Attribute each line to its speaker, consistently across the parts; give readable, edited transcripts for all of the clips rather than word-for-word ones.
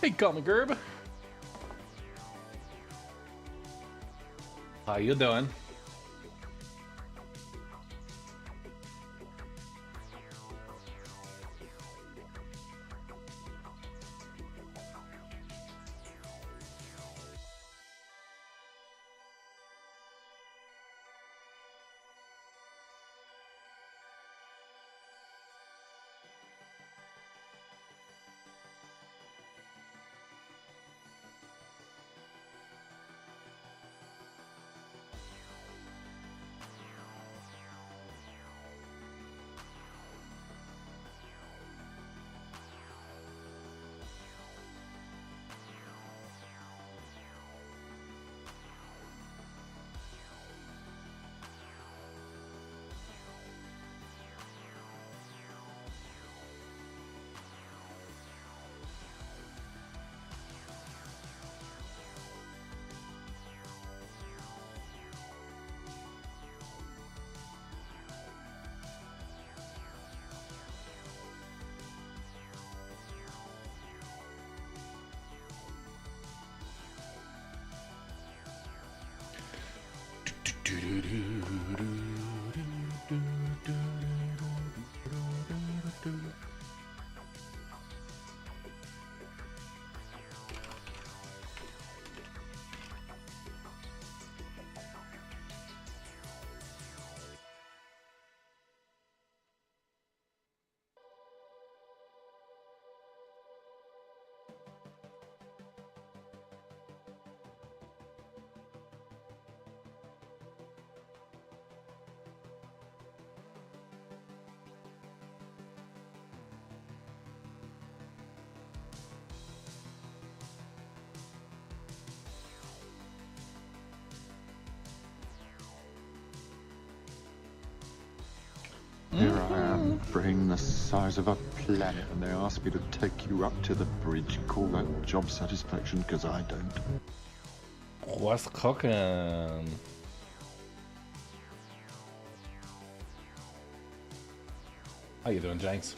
Speaker 1: Hey, call me Gerb. How you doing?
Speaker 2: Here I am, brain the size of a planet, and they ask me to take you up to the bridge. Call that job satisfaction, because I don't.
Speaker 1: What's cooking? How you doing, Jenks?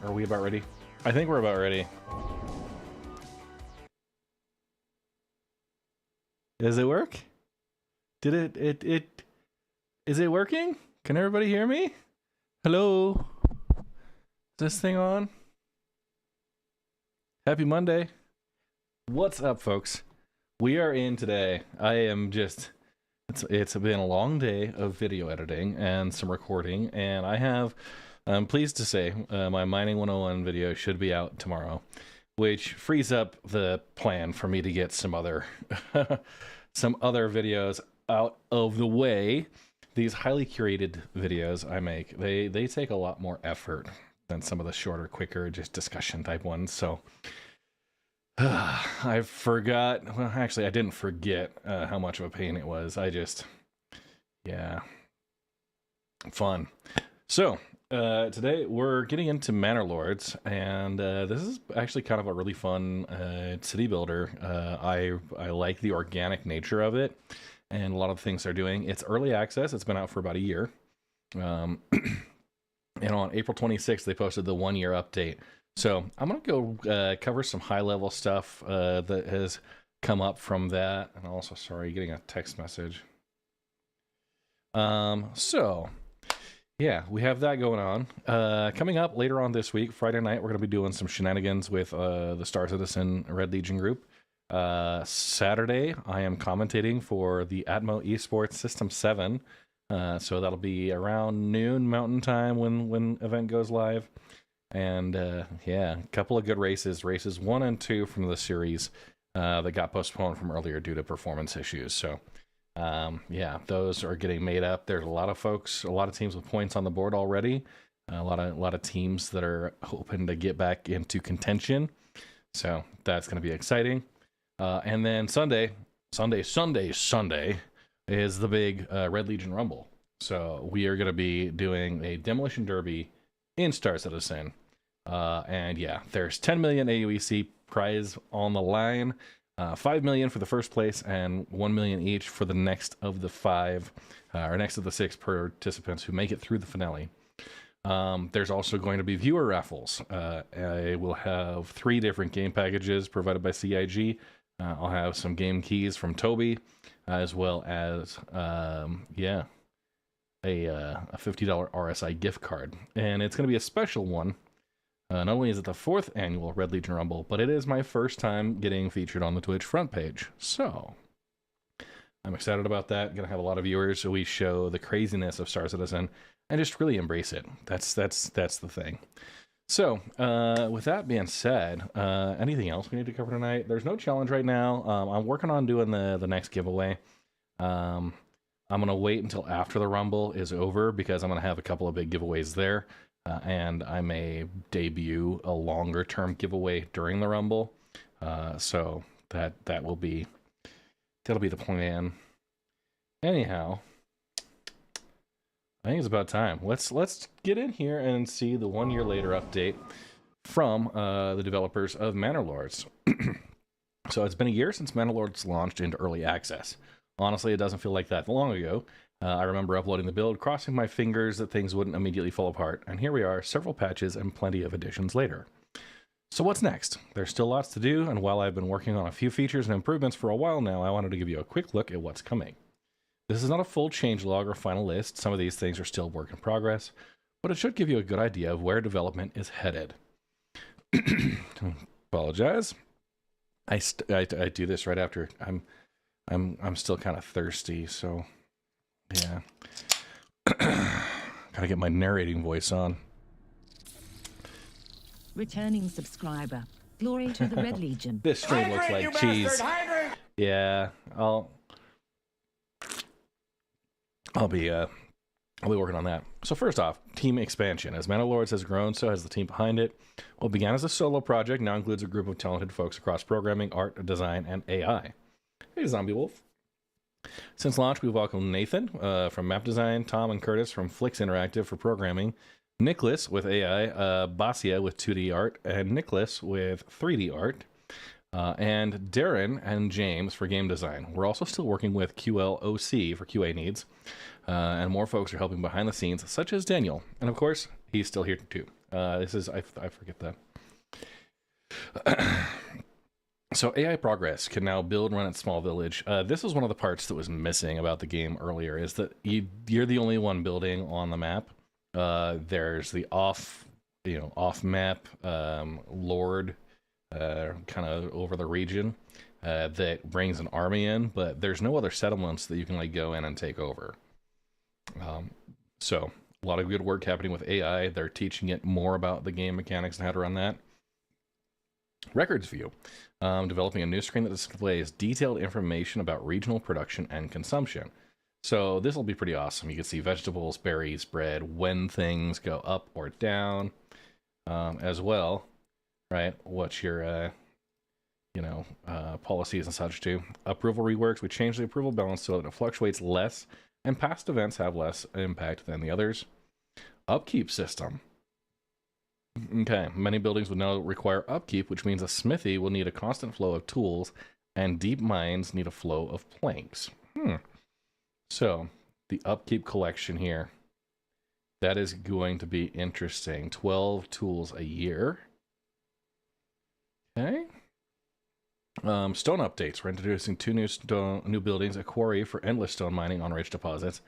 Speaker 1: Are we about ready? I think we're about ready. Does it work? Did it is it working? Can everybody hear me? Hello? Is this thing on? Happy Monday. What's up, folks? We are in today. I am just it's been a long day of video editing and some recording, and I'm pleased to say my Mining 101 video should be out tomorrow, which frees up the plan for me to get some other some other videos out of the way. These highly curated videos I make, they take a lot more effort than some of the shorter, quicker, just discussion type ones. So I forgot. Well, actually, I didn't forget how much of a pain it was. Yeah, fun. So today we're getting into Manor Lords, and this is actually kind of a really fun city builder. I like the organic nature of it and a lot of the things they're doing. It's early access. It's been out for about a year. And on April 26th, they posted the 1-year update. So I'm going to go cover some high-level stuff that has come up from that. And also, sorry, getting a text message. So, yeah, we have that going on. Coming up later on this week, Friday night, we're going to be doing some shenanigans with the Star Citizen Red Legion group. Saturday, I am commentating for the Atmo Esports System 7 So that'll be around noon Mountain Time when event goes live. And yeah, a couple of good races. Races 1 and 2 from the series that got postponed from earlier due to performance issues. So yeah, those are getting made up. There's a lot of folks, a lot of teams with points on the board already. A lot of teams that are hoping to get back into contention. So that's going to be exciting. And then Sunday is the big Red Legion Rumble. So we are going to be doing a Demolition Derby in Star Citizen. And yeah, there's 10 million AUEC prize on the line, 5 million for the first place, and 1 million each for the next of the 6 participants who make it through the finale. There's also going to be viewer raffles. I will have 3 different game packages provided by CIG. I'll have some game keys from Toby, as well as a $50 RSI gift card. And it's going to be a special one. Not only is it the 4th annual Red Legion Rumble, but it is my first time getting featured on the Twitch front page. So I'm excited about that. Gonna have a lot of viewers, so we show the craziness of Star Citizen and just really embrace it. That's the thing. So with that being said, anything else we need to cover tonight? There's no challenge right now. I'm working on doing the next giveaway. I'm gonna wait until after the Rumble is over because I'm gonna have a couple of big giveaways there. And I may debut a longer term giveaway during the Rumble. So that'll be the plan. Anyhow, I think it's about time. Let's get in here and see the 1 year later update from the developers of Manor Lords. So it's been a year since Manor Lords launched into early access. Honestly, it doesn't feel like that long ago. I remember uploading the build, crossing my fingers that things wouldn't immediately fall apart, and here we are, several patches and plenty of additions later. So what's next? There's still lots to do, and while I've been working on a few features and improvements for a while now, I wanted to give you a quick look at what's coming. This is not a full changelog or final list. Some of these things are still work in progress, but it should give you a good idea of where development is headed. Apologize. I do this right after I'm still kind of thirsty, so yeah. Gotta get my narrating voice on.
Speaker 3: Returning subscriber. Glory to the Red Legion.
Speaker 1: This stream looks like cheese. Yeah, I'll be working on that. So first off, team expansion. As Manor Lords has grown, so has the team behind it. What began as a solo project now includes a group of talented folks across programming, art, design, and AI. Hey, Zombie Wolf. Since launch, we've welcomed Nathan from map design, Tom and Curtis from Flix Interactive for programming, Nicholas with AI, Basia with 2D art, and Nicholas with 3D art, and Darren and James for game design. We're also still working with QLOC for QA needs, and more folks are helping behind the scenes, such as Daniel. And of course, he's still here too. I forget that. So AI Progress can now build and run at Small Village. This is one of the parts that was missing about the game earlier, is that you're the only one building on the map. There's the off-map lord kind of over the region that brings an army in, but there's no other settlements that you can like go in and take over. So a lot of good work happening with AI. They're teaching it more about the game mechanics and how to run that. Records view. Developing a new screen that displays detailed information about regional production and consumption. So this will be pretty awesome. You can see vegetables, berries, bread, when things go up or down, as well, right? What your, policies and such do. Approval reworks. We changed the approval balance so that it fluctuates less, and past events have less impact than the others. Upkeep system. Okay, many buildings will now require upkeep, which means a smithy will need a constant flow of tools, and deep mines need a flow of planks. So, the upkeep collection here, that is going to be interesting. 12 tools a year. Okay. Stone updates. We're introducing 2 new buildings, a quarry for endless stone mining on rich deposits,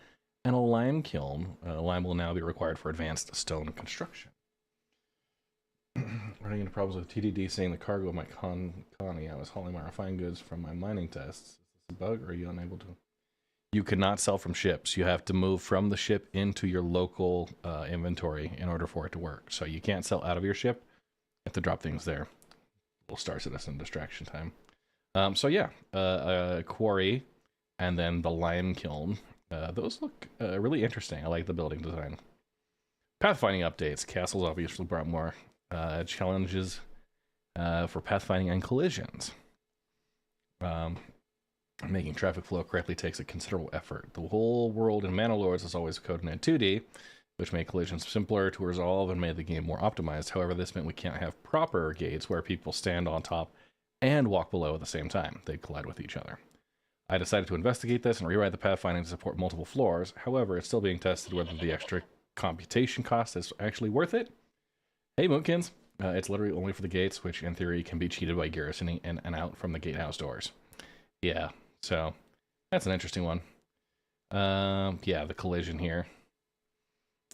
Speaker 1: and a lime kiln. Lime will now be required for advanced stone construction. Running into problems with TDD saying the cargo of my Connie. I was hauling my refined goods from my mining tests. Is this a bug, or are you unable to? you cannot sell from ships. You have to move from the ship into your local inventory in order for it to work. So you can't sell out of your ship. You have to drop things there. Little star citizen distraction time. So yeah, a quarry and then the lime kiln. Those look really interesting. I like the building design. Pathfinding updates. Castles obviously brought more challenges for pathfinding and collisions. Making traffic flow correctly takes a considerable effort. The whole world in Manor Lords is always coded in 2D, which made collisions simpler to resolve and made the game more optimized. However, this meant we can't have proper gates where people stand on top and walk below at the same time. They collide with each other. I decided to investigate this and rewrite the pathfinding to support multiple floors. However, it's still being tested whether the extra computation cost is actually worth it. Hey, Moonkins. It's literally only for the gates, which in theory can be cheated by garrisoning in and out from the gatehouse doors. Yeah, so that's an interesting one. Yeah, the collision here.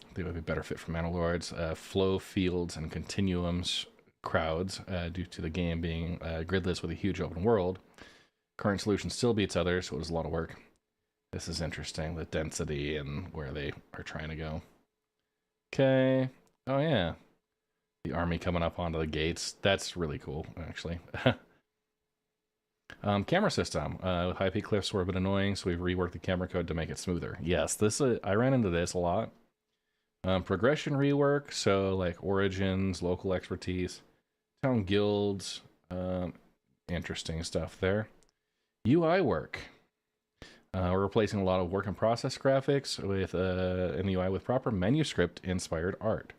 Speaker 1: I think it would be better fit for Manor Lords. Flow fields and continuums crowds due to the game being gridless with a huge open world. Current solution still beats others, so it was a lot of work. This is interesting, the density and where they are trying to go. Okay. Oh, yeah. The army coming up onto the gates. That's really cool, actually. Camera system. High peak cliffs were a bit annoying, so we've reworked the camera code to make it smoother. Yes, this I ran into this a lot. Progression rework, so like origins, local expertise, town guilds, interesting stuff there. UI work. We're replacing a lot of work in process graphics with an UI with proper manuscript inspired art.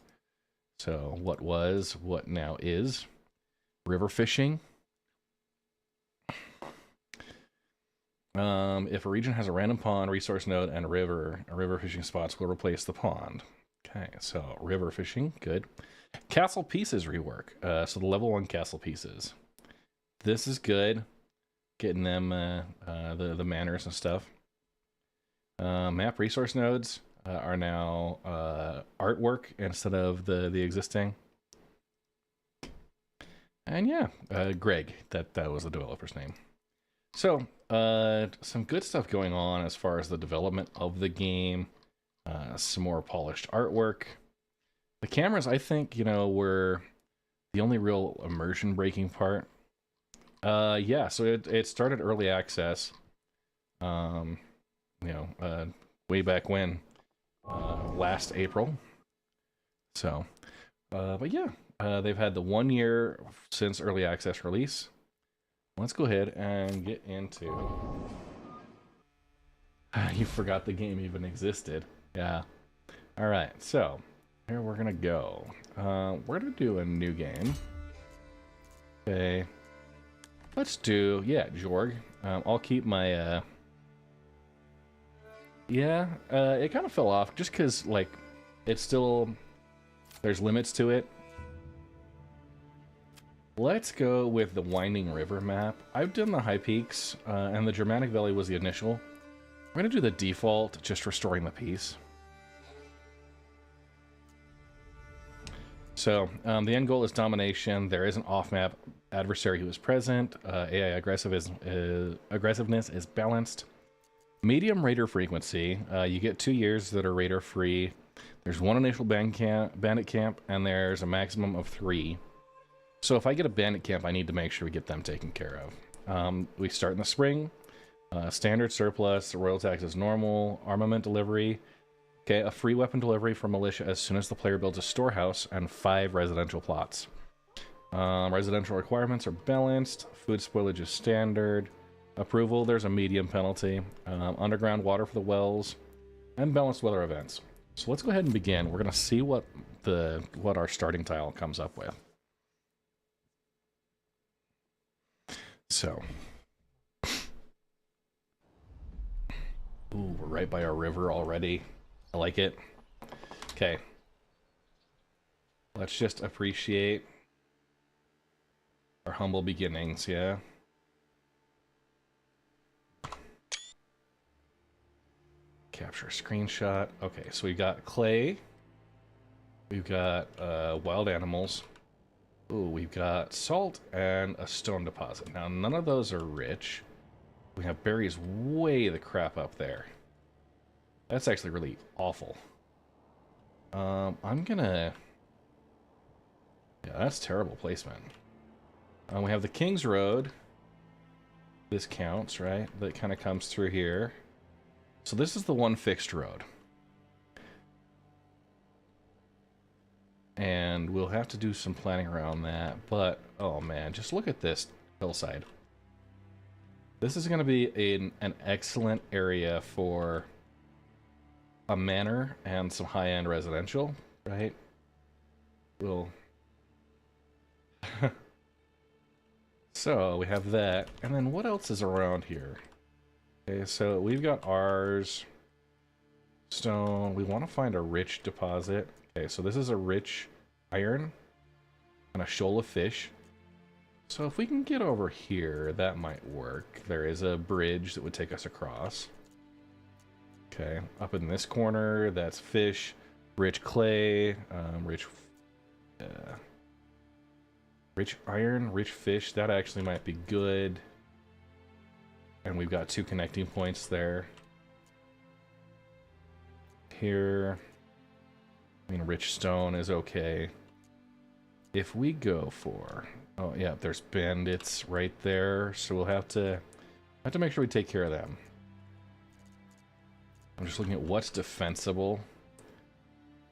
Speaker 1: So what was, what now is. River fishing. If a region has a random pond, resource node, and a river fishing spots will replace the pond. Okay, so river fishing, good. Castle pieces rework. So the level 1 castle pieces. This is good. Getting them the manors and stuff. Map resource nodes are now artwork instead of the existing. And yeah, Greg, that was the developer's name. So some good stuff going on as far as the development of the game. Some more polished artwork. The cameras, I think, were the only real immersion breaking part. Yeah, so it started early access. Way back when, last April. So, but yeah, they've had the 1 year since early access release. Let's go ahead and get into. You forgot the game even existed. Yeah. All right, so here we're gonna go. We're gonna do a new game. Okay. Let's do Jorg. I'll keep my. Yeah, it kind of fell off just because like it's still there's limits to it. Let's go with the Winding River map. I've done the high peaks, and the Germanic Valley was the initial. We're gonna do the default, just restoring the peace. So the end goal is domination. There is an off-map adversary who is present. AI aggressiveness is balanced. Medium raider frequency. You get 2 years that are raider free. There's 1 initial bandit camp, and there's a maximum of 3. So if I get a bandit camp, I need to make sure we get them taken care of. We start in the spring. Standard surplus. Royal tax is normal. Armament delivery. Okay, a free weapon delivery for militia as soon as the player builds a storehouse and 5 residential plots. Residential requirements are balanced. Food spoilage is standard. Approval, there's a medium penalty. Underground water for the wells. And balanced weather events. So let's go ahead and begin. We're going to see what our starting tile comes up with. So. Ooh, we're right by our river already. I like it. Okay. Let's just appreciate our humble beginnings, yeah? Capture a screenshot. Okay, so we've got clay. We've got wild animals. Ooh, we've got salt and a stone deposit. Now, none of those are rich. We have berries way the crap up there. That's actually really awful. I'm gonna... Yeah, that's terrible placement. We have the King's Road. This counts, right? That kind of comes through here. So this is the one fixed road. And we'll have to do some planning around that. But, oh man, just look at this hillside. This is going to be an excellent area for a manor and some high-end residential, right? We'll... So, we have that. And then what else is around here? Okay, so we've got ours. Stone. We want to find a rich deposit. Okay, so this is a rich iron and a shoal of fish. So if we can get over here, that might work. There is a bridge that would take us across. Okay, up in this corner, that's fish, rich clay, rich iron, rich fish. That actually might be good. And we've got 2 connecting points there. Here, I mean, rich stone is okay. If we go for, oh yeah, there's bandits right there, so we'll have to make sure we take care of them. I'm just looking at what's defensible.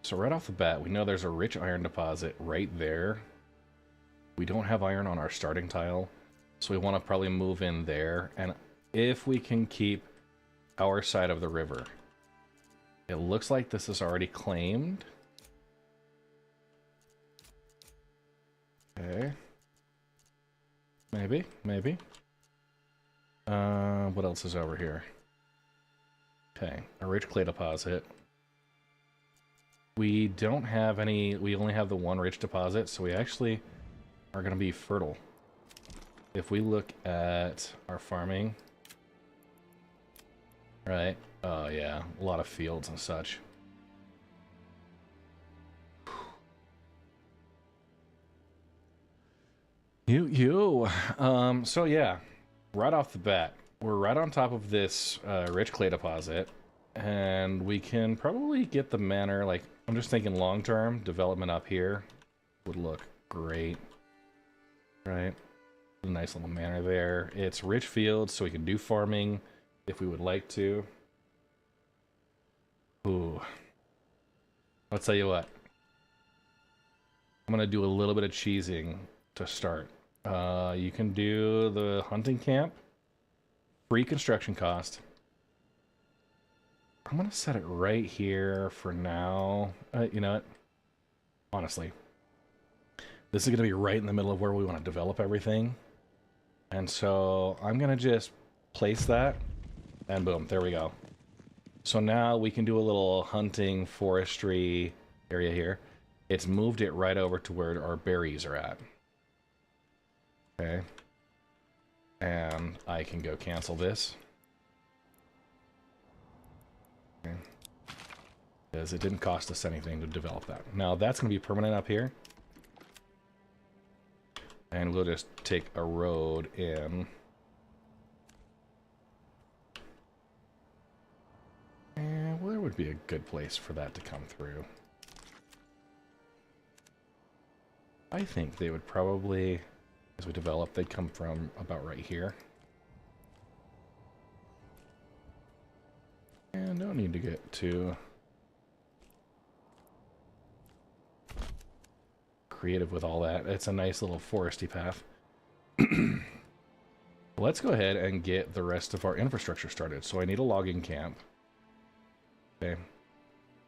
Speaker 1: So right off the bat, we know there's a rich iron deposit right there. We don't have iron on our starting tile, so we want to probably move in there. And if we can keep our side of the river, it looks like this is already claimed. Okay. Maybe. What else is over here? Okay, a rich clay deposit. We don't have any, we only have the one rich deposit, so we actually are going to be fertile. If we look at our farming, right? Oh yeah, a lot of fields and such. So yeah, right off the bat, we're right on top of this rich clay deposit, and we can probably get the manor, like, I'm just thinking long-term development up here would look great, right? A nice little manor there. It's rich fields, so we can do farming if we would like to. Ooh. I'll tell you what. I'm gonna do a little bit of cheesing to start. You can do the hunting camp. Free construction cost. I'm gonna set it right here for now. You know what? Honestly, this is gonna be right in the middle of where we want to develop everything. And so I'm gonna just place that, and boom, there we go. So now we can do a little hunting forestry area here. It's moved it right over to where our berries are at. Okay. And I can go cancel this. Okay. Because it didn't cost us anything to develop that. Now that's going to be permanent up here. And we'll just take a road in. And where would be a good place for that to come through? I think they would probably, as we develop, they'd come from about right here. And no need to get too creative with all that. It's a nice little foresty path. Let's go ahead and get the rest of our infrastructure started. So I need a logging camp. Okay.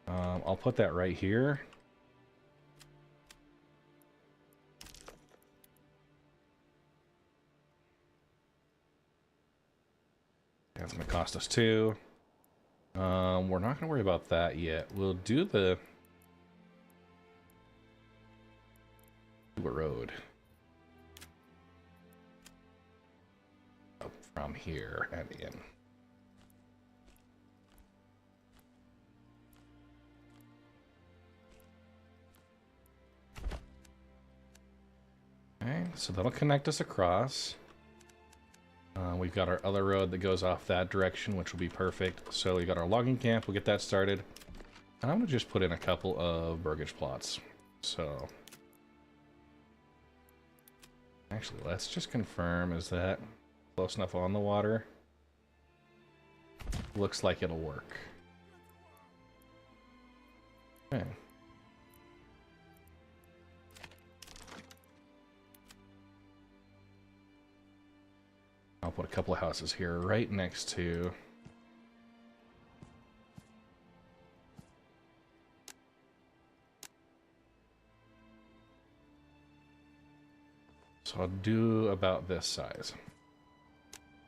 Speaker 1: I'll put that right here. That's going to cost us 2. We're not going to worry about that yet. We'll do the road up from here and in. Okay, so that'll connect us across. We've got our other road that goes off that direction, which will be perfect. So we got our logging camp. We'll get that started. And I'm going to just put in a couple of burgage plots. So, actually, let's just confirm, is that close enough on the water? Looks like it'll work. Okay. I'll put a couple of houses here right next to... So I'll do about this size.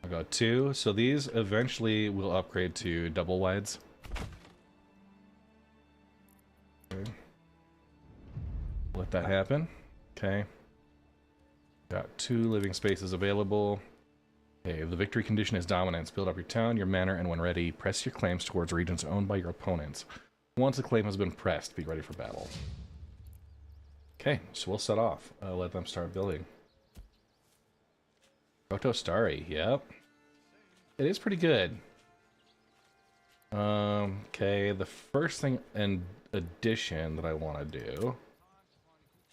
Speaker 1: I'll go 2. So these eventually will upgrade to double wides. Okay. Let that happen. Okay. Got 2 living spaces available. Okay, the victory condition is dominance. Build up your town, your manor, and when ready, press your claims towards regions owned by your opponents. Once a claim has been pressed, be ready for battle. Okay, so we'll set off. Let them start building. Protostari, yep. It is pretty good. Okay, the first thing in addition that I want to do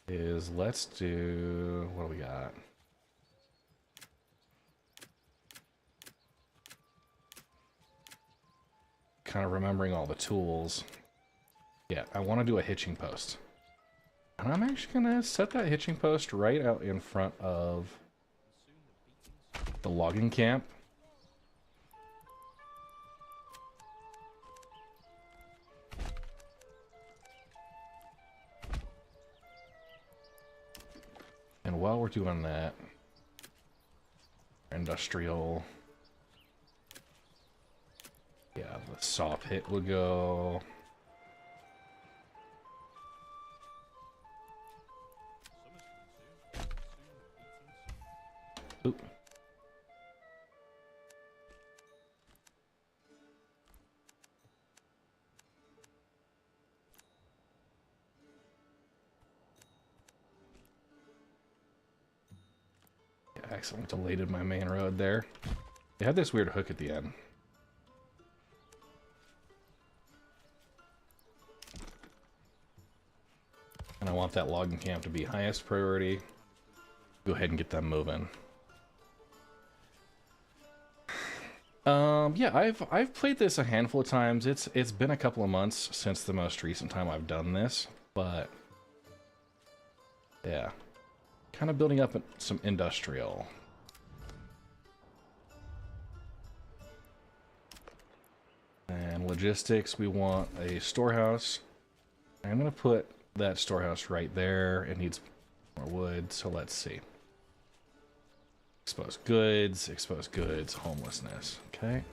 Speaker 1: is let's do... what do we got? Kind of remembering all the tools. Yeah, I want to do a hitching post. And I'm actually going to set that hitching post right out in front of the logging camp. And while we're doing that, industrial... yeah, the saw pit will go. Oop. Yeah, I accidentally deleted my main road there. It had this weird hook at the end. And I want that logging camp to be highest priority. Go ahead and get them moving. Yeah, I've played this a handful of times. It's been a couple of months since the most recent time I've done this, but yeah, kind of building up some industrial. And logistics, we want a storehouse. I'm gonna put that storehouse right there. It needs more wood, so let's see. Exposed goods, homelessness. Okay.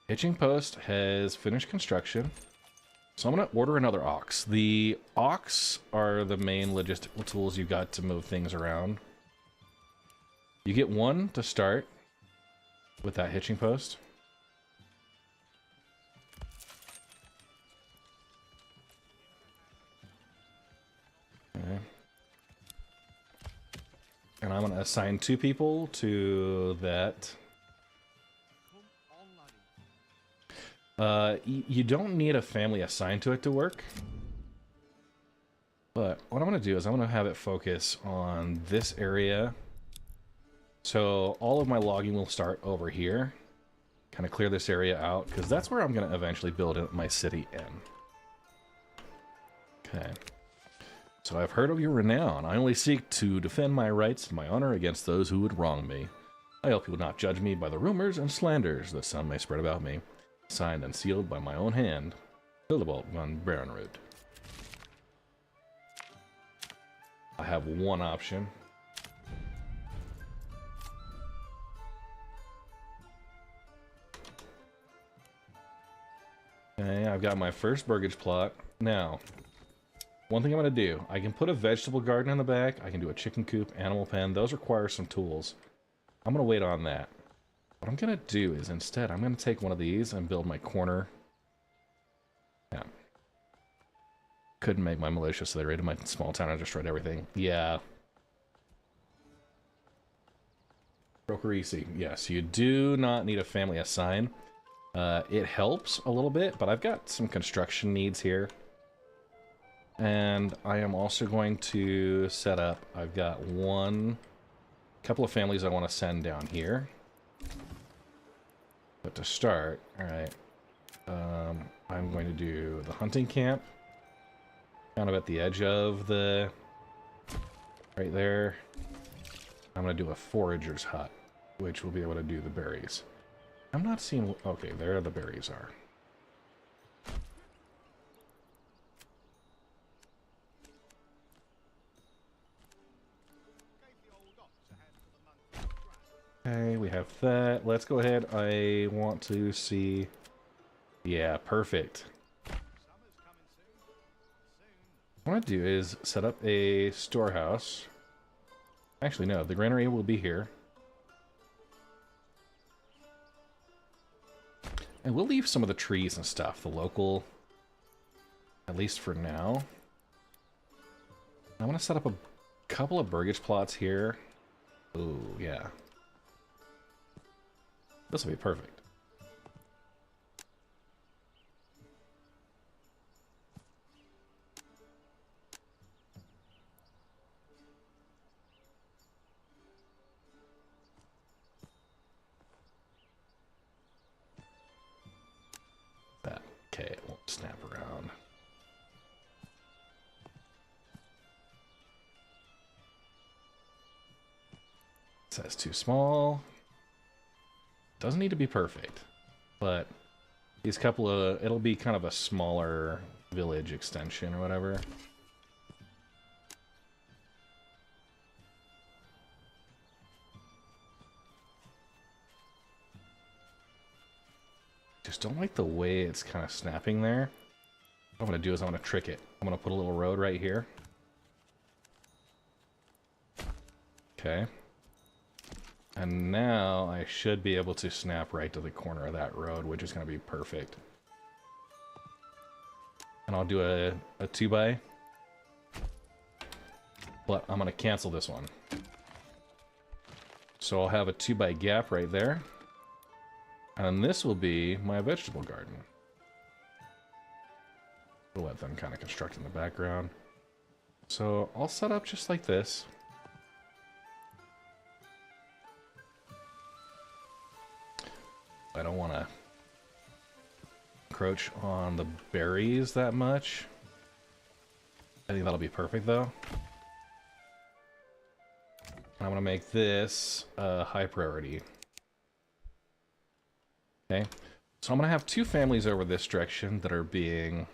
Speaker 1: Hitching post has finished construction. So I'm going to order another ox. The ox are the main logistical tools you got to move things around. You get 1 to start with that hitching post. Okay. And I'm going to assign 2 people to that. You don't need a family assigned to it to work. But what I'm going to do is I'm going to have it focus on this area. So all of my logging will start over here. Kind of clear this area out, because that's where I'm going to eventually build my city in. Okay. So I've heard of your renown. I only seek to defend my rights and my honor against those who would wrong me. I hope you will not judge me by the rumors and slanders that some may spread about me. Signed and sealed by my own hand, Hildebald von Barenrud. I have 1 option. Okay, I've got my first burgage plot. Now, one thing I'm going to do, I can put a vegetable garden in the back, I can do a chicken coop, animal pen, those require some tools. I'm going to wait on that. What I'm going to do is instead, I'm going to take one of these and build my corner. Yeah. Couldn't make my militia, so they raided my small town and destroyed everything. Yeah. Brokerisi. Yes, you do not need a family assign. It helps a little bit, but I've got some construction needs here. And I am also going to set up, I've got couple of families I want to send down here. But to start, alright, I'm going to do the hunting camp. Kind of at the edge of the, right there. I'm going to do a forager's hut, which will be able to do the berries. I'm not seeing, okay, there the berries are. Okay, we have that. Let's go ahead. I want to see, yeah, perfect. What I want to do is set up a storehouse. Actually, no, the granary will be here. And we'll leave some of the trees and stuff, the local, at least for now. I want to set up a couple of burgage plots here. Oh, yeah. This will be perfect. That. Okay, it won't snap around. That's too small. Doesn't need to be perfect, but these couple of, it'll be kind of a smaller village extension or whatever. Just don't like the way it's kind of snapping there. What I'm going to do is I'm going to trick it. I'm going to put a little road right here. Okay. And now I should be able to snap right to the corner of that road, which is going to be perfect. And I'll do a 2x. But I'm going to cancel this one. So I'll have a 2x gap right there. And this will be my vegetable garden. We'll let them kind of construct in the background. So I'll set up just like this. I don't want to encroach on the berries that much. I think that'll be perfect though. I'm going to make this high priority. Okay, so I'm going to have 2 families over this direction that are being...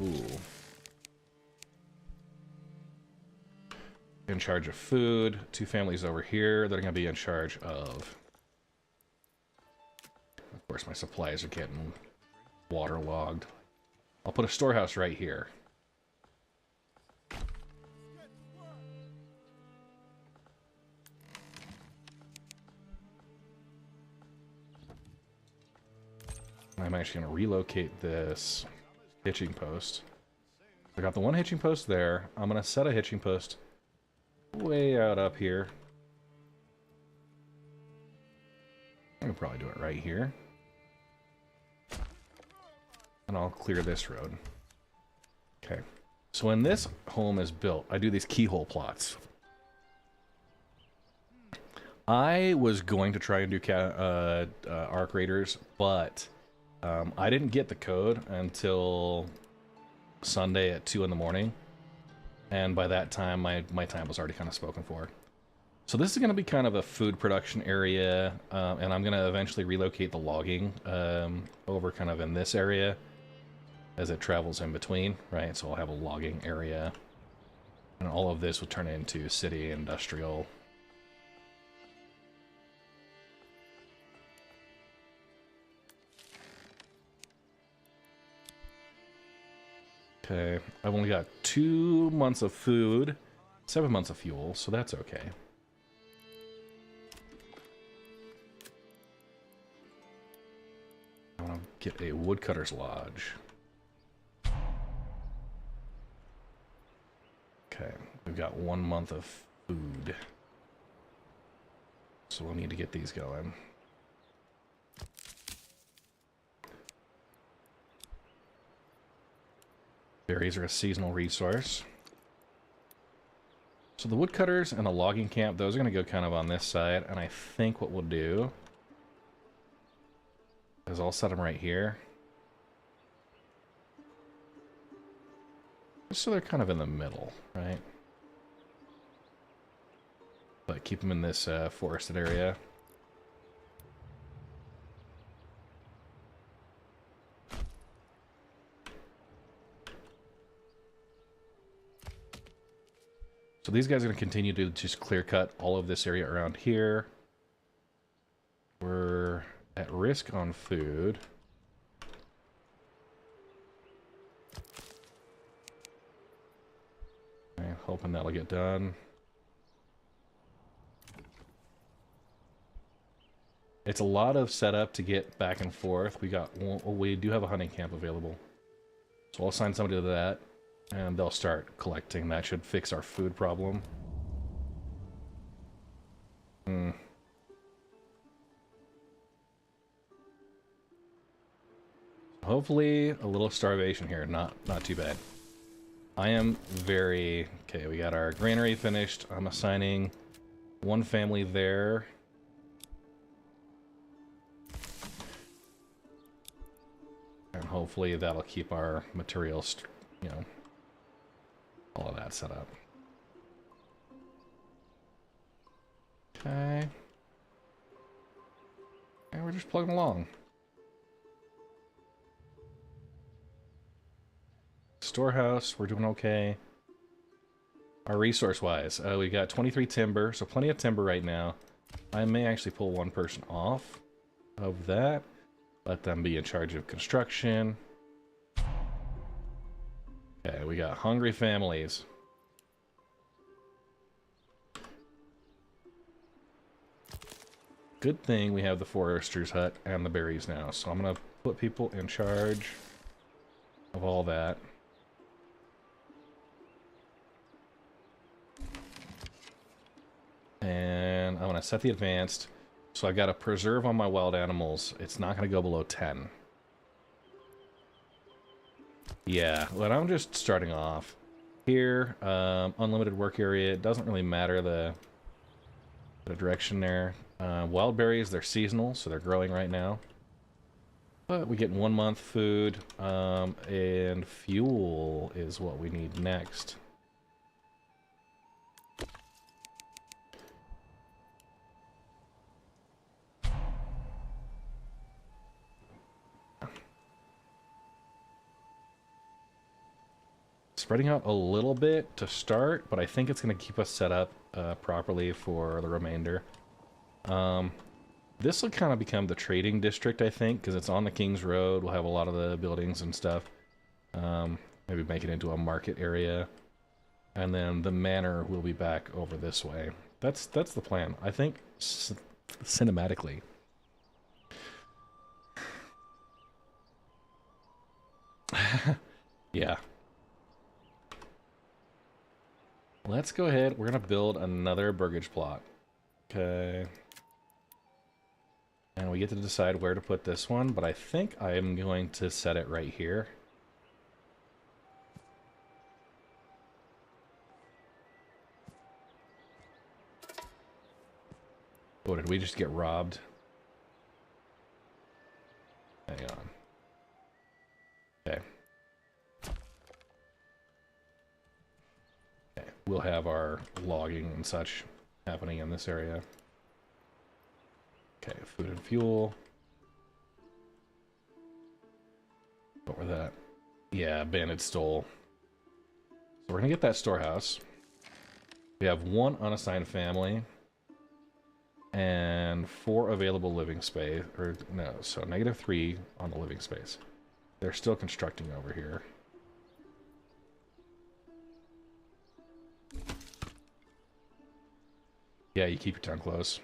Speaker 1: Ooh. In charge of food. 2 families over here that are going to be in charge of... Of course, my supplies are getting waterlogged. I'll put a storehouse right here. I'm actually going to relocate this hitching post. I got the one hitching post there. I'm going to set a hitching post way out up here. I can probably do it right here. And I'll clear this road. Okay. So when this home is built, I do these keyhole plots. I was going to try and do arc raiders, but I didn't get the code until Sunday at 2 in the morning. And by that time, my time was already kind of spoken for. So this is going to be kind of a food production area, and I'm going to eventually relocate the logging over kind of in this area as it travels in between, right? So I'll have a logging area, and all of this will turn into city industrial. Okay, I've only got 2 months of food, 7 months of fuel, so that's okay. I want to get a woodcutter's lodge. Okay, we've got 1 month of food. so we'll need to get these going. Berries are a seasonal resource. So the woodcutters and the logging camp, those are going to go kind of on this side, and I think what we'll do is I'll set them right here. Just so they're kind of in the middle, right? But keep them in this forested area. So these guys are going to continue to just clear cut all of this area around here. We're at risk on food. Okay, hoping that'll get done. It's a lot of setup to get back and forth. We do have a hunting camp available. So I'll assign somebody to that, and they'll start collecting. That should fix our food problem. Hopefully a little starvation here, not too bad. I am very... Okay, we got our granary finished. I'm assigning one family there. And hopefully that'll keep our materials, you know, all of that set up. Okay. And we're just plugging along. Storehouse, we're doing okay. Our resource-wise, we got 23 timber, so plenty of timber right now. I may actually pull one person off of that. Let them be in charge of construction. Okay, we got hungry families. Good thing we have the forester's hut and the berries now, so I'm gonna put people in charge of all that. And I'm gonna set the advanced. So I got a preserve on my wild animals. It's not going to go below 10. Yeah, but I'm just starting off. Here, unlimited work area. It doesn't really matter the direction there. Wild berries, they're seasonal, so they're growing right now. But we get 1 month food, and fuel is what we need next. Spreading out a little bit to start, but I think it's going to keep us set up properly for the remainder. This will kind of become the trading district, I think, because it's on the King's Road. We'll have a lot of the buildings and stuff. Maybe make it into a market area. And then the manor will be back over this way. That's the plan. I think cinematically. Yeah. Let's go ahead. We're going to build another burgage plot. Okay. And we get to decide where to put this one, but I think I am going to set it right here. Oh, did we just get robbed? Hang on. Okay. We'll have our logging and such happening in this area. Okay, food and fuel. What were that? Yeah, bandit stole. So we're gonna get that storehouse. We have 1 unassigned family and 4 available living space, or no, so -3 on the living space. They're still constructing over here. Yeah, you keep your tongue close.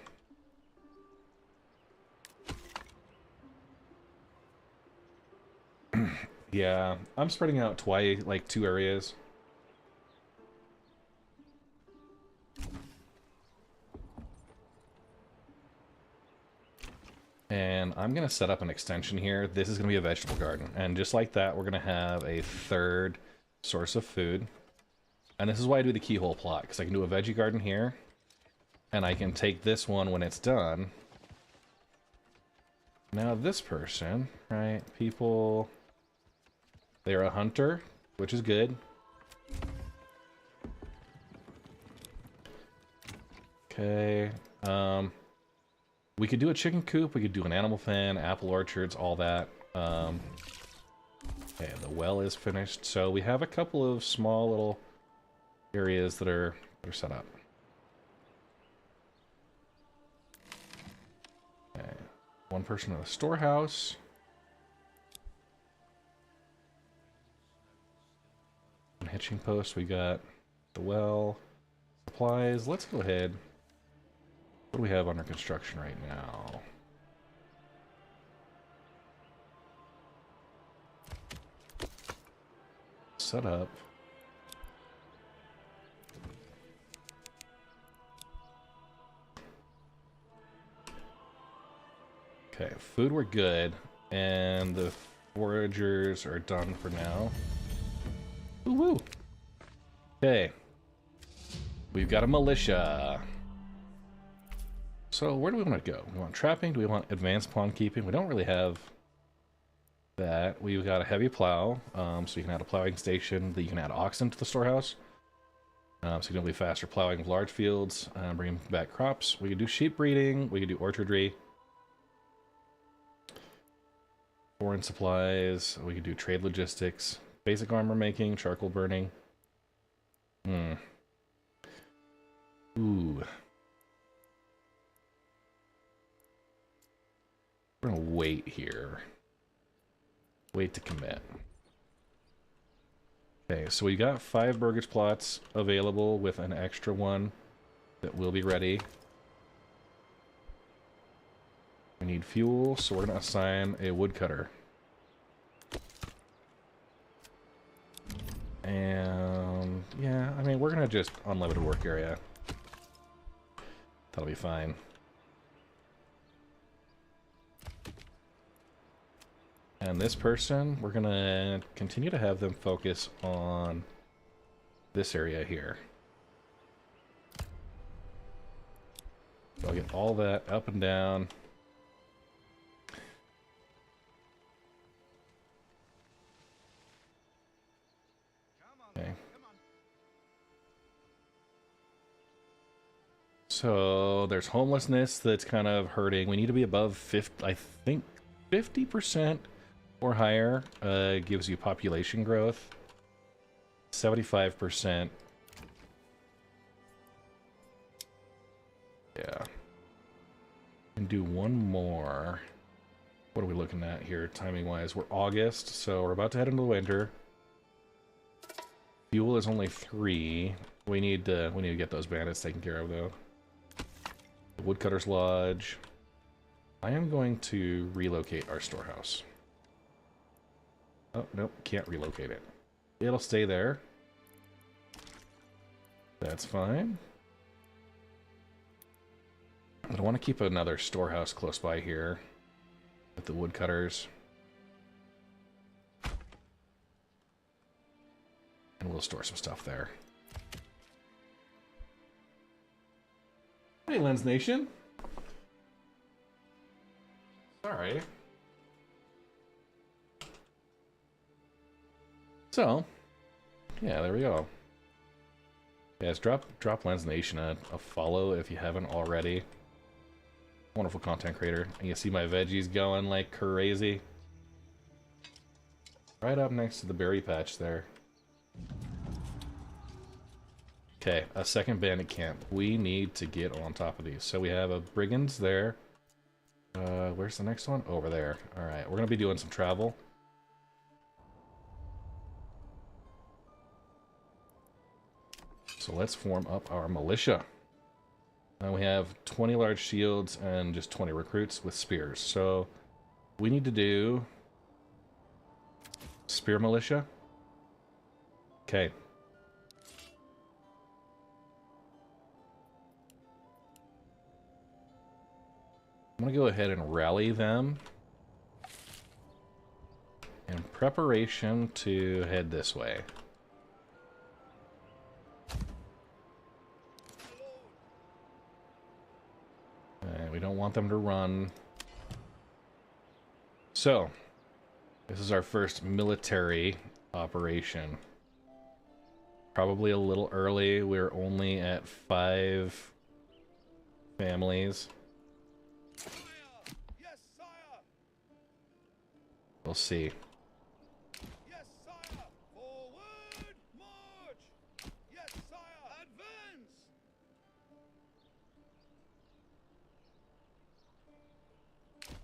Speaker 1: Yeah, I'm spreading out twice, like 2 areas. And I'm going to set up an extension here. This is going to be a vegetable garden. And just like that, we're going to have a third source of food. And this is why I do the keyhole plot, because I can do a veggie garden here. And I can take this one when it's done. Now this person, right, people, they're a hunter, which is good. Okay, we could do a chicken coop, we could do an animal pen, apple orchards, all that. Okay, the well is finished, so we have a couple of small little areas that are set up. Okay, one person in the storehouse. One hitching post, we got the well, supplies. Let's go ahead. What do we have under construction right now? Set up. Okay, food we're good, and the foragers are done for now. Woo-woo! Okay. We've got a militia. So where do we want to go? We want trapping? Do we want advanced pawn keeping? We don't really have that. We've got a heavy plow, so you can add a plowing station. That you can add oxen to the storehouse. So you can be faster plowing of large fields, bringing back crops. We could do sheep breeding. We could do orchardry. Foreign supplies. We could do trade logistics. Basic armor making, charcoal burning. Ooh. We're gonna wait here. Wait to commit. Okay, so we got 5 burgage plots available with an extra one that will be ready. We need fuel, so we're gonna assign a woodcutter. And yeah, I mean, we're gonna just unlimited work area. That'll be fine. And this person, we're gonna continue to have them focus on this area here. So I'll get all that up and down. Okay. So there's homelessness that's kind of hurting. We need to be above 50, I think 50% or higher gives you population growth. 75%. Yeah. And do one more. What are we looking at here timing wise? We're August, so we're about to head into the winter. Fuel is only 3. We need to get those bandits taken care of though. The Woodcutter's Lodge. I am going to relocate our storehouse. Oh, nope, can't relocate it. It'll stay there. That's fine. But I want to keep another storehouse close by here with the woodcutters. And we'll store some stuff there. Hey, Lens Nation. Sorry. So, yeah, there we go. Guys, drop Lens Nation a follow if you haven't already. Wonderful content creator. And you see my veggies going like crazy. Right up next to the berry patch there. Okay, a second bandit camp. We need to get on top of these. So we have a brigands there. Where's the next one? Over there. Alright, we're gonna be doing some travel. So let's form up our militia. We have 20 large shields and just 20 recruits with spears. So we need to do spear militia. Okay. I'm gonna go ahead and rally them in preparation to head this way. We don't want them to run. So, this is our first military operation. Probably a little early. We're only at 5 families.
Speaker 4: Yes, sire.
Speaker 1: We'll see.
Speaker 4: Yes, sire. Forward march. Yes, sire. Advance.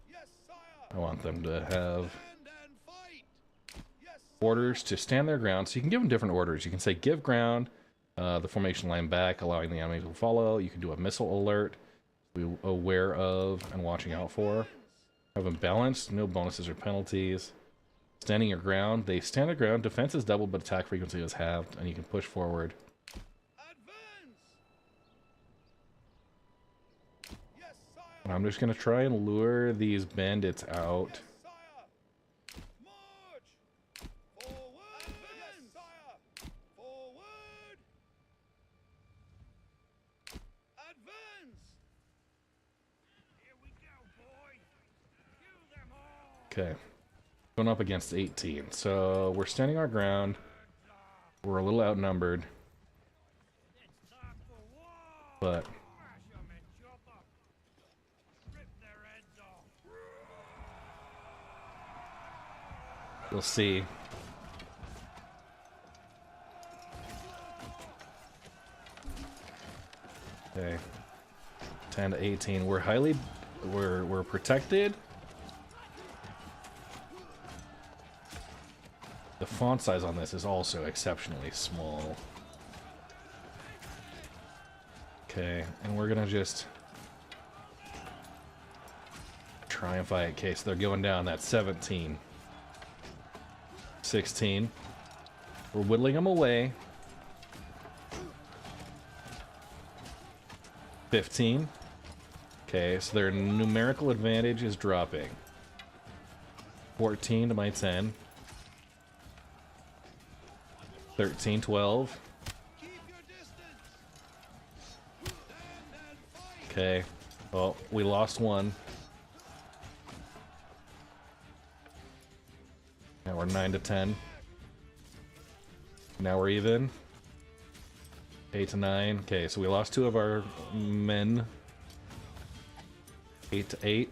Speaker 4: Yes, sire.
Speaker 1: I want them to have
Speaker 4: Stand and fight. Yes, sire.
Speaker 1: orders to stand their ground. So you can give them different orders. You can say give ground, the formation line back, allowing the enemy to follow. You can do a missile alert, be aware of and watching out for. Have them balanced, no bonuses or penalties. Standing your ground, they stand their ground. Defense is doubled, but attack frequency is halved, and you can push forward.
Speaker 4: Advance. Yes, sire.
Speaker 1: And I'm just gonna try and lure these bandits out.
Speaker 4: Yes, sire. March. Forward. Advance. Yes, sire. Forward. Advance. Here we go, boys. Kill them all.
Speaker 1: Okay. Going up against 18. So we're standing our ground. We're a little outnumbered.
Speaker 4: It's time for war.
Speaker 1: But
Speaker 4: Crash 'em and chop 'em. Rip their heads off.
Speaker 1: we'll see. Okay. 10 to 18. We're protected. The font size on this is also exceptionally small. Okay, and we're gonna just try and fight. Okay, so they're going down. That's 17. 16. We're whittling them away. 15. Okay, so their numerical advantage is dropping. 14 to my 10. 13, 12.
Speaker 4: Keep your distance. Stand and fight.
Speaker 1: Okay. Well, we lost one. Now we're 9 to 10. Now we're even. 8 to 9. Okay, so we lost 2 of our men. 8 to 8.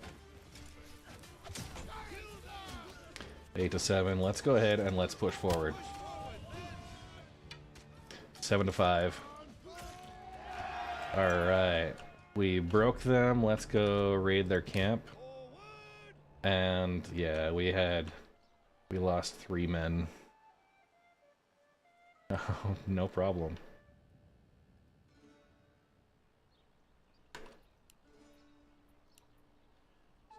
Speaker 1: 8 to 7. Let's go ahead and let's push forward. 7 to 5. Alright. We broke them. Let's go raid their camp. And yeah, we lost 3 men. Oh, no problem.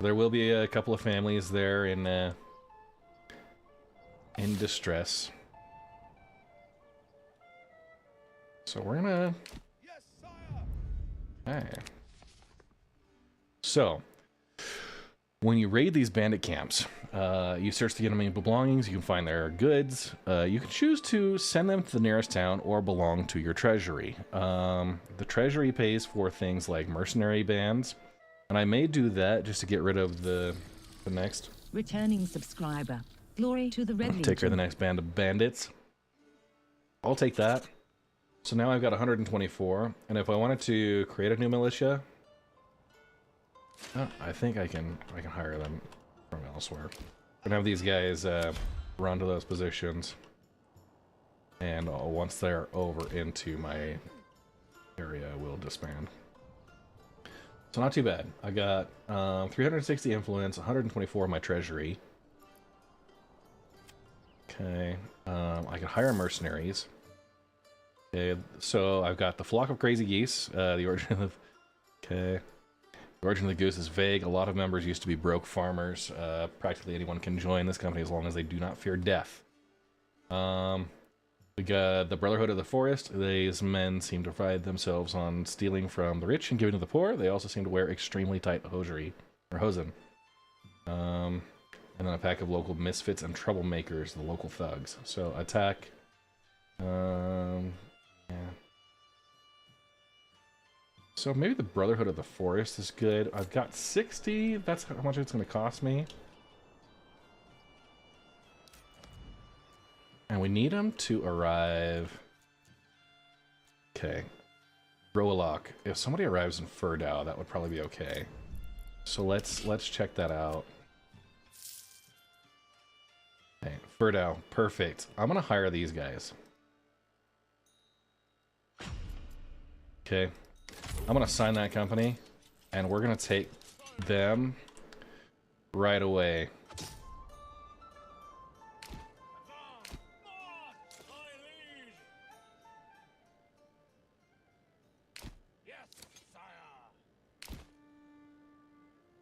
Speaker 1: There will be a couple of families there in distress. So we're gonna.
Speaker 4: Yes, sire.
Speaker 1: Okay. So, when you raid these bandit camps, you search the enemy belongings, you can find their goods. You can choose to send them to the nearest town or belong to your treasury. The treasury pays for things like mercenary bands, and I may do that just to get rid of the next.
Speaker 3: Returning subscriber. Glory to the Red
Speaker 1: Take care of the
Speaker 3: Legion.
Speaker 1: next band of bandits. I'll take that. So now I've got 124, and if I wanted to create a new militia, I think I can hire them from elsewhere. And have these guys run to those positions, and once they're over into my area, we'll disband. So not too bad. I got 360 influence, 124 of my treasury. Okay, I can hire mercenaries. Okay, so I've got the flock of crazy geese. The origin of the goose is vague. A lot of members used to be broke farmers. Practically anyone can join this company as long as they do not fear death. We got the Brotherhood of the Forest. These men seem to pride themselves on stealing from the rich and giving to the poor. They also seem to wear extremely tight hosiery. or Hosen. And then a pack of local misfits and troublemakers, the local thugs. So attack. Yeah. So maybe the Brotherhood of the Forest is good. I've got 60. That's how much it's going to cost me. And we need them to arrive. Okay. Roalock. If somebody arrives in Furdau, that would probably be okay. So let's check that out. Okay, Furdau, perfect. I'm gonna hire these guys. Okay, I'm gonna sign that company, and we're gonna take them right away.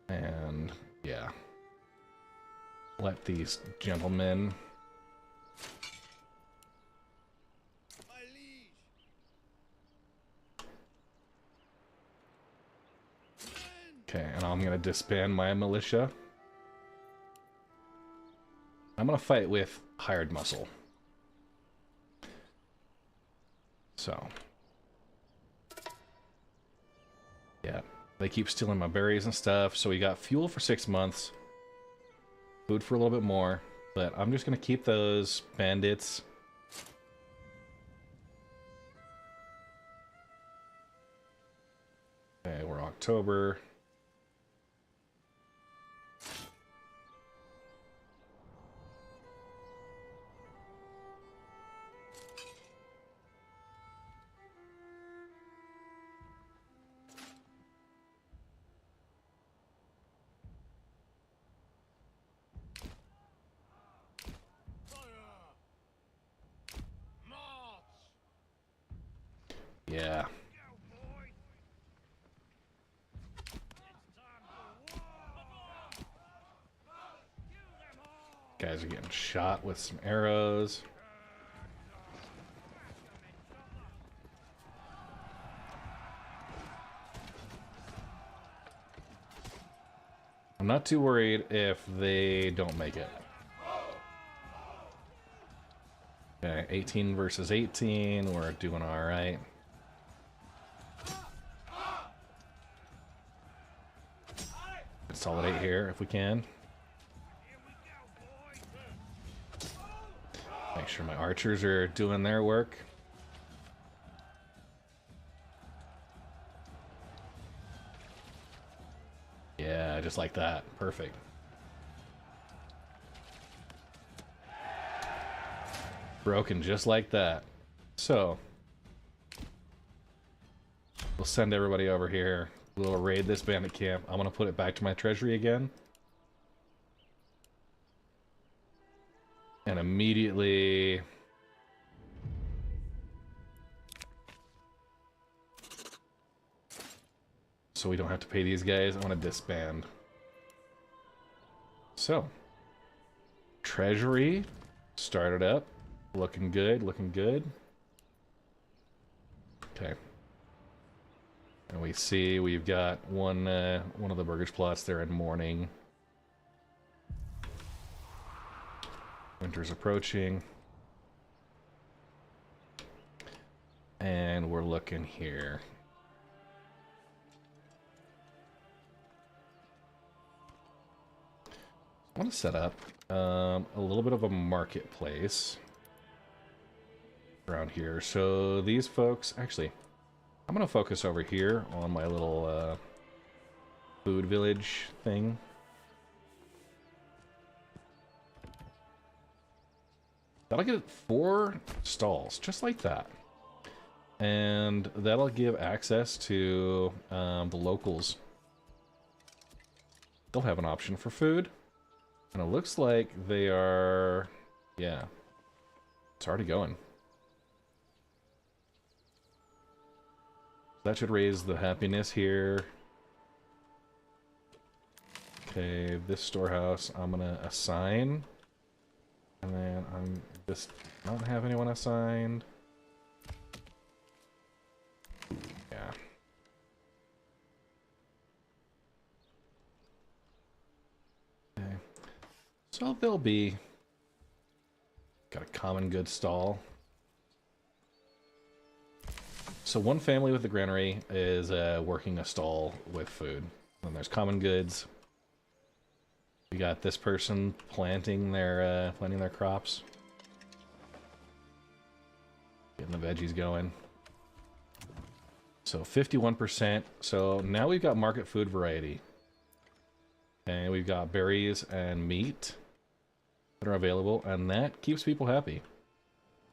Speaker 1: And yeah, let these gentlemen. Okay, and I'm gonna disband my militia. I'm gonna fight with hired muscle. So, yeah, they keep stealing my berries and stuff. So we got fuel for 6 months, food for a little bit more, but I'm just gonna keep those bandits. Okay, we're October. Yeah. Guys are getting shot with some arrows. I'm not too worried if they don't make it. Okay, 18 versus 18. We're doing all right. Consolidate here if we can. Make sure my archers are doing their work. Yeah, just like that. Perfect. Broken just like that. So, we'll send everybody over here. We'll raid this bandit camp. I'm gonna put it back to my treasury again. And immediately... so we don't have to pay these guys, I want to disband. So, treasury started up. Looking good, looking good. Okay. And we see we've got one of the burgage plots there in mourning. Winter's approaching. And we're looking here. I want to set up a little bit of a marketplace around here. So these folks, actually, I'm going to focus over here on my little food village thing. That'll get 4 stalls, just like that. And that'll give access to the locals. They'll have an option for food. And it looks like they are, yeah, it's already going. That should raise the happiness here. Okay, this storehouse I'm gonna assign. And then I'm just not have anyone assigned. Yeah. So they'll be... Got a common goods stall. So one family with the granary is working a stall with food. And there's common goods. We got this person planting their crops. Getting the veggies going. So 51%. So now we've got market food variety. And we've got berries and meat that are available, and that keeps people happy.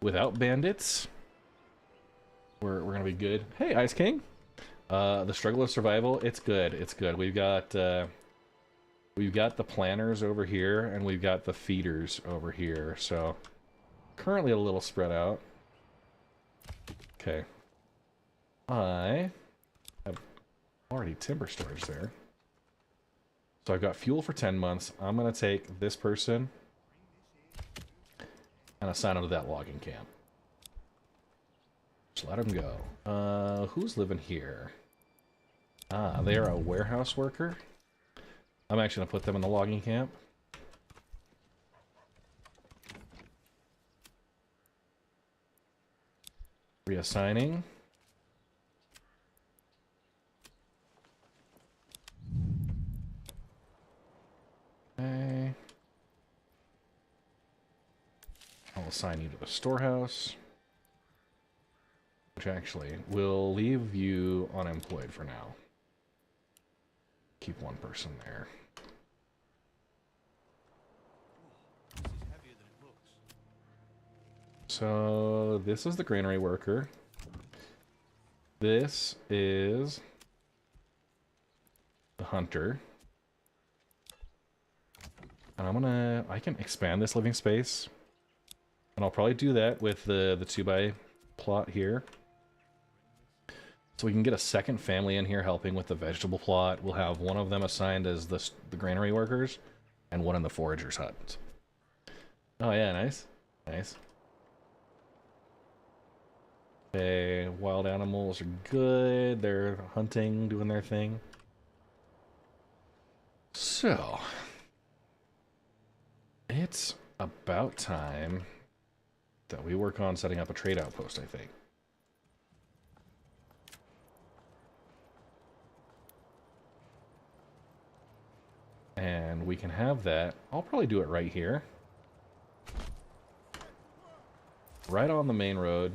Speaker 1: Without bandits, we're gonna be good. Hey, Ice King! The struggle of survival, it's good, it's good. We've got the planners over here, and we've got the feeders over here, so currently a little spread out. Okay. I have already timber storage there. So I've got fuel for 10 months. I'm gonna take this person and assign him to that logging camp. Just let him go. Who's living here? Ah, they are a warehouse worker. I'm actually gonna put them in the logging camp. Reassigning. Okay. I'll assign you to the storehouse. Which actually will leave you unemployed for now. Keep one person there. So this is the granary worker. This is the hunter. And I can expand this living space. And I'll probably do that with the 2x plot here. So we can get a second family in here helping with the vegetable plot. We'll have one of them assigned as the granary workers, and one in the forager's hut. Oh yeah, nice. Nice. Okay, wild animals are good. They're hunting, doing their thing. So... it's about time that we work on setting up a trade outpost, I think. And we can have that. I'll probably do it right here. Right on the main road.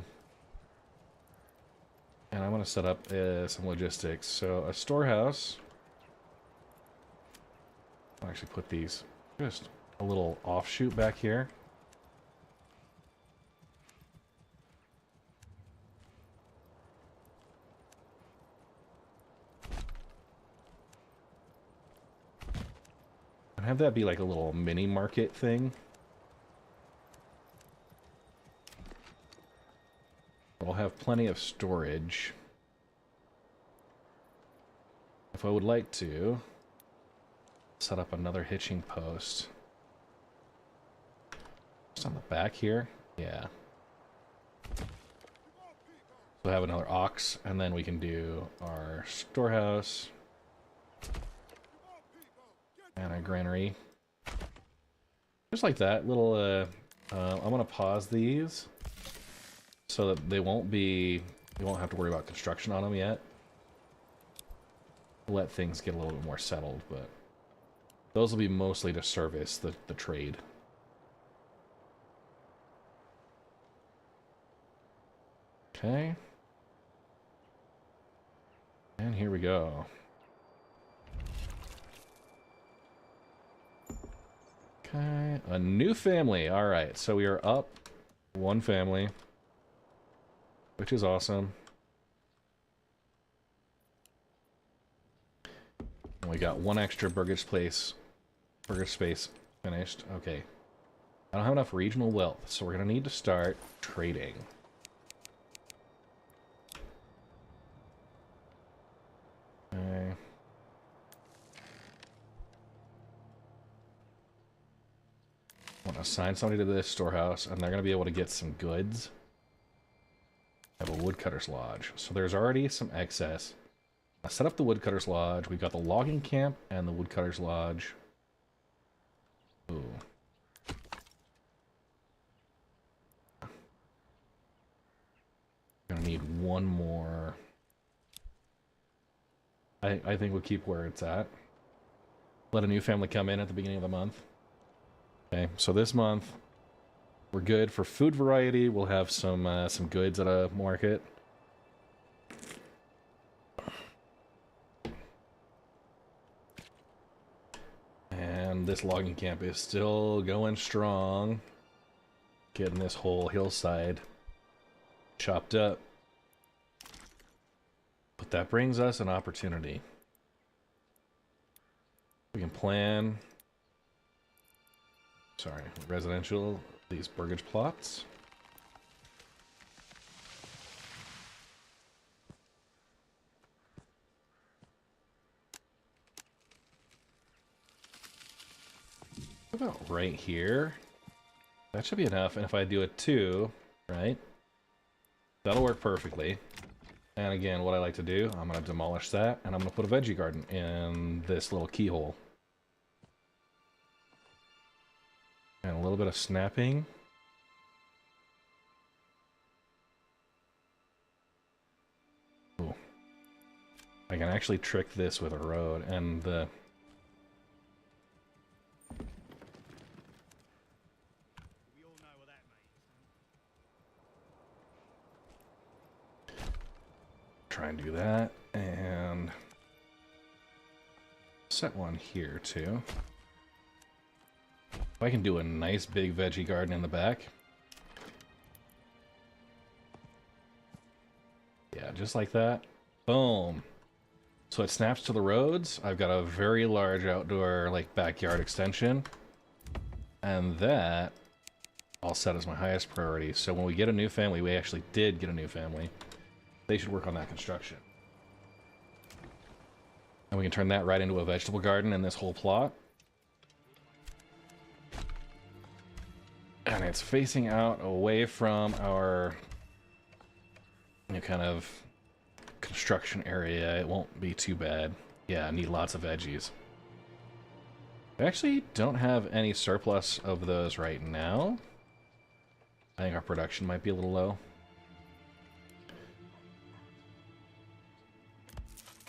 Speaker 1: And I'm going to set up some logistics. So a storehouse. I'll actually put these just a little offshoot back here. And have that be like a little mini market thing. I'll have plenty of storage. If I would like to set up another hitching post. Just on the back here. Yeah. We'll have another ox, and then we can do our storehouse. And a granary. Just like that. Little, I'm gonna pause these so that they won't have to worry about construction on them yet. Let things get a little bit more settled, but those will be mostly to service the trade. Okay. And here we go. Okay, a new family. All right, so we are up one family, which is awesome. And we got one extra burger space finished. Okay. I don't have enough regional wealth, so we're gonna need to start trading. Okay. I want to assign somebody to this storehouse, and they're going to be able to get some goods. I have a woodcutter's lodge, so there's already some excess. I set up the woodcutter's lodge. We've got the logging camp and the woodcutter's lodge. Ooh. need one more. I think we'll keep where it's at. Let a new family come in at the beginning of the month. Okay, so this month we're good for food variety. We'll have some goods at a market. And this logging camp is still going strong. Getting this whole hillside chopped up. But that brings us an opportunity. We can plan, sorry, residential, these burgage plots. What about right here? That should be enough, and if I do it too, right? That'll work perfectly. And again, what I like to do, I'm going to demolish that, and I'm going to put a veggie garden in this little keyhole. And a little bit of snapping. Ooh. I can actually trick this with a road, and the...
Speaker 4: We all know what that means.
Speaker 1: Try and do that, and set one here too. If I can do a nice big veggie garden in the back. Yeah, just like that. Boom. So it snaps to the roads. I've got a very large outdoor, like, backyard extension. And that I'll set as my highest priority. So when we get a new family, we actually did get a new family. They should work on that construction. And we can turn that right into a vegetable garden in this whole plot. And it's facing out away from our kind of construction area. It won't be too bad. Yeah, I need lots of veggies. I actually don't have any surplus of those right now. I think our production might be a little low.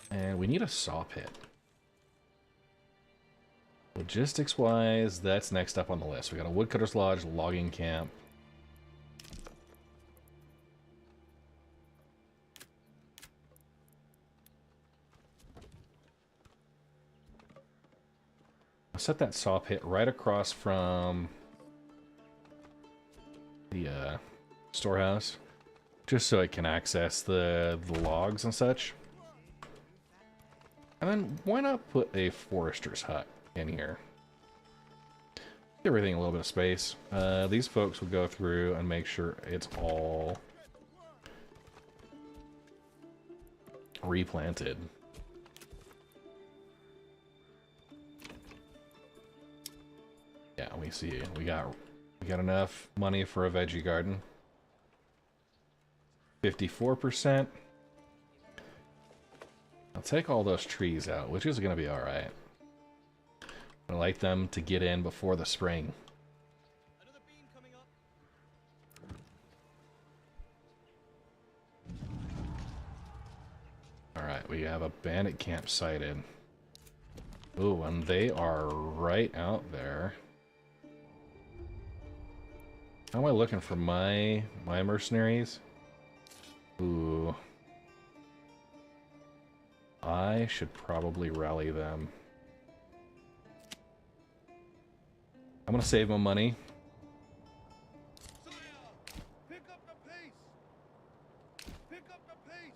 Speaker 1: And we need a saw pit. Logistics-wise, that's next up on the list. We got a woodcutter's lodge, logging camp. I'll set that saw pit right across from the storehouse, just so it can access the logs and such. And then why not put a forester's hut in here? Give everything a little bit of space. These folks will go through and make sure it's all replanted. Yeah, we see we got enough money for a veggie garden. 54%. I'll take all those trees out, which is going to be alright. I like them to get in before the spring.
Speaker 4: Another beam coming up.
Speaker 1: Alright, we have a bandit camp sighted. Ooh, and they are right out there. How am I looking for my mercenaries? Ooh. I should probably rally them. I'm gonna save my money.
Speaker 4: Sire, pick up the pace. Pick up the pace.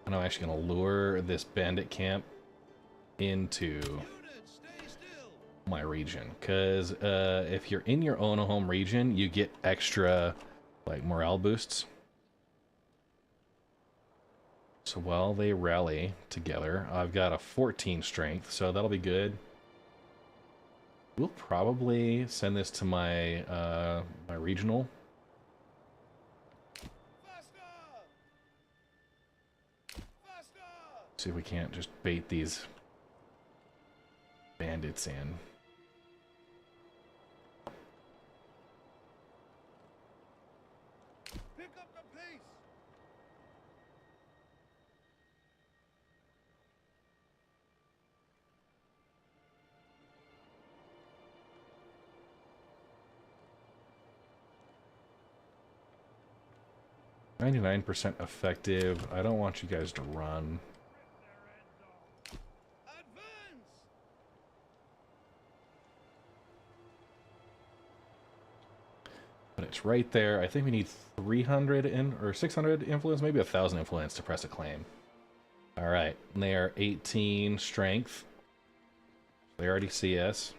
Speaker 1: And I'm actually gonna lure this bandit camp into
Speaker 4: Units, stay still.
Speaker 1: my region, because if you're in your own home region, you get extra like morale boosts. So while they rally together, I've got a 14 strength, so that'll be good. We'll probably send this to my my regional.
Speaker 4: Faster. Faster.
Speaker 1: See if we can't just bait these bandits in.
Speaker 4: Pick up the pace.
Speaker 1: 99% effective. I don't want you guys to run.
Speaker 4: Advance.
Speaker 1: But it's right there. I think we need 300 or 600 influence, maybe 1,000 influence to press a claim. All right, and they are 18 strength. They already see us.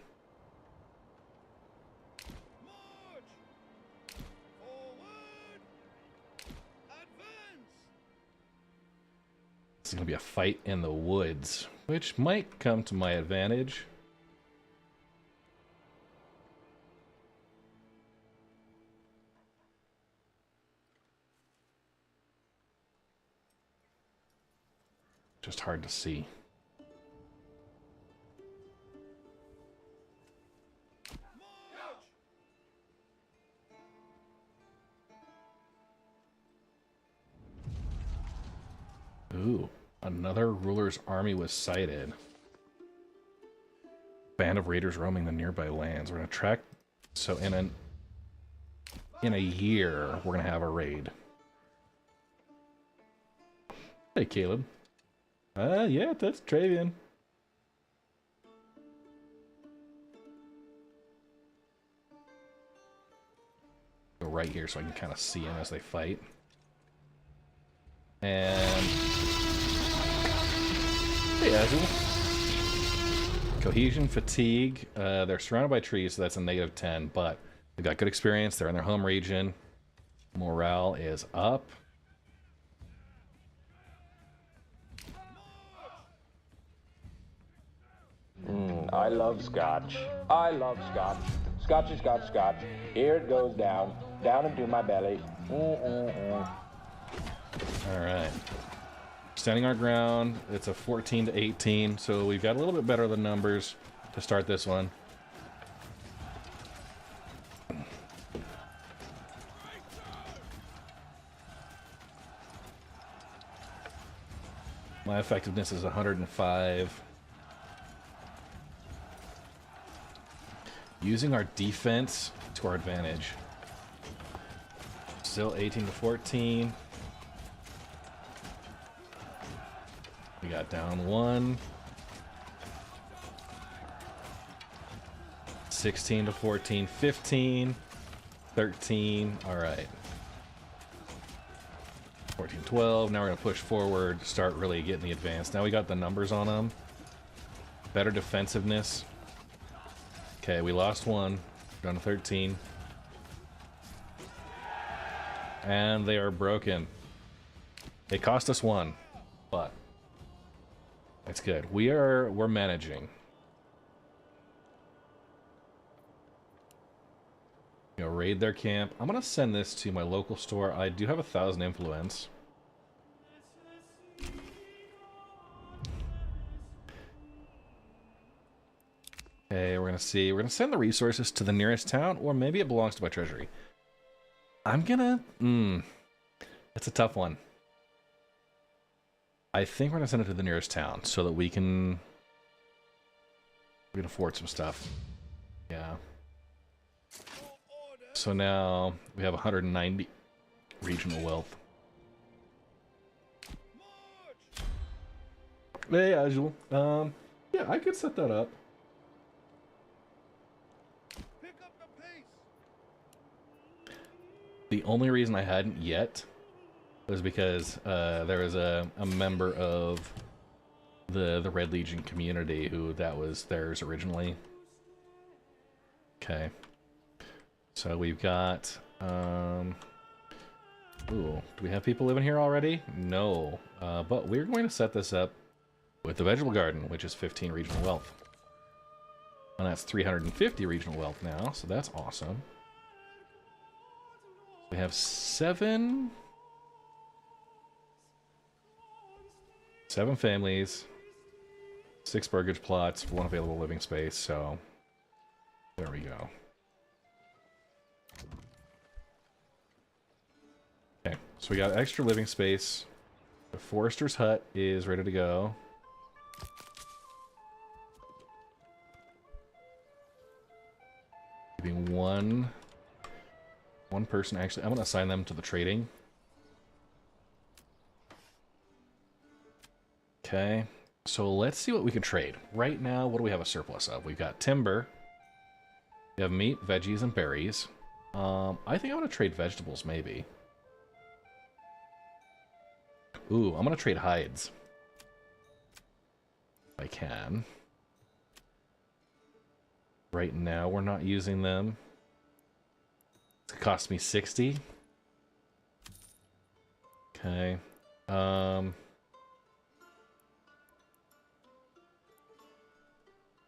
Speaker 4: March. Forward. Advance.
Speaker 1: This is gonna be a fight in the woods, which might come to my advantage. Just hard to see. Ooh, another ruler's army was sighted. Band of raiders roaming the nearby lands. We're gonna track. So in a year, we're gonna have a raid. Hey, Caleb. Yeah, that's Travian. Go right here so I can kind of see them as they fight. And hey, Azul. Cohesion, fatigue. They're surrounded by trees, so that's a -10, but they've got good experience. They're in their home region. Morale is up.
Speaker 5: I love scotch. I love scotch. Scotchy, scotch, scotch. Here it goes down, down into my belly.
Speaker 1: All right. Standing our ground. It's a 14 to 18, so we've got a little bit better than numbers to start this one. My effectiveness is 105. Using our defense to our advantage. Still 18 to 14. We got down 1. 16 to 14, 15, 13. All right. 14, 12. Now we're going to push forward, start really getting the advance. Now we got the numbers on them. Better defensiveness. Okay, we lost 1. Down to 13. And they are broken. They cost us 1, but that's good. We're managing. You know, raid their camp. I'm gonna send this to my local store. I do have 1,000 influence. Okay, we're gonna see. We're gonna send the resources to the nearest town, or maybe it belongs to my treasury. I'm gonna. It's a tough one. I think we're gonna send it to the nearest town so that we can afford some stuff. Yeah. So now we have 190 regional wealth. Hey, Azul. Yeah, I could set that up.
Speaker 4: Pick up the pace.
Speaker 1: The only reason I hadn't yet was because there was a member of the Red Legion community who that was theirs originally. Okay. So we've got ooh, do we have people living here already? No. But we're going to set this up with the vegetable garden, which is 15 regional wealth. And that's 350 regional wealth now, so that's awesome. We have 7 families, 6 burgage plots, 1 available living space, so there we go. So we got extra living space. The forester's hut is ready to go. Keeping one person. Actually, I'm going to assign them to the trading. Okay. So let's see what we can trade. Right now, what do we have a surplus of? We've got timber. We have meat, veggies, and berries. I think I want to trade vegetables, maybe. Ooh, I'm going to trade hides. If I can. Right now, we're not using them. It cost me 60. Okay.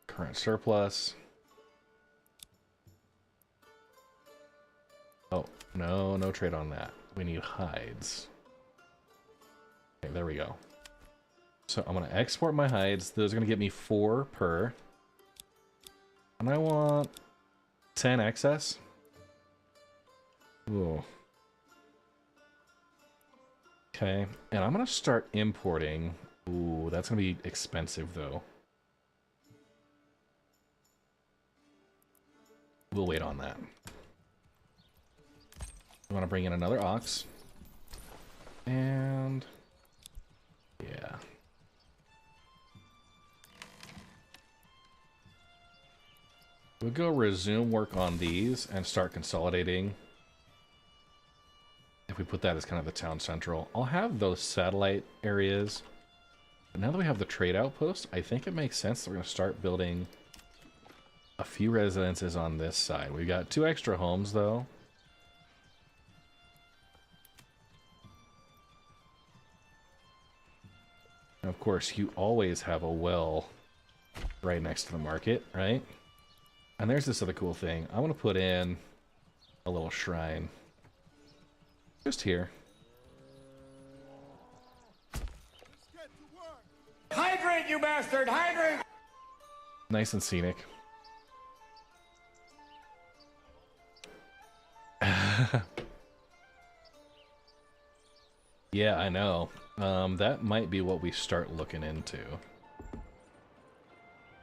Speaker 1: Current surplus. Oh, no trade on that. We need hides. Okay, there we go. So I'm going to export my hides. Those are going to get me 4 per. And I want 10 excess. Ooh. Okay, and I'm going to start importing. Ooh, that's going to be expensive, though. We'll wait on that. I want to bring in another ox. And... yeah. We'll go resume work on these and start consolidating. If we put that as kind of the town central. I'll have those satellite areas. But now that we have the trade outpost, I think it makes sense that we're going to start building a few residences on this side. We've got 2 extra homes, though. And of course, you always have a well right next to the market, right? And there's this other cool thing. I want to put in a little shrine. Just here.
Speaker 4: Hydrate, you bastard! Hydrate!
Speaker 1: Nice and scenic. Yeah, I know. That might be what we start looking into.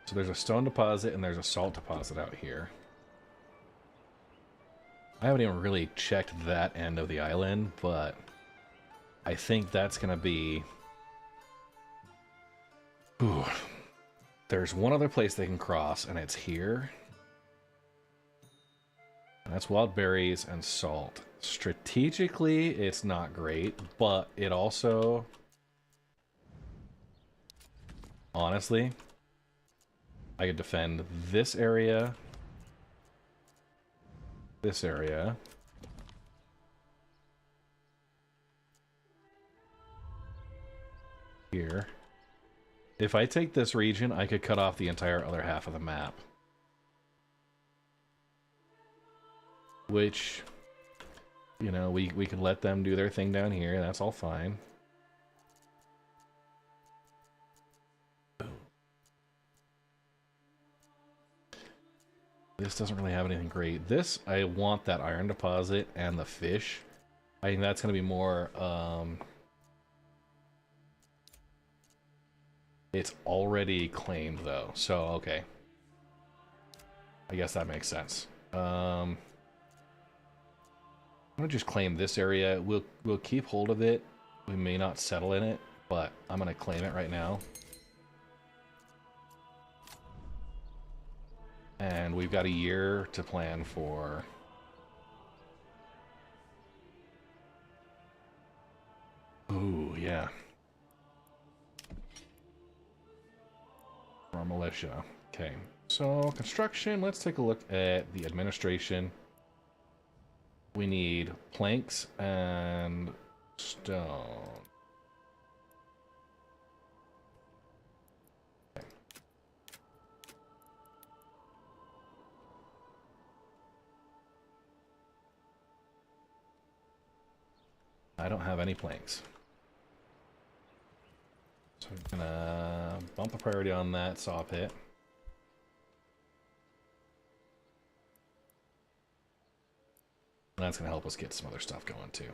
Speaker 1: So there's a stone deposit and there's a salt deposit out here. I haven't even really checked that end of the island, but I think that's going to be... Ooh. There's one other place they can cross, and it's here. And that's wild berries and salt. Strategically, it's not great, but it also... honestly, I could defend this area... this area. Here. If I take this region, I could cut off the entire other half of the map. Which, you know, we can let them do their thing down here. That's all fine. This doesn't really have anything great. This, I want that iron deposit and the fish. I think that's going to be more, it's already claimed, though. So, okay. I guess that makes sense. I'm going to just claim this area. We'll keep hold of it. We may not settle in it, but I'm going to claim it right now. And we've got a year to plan for... Ooh, yeah. For our militia. Okay, so construction, let's take a look at the administration. We need planks and stone. Okay. I don't have any planks. So I'm gonna bump a priority on that saw pit. And that's gonna help us get some other stuff going too.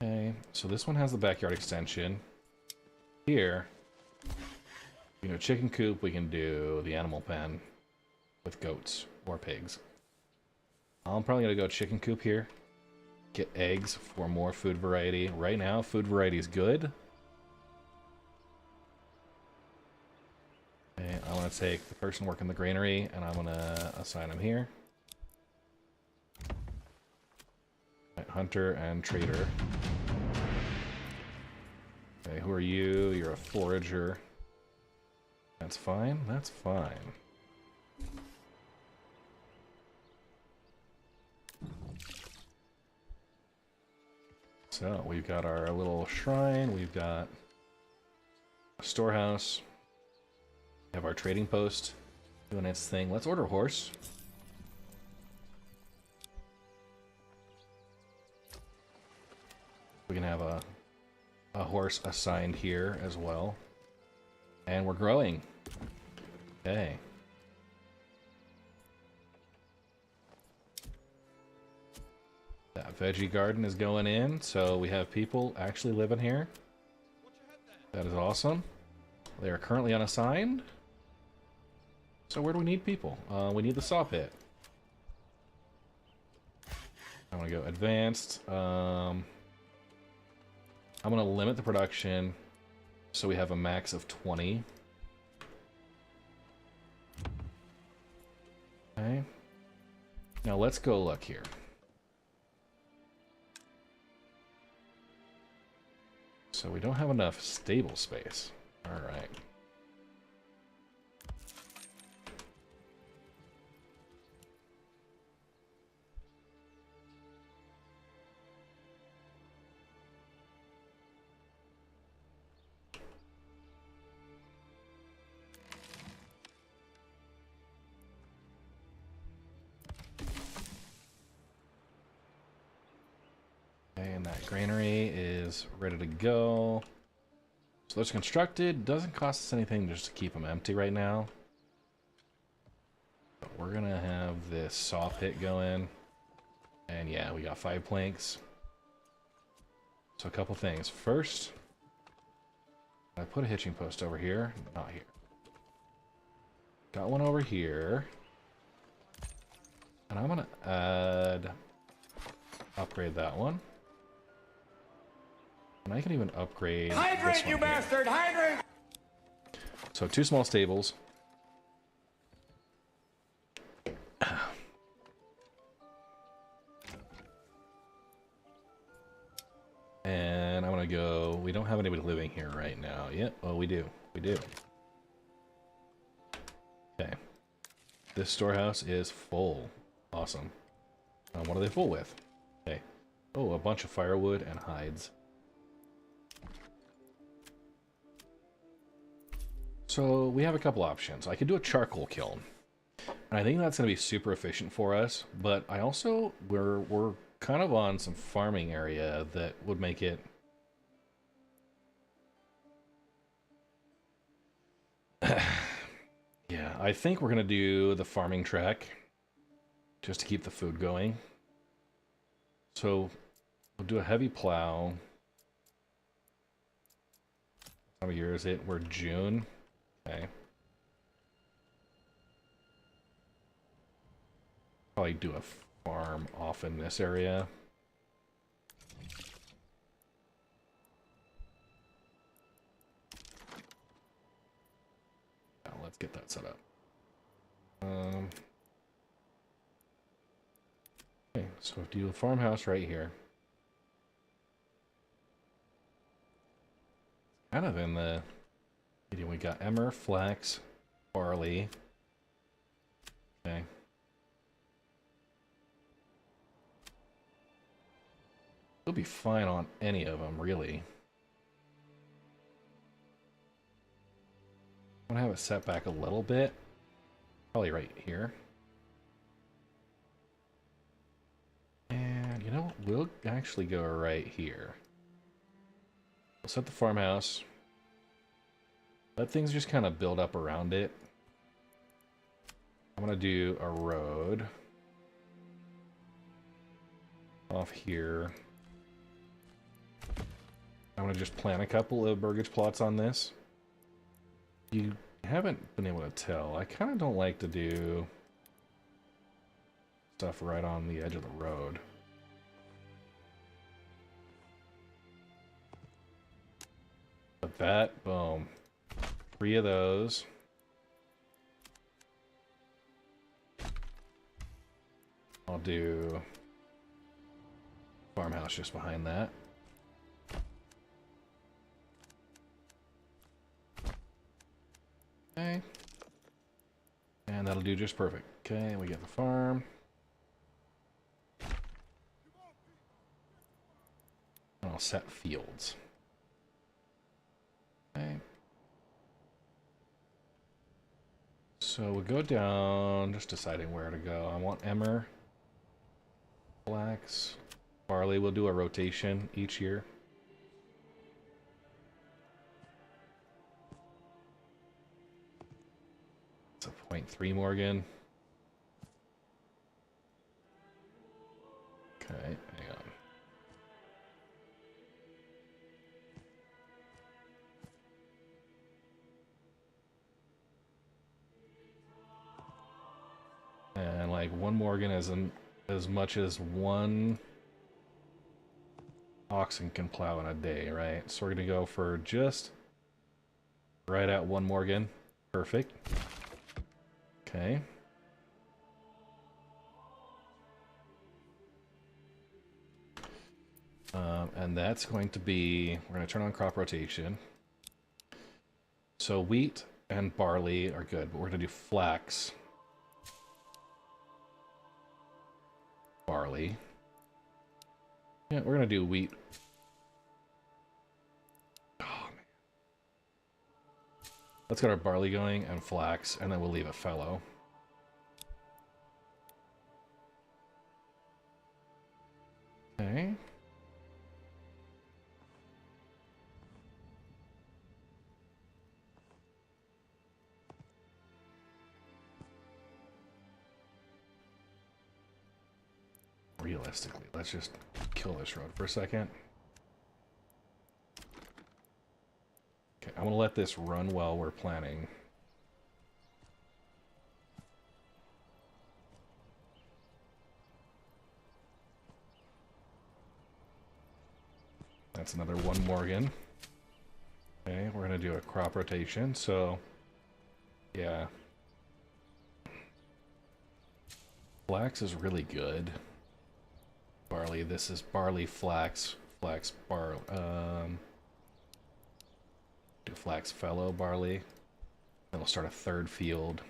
Speaker 1: Okay, so this one has the backyard extension. Here, you know, chicken coop, we can do the animal pen with goats or pigs. I'm probably gonna go chicken coop here. Get eggs for more food variety. Right now, food variety is good. Okay, I want to take the person working the granary, and I'm gonna assign him here. Right, hunter and trader. Okay, who are you? You're a forager. That's fine. That's fine. So we've got our little shrine. We've got a storehouse. We have our trading post doing its thing. Let's order a horse. We can have a horse assigned here as well. And we're growing. Okay. That veggie garden is going in, so we have people actually living here. That is awesome. They are currently unassigned. So where do we need people? We need the saw pit. I'm gonna go advanced. I'm gonna limit the production so we have a max of 20. Okay. Now let's go look here. So we don't have enough stable space. All right. And that granary is ready to go. So those constructed. Doesn't cost us anything just to keep them empty right now. But we're gonna have this saw pit going. And yeah, we got 5 planks. So a couple things. First, I put a hitching post over here. Not here. Got one over here. And I'm gonna upgrade that one. And I can even upgrade this one, you bastard! Hydrate! So 2 small stables. And I'm gonna go. We don't have anybody living here right now. Yep. Oh, we do. We do. Okay. This storehouse is full. Awesome. What are they full with? Okay. Oh, a bunch of firewood and hides. So we have a couple options. I could do a charcoal kiln, and I think that's going to be super efficient for us. But I also we're kind of on some farming area that would make it. Yeah, I think we're going to do the farming track just to keep the food going. So we'll do a heavy plow. What time of year is it? We're June. Okay. Probably do a farm off in this area. Now let's get that set up. Okay, so do a farmhouse right here. Kind of in the... We got emmer, flax, barley. Okay. We'll be fine on any of them, really. I'm gonna have it set back a little bit. Probably right here. And you know what? We'll actually go right here. We'll set the farmhouse. Let things just kind of build up around it. I'm gonna do a road off here. I'm gonna just plant a couple of burgage plots on this. You haven't been able to tell. I kind of don't like to do stuff right on the edge of the road. But that, boom. 3 of those. I'll do farmhouse just behind that. Okay. And that'll do just perfect. Okay, we get the farm. And I'll set fields. Okay. So we'll go down, just deciding where to go. I want emmer, flax, barley. We'll do a rotation each year. It's a 0.3 Morgan. Okay, hang on. And like 1 Morgan is as much as 1 oxen can plow in a day, right? So we're gonna go for just right at 1 Morgan. Perfect. Okay. And that's going to be, we're going to turn on crop rotation. So wheat and barley are good, but we're going to do flax, barley. Yeah, we're going to do wheat. Oh, man. Let's get our barley going and flax, and then we'll leave a fallow. Okay. Realistically, let's just kill this road for a second. Okay, I'm gonna let this run while we're planning. That's another 1 Morgan. Okay, we're gonna do a crop rotation, so yeah. Flax is really good. Barley, this is barley, flax, flax, do flax, fallow, barley. Then we'll start a 3rd field.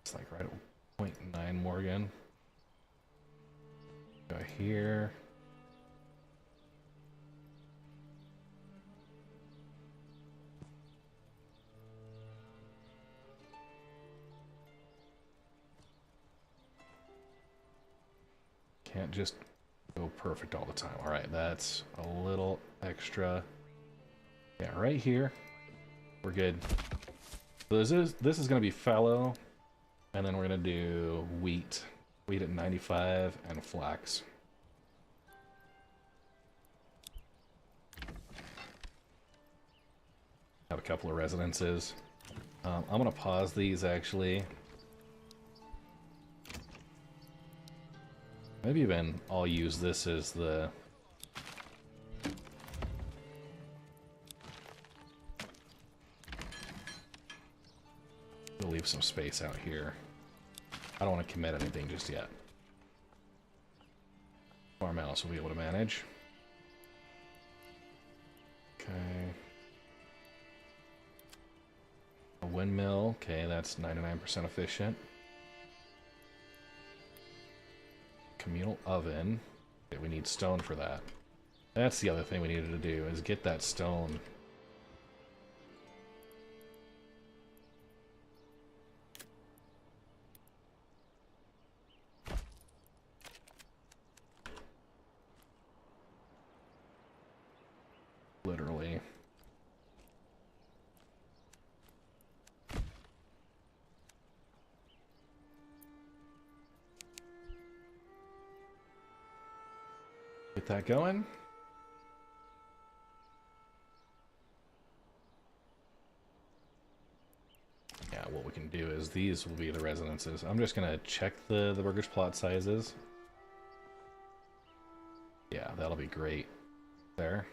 Speaker 1: It's like right at 0.9 Morgan. Go here. Can't just go perfect all the time. All right, that's a little extra. Yeah, right here. We're good. So this is going to be fallow. And then we're going to do wheat. Wheat at 95 and flax. Have a couple of residences. I'm going to pause these actually. Maybe even I'll use this as the... We'll leave some space out here. I don't want to commit anything just yet. Farmhouse will be able to manage. Okay. A windmill. Okay, that's 99% efficient. Communal oven. Okay, we need stone for that. That's the other thing we needed to do, is get that stone. Get that going. Yeah, what we can do is these will be the residences. I'm just gonna check the burgers plot sizes. Yeah, that'll be great there.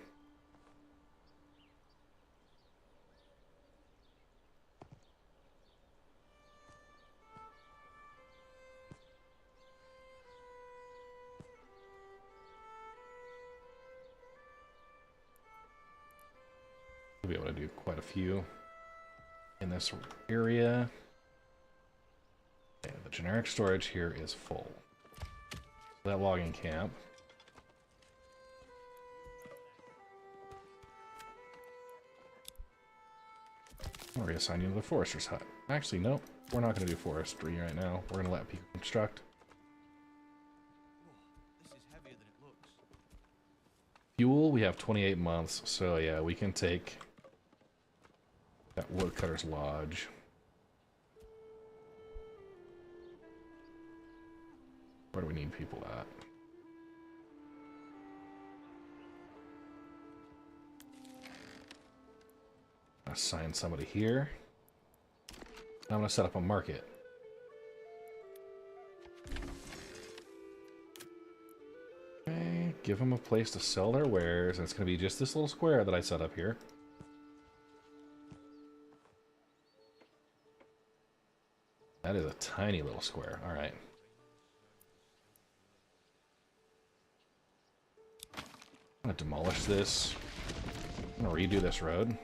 Speaker 1: We'll be able to do quite a few in this area. Okay, the generic storage here is full. That logging camp. I'll reassign you to the forester's hut. Actually, nope. We're not going to do forestry right now. We're going to let people construct.
Speaker 4: This is heavier than it looks.
Speaker 1: Fuel, we have 28 months, so yeah, we can take that woodcutter's lodge. Where do we need people at? Assign somebody here. I'm going to set up a market. Okay, give them a place to sell their wares, and it's going to be just this little square that I set up here. That is a tiny little square. All right. I'm going to demolish this. I'm going to redo this road.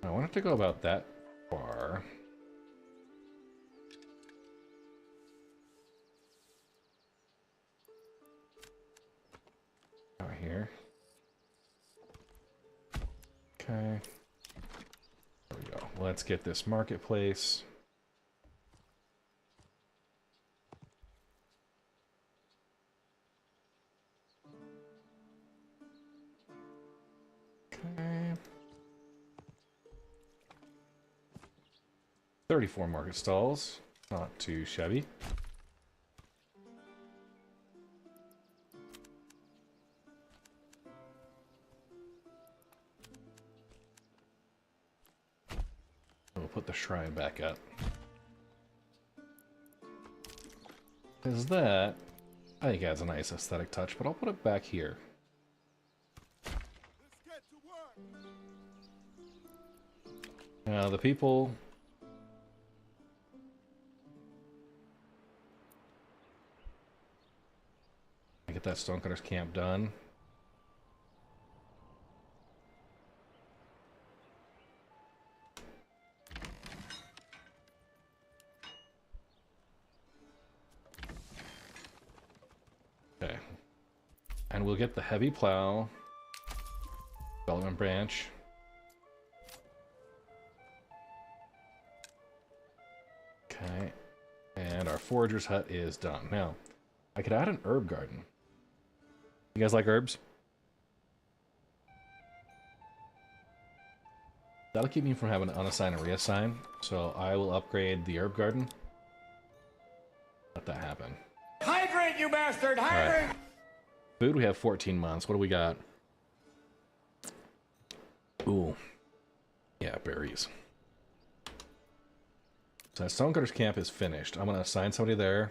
Speaker 1: I want it to go about that far. Out here. Okay. There we go. Let's get this marketplace. Okay. 34 market stalls. Not too shabby. We'll put the shrine back up. Is that... I think it adds a nice aesthetic touch, but I'll put it back here.
Speaker 4: Let's get to work.
Speaker 1: Now, the people... Get that stonecutter's camp done. Okay. And we'll get the heavy plow. Development branch. Okay. And our forager's hut is done. Now, I could add an herb garden. You guys like herbs? That'll keep me from having to unassign and reassign, so I will upgrade the herb garden. Let that happen.
Speaker 4: Hydrate, you bastard! Hydrate!
Speaker 1: Alright. Food, we have 14 months. What do we got? Ooh. Yeah, berries. So that Stonecutter's camp is finished. I'm going to assign somebody there.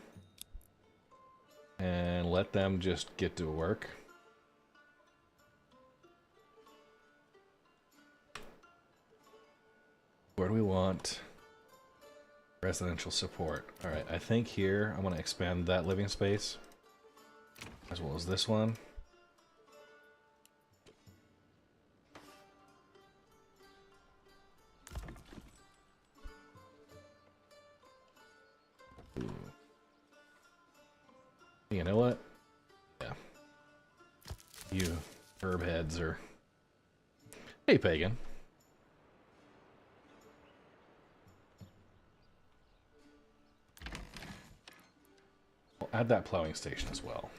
Speaker 1: And let them just get to work. Where do we want residential support? Alright, I think here I'm going to expand that living space. As well as this one. Ooh. You know what? Yeah. You herb heads are... Hey, Pagan. I'll add that plowing station as well.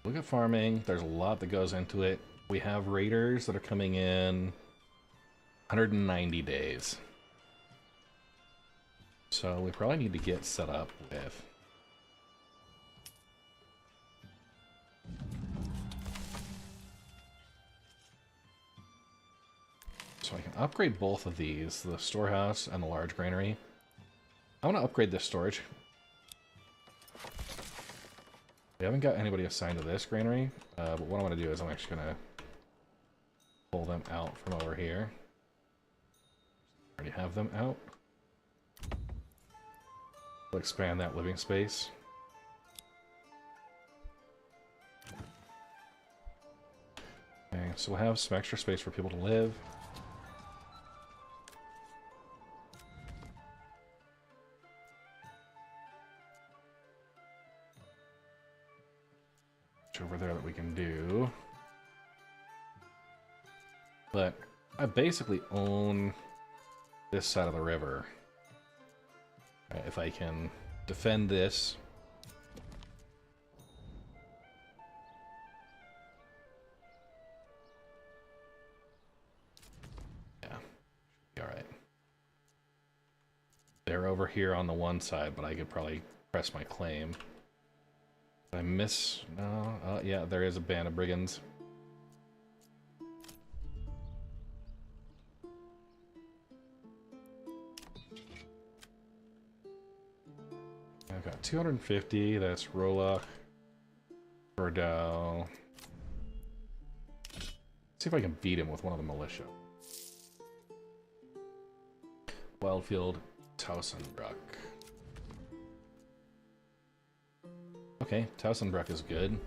Speaker 1: Look at farming. There's a lot that goes into it. We have raiders that are coming in 190 days. So we probably need to get set up with... So I can upgrade both of these, the storehouse and the large granary. I want to upgrade this storage. We haven't got anybody assigned to this granary, but what I'm going to do is I'm actually going to pull them out from over here. Already have them out. We'll expand that living space. Okay, so we'll have some extra space for people to live. Over there that we can do. But I basically own this side of the river. If I can defend this. Yeah, be alright. They're over here on the one side, but I could probably press my claim. Did I miss? No. Yeah, there is a band of brigands. I've got 250. That's Rollock. Bordeaux. See if I can beat him with one of the militia. Wildfield, Tausenbruck. Okay, Tausenbruck is good.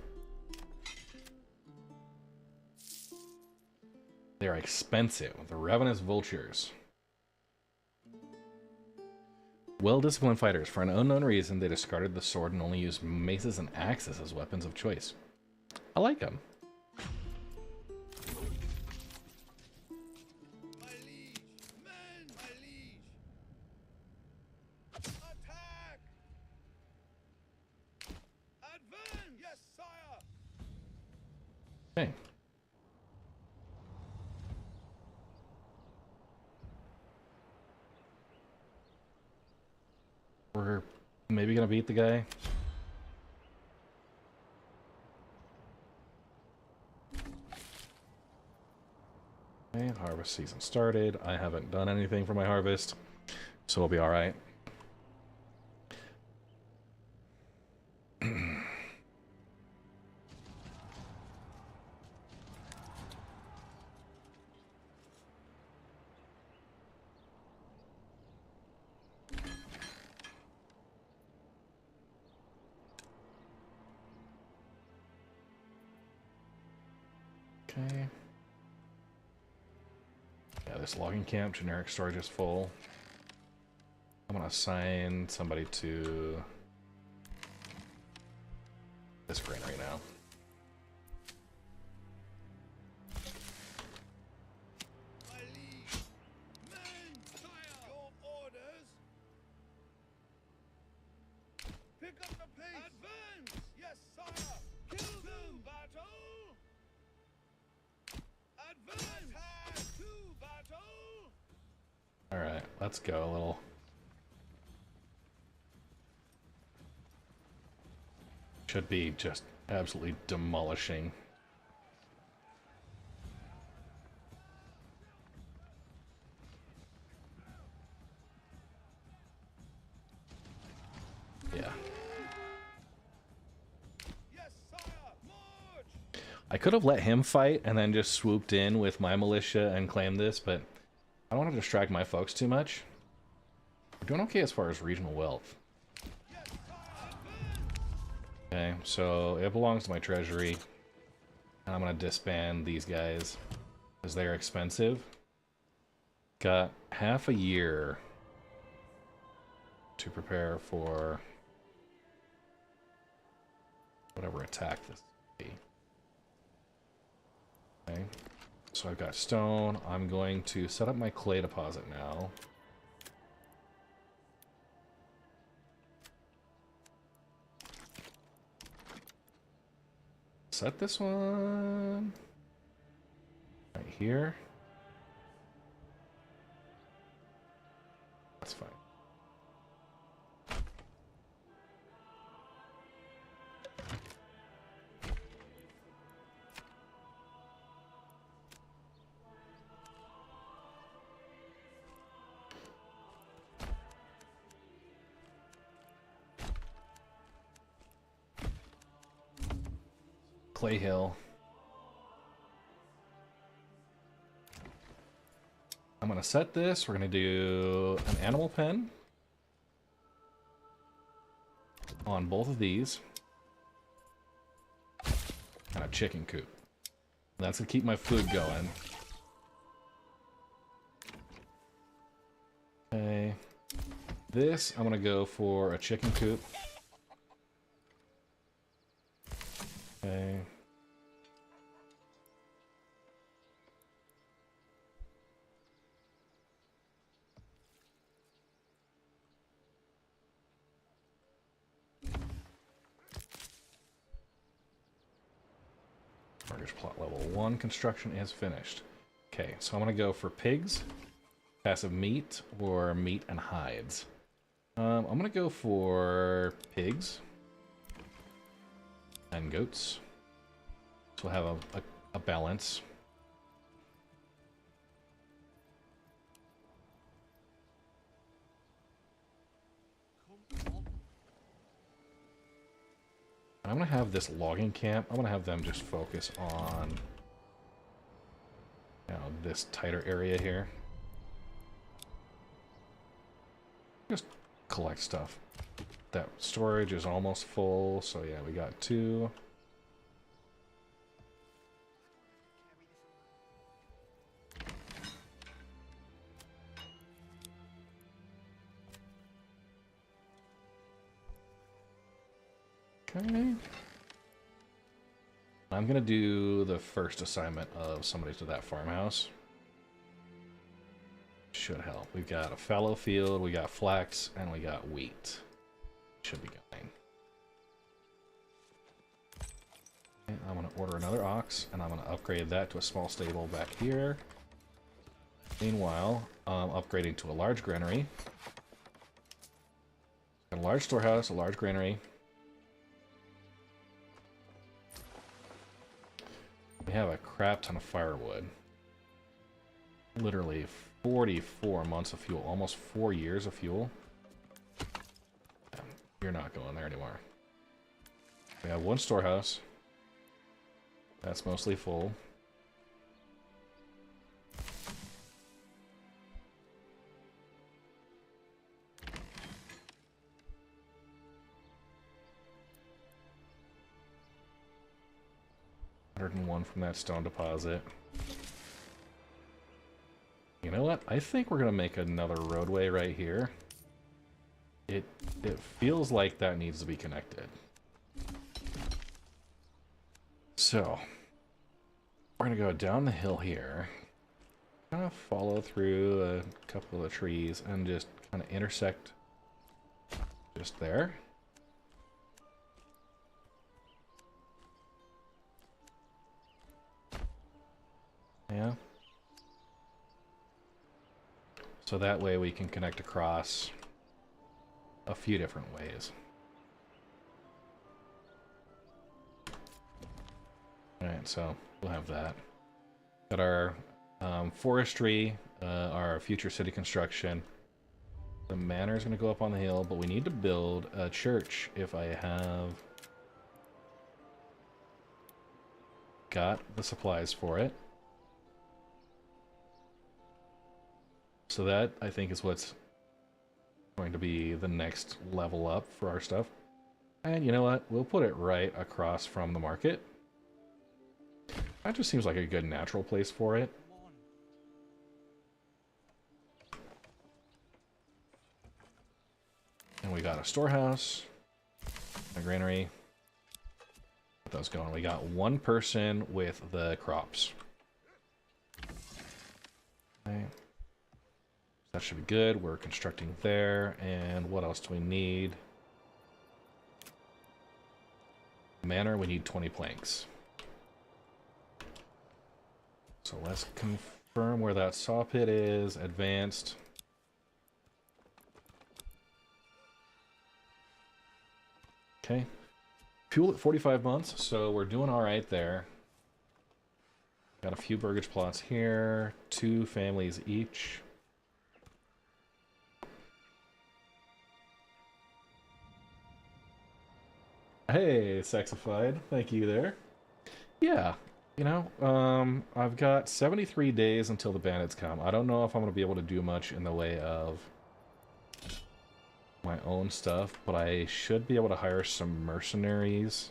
Speaker 1: They are expensive. The Ravenous Vultures. Well-disciplined fighters. For an unknown reason, they discarded the sword and only used maces and axes as weapons of choice. I like them.
Speaker 4: My liege! Men! My liege! Attack! Advance! Yes, sire!
Speaker 1: Okay. We're maybe gonna beat the guy. Okay, harvest season started. I haven't done anything for my harvest, so we'll be alright. Okay. Yeah, this logging camp, generic storage is full. I'm gonna assign somebody to this granary now.
Speaker 4: My liege! Men! Sire! Your orders! Pick up the pace! Advance! Yes, sire! Kill them! Battle! Advance! Attack! To battle!
Speaker 1: Alright, let's go a little. Should be just absolutely demolishing. Yeah.
Speaker 4: Yes, sire! March!
Speaker 1: I could have let him fight and then just swooped in with my militia and claimed this, but I don't want to distract my folks too much. We're doing okay as far as regional wealth. Okay, so it belongs to my treasury. And I'm going to disband these guys because they're expensive. Got half a year to prepare for whatever attack this will be. Okay, so I've got stone. I'm going to set up my clay deposit now. Set this one right here. That's fine. Clay Hill. I'm gonna set this. We're gonna do an animal pen on both of these, and a chicken coop. That's gonna keep my food going. Okay. This, I'm gonna go for a chicken coop. Okay. Mortgage plot level 1 construction is finished. Okay, so I'm gonna go for pigs, passive meat, or meat and hides. I'm gonna go for pigs and goats. So we'll have a balance. And I'm gonna have this logging camp. I'm gonna have them just focus on, you know, this tighter area here. Just collect stuff. That storage is almost full, so yeah, we got 2. Okay. I'm gonna do the first assignment of somebody to that farmhouse. Should help. We've got a fallow field, we got flax, and we got wheat. Should be going. Okay, I'm gonna order another ox, and I'm gonna upgrade that to a small stable back here. Meanwhile, I'm upgrading to a large granary. Got a large storehouse, a large granary. We have a crap ton of firewood. Literally 44 months of fuel, almost 4 years of fuel. Yeah, you're not going there anymore. We have 1 storehouse. That's mostly full. $101 from that stone deposit. You know what? I think we're gonna make another roadway right here. It feels like that needs to be connected. So we're gonna go down the hill here, kind of follow through a couple of the trees and just kind of intersect just there. Yeah. So that way we can connect across a few different ways. Alright, so we'll have that. Got our forestry, our future city construction. The manor is going to go up on the hill, but we need to build a church if I have got the supplies for it. So that, I think, is what's going to be the next level up for our stuff. And you know what? We'll put it right across from the market. That just seems like a good natural place for it. And we got a storehouse, a granary. Get those going. We got 1 person with the crops. Okay. That should be good. We're constructing there. And what else do we need? Manor, we need 20 planks. So let's confirm where that saw pit is. Advanced. Okay. Fuel at 45 months, so we're doing alright there. Got a few burgage plots here. 2 families each. Hey, Sexified. Thank you there. Yeah, you know, I've got 73 days until the bandits come. I don't know if I'm going to be able to do much in the way of my own stuff, but I should be able to hire some mercenaries.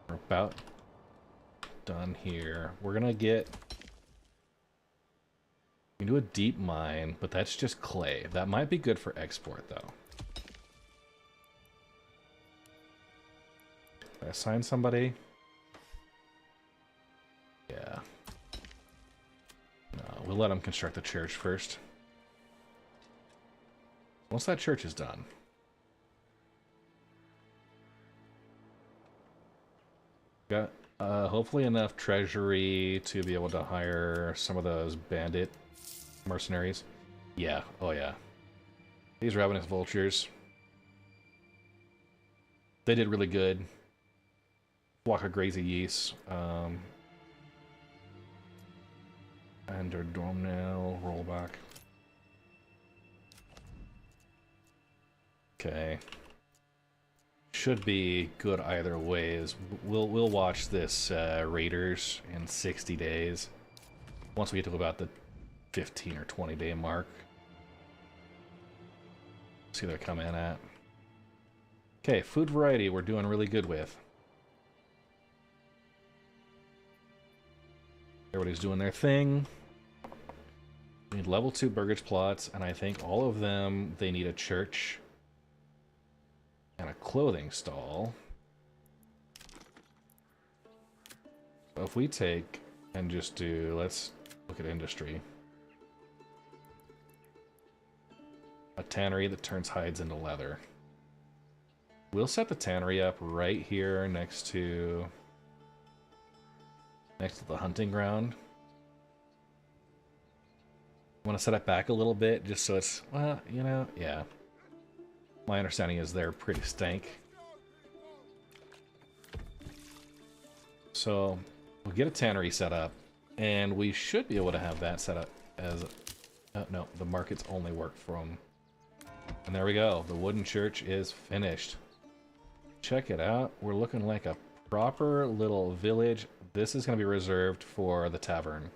Speaker 1: We're about done here. We're going to get... We can do a deep mine, but that's just clay. That might be good for export, though. Did I assign somebody? Yeah. No, we'll let them construct the church first. Once that church is done. Got hopefully enough treasury to be able to hire some of those bandit mercenaries. Yeah, oh yeah. These ravenous vultures. They did really good. Flock of Grazy Yeast. And their Dormnail rollback. Okay. Should be good either ways. We'll watch this Raiders in 60 days. Once we get to about the 15 or 20 day mark. See what they're coming in at. Okay, food variety we're doing really good with. Everybody's doing their thing. We need level 2 burgage plots, and I think all of them, they need a church and a clothing stall. So if we take and just do, let's look at industry. A tannery that turns hides into leather. We'll set the tannery up right here next to the hunting ground. Want to set it back a little bit just so it's, well, you know, yeah. My understanding is they're pretty stank. So we'll get a tannery set up, and we should be able to have that set up as no, the markets only work from. And there we go. The wooden church is finished. Check it out. We're looking like a proper little village. This is going to be reserved for the tavern.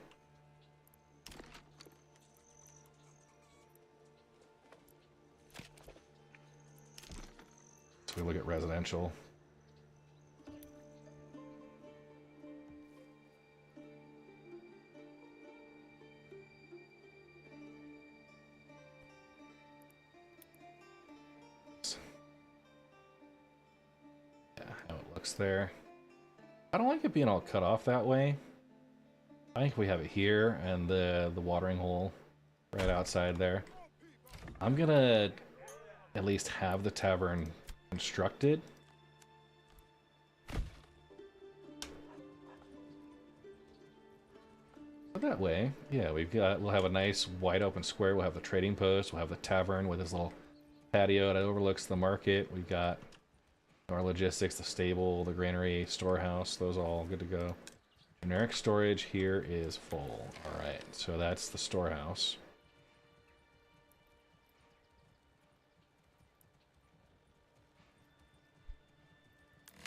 Speaker 1: So we look at residential. Yeah, how it looks there. I don't like it being all cut off that way. I think we have it here and the watering hole right outside there. I'm gonna at least have the tavern constructed. But that way, yeah, we'll have a nice wide open square. We'll have the trading post. We'll have the tavern with this little patio that overlooks the market. We've got our logistics, the stable, the granary, storehouse. Those are all good to go. Generic storage here is full. All right, so that's the storehouse.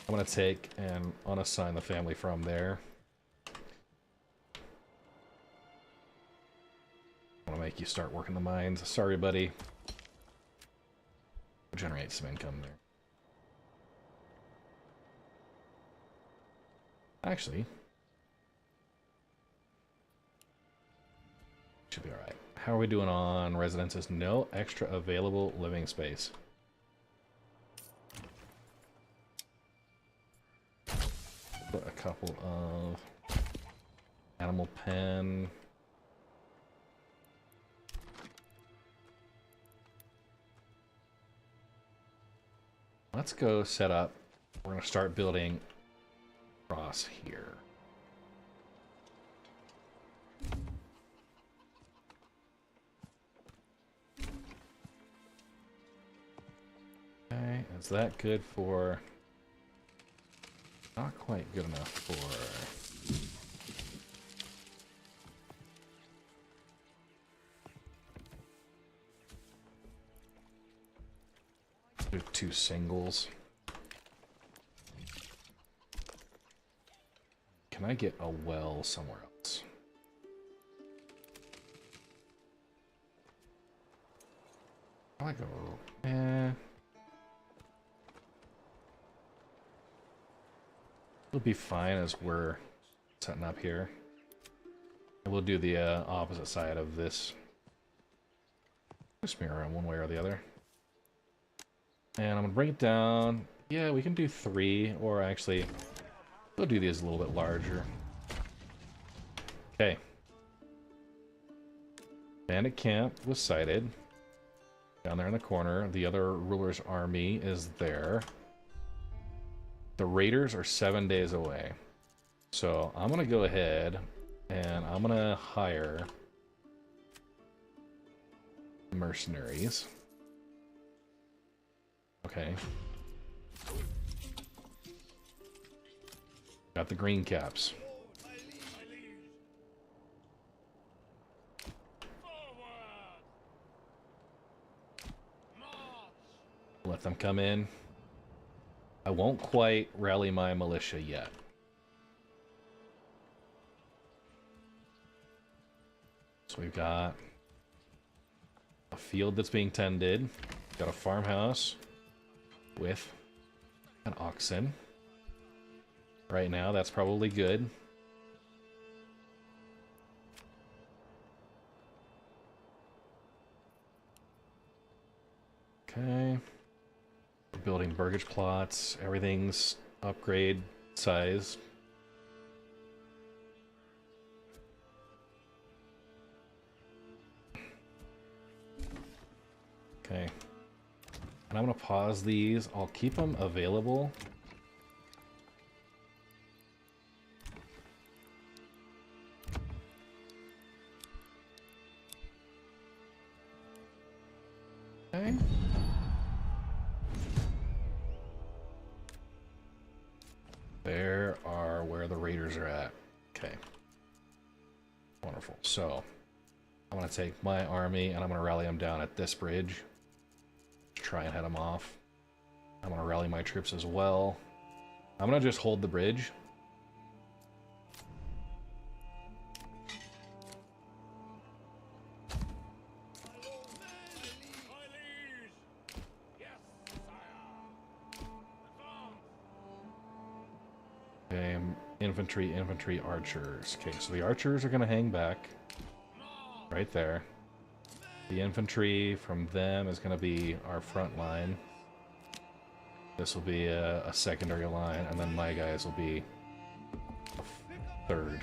Speaker 1: I'm going to take and unassign the family from there. I want to make you start working the mines. Sorry, buddy. Generate some income there. Actually, should be alright. How are we doing on residences? No extra available living space. Put a couple of animal pen. let's go set up. We're going to start building across here. Okay, is that good for... Not quite good enough for... Do 2 singles. Can I get a well somewhere else? I like a... It'll be fine as we're setting up here. And we'll do the opposite side of this. Just me around one way or the other. And I'm gonna bring it down. Yeah, we can do 3, or actually, we'll do these a little bit larger. Okay. Bandit camp was sighted. Down there in the corner. The other ruler's army is there. The raiders are 7 days away. So I'm gonna go ahead and I'm gonna hire mercenaries. Okay. Got the green caps. Let them come in. I won't quite rally my militia yet. So we've got a field that's being tended. Got a farmhouse with an oxen. Right now, that's probably good. Okay. We're building burgage plots. Everything's upgrade size. Okay. And I'm going to pause these. I'll keep them available. Okay. There are where the raiders are at. Okay. Wonderful. So, I'm going to take my army and I'm going to rally them down at this bridge. Try and head them off. I'm going to rally my troops as well. I'm going to just hold the bridge. Okay, infantry, archers. Okay, so the archers are going to hang back. Right there. The infantry from them is going to be our front line. This will be a secondary line, and then my guys will be a third.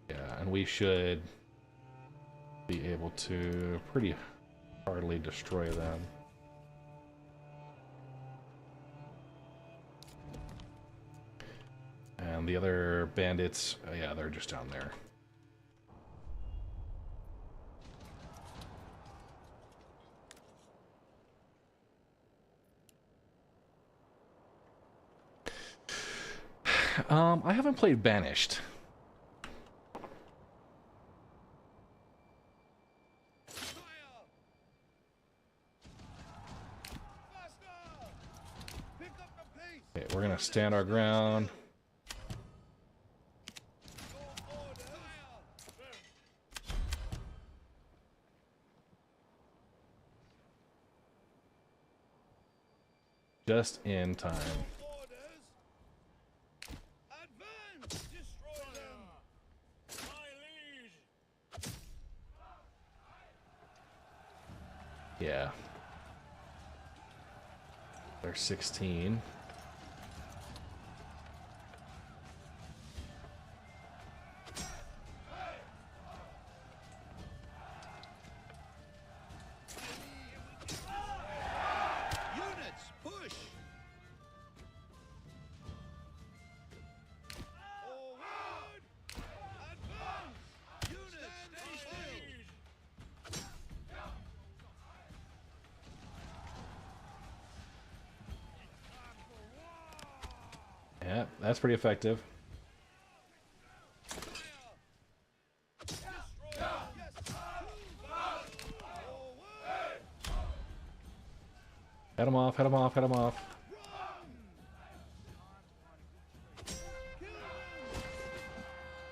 Speaker 1: Yeah, and we should be able to pretty hardly destroy them. And the other bandits, yeah, they're just down there. I haven't played Banished. Okay, we're gonna stand our ground. Just in time. Yeah. They're 16. that's pretty effective. Head him off, head him off, head him off.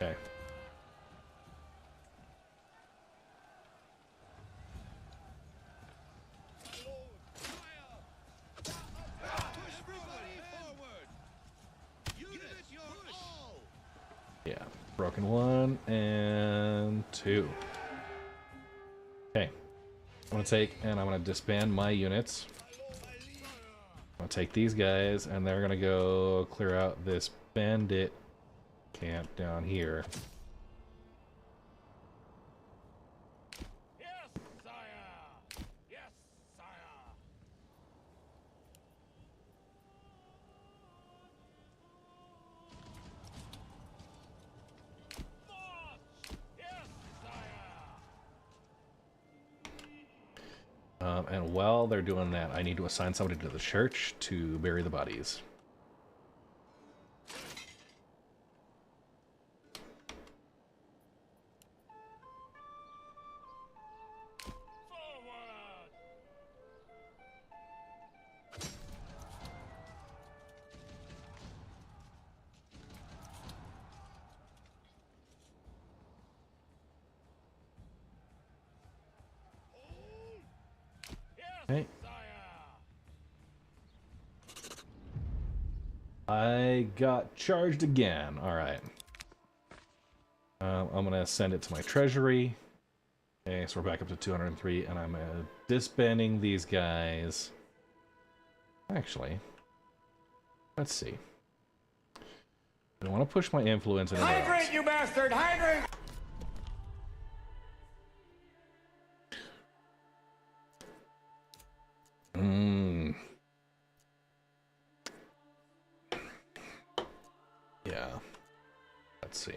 Speaker 1: Okay. Yeah, broken 1 and 2. Okay. I'm gonna take and I'm gonna disband my units. I'm gonna take these guys and they're gonna go clear out this bandit camp down here.
Speaker 4: Yes, sire. Yes, sire. March. Yes, sire.
Speaker 1: And while they're doing that, I need to assign somebody to the church to bury the bodies.
Speaker 4: Forward.
Speaker 1: Okay.
Speaker 4: Sire.
Speaker 1: I got charged again. All right. I'm gonna send it to my treasury. Okay, so we're back up to 203, and I'm disbanding these guys. Actually, let's see. I want to push my influence into
Speaker 5: Hydrate, you bastard! Hydrate!
Speaker 1: Yeah. Let's see.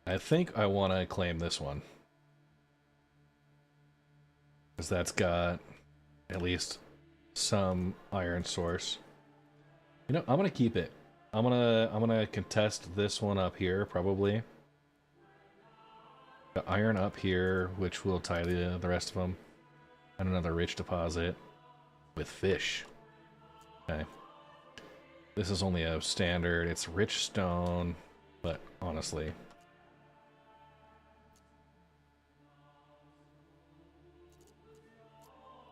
Speaker 1: I think I want to claim this one. Because that's got at least some iron source. You know, I'm gonna keep it. I'm gonna contest this one up here, probably. Got iron up here, which will tie the rest of them. And another rich deposit with fish. Okay. This is only a standard. It's rich stone, but honestly,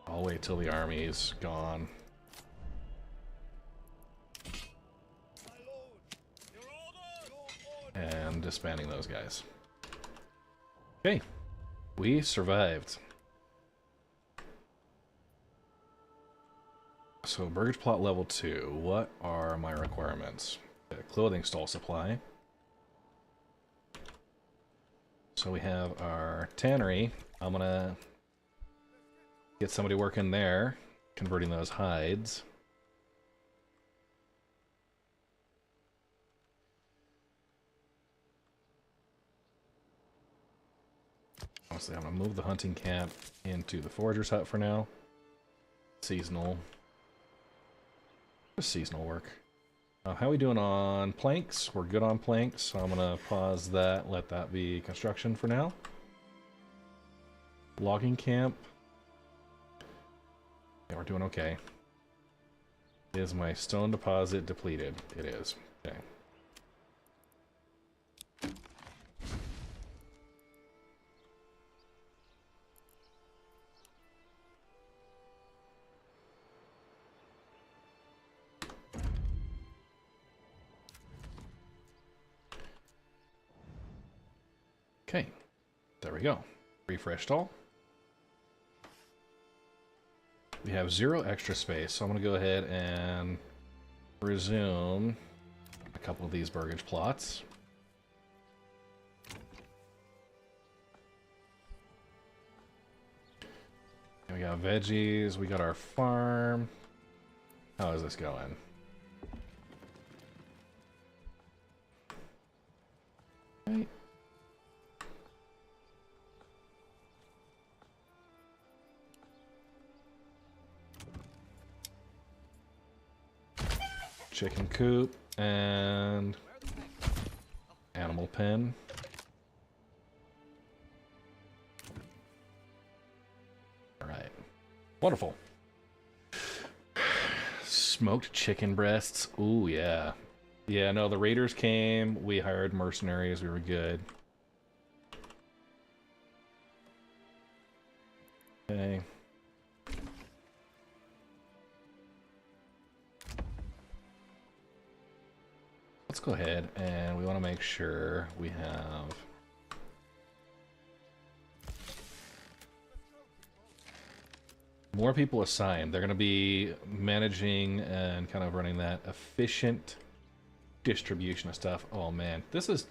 Speaker 1: I'll wait till the army's gone. And disbanding those guys. Okay. We survived. So, Burgage Plot level 2. What are my requirements? Clothing stall supply. So we have our tannery. I'm gonna get somebody working there, converting those hides. Honestly, I'm gonna move the hunting camp into the forager's hut for now. Seasonal. Just seasonal work. How are we doing on planks? We're good on planks, so I'm gonna pause that, let that be construction for now. Logging camp. Yeah, we're doing okay. Is my stone deposit depleted? It is. Okay. Okay, there we go. Refreshed all. We have 0 extra space, so I'm going to go ahead and resume a couple of these burgage plots. We got veggies, we got our farm. How is this going? Okay. chicken coop, and animal pen. Alright. Wonderful. Smoked chicken breasts. Ooh, yeah. Yeah, no, the raiders came. We hired mercenaries. We were good. Okay. Let's go ahead and we want to make sure we have more people assigned. They're going to be managing and kind of running that efficient distribution of stuff. Oh man, this is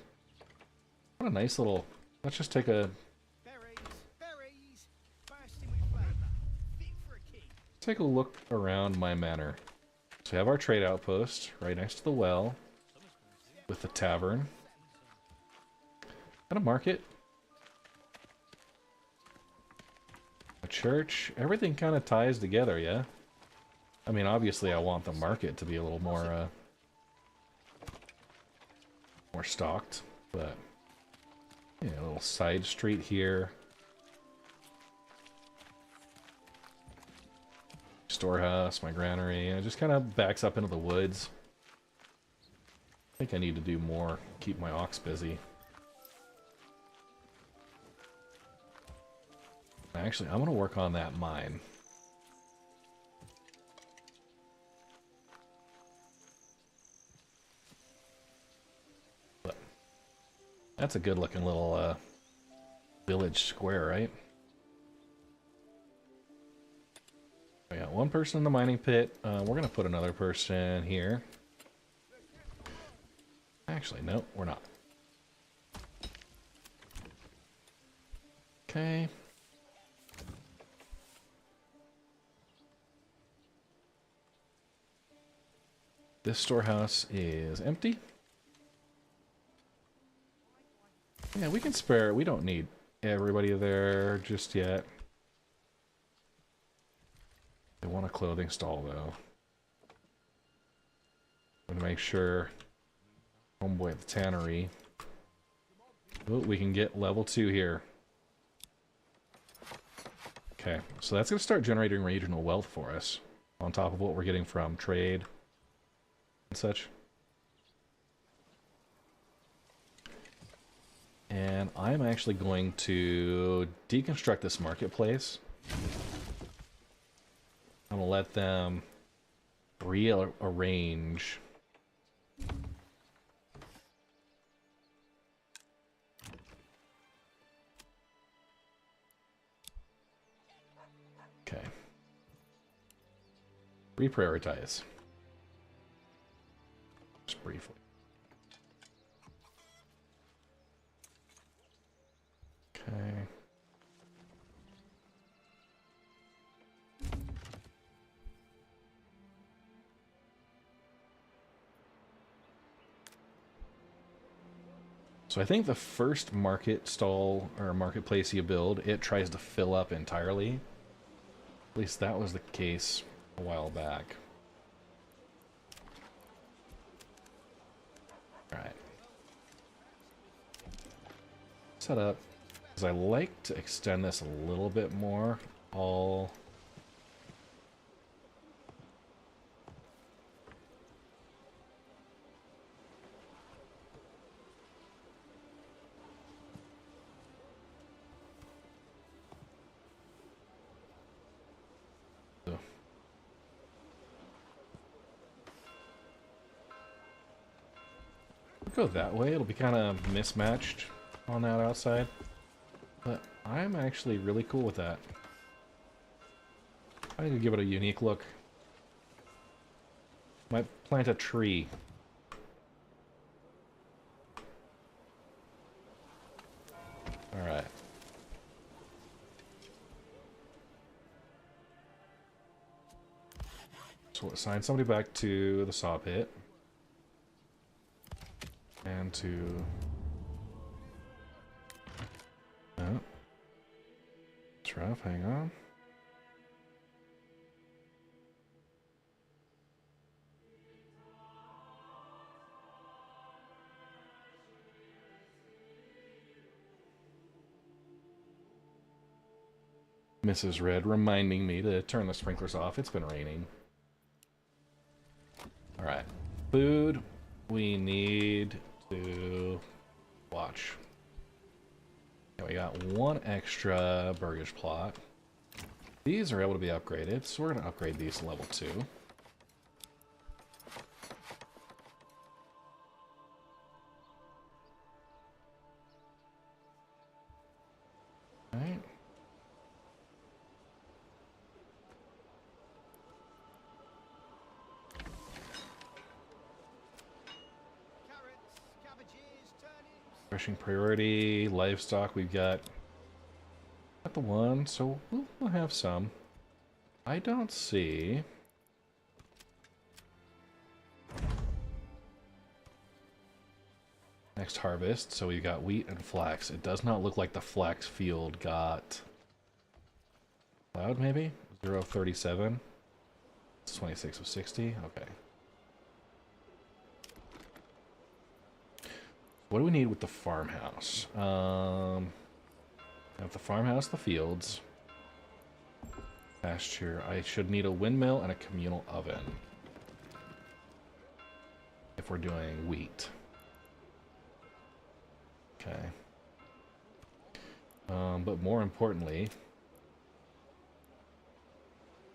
Speaker 1: what a nice little. Let's just take a
Speaker 4: bursting with flavour, fit for a king.
Speaker 1: take a look around my manor. So we have our trade outpost right next to the well with the tavern and a market, a church. Everything kind of ties together, yeah. I mean, obviously, I want the market to be a little more more stocked, but yeah, a little side street here. Storehouse, my granary, and it just kind of backs up into the woods. I think I need to do more, keep my ox busy. Actually, I'm going to work on that mine. But that's a good looking little village square, right? We got one person in the mining pit. We're going to put another person here. Actually, no, we're not. Okay. This storehouse is empty. Yeah, we can spare it. We don't need everybody there just yet. They want a clothing stall, though. I'm gonna make sure homeboy at the tannery. Oh, we can get level 2 here. Okay, so that's gonna start generating regional wealth for us, on top of what we're getting from trade and such. And I'm actually going to deconstruct this marketplace. I'm gonna let them rearrange. Okay. Reprioritize. Just briefly. Okay. So I think the first market stall or marketplace you build, it tries to fill up entirely. At least that was the case a while back. Alright. Set up. Because I like to extend this a little bit more. All... go that way. It'll be kind of mismatched on that outside. But I'm actually really cool with that. I need to give it a unique look. Might plant a tree. Alright. So we'll assign somebody back to the saw pit. And to... Oh. It's rough, hang on. Mrs. Red reminding me to turn the sprinklers off. It's been raining. Alright. Food. We need to watch. Okay, we got one extra burgage plot. These are able to be upgraded, so we're going to upgrade these to level 2. Alright.
Speaker 4: Carrots, cabbages, turnips.
Speaker 1: Rushing priority, livestock, we've got the one, so we'll have some. I don't see... Next harvest, so we've got wheat and flax. It does not look like the flax field got... Cloud, maybe? 0.37? It's 26 of 60? Okay. What do we need with the farmhouse? Have the farmhouse, the fields. Pasture. I should need a windmill and a communal oven. If we're doing wheat. Okay. But more importantly,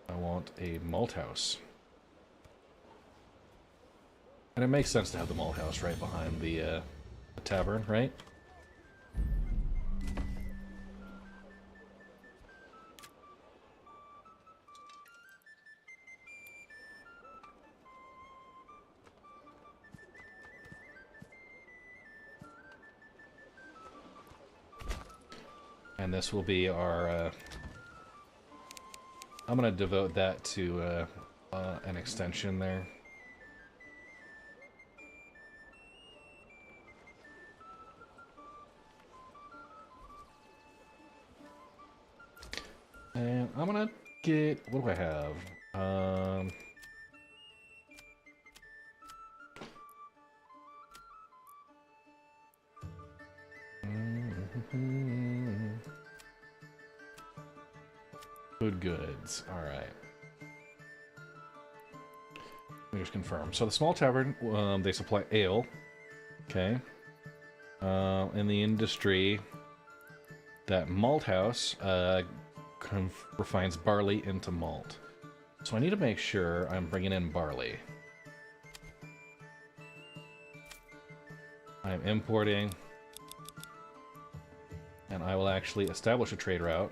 Speaker 1: I want a malt house. And it makes sense to have the malt house right behind the tavern, right? And this will be our... I'm going to devote that to an extension there. And I'm going to get... What do I have? Food goods. Alright. Let me just confirm. So the small tavern, they supply ale. Okay. In the industry, that malt house refines barley into malt. So I need to make sure I'm bringing in barley. I'm importing. And I will actually establish a trade route.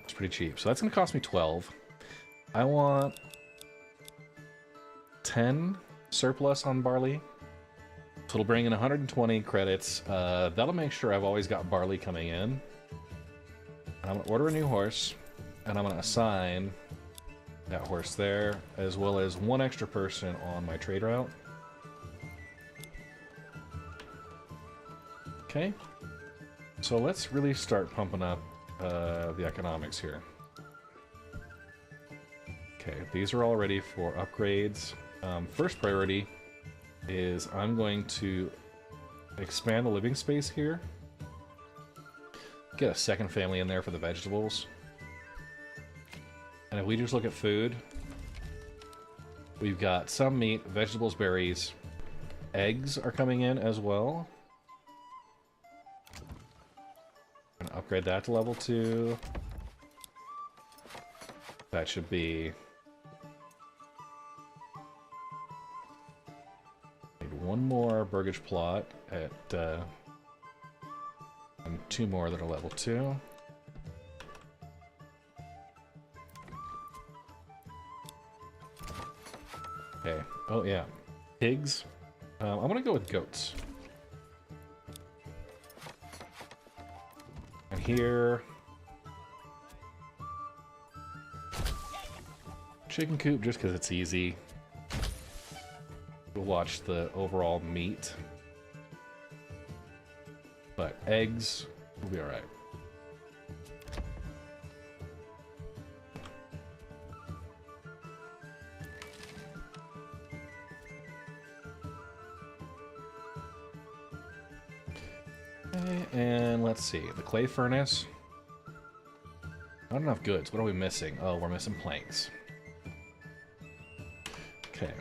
Speaker 1: It's pretty cheap. So that's going to cost me 12. I want 10 surplus on barley. So it'll bring in 120 credits. That'll make sure I've always got barley coming in. And I'm going to order a new horse. And I'm going to assign that horse there, as well as one extra person on my trade route. Okay. So let's really start pumping up the economics here. Okay, these are all ready for upgrades. First priority is I'm going to expand the living space here. Get a second family in there for the vegetables. And if we just look at food, we've got some meat, vegetables, berries, eggs are coming in as well. I'm gonna upgrade that to level 2. That should be... Need one more burgage plot at... and 2 more that are level 2. Okay. Oh, yeah. Pigs. I'm gonna go with goats. And here... Chicken coop, just because it's easy. We'll watch the overall meat. But eggs will be alright. Okay, and let's see. The clay furnace. Not enough goods. What are we missing? Oh, we're missing planks. Okay.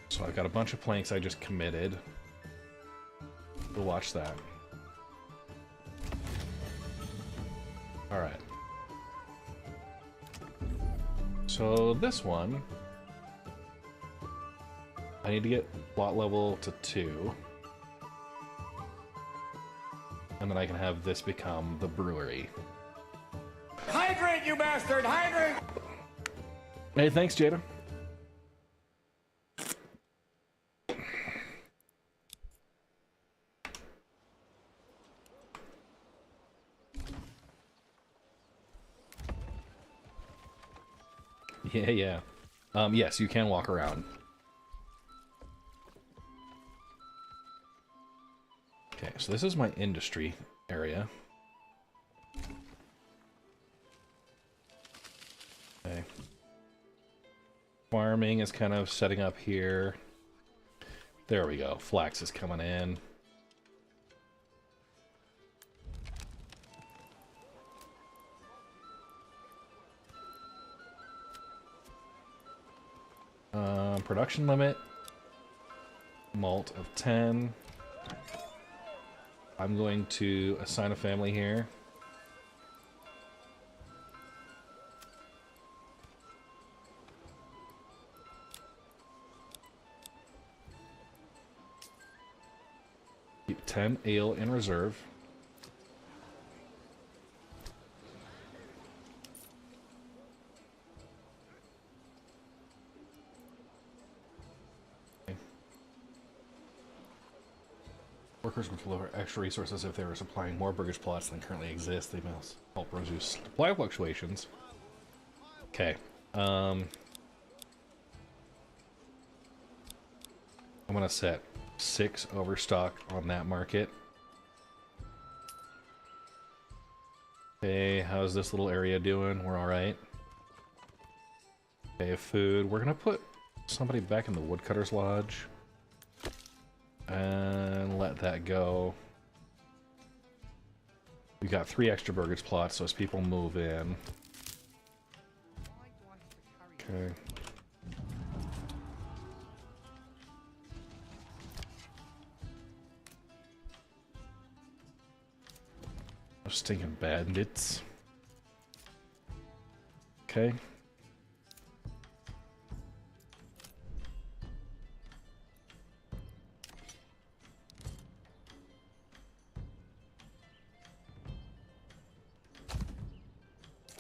Speaker 1: So I've got a bunch of planks I just committed. We'll watch that. Alright. So this one, I need to get plot level to 2. And then I can have this become the brewery.
Speaker 4: Hydrate, you bastard! Hydrate!
Speaker 1: Hey, thanks, Jada. Yeah. Yes, you can walk around. Okay, so this is my industry area. Okay. Farming is kind of setting up here. There we go. Flax is coming in. Production limit. Malt of 10. I'm going to assign a family here. Keep 10 ale in reserve. Workers will deliver extra resources if they were supplying more burgage plots than currently exist. They must help reduce supply fluctuations. Okay. I'm gonna set 6 overstock on that market. Okay, how's this little area doing? We're alright. Okay, food. We're gonna put somebody back in the woodcutter's lodge. And let that go. We got 3 extra burgage plots, so as people move in. Okay. Those stinking bandits. Okay.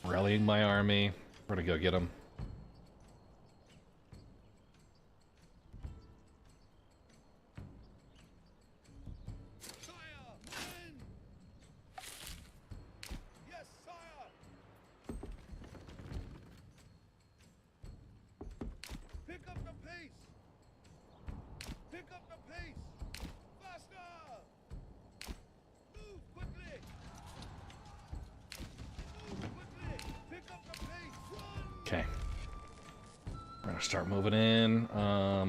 Speaker 1: Rallying my army. We're gonna go get them.
Speaker 4: Sire! Men! Yes, sire! Pick up the pace! Pick up the pace! Faster! Move quickly! Move quickly! Pick up the pace! Run!
Speaker 1: Okay. We're gonna start moving in.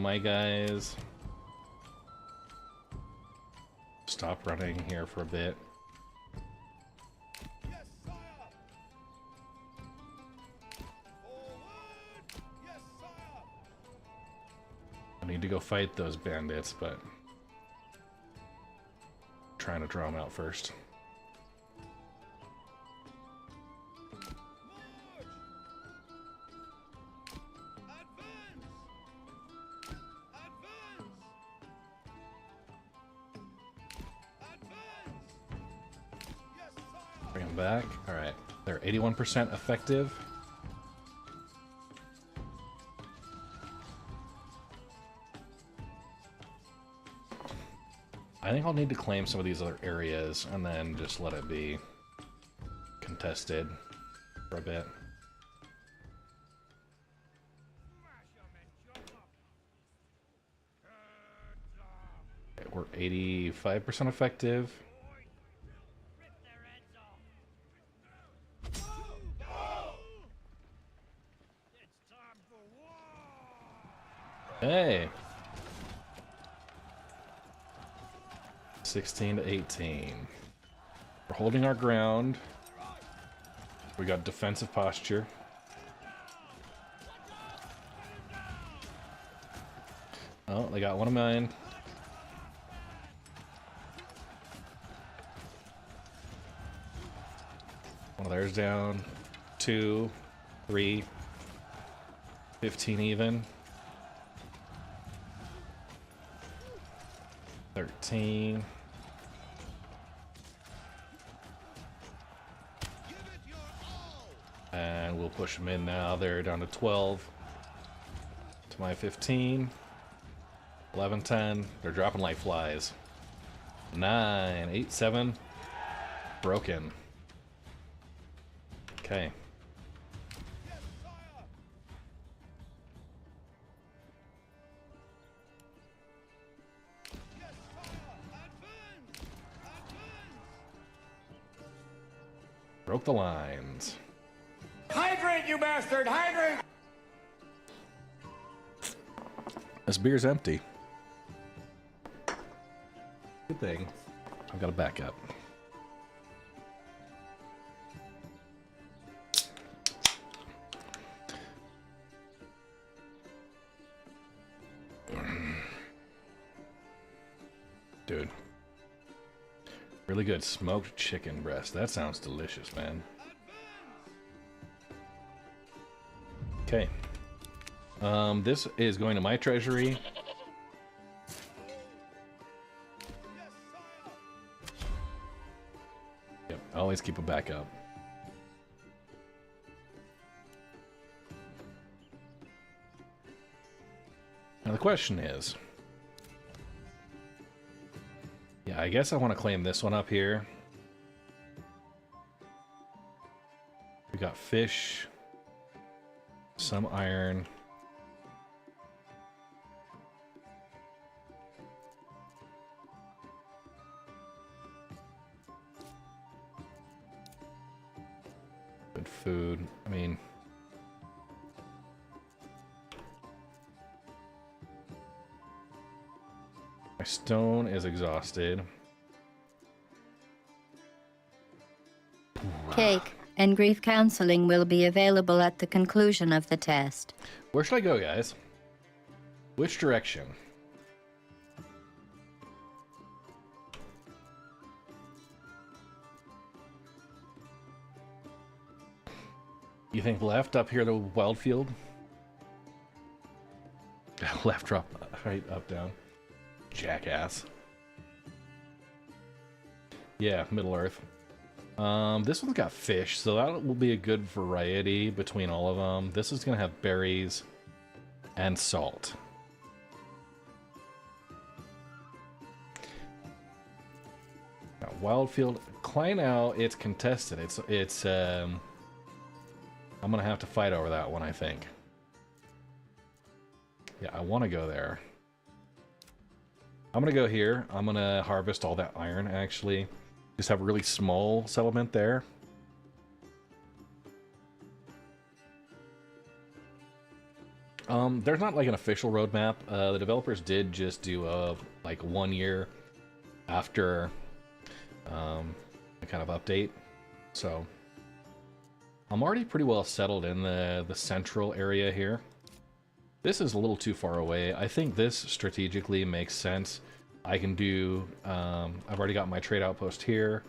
Speaker 1: My guys. Stop running here for a bit.
Speaker 4: Yes, sire! Forward! Yes, sire!
Speaker 1: I need to go fight those bandits, but trying to draw them out first.
Speaker 4: March! Advance! Advance! Advance! Yes, sire!
Speaker 1: Bring them back. Alright. They're 81% effective. I think I'll need to claim some of these other areas and then just let it be contested for a bit. Okay, we're 85% effective. Hey! 16 to 18. We're holding our ground. We got defensive posture. Oh, they got one of mine. One of theirs down. 2, 3. 15 even. 13. And we'll push them in now. They're down to 12. To my 15. 11, 10. They're dropping like flies. 9, 8, 7. Broken. Okay. Broke the lines.
Speaker 5: Hydrate, you bastard! Hydrate!
Speaker 1: This beer's empty. Good thing. I've got to back up. Dude. Really good smoked chicken breast. That sounds delicious, man. Okay. This is going to my treasury. Yep, always keep a backup. Now the question is... Yeah, I guess I want to claim this one up here. We got fish, some iron. Good food. I mean... My stone is exhausted.
Speaker 6: Cake and grief counseling will be available at the conclusion of the test.
Speaker 1: Where should I go, guys? Which direction? You think left up here to Wildfield? Left, drop, right, up, down. Jackass. Yeah, Middle Earth. This one's got fish, so that will be a good variety between all of them. This is going to have berries and salt. Now, Wildfield, Kleinow, it's contested. It's I'm going to have to fight over that one, I think. Yeah, I want to go there. I'm going to go here. I'm going to harvest all that iron, actually. Just have a really small settlement there. There's not like an official roadmap. The developers did just do a like 1 year after a kind of update. So I'm already pretty well settled in the central area here. This is a little too far away. I think this strategically makes sense. I can do, I've already got my trade outpost here.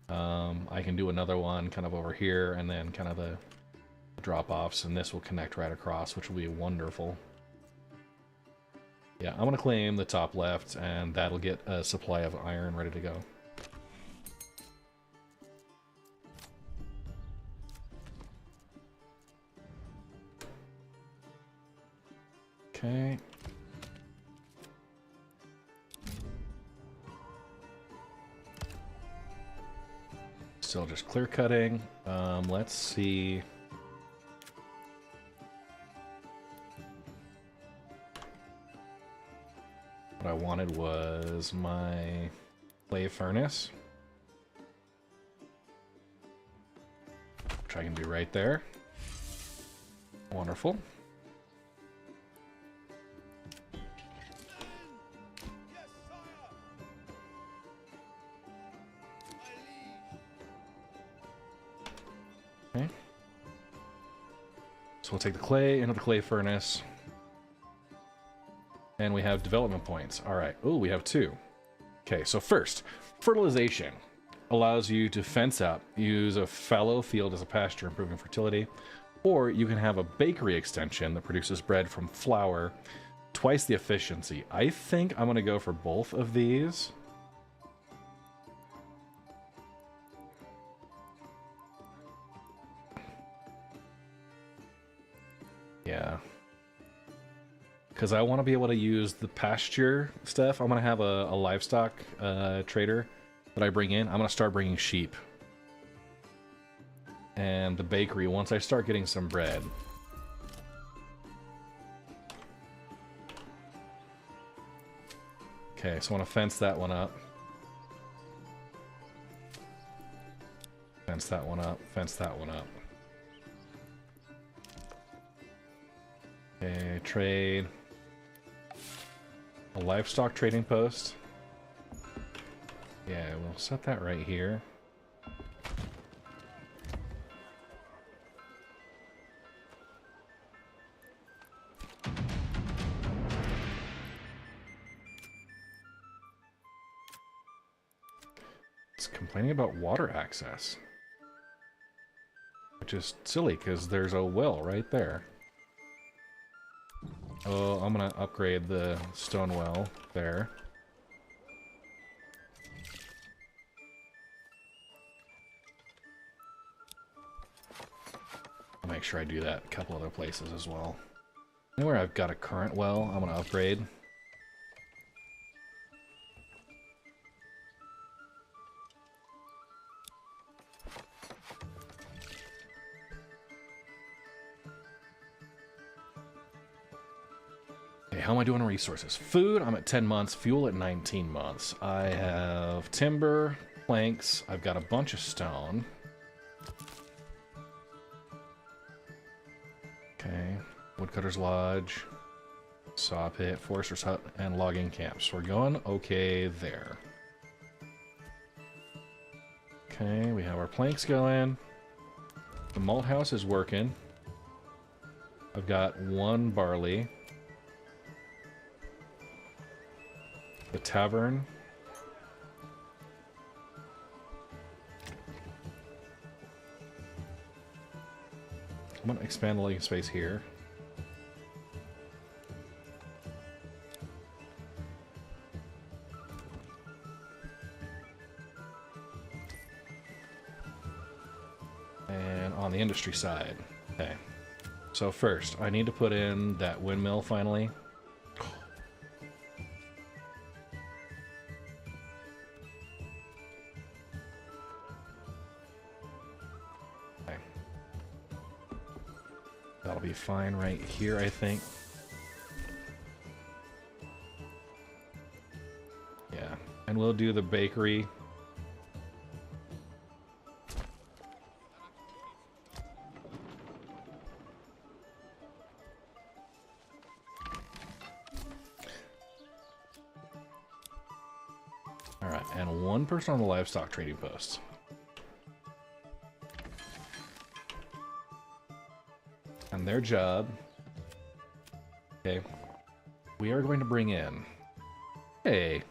Speaker 1: I can do another one kind of over here and then kind of the drop-offs, and this will connect right across, which will be wonderful. Yeah, I'm going to claim the top left, and that'll get a supply of iron ready to go. Okay. Still just clear cutting. Let's see. What I wanted was my clay furnace, which I can do right there. Wonderful. So we'll take the clay into the clay furnace. And we have development points. All right. Oh, we have 2. Okay, so first, fertilization allows you to fence up, use a fallow field as a pasture, improving fertility, or you can have a bakery extension that produces bread from flour, twice the efficiency. I think I'm going to go for both of these. Yeah. Because I want to be able to use the pasture stuff. I'm going to have a livestock trader that I bring in. I'm going to start bringing sheep. And the bakery, once I start getting some bread. Okay, so I want to fence that one up. Fence that one up. Fence that one up. Okay, trade. A livestock trading post. Yeah, we'll set that right here. It's complaining about water access. Which is silly, because there's a well right there. Oh, I'm gonna upgrade the stone well there. I'll make sure I do that a couple other places as well. Anywhere I've got a current well, I'm gonna upgrade. How am I doing on resources? Food, I'm at 10 months. Fuel at 19 months. I have timber, planks. I've got a bunch of stone. Okay. Woodcutter's Lodge, saw pit, forester's hut, and logging camps. We're going okay there. Okay, we have our planks going. The malt house is working. I've got 1 barley. The tavern. I'm going to expand the living space here. And on the industry side. Okay. So first, I need to put in that windmill finally. That'll be fine right here, I think. Yeah, and we'll do the bakery. All right, and 1 person on the livestock trading post. And their job. Okay. We are going to bring in. Hey.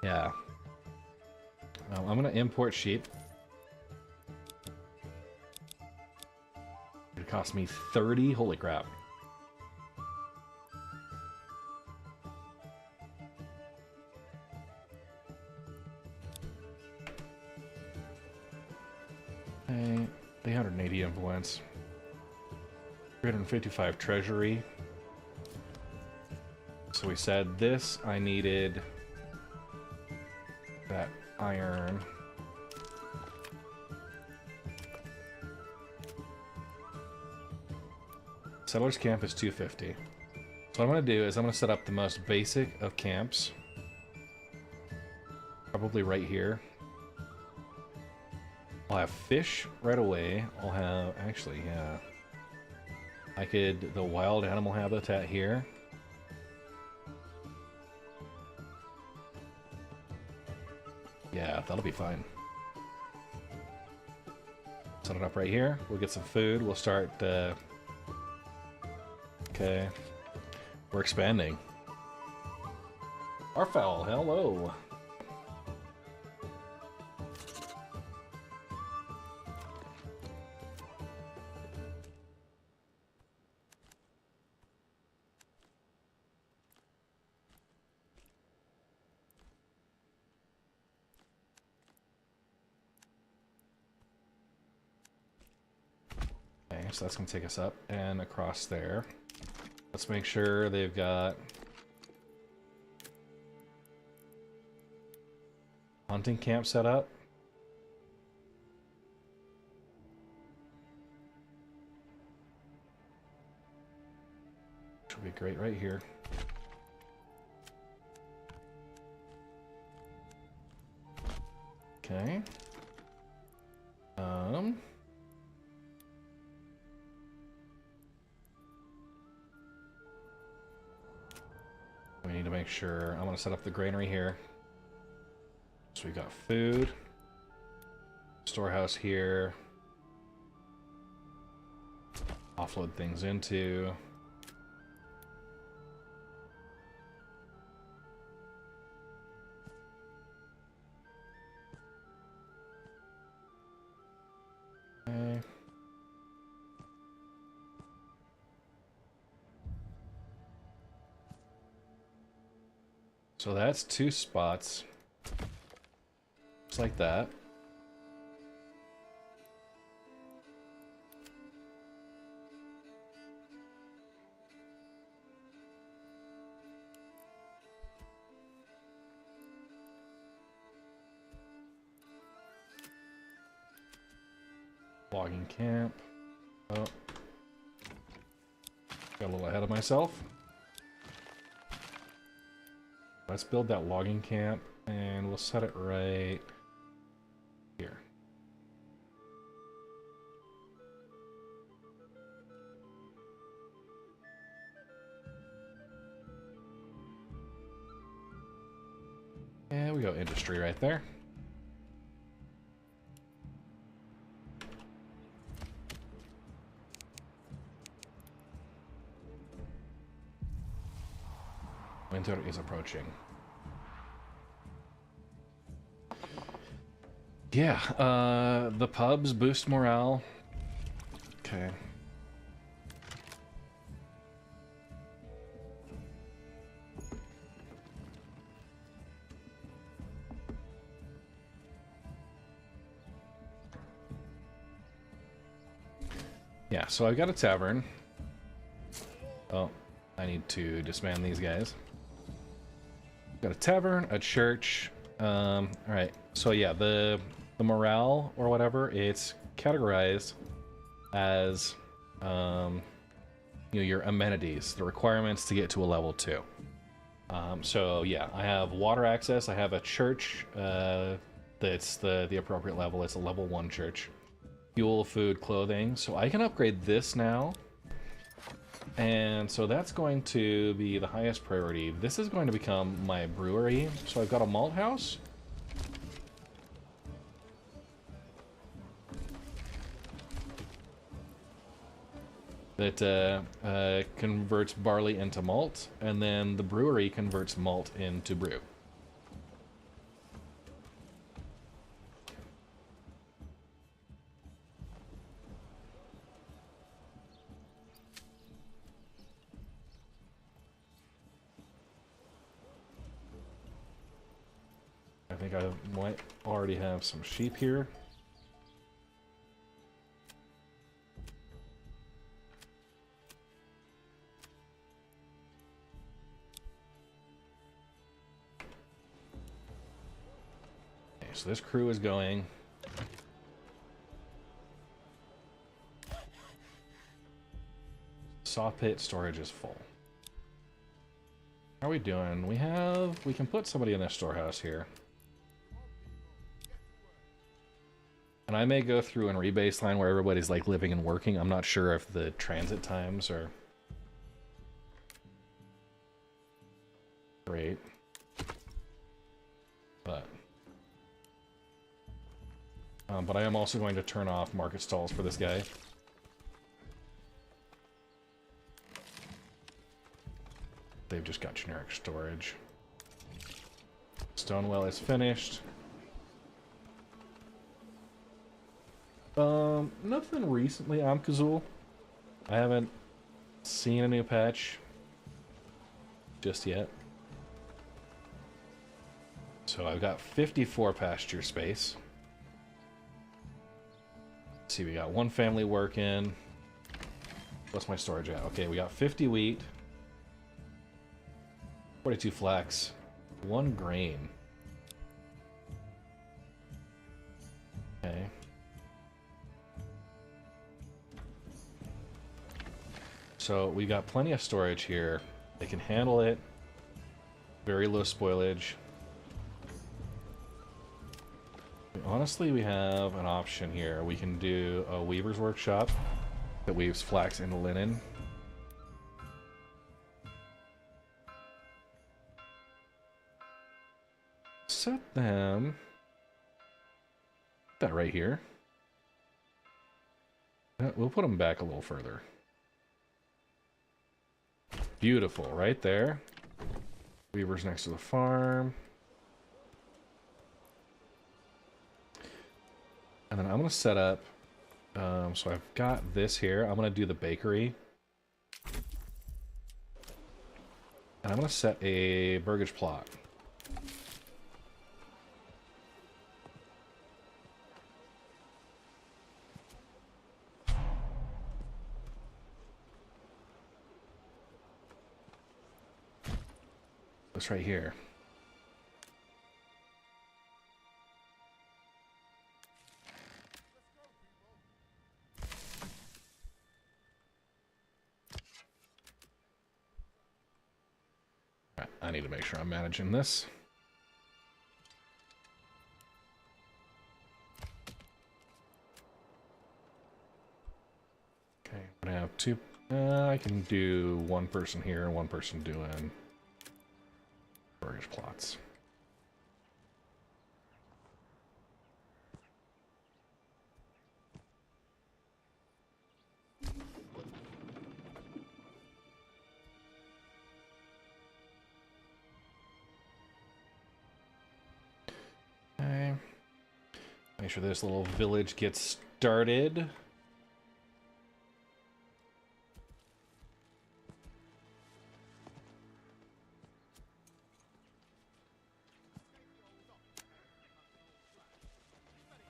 Speaker 1: Yeah. Well, I'm going to import sheep. It cost me 30. Holy crap. Okay. 880 influence. 355 treasury. So we said this, I needed that iron. Settlers camp is 250. So what I'm going to do is I'm going to set up the most basic of camps. Probably right here. I'll have fish right away. I'll have, actually, yeah. I could, the wild animal habitat here. Yeah, that'll be fine. Set it up right here. We'll get some food. We'll start. Okay. We're expanding. Arfowl, hello. Okay, so that's going to take us up and across there. Let's make sure they've got hunting camp set up. Which will be great right here. Okay. We need to make sure. I'm going to set up the granary here. So we got food. Storehouse here. Offload things into. Okay. So that's 2 spots. Just like that. Logging camp. Oh. Got a little ahead of myself. Let's build that logging camp, and we'll set it right here. And we go industry right there. Winter is approaching. Yeah, the pubs boost morale. Okay. Yeah, so I've got a tavern. Oh, I need to disband these guys. Got a tavern, a church. All right. So yeah, the morale or whatever, it's categorized as you know, your amenities, the requirements to get to a level 2. So yeah, I have water access. I have a church that's the appropriate level. It's a level 1 church. Fuel, food, clothing. So I can upgrade this now. And so that's going to be the highest priority. This is going to become my brewery. So I've got a malt house. That converts barley into malt, and then the brewery converts malt into brew. I think I might already have some sheep here. Okay, so this crew is going. Saw pit storage is full. How are we doing? We can put somebody in this storehouse here. And I may go through and rebaseline where everybody's like living and working. I'm not sure if the transit times are great. But But I am also going to turn off market stalls for this guy. They've just got generic storage. Stonewell is finished. Nothing recently, Amkazul. I haven't seen a new patch just yet. So I've got 54 pasture space. Let's see, we got one family working. What's my storage at? Okay, we got 50 wheat, 42 flax, 1 grain. Okay. So we got plenty of storage here. They can handle it. Very low spoilage. Honestly, we have an option here. We can do a weaver's workshop that weaves flax into linen. Set them... that right here. We'll put them back a little further. Beautiful, right there. Weaver's next to the farm. And then I'm going to set up, so I've got this here. I'm going to do the bakery. And I'm going to set a burgage plot. This right here. I need to make sure I'm managing this. Okay, I'm gonna have two. I can do one person here and one person doing burgage plots. Okay. Make sure this little village gets started.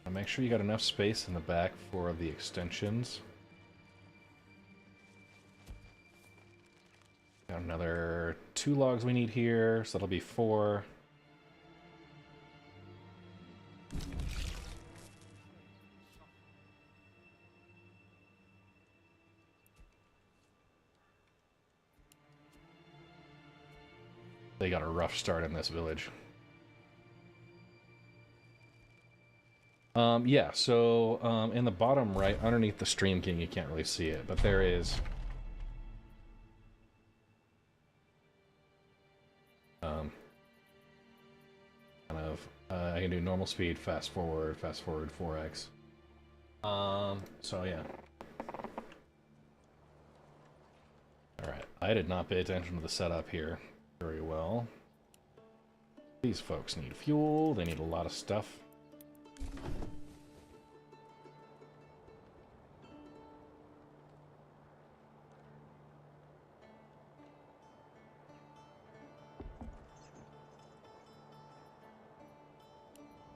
Speaker 1: And make sure you got enough space in the back for the extensions. Got another 2 logs we need here, so that'll be 4. They got a rough start in this village. Yeah, so in the bottom right, underneath the Stream King, you can't really see it, but there is kind of I can do normal speed, fast forward 4x. So yeah. Alright, I did not pay attention to the setup here very well. These folks need fuel, they need a lot of stuff.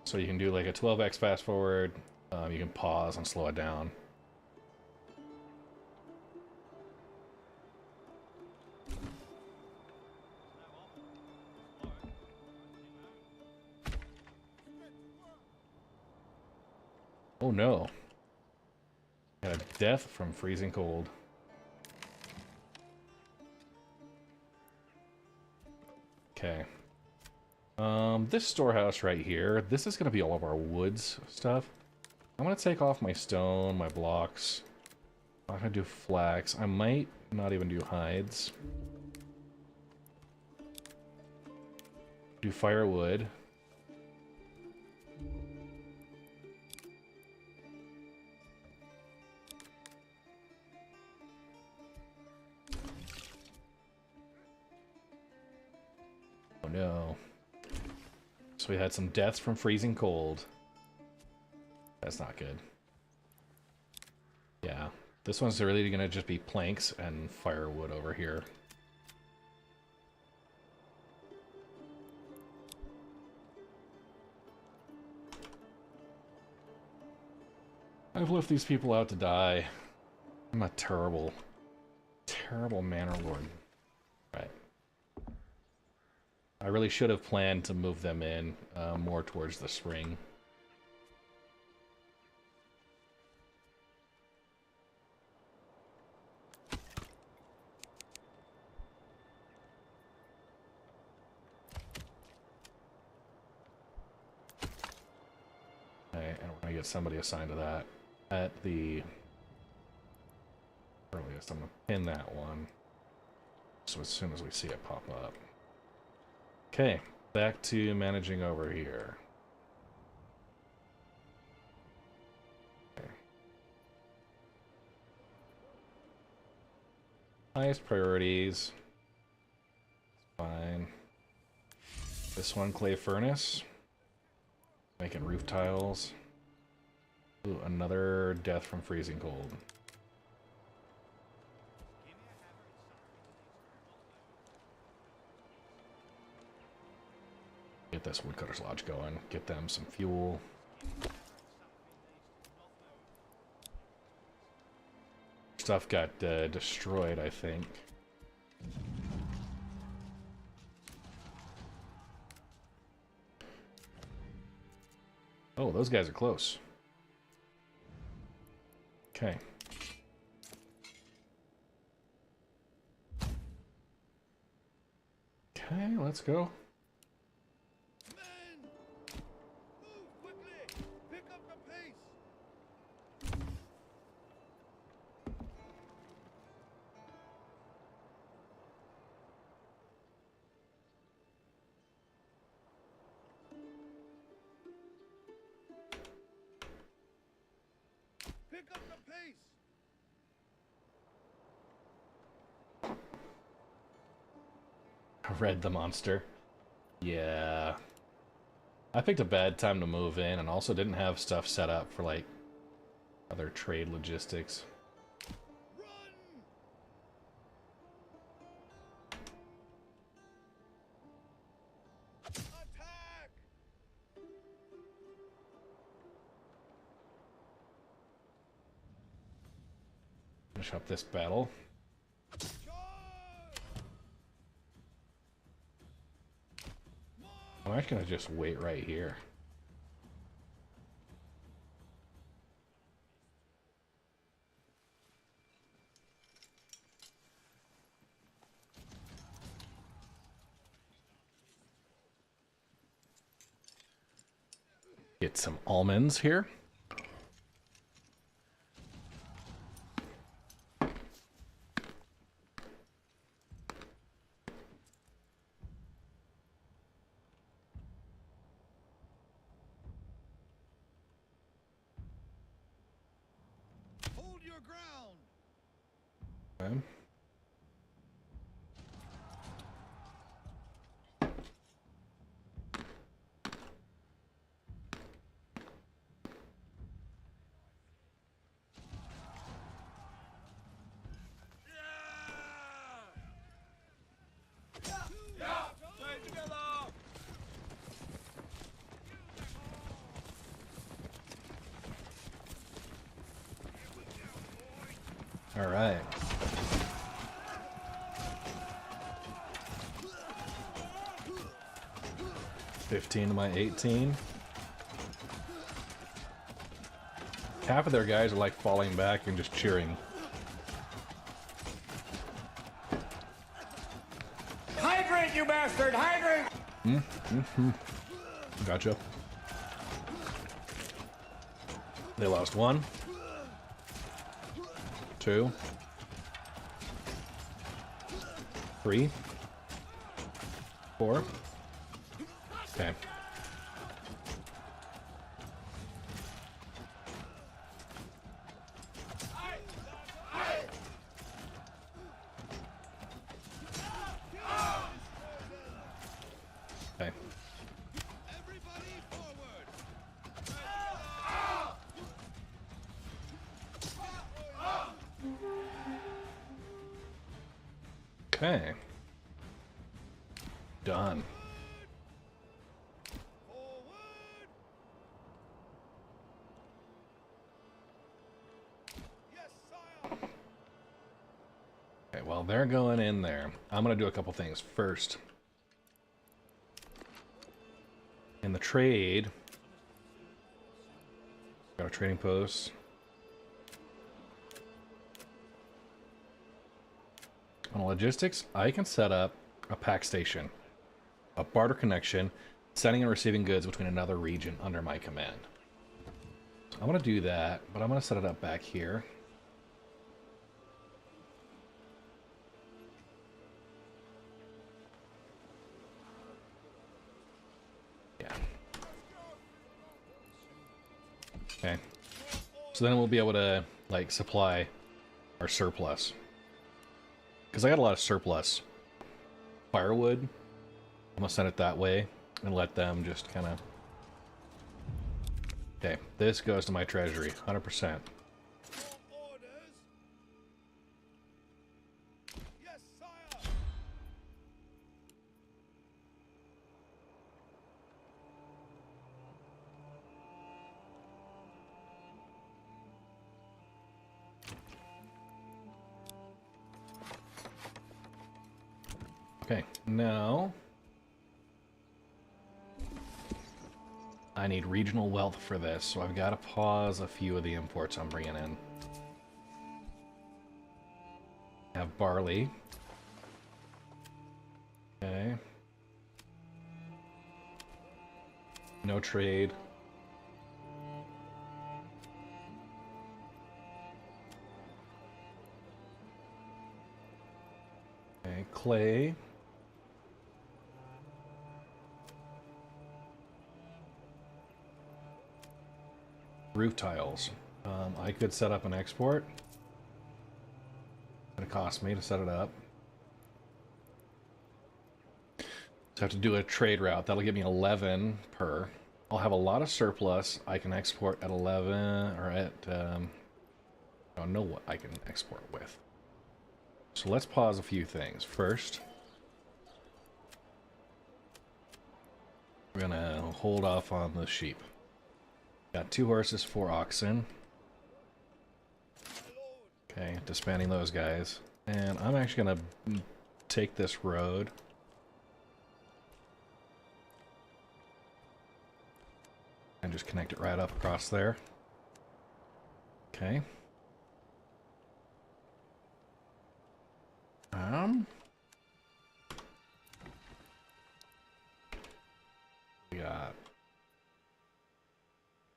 Speaker 1: So you can do like a 12x fast forward, you can pause and slow it down. Oh no. Got a death from freezing cold. Okay. This storehouse right here, this is going to be all of our woods stuff. I'm going to take off my stone, my blocks. I'm not going to do flax. I might not even do hides. Do firewood. So we had some deaths from freezing cold. That's not good. Yeah. This one's really gonna just be planks and firewood over here. I've left these people out to die. I'm a terrible, terrible Manor Lord. Right. I really should have planned to move them in more towards the spring. Okay, and we're gonna get somebody assigned to that at the earliest. I'm gonna pin that one. So as soon as we see it pop up. Okay, back to managing over here. Okay. Highest priorities. Fine. This one, clay furnace. Making roof tiles. Ooh, another death from freezing cold. Get this woodcutter's lodge going. Get them some fuel. Stuff got destroyed, I think. Oh, those guys are close. Okay. Okay, let's go.
Speaker 4: Men! Move quickly! Pick up the pace! Pick up the pace!
Speaker 1: Read the monster. Yeah. I picked a bad time to move in and also didn't have stuff set up for like other trade logistics.
Speaker 4: Run! Attack!
Speaker 1: Finish up this battle. I'm actually gonna just wait right here. Get some almonds here.
Speaker 4: Hold your ground!
Speaker 1: Okay. All right. $15 to my 18. Half of their guys are like falling back and just cheering.
Speaker 5: Hydrant, you bastard! Hydrant!
Speaker 1: Gotcha. They lost 1, 2, 3, 4. Okay. Okay.
Speaker 4: Every
Speaker 1: Okay. Done.
Speaker 4: Forward. Yes, sire.
Speaker 1: Okay, well, they're going in there. I'm going to do a couple things. First, in the trade, got a trading post. On logistics, I can set up a pack station, a barter connection, sending and receiving goods between another region under my command. So I'm going to do that, but I'm going to set it up back here. Yeah. Okay. So then we'll be able to, like, supply our surplus. Because I got a lot of surplus firewood. I'm going to send it that way and let them just kind of... Okay, this goes to my treasury, 100%.
Speaker 4: Your orders. Yes, sire.
Speaker 1: Okay, now... I need regional wealth for this, so I've got to pause a few of the imports I'm bringing in. Have barley. Okay. No trade. Okay, clay. Roof tiles. I could set up an export. It's gonna cost me to set it up. So I have to do a trade route. That'll give me 11 per. I'll have a lot of surplus. I can export at 11 or at... I don't know what I can export with. So let's pause a few things. First, we're gonna hold off on the sheep. Got 2 horses, 4 oxen. Okay, disbanding those guys. And I'm actually gonna take this road. And just connect it right up across there. Okay. We got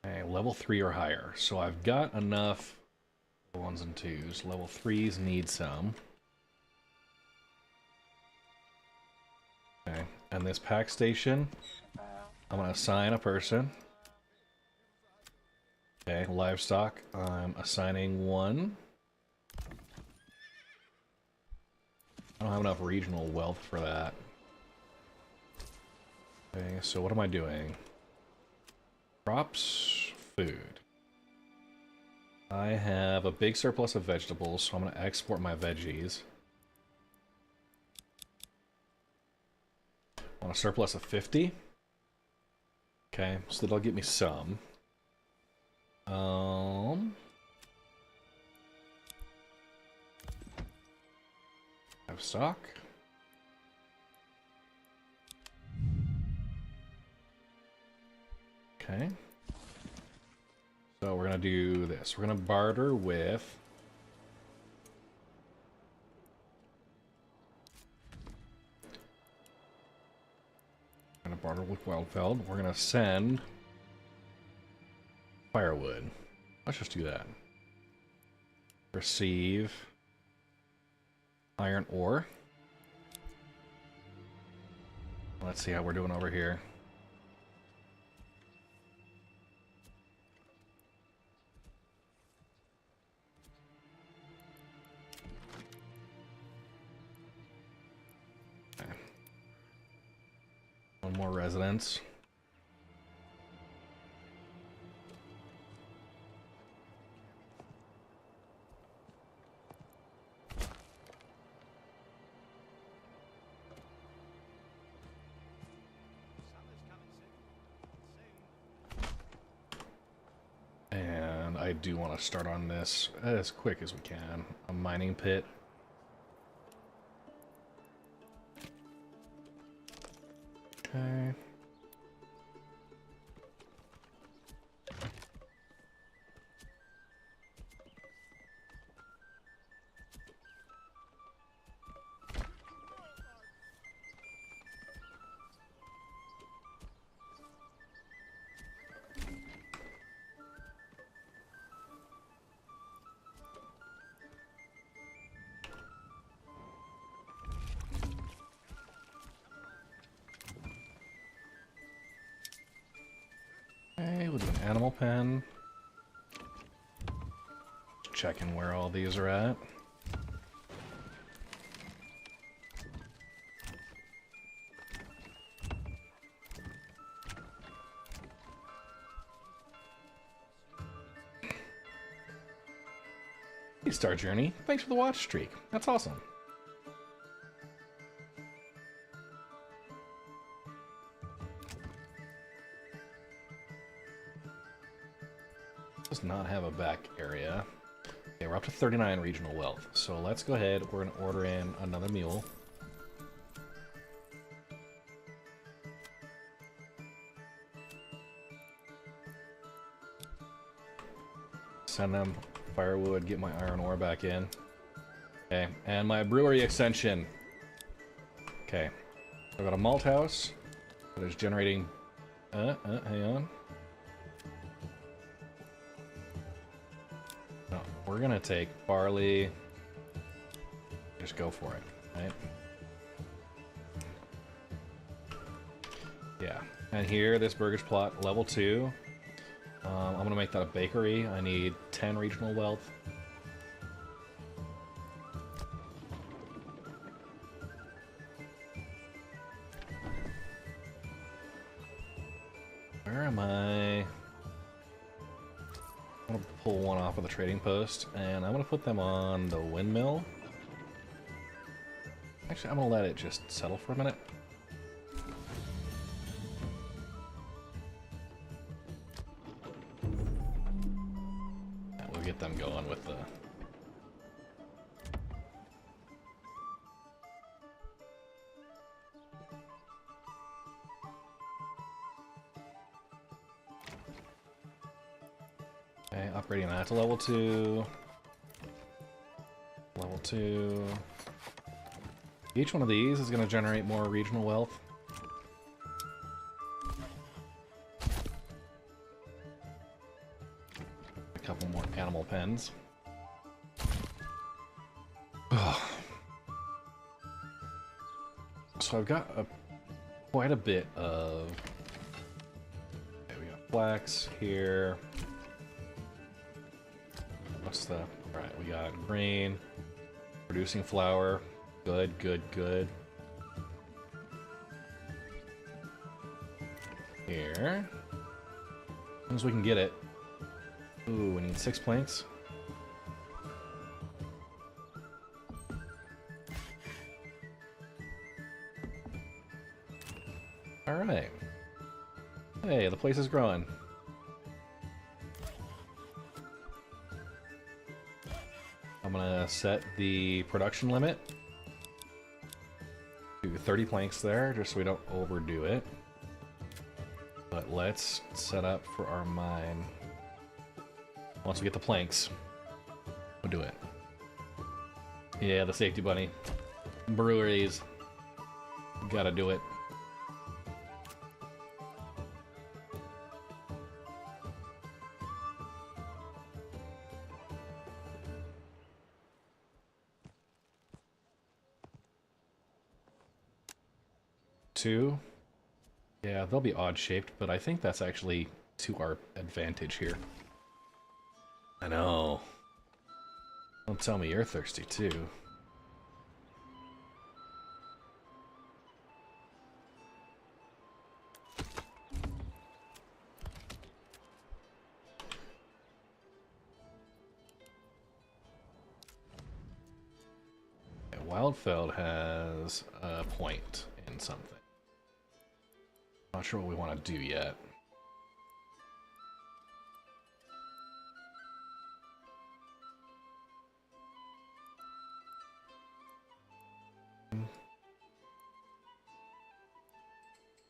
Speaker 1: okay, level 3 or higher. So I've got enough 1s and 2s. Level 3s need some. Okay, and this pack station, I'm gonna assign a person. Okay, livestock, I'm assigning 1. I don't have enough regional wealth for that. Okay, so what am I doing? Crops, food. I have a big surplus of vegetables, so I'm going to export my veggies. I want a surplus of 50. Okay, so that'll get me some. Have stock. Okay. So we're gonna do this. We're gonna barter with Wildfeld. We're gonna send firewood. Let's just do that. Receive iron ore. Let's see how we're doing over here. Okay. One more residence. I do want to start on this as quick as we can. A mining pit. Okay. Okay, we'll do an animal pen. Checking where all these are at. Hey, Star Journey. Thanks for the watch streak. That's awesome. Does not have a back area. Okay, we're up to 39 regional wealth. So let's go ahead. We're going to order in another mule. Send them firewood, get my iron ore back in. Okay, and my brewery extension. Okay, I've got a malt house that is generating... hang on. No, we're gonna take barley. Just go for it, right? Yeah, and here, this burger's plot, level 2. I'm gonna make that a bakery. I need 10 regional wealth. Where am I? I'm gonna pull one off of the trading post, and I'm gonna put them on the windmill. Actually, I'm gonna let it just settle for a minute. We'll get them going with the... Okay, upgrading that to level 2. Level 2. Each one of these is going to generate more regional wealth. A couple more animal pens. So I've got quite a bit of... Okay, we got flax here. What's the... Alright, we got grain. Producing flour. Good, good, good. Here. As soon as we can get it. Ooh, we need 6 planks. Alright. Hey, the place is growing. I'm gonna set the production limit to 30 planks there, just so we don't overdo it. But let's set up for our mine. Once we get the planks, we'll do it. Yeah, the safety bunny. Breweries. Gotta do it. Two. Yeah, they'll be odd shaped, but I think that's actually to our advantage here. I know. Don't tell me you're thirsty too. Yeah, Wildfeld has a point in something. Not sure what we want to do yet.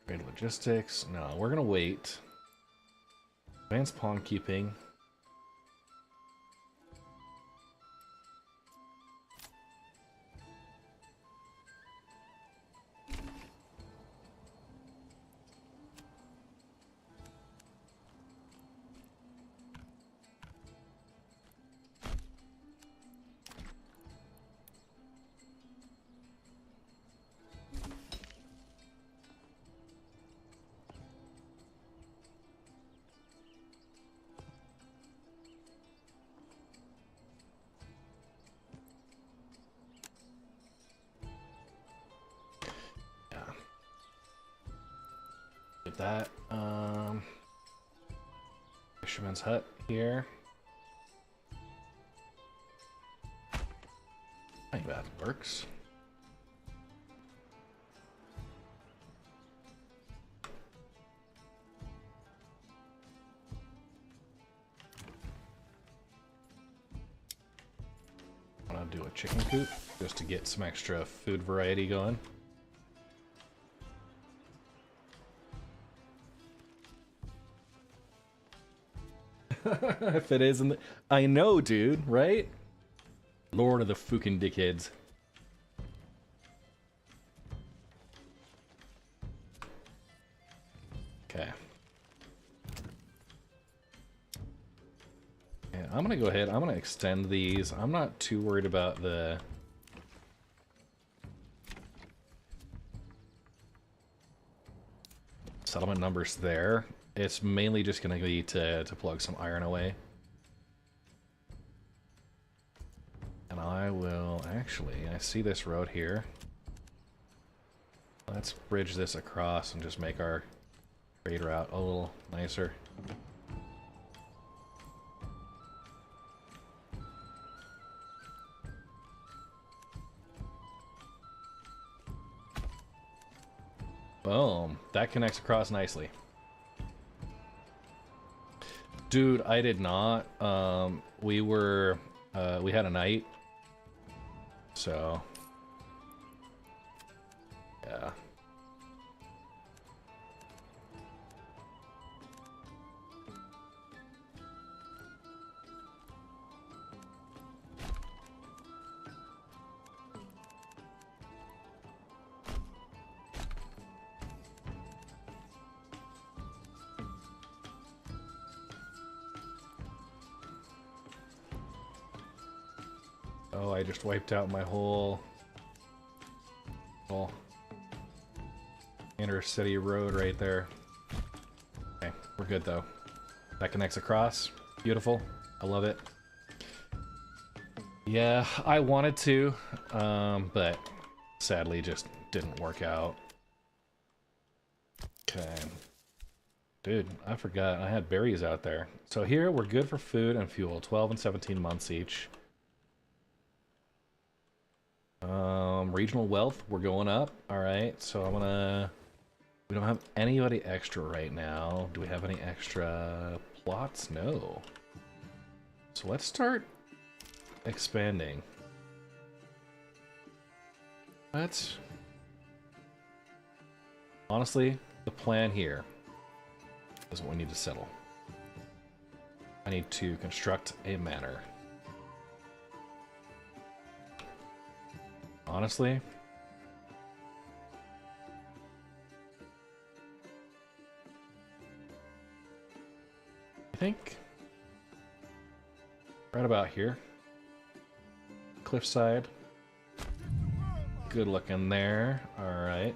Speaker 1: Trade logistics. No, we're gonna wait. Advanced pawn keeping. Get that. Fisherman's hut here. I think that works. I'm gonna do a chicken coop just to get some extra food variety going. If it isn't, I know, dude, right? Lord of the fucking dickheads. Okay. Yeah, I'm gonna go ahead. I'm gonna extend these. I'm not too worried about the settlement numbers there. It's mainly just gonna be to plug some iron away. And I will actually, I see this road here. Let's bridge this across and just make our trade route a little nicer. Boom. That connects across nicely. Dude, I did not. We had a night. So, yeah. Oh, I just wiped out my whole inner city road right there. Okay, we're good though. That connects across. Beautiful. I love it. Yeah, I wanted to, but sadly just didn't work out. Okay. Dude, I forgot. I had berries out there. So here we're good for food and fuel. 12 and 17 months each. Regional wealth, we're going up. Alright, so I'm gonna... We don't have anybody extra right now. Do we have any extra plots? No. So let's start expanding. Let's... Honestly, the plan here is what we need to settle. I need to construct a manor. Honestly, I think right about here. Cliffside. Good looking there. Alright.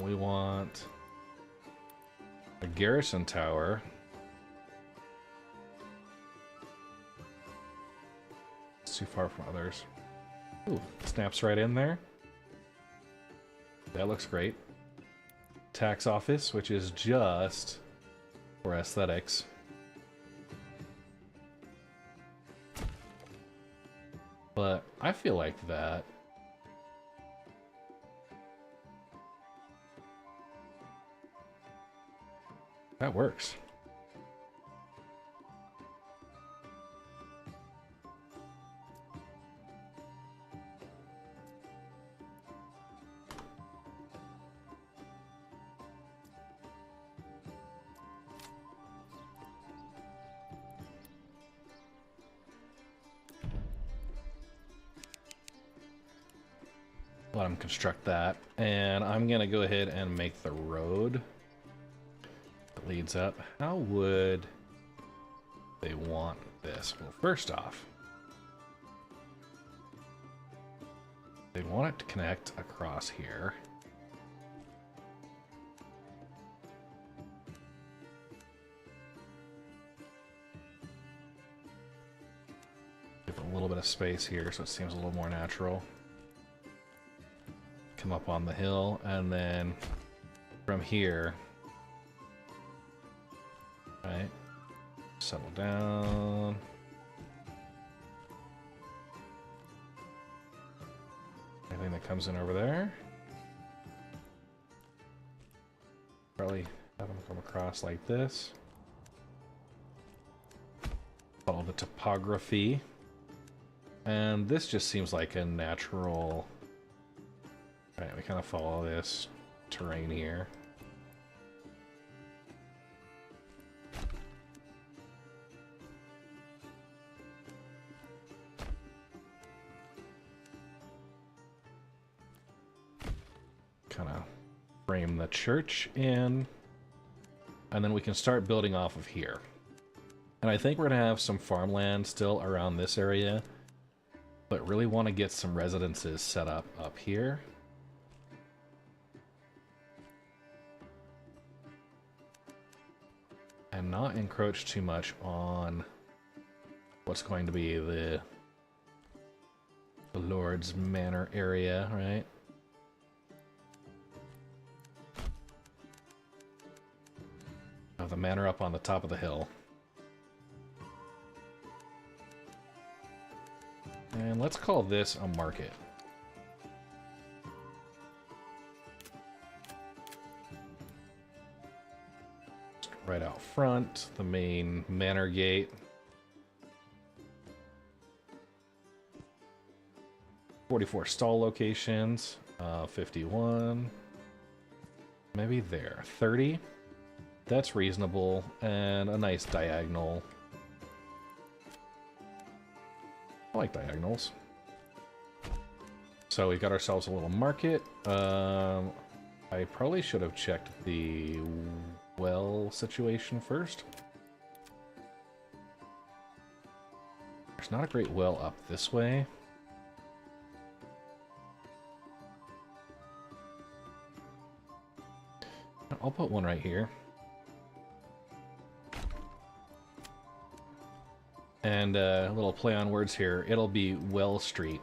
Speaker 1: We want a garrison tower. It's too far from others. Ooh, snaps right in there. That looks great. Tax office, which is just for aesthetics. But I feel like that works. let them construct that. And I'm going to go ahead and make the road that leads up. How would they want this? Well, first off, they want it to connect across here. Give it a little bit of space here so it seems a little more natural. Come up on the hill, and then from here, right, settle down. Anything that comes in over there, probably have them come across like this. Follow the topography, and this just seems like a natural. Right, we kind of follow this terrain here. Kind of frame the church in, and then we can start building off of here. And I think we're gonna have some farmland still around this area, but really want to get some residences set up here. And not encroach too much on what's going to be the Lord's Manor area, right? Have the manor up on the top of the hill. And let's call this a market. Right out front, the main manor gate. 44 stall locations, 51. Maybe there, 30. That's reasonable, and a nice diagonal. I like diagonals. So we got ourselves a little market. I probably should have checked the well situation first. There's not a great well up this way. I'll put one right here. And a little play on words here. It'll be Well Street.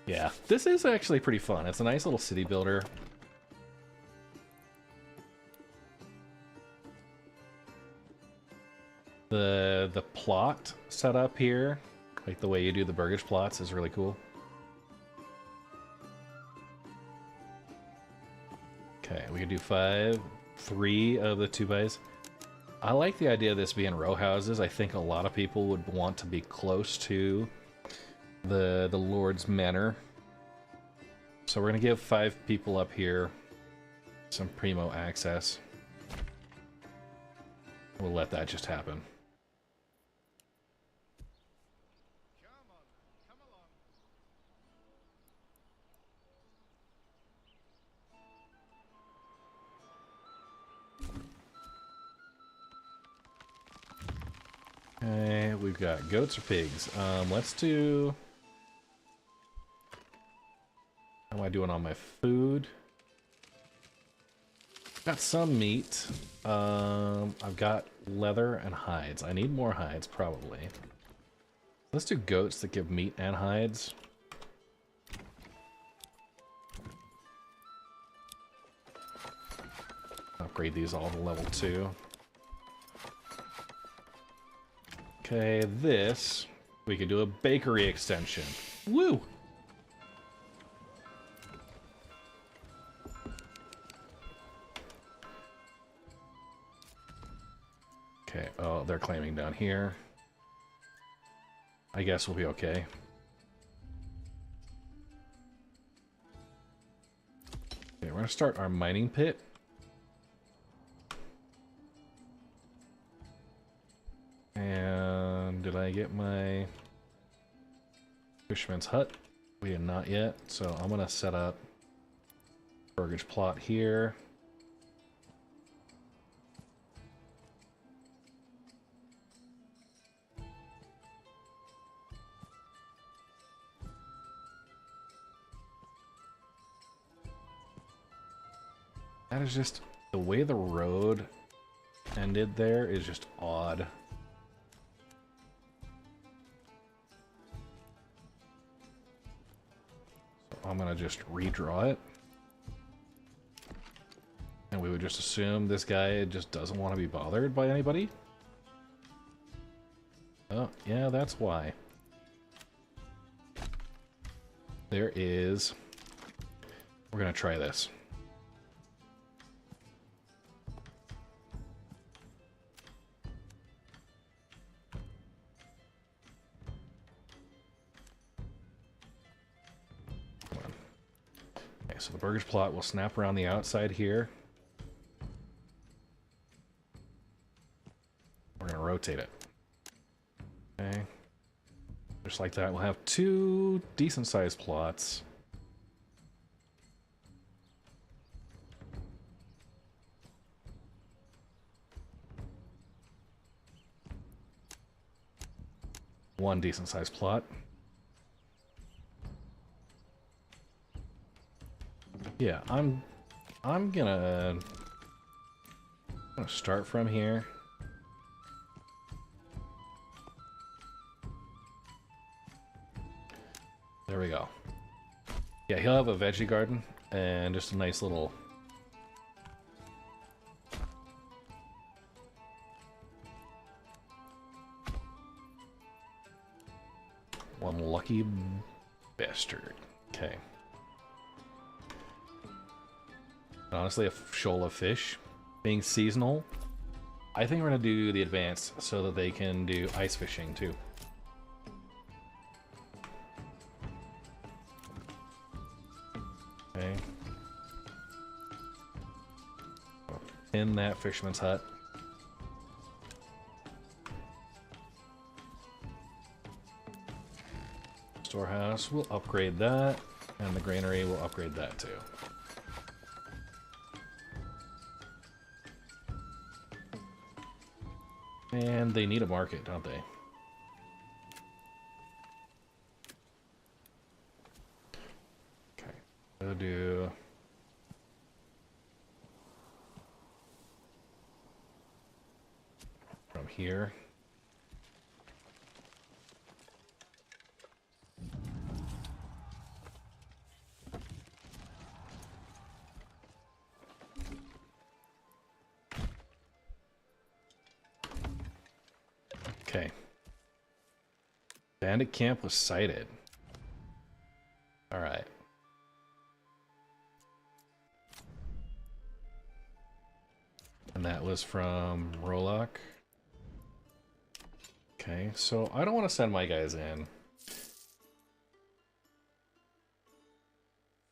Speaker 1: Yeah, this is actually pretty fun. It's a nice little city builder. The plot set up here, like the way you do the burgage plots, is really cool. Okay, we can do 3 of the 2x. I like the idea of this being row houses. I think a lot of people would want to be close to the Lord's Manor. So we're gonna give 5 people up here some primo access. We'll let that just happen. Okay, we've got goats or pigs. Let's do... How am I doing on my food? Got some meat. I've got leather and hides. I need more hides, probably. Let's do goats that give meat and hides. Upgrade these all to level 2. Okay, this, we could do a bakery extension. Woo! Okay, oh, they're claiming down here. I guess we'll be okay. Okay, we're gonna start our mining pit. And did I get my... Fisherman's hut. We did not yet, so I'm gonna set up burgage plot here. That is just the way the road ended there is just odd. So I'm gonna just redraw it. And we would just assume this guy just doesn't want to be bothered by anybody. Oh, yeah, that's why. There is... We're gonna try this. Okay, so the burgage plot will snap around the outside here. We're gonna rotate it. Okay. Just like that, we'll have two decent-sized plots. One decent-sized plot. Yeah, I'm gonna start from here. There we go. Yeah, he'll have a veggie garden and just a nice little one lucky bastard. Okay. Honestly, a shoal of fish being seasonal, I think we're gonna do the advanced so that they can do ice fishing too. Okay. In that fisherman's hut. Storehouse, we'll upgrade that, and the granary will upgrade that too. And they need a market, don't they? Okay, we'll do... from here. Okay. Bandit camp was sighted. Alright. And that was from Rollock. Okay, so I don't want to send my guys in.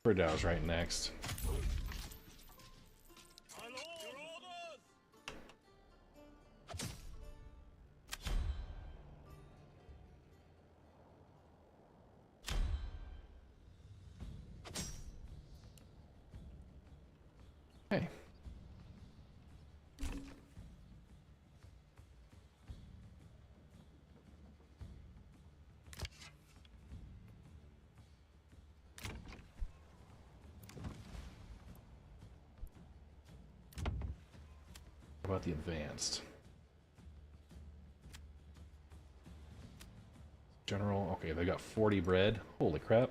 Speaker 1: Fridow's right next.
Speaker 4: My lord, your orders!
Speaker 1: Hey. What about the advanced? General, okay, they got 40 bread. Holy crap.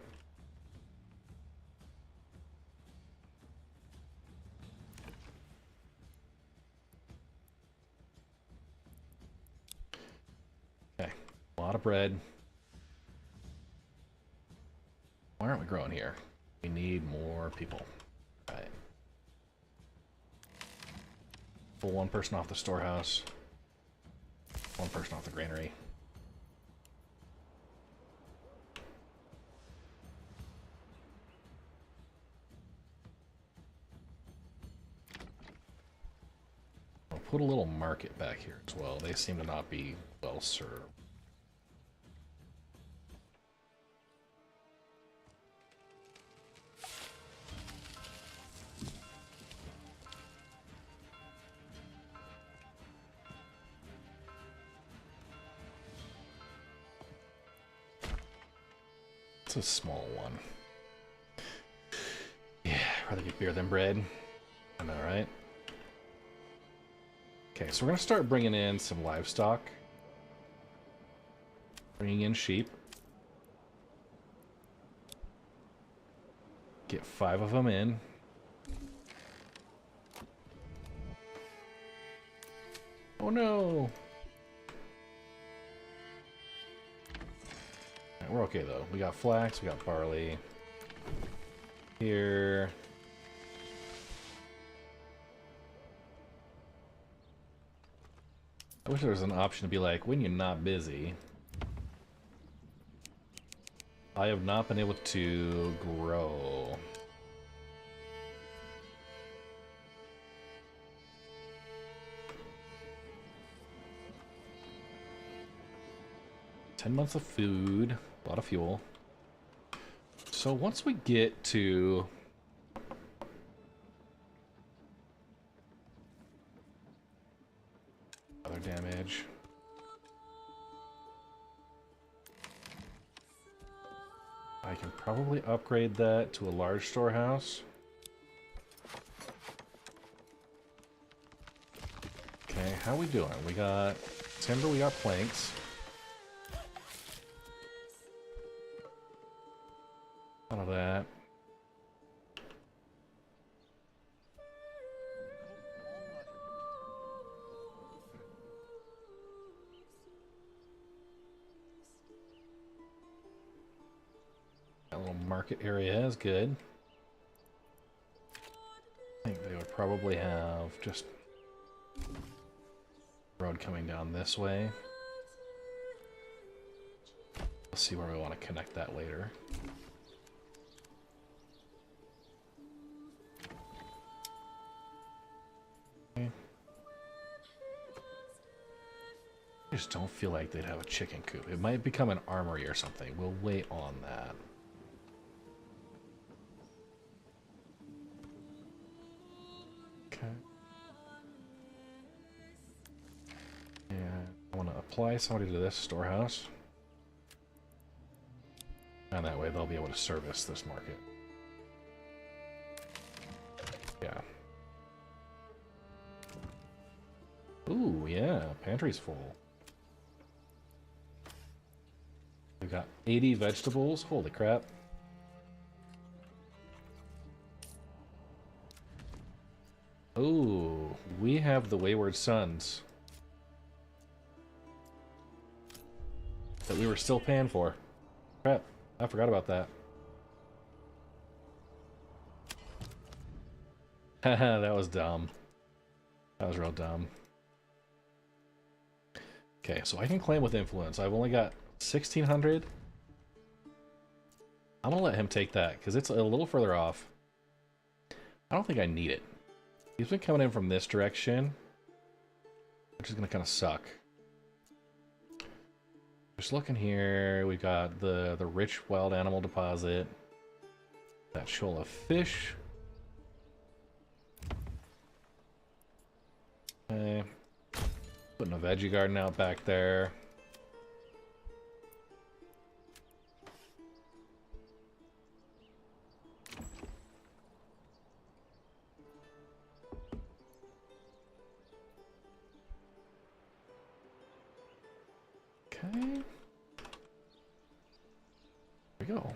Speaker 1: Okay, a lot of bread. Why aren't we growing here? We need more people. All right. Pull one person off the storehouse. One person off the granary. I'll put a little market back here as well. They seem to not be well served. It's a small one. Yeah, rather get beer than bread. I know, right? Okay, so we're gonna start bringing in some livestock. Bringing in sheep. Get 5 of them in. Oh no! Right, we're okay though. We got flax, we got barley. Here. I wish there was an option to be like, when you're not busy. I have not been able to grow. $10 months of food, a lot of fuel. So once we get to other damage. I can probably upgrade that to a large storehouse. Okay, how we doing? We got timber, we got planks. None of that. That little market area is good. I think they would probably have just road coming down this way. We'll see where we want to connect that later. Okay. I just don't feel like they'd have a chicken coop. It might become an armory or something. We'll wait on that. Okay. And I want to apply somebody to this storehouse. And that way they'll be able to service this market. Yeah. Ooh, yeah, pantry's full. We've got 80 vegetables. Holy crap. Ooh, we have the Wayward Sons that we were still paying for. Crap, I forgot about that. Haha, that was dumb. That was real dumb. Okay, so I can claim with influence. I've only got 1,600. I'm gonna let him take that because it's a little further off. I don't think I need it. He's been coming in from this direction, which is gonna kind of suck. Just looking here, we've got the rich wild animal deposit, that shoal of fish. Okay, putting a veggie garden out back there. Okay. There we go.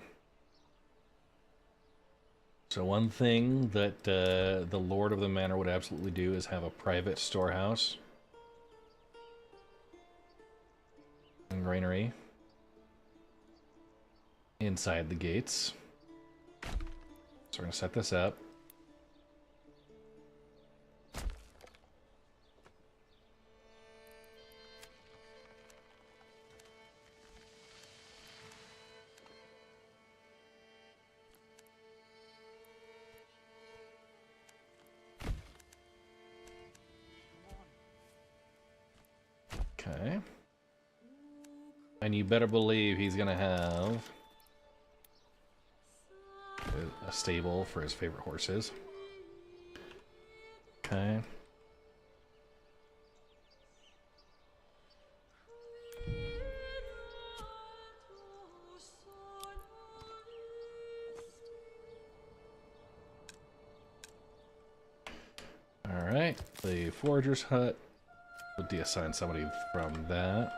Speaker 1: So one thing that the Lord of the Manor would absolutely do is have a private storehouse and granary inside the gates. So we're going to set this up. Okay. And you better believe he's gonna have a stable for his favorite horses. Okay. a forager's hut. We'll deassign somebody from that.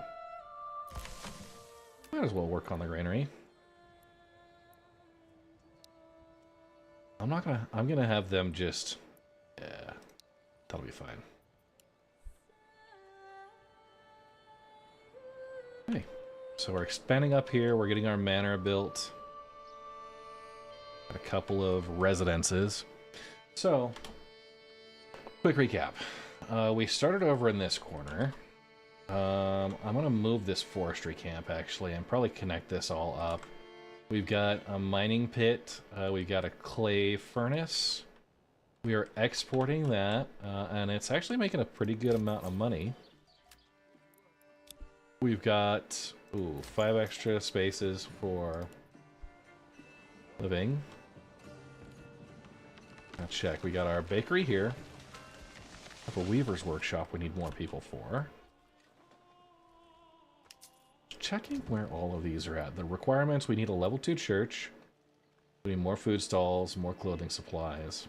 Speaker 1: Might as well work on the granary. I'm gonna have them just, yeah, that'll be fine. Okay, so we're expanding up here. We're getting our manor built. Got a couple of residences. So, quick recap. We started over in this corner. I'm gonna move this forestry camp actually and probably connect this all up. We've got a mining pit, we've got a clay furnace. We are exporting that, and it's actually making a pretty good amount of money. We've got, 5 extra spaces for living. Let's check, we got our bakery here. Have a weaver's workshop we need more people for. Checking where all of these are at. The requirements, we need a level 2 church. We need more food stalls, more clothing supplies.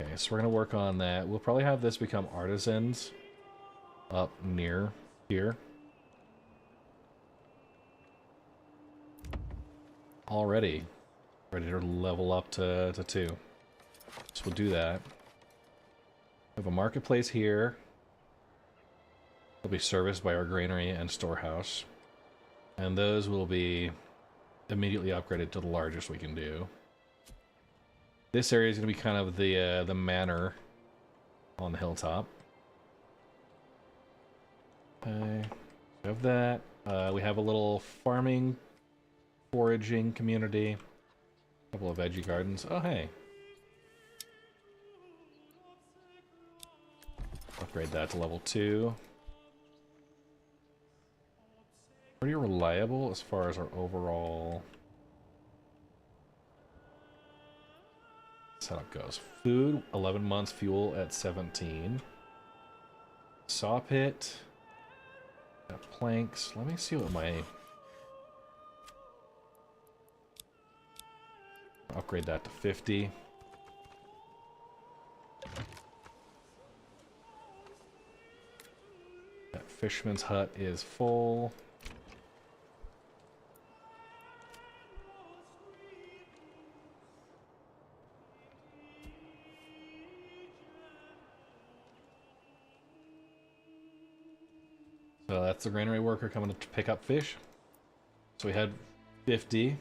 Speaker 1: Okay, so we're going to work on that. We'll probably have this become artisans up near here. Already ready to level up to 2. So we'll do that. We have a marketplace here. Will be serviced by our granary and storehouse, and those will be immediately upgraded to the largest we can do. This area is going to be kind of the manor on the hilltop. Okay, we have that. We have a little farming, foraging community. A couple of veggie gardens. Oh hey. Upgrade that to level 2. Pretty reliable as far as our overall setup goes. Food, 11 months, fuel at 17. Saw pit. Got planks. Let me see what my... upgrade that to 50. That fisherman's hut is full. So that's the granary worker coming to pick up fish. So we had 50.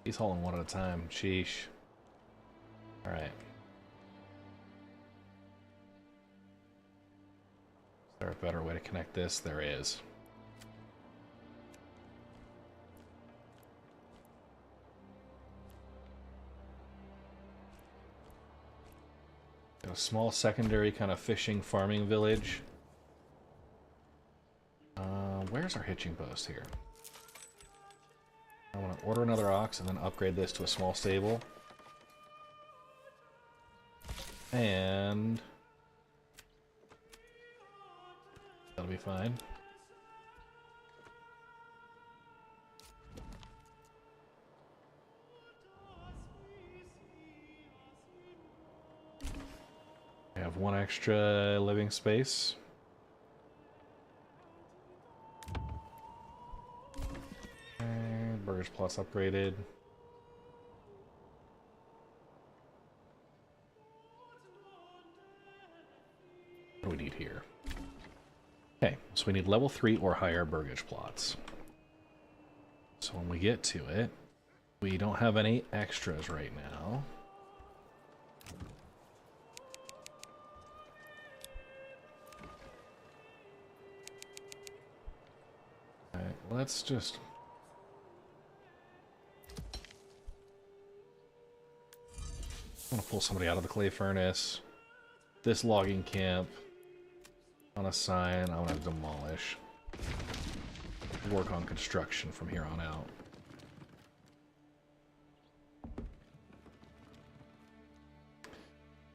Speaker 1: He's hauling one at a time. Sheesh. Alright. Is there a better way to connect this? There is. Got a small secondary kind of fishing farming village. Where's our hitching post here? I want to order another ox and then upgrade this to a small stable. And that'll be fine. We have 1 extra living space. And burgers plots upgraded. What do we need here? Okay, so we need level 3 or higher burgage plots. So when we get to it, we don't have any extras right now. Alright, let's just... I want to pull somebody out of the clay furnace. This logging camp. On a sign, I want to demolish. Work on construction from here on out.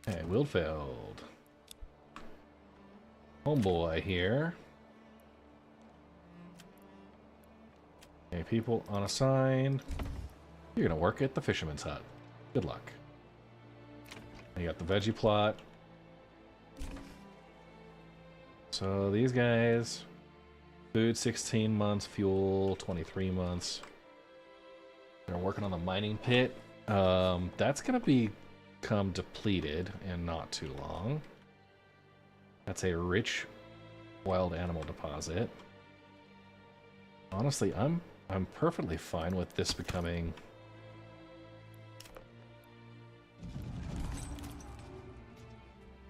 Speaker 1: Okay, Wildfeld. Homeboy here. Okay, people unassigned. You're gonna work at the fisherman's hut. Good luck. You got the veggie plot. So these guys, food 16 months, fuel 23 months. They're working on the mining pit. That's gonna become depleted in not too long. That's a rich wild animal deposit. Honestly, I'm perfectly fine with this becoming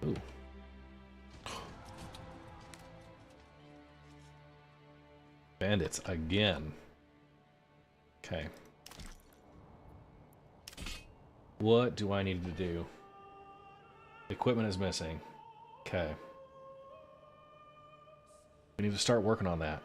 Speaker 1: ooh. Bandits again. Okay. What do I need to do? Equipment is missing. Okay. We need to start working on that.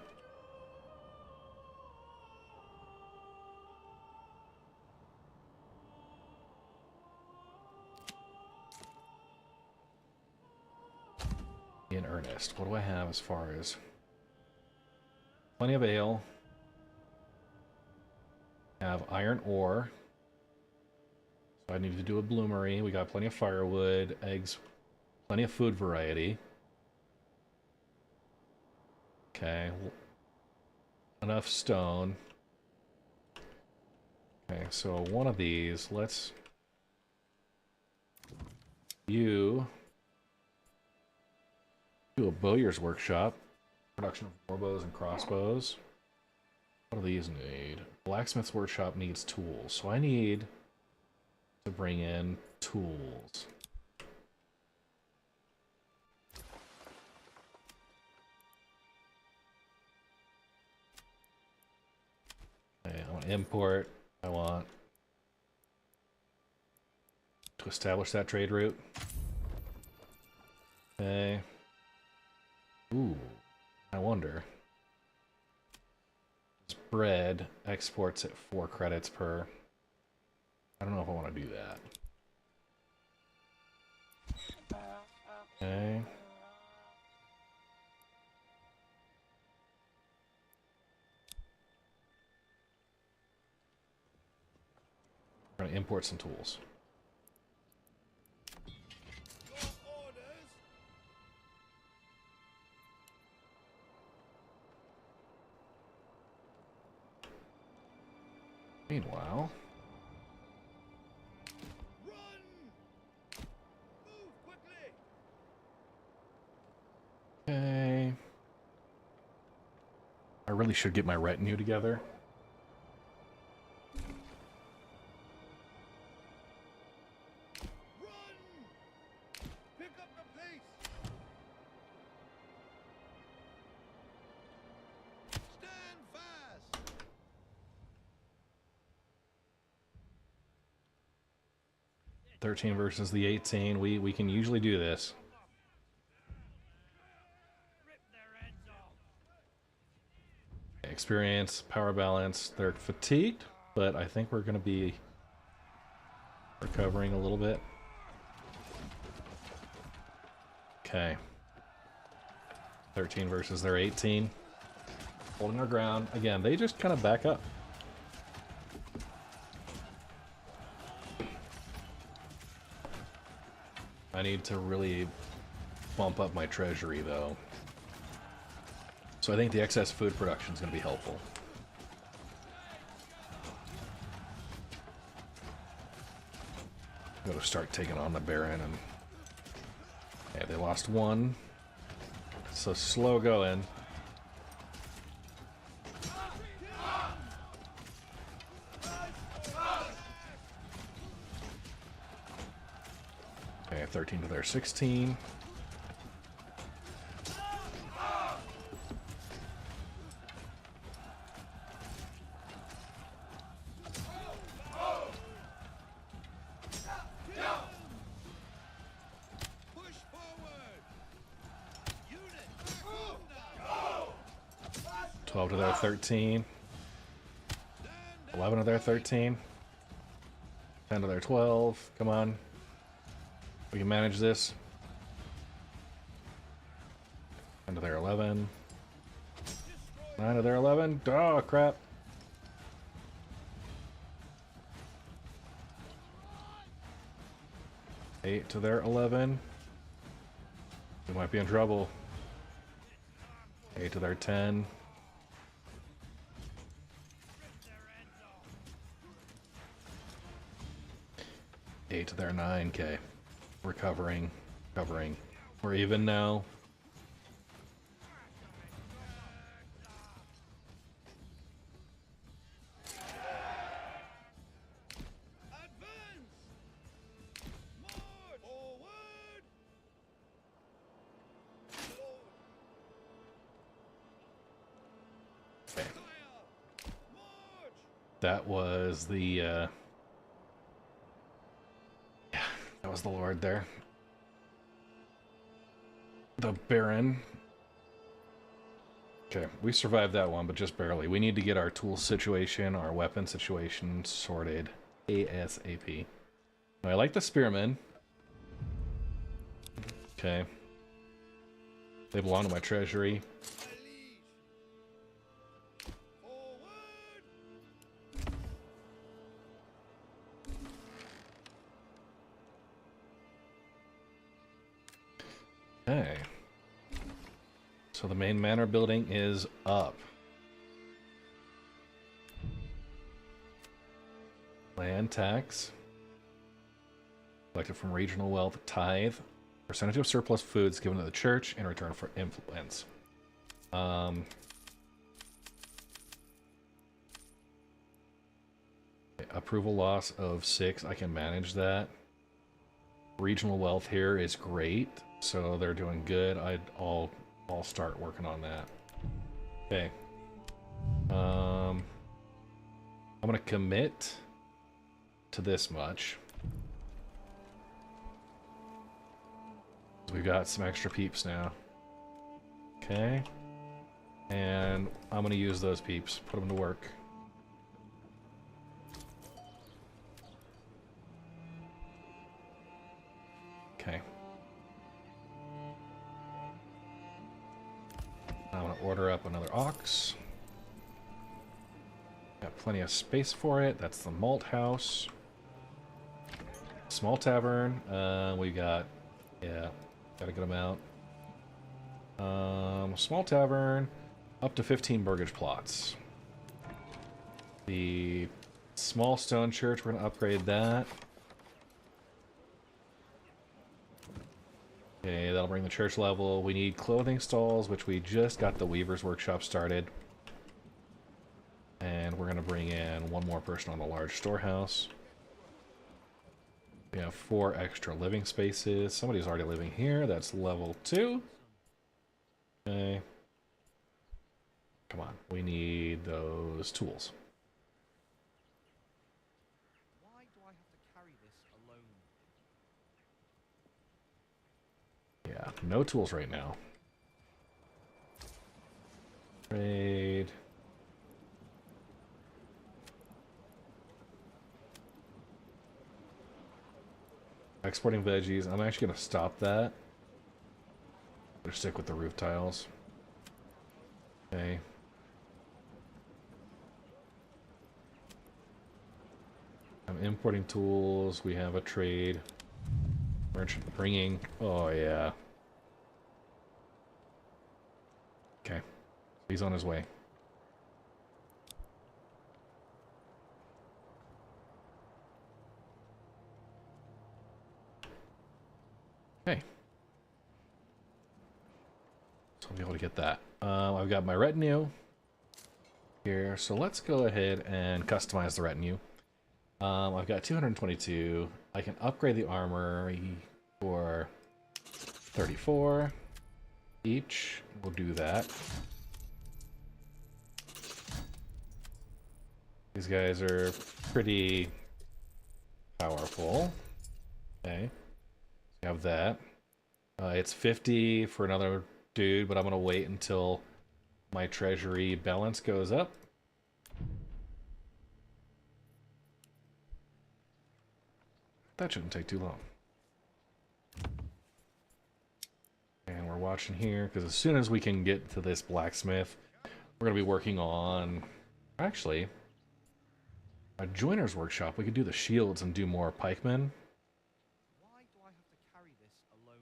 Speaker 1: In earnest. What do I have as far as plenty of ale? Have iron ore. So I need to do a bloomery. We got plenty of firewood, eggs, plenty of food variety. Okay. Enough stone. Okay, so one of these, let's... You... do a bowyer's workshop. Production of war bows and crossbows. What do these need? Blacksmith's workshop needs tools, so I need to bring in tools. Okay, I want to import. I want to establish that trade route. Okay. Ooh, I wonder. This bread exports at 4 credits per. I don't know if I want to do that. Okay. We're going to import some tools.
Speaker 4: Your orders.
Speaker 1: Meanwhile,
Speaker 4: Run! Move quickly!
Speaker 1: okay. I really should get my retinue together.
Speaker 4: Run! Pick up the pace! Stand fast!
Speaker 1: 13 versus the 18. We can usually do this. Experience, power balance. They're fatigued, but I think we're going to be recovering a little bit. Okay. 13 versus their 18. Holding our ground. Again, they just kind of back up. I need to really bump up my treasury, though. So I think the excess food production is going to be helpful. I'm going to start taking on the Baron, and yeah, they lost one. So slow going. Okay, 13 to their 16.
Speaker 4: Push forward! Unit! Move now!
Speaker 1: 12 to their 13. 11 to their 13. 10 to their 12. Come on. We can manage this. 10 to their 11. 9 to their 11. Oh, crap. 8 to their 11. We might be in trouble. 8 to their 10. Eight to their 9k. We're covering. We're even now.
Speaker 4: Advance! March! Forward!
Speaker 1: Okay.
Speaker 4: Fire! March!
Speaker 1: That was the yeah, that was the Lord there. The Baron. Okay, we survived that one, but just barely. We need to get our tool situation, our weapon situation sorted ASAP. I like the Spearmen. Okay. They belong to my treasury.
Speaker 4: My liege! Forward!
Speaker 1: Okay. So the main manor building is up. Land tax. Collected from regional wealth, tithe. Percentage of surplus foods given to the church in return for influence. Okay, approval loss of 6. I can manage that. Regional wealth here is great, so they're doing good. I'll start working on that. Okay. I'm gonna commit to this much. We've got some extra peeps now. Okay. And I'm gonna use those peeps, put them to work. Okay. I'm gonna order up another ox. Got plenty of space for it. That's the malt house. Small tavern. We got, yeah, got a good amount. Small tavern, up to 15 burgage plots. The small stone church, we're gonna upgrade that. Okay, that'll bring the church level. We need clothing stalls, which we just got the Weaver's Workshop started. And we're gonna bring in one more person on the large storehouse. We have 4 extra living spaces. Somebody's already living here. That's level 2. Okay. Come on. We need those tools.
Speaker 7: Why do I have to carry this alone?
Speaker 1: Yeah, no tools right now. Trade. Exporting veggies. I'm actually going to stop that. Or stick with the roof tiles. Okay. I'm importing tools. We have a trade. Merchant bringing. Oh, yeah. Okay. He's on his way. Okay. So I'll be able to get that. I've got my retinue here. So let's go ahead and customize the retinue. I've got 222. I can upgrade the armor for 34 each. We'll do that. These guys are pretty powerful. Okay. Have that. It's 50 for another dude, but I'm going to wait until my treasury balance goes up. That shouldn't take too long. And we're watching here, because as soon as we can get to this blacksmith, we're going to be working on, actually, a joiner's workshop. We could do the shields and do more pikemen.
Speaker 7: Why do I have alone.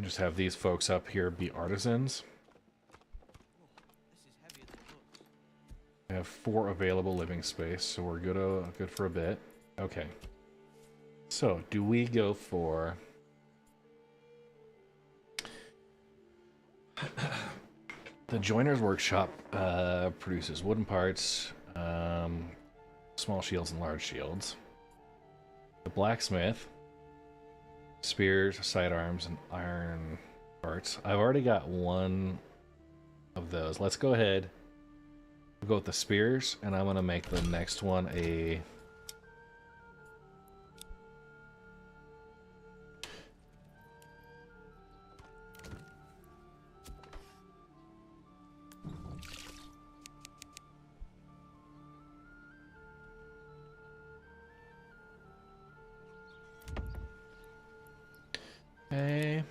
Speaker 1: Just have these folks up here be artisans.
Speaker 7: Oh, this is heavier than it looks.
Speaker 1: We have 4 available living space, so we're good for a bit. Okay. So, do we go for the joiner's workshop? Produces wooden parts, small shields and large shields. The blacksmith, spears, sidearms, and iron parts. I've already got one of those. Let's go ahead. We'll go with the spears, and I'm gonna make the next one a okay.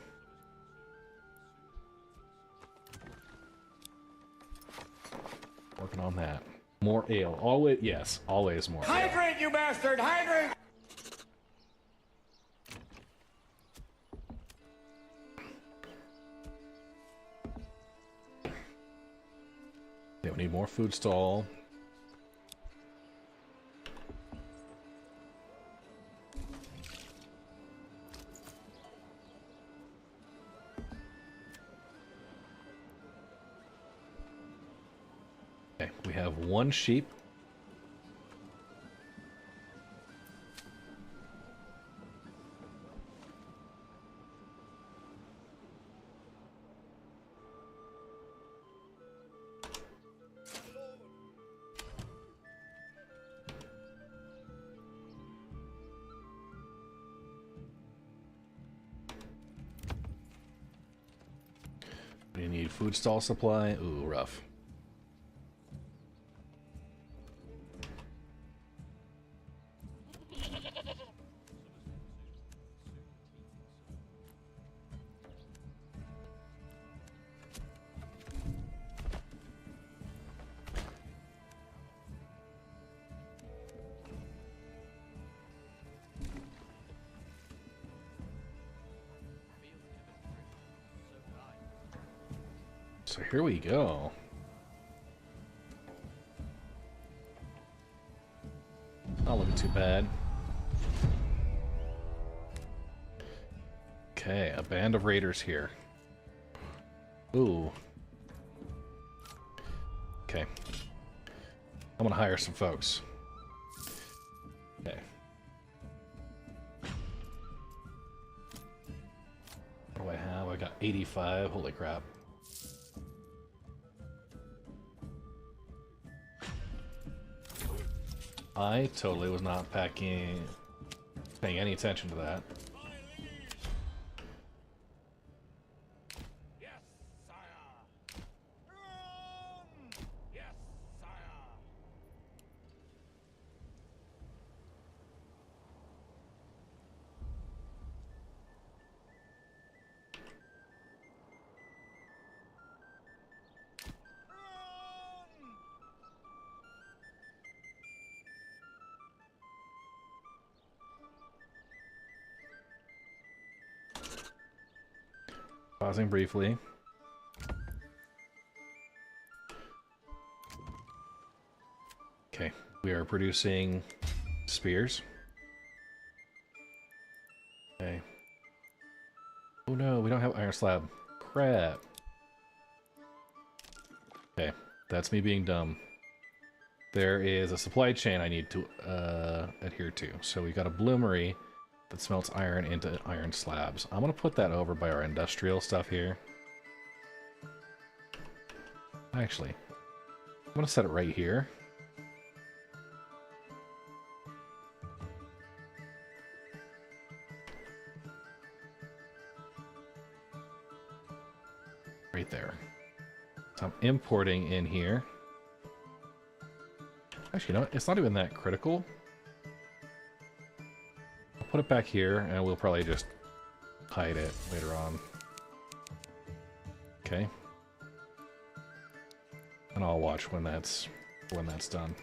Speaker 1: Working on that. More ale. Always, yes, always more ale.
Speaker 4: Hydrate, you bastard! Hydrate!
Speaker 1: Yeah, we need more food stall. Okay, we have 1 sheep. We need food stall supply. Ooh, rough. So here we go. Not looking too bad. Okay, a band of raiders here. Ooh. Okay. I'm gonna hire some folks. Okay. What do I have? I got 85. Holy crap. I totally was not paying any attention to that.
Speaker 4: Yes, sire! Yes, sire!
Speaker 1: Pausing briefly. Okay, we are producing spears. Okay. Oh no, we don't have iron slab. Crap. Okay, that's me being dumb. There is a supply chain I need to adhere to. So we got a bloomery that smelts iron into iron slabs. I'm gonna put that over by our industrial stuff here. Actually, I'm gonna set it right here. Right there. So I'm importing in here. Actually, you know what? It's not even that critical. I'll put it back here, and we'll probably just hide it later on. Okay. And I'll watch when that's done.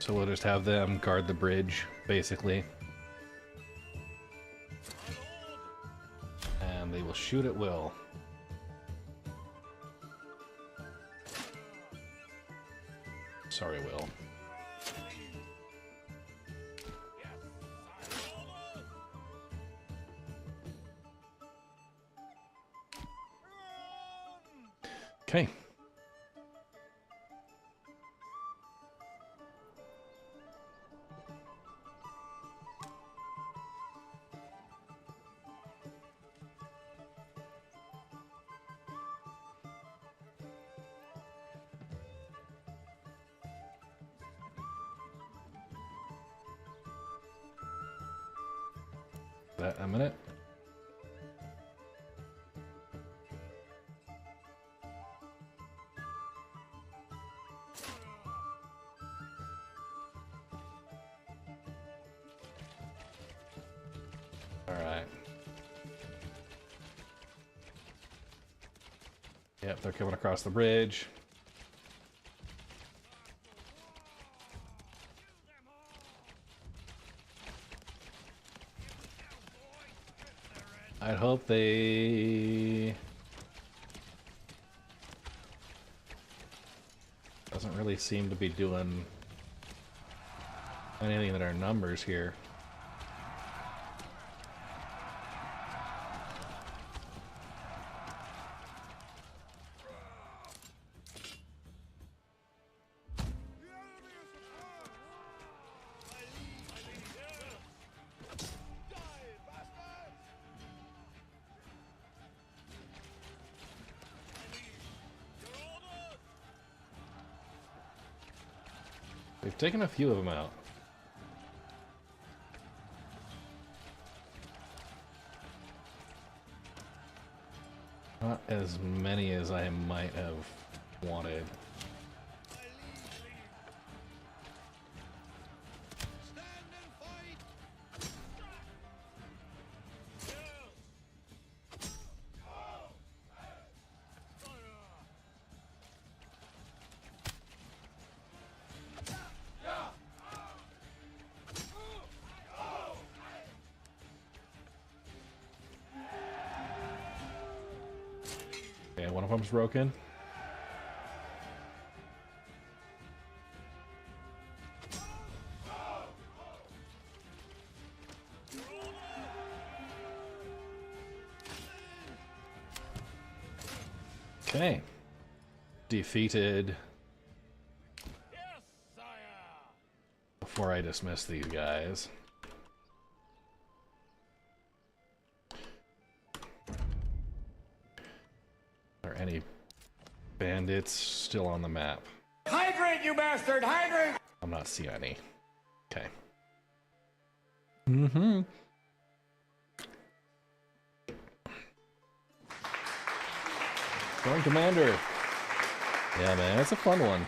Speaker 1: So we'll just have them guard the bridge, basically. And they will shoot at will. Sorry, Will. Okay. That a minute. All right. Yep, they're coming across the bridge. I'd hope they... Doesn't really seem to be doing anything in our numbers here. We've taken a few of them out. Not as many as I might have wanted. Okay, one of them's broken. Okay. Defeated. Before I dismiss these guys. Are any bandits still on the map?
Speaker 4: Hydrate, you bastard! Hydrate!
Speaker 1: I'm not seeing any. Okay. Mm-hmm. Storm Commander. Yeah, man, it's a fun one.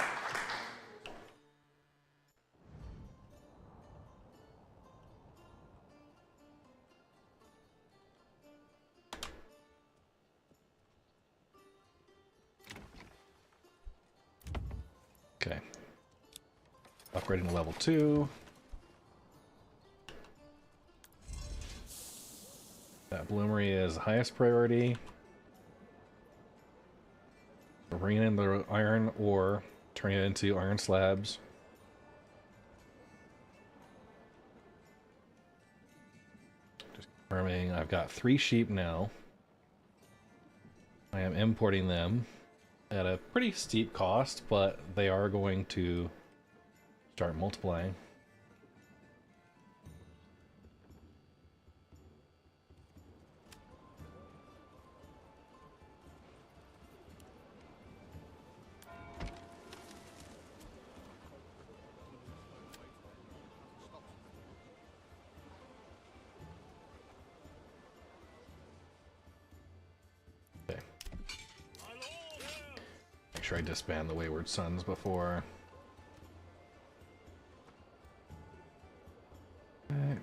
Speaker 1: Okay. Upgrading to level 2. That bloomery is highest priority. We're bringing in the iron ore, turning it into iron slabs. Just confirming, I've got 3 sheep now. I am importing them at a pretty steep cost, but they are going to start multiplying. Okay. Make sure I disband the Wayward Sons before. Alright.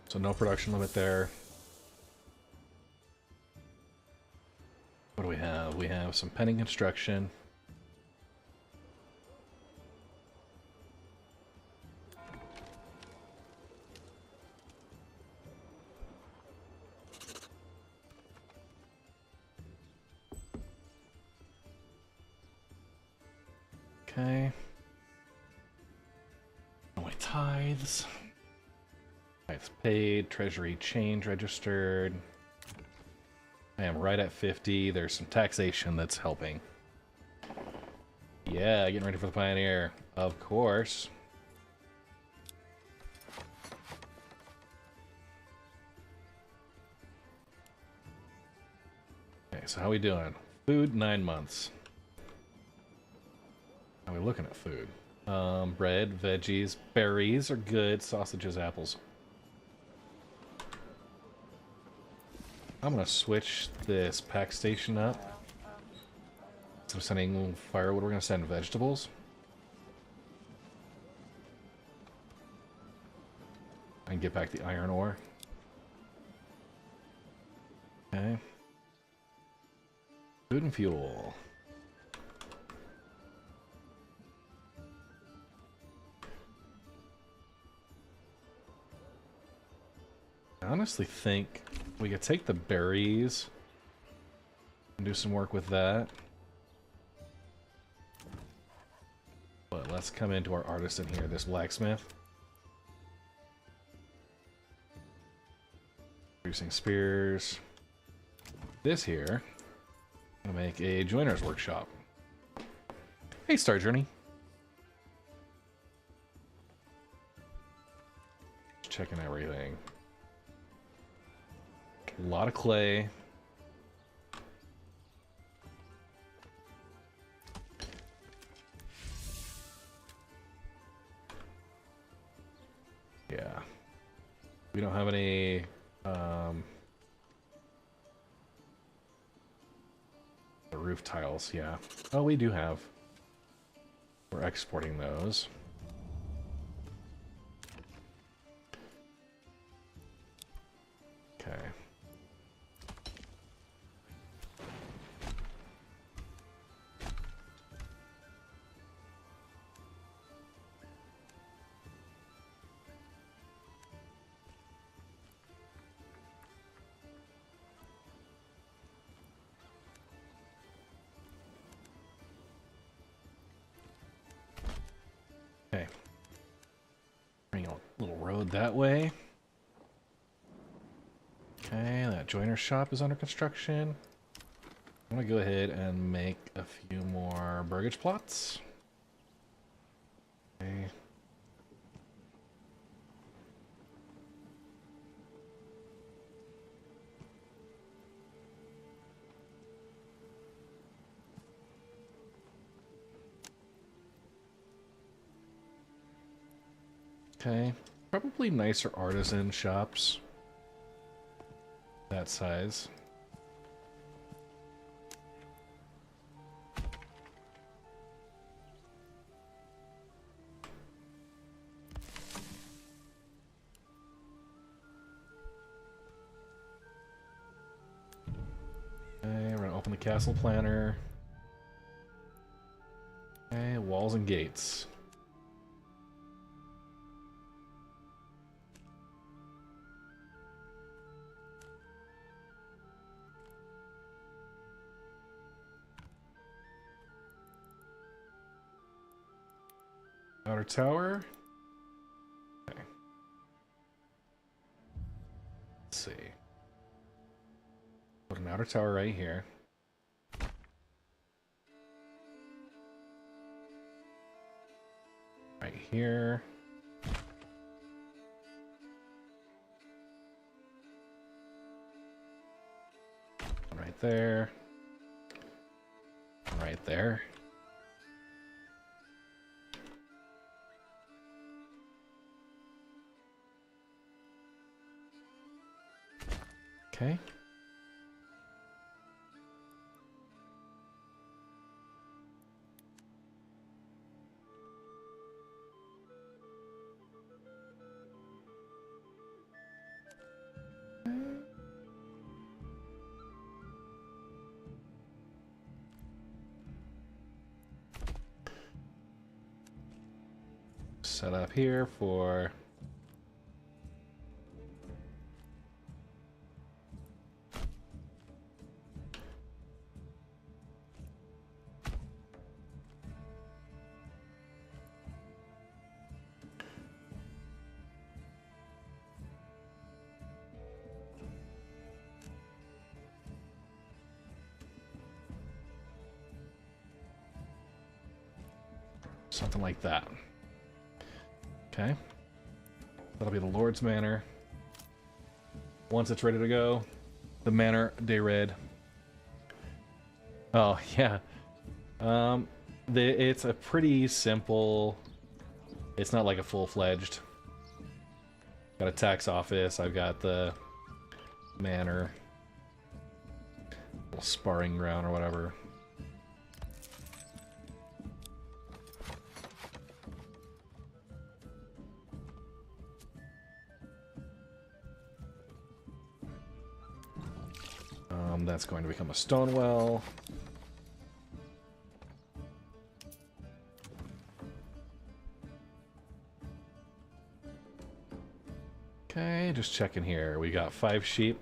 Speaker 1: So no production limit there. What do we have? have some pending construction. Okay. Only tithes. Tithes paid. Treasury change registered. I am right at 50. There's some taxation that's helping. Yeah, getting ready for the Pioneer. Of course. Okay, so how we doing? Food, 9 months. How are we looking at food? Bread, veggies, berries are good. Sausages, apples. I'm gonna switch this pack station up. Instead of sending firewood, we're gonna send vegetables. And get back the iron ore. Okay. Food and fuel. I honestly think we could take the berries and do some work with that. But let's come into our artisan here, this blacksmith. Producing spears. This here, I'm gonna make a joiner's workshop. Hey, Star Journey. Just checking everything. A lot of clay. Yeah. We don't have any the roof tiles, yeah. Oh, we do have. We're exporting those. Okay. Okay. Bring a little road that way. Okay, that joiner shop is under construction. I'm gonna go ahead and make a few more burgage plots. Okay. Okay, probably nicer artisan shops. That size. Okay, we're gonna open the castle planner. Okay, walls and gates. Outer tower. Okay. Let's see. Put an outer tower right here. Right here. Right there. Right there. Okay. set up here for something like that. Okay. That'll be the Lord's Manor. Once it's ready to go, the Manor de Red. Oh, yeah. It's a pretty simple... It's not like a full-fledged... Got a tax office, I've got the manor. Little sparring ground or whatever. That's going to become a stone well. Okay, just checking here. We got 5 sheep.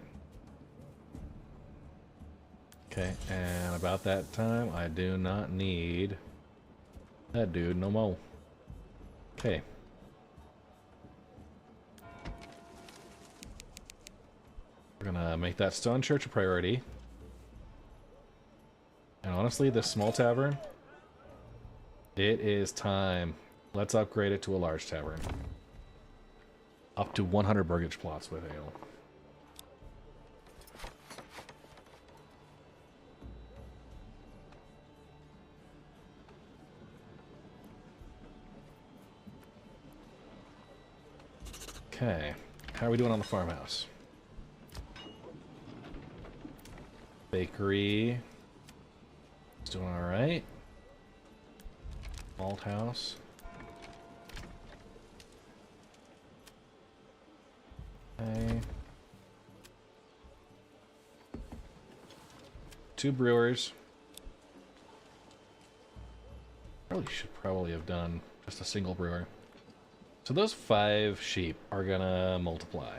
Speaker 1: Okay, and about that time, I do not need that dude no more. Okay. We're gonna make that stone church a priority. And honestly, this small tavern, it is time. Let's upgrade it to a large tavern. Up to 100 burgage plots with ale. Okay, how are we doing on the farmhouse? Bakery. It's doing alright. Malt house. Okay. 2 brewers. Probably have done just a single brewer. So those 5 sheep are gonna multiply.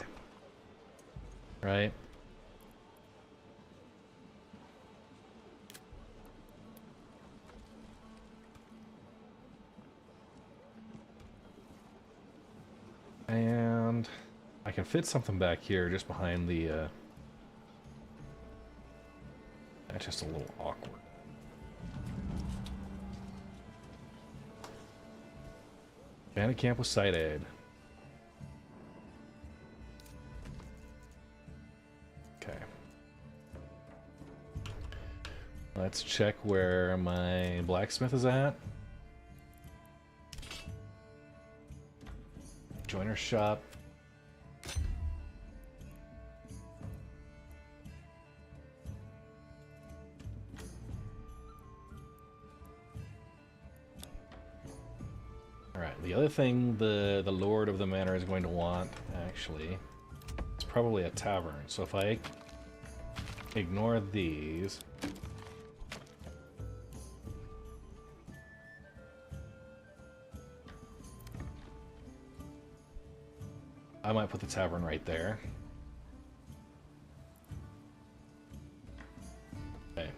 Speaker 1: Right? And I can fit something back here just behind the that's just a little awkward. Bandit camp was sighted. Okay. Let's check where my blacksmith is at. Joiner's shop. Alright, the other thing the Lord of the Manor is going to want, actually, is probably a tavern. So if I ignore these... I might put the tavern right there. Okay.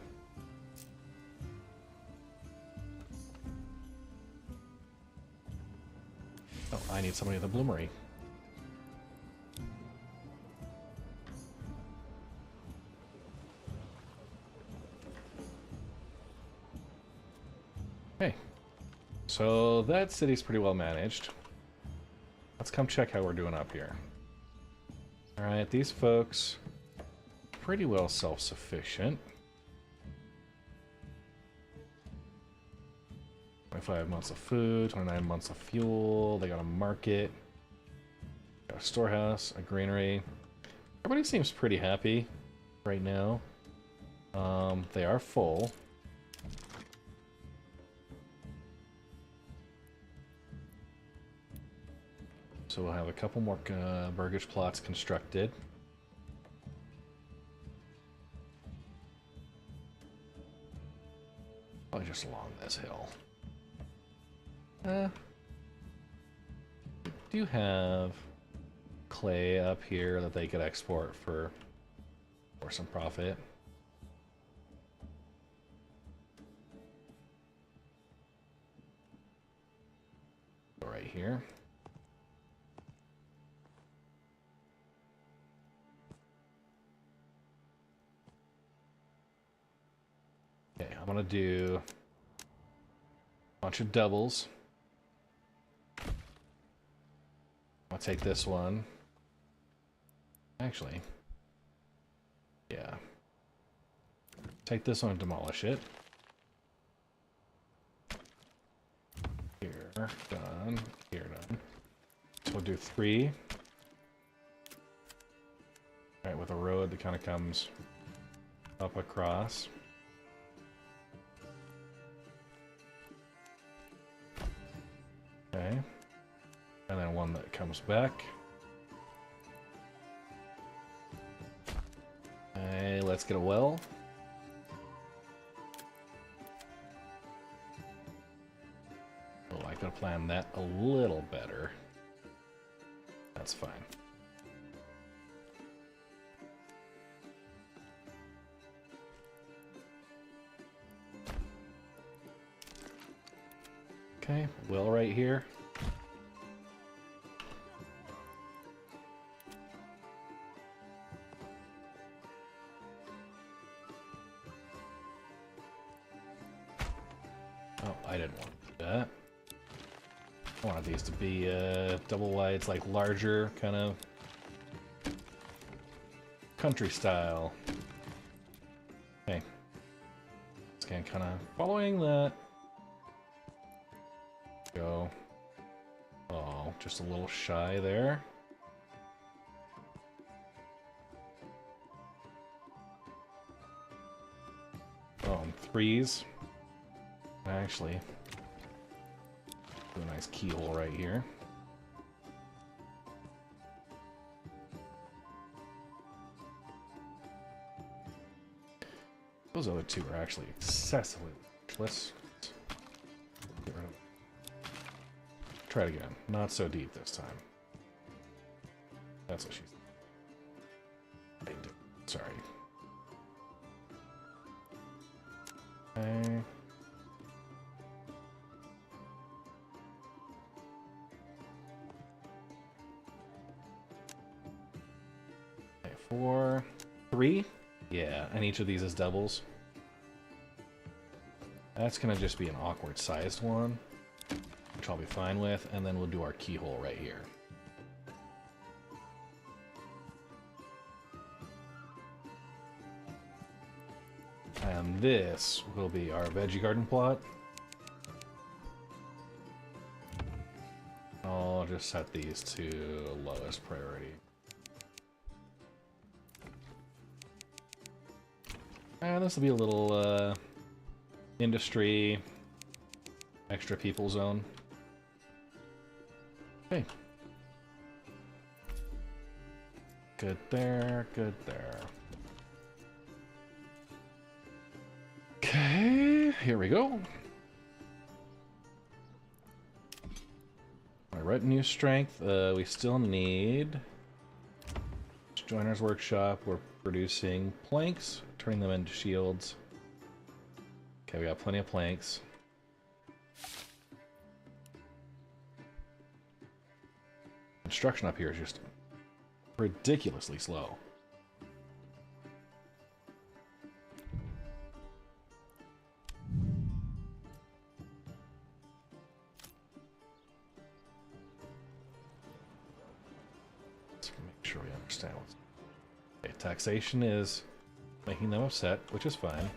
Speaker 1: Oh, I need somebody at the bloomery. Okay. So that city's pretty well managed. Let's come check how we're doing up here. Alright, these folks pretty well self-sufficient. 25 months of food, 29 months of fuel, they got a market, got a storehouse, a granary. Everybody seems pretty happy right now. They are full. So we'll have a couple more burgage plots constructed. Probably just along this hill. do have clay up here that they could export for some profit. Go right here. Okay, I'm gonna do a bunch of doubles. I'll take this one. Actually, yeah. Take this one and demolish it. Here, done. Here, done. So we'll do 3. Alright, with a road that kind of comes up across. Okay. And then one that comes back. Okay, let's get a well. Oh, I could have planned that a little better. That's fine. Okay, well right here. Oh, I didn't want to do that. I wanted these to be double wides, like larger, kind of country style. Okay. Again, kind of following that. Go. Oh, just a little shy there. Oh, and 3s. Actually, do a nice keyhole right here. Those other 2 are actually excessively large. Let's get rid of them. Try it again. Not so deep this time. That's what she's. Sorry. Okay. Okay, 4, 3. Yeah, and each of these is doubles. That's gonna just be an awkward sized one, which I'll be fine with, and then we'll do our keyhole right here. And this will be our veggie garden plot. I'll just set these to lowest priority. And this will be a little industry, extra people zone. Okay. Good there, good there. Okay, here we go. My retinue strength, we still need joiner's workshop. We're producing planks, turning them into shields. Okay, we got plenty of planks. Construction up here is just ridiculously slow. Let's make sure we understand what's... Okay, taxation is making them upset, which is fine.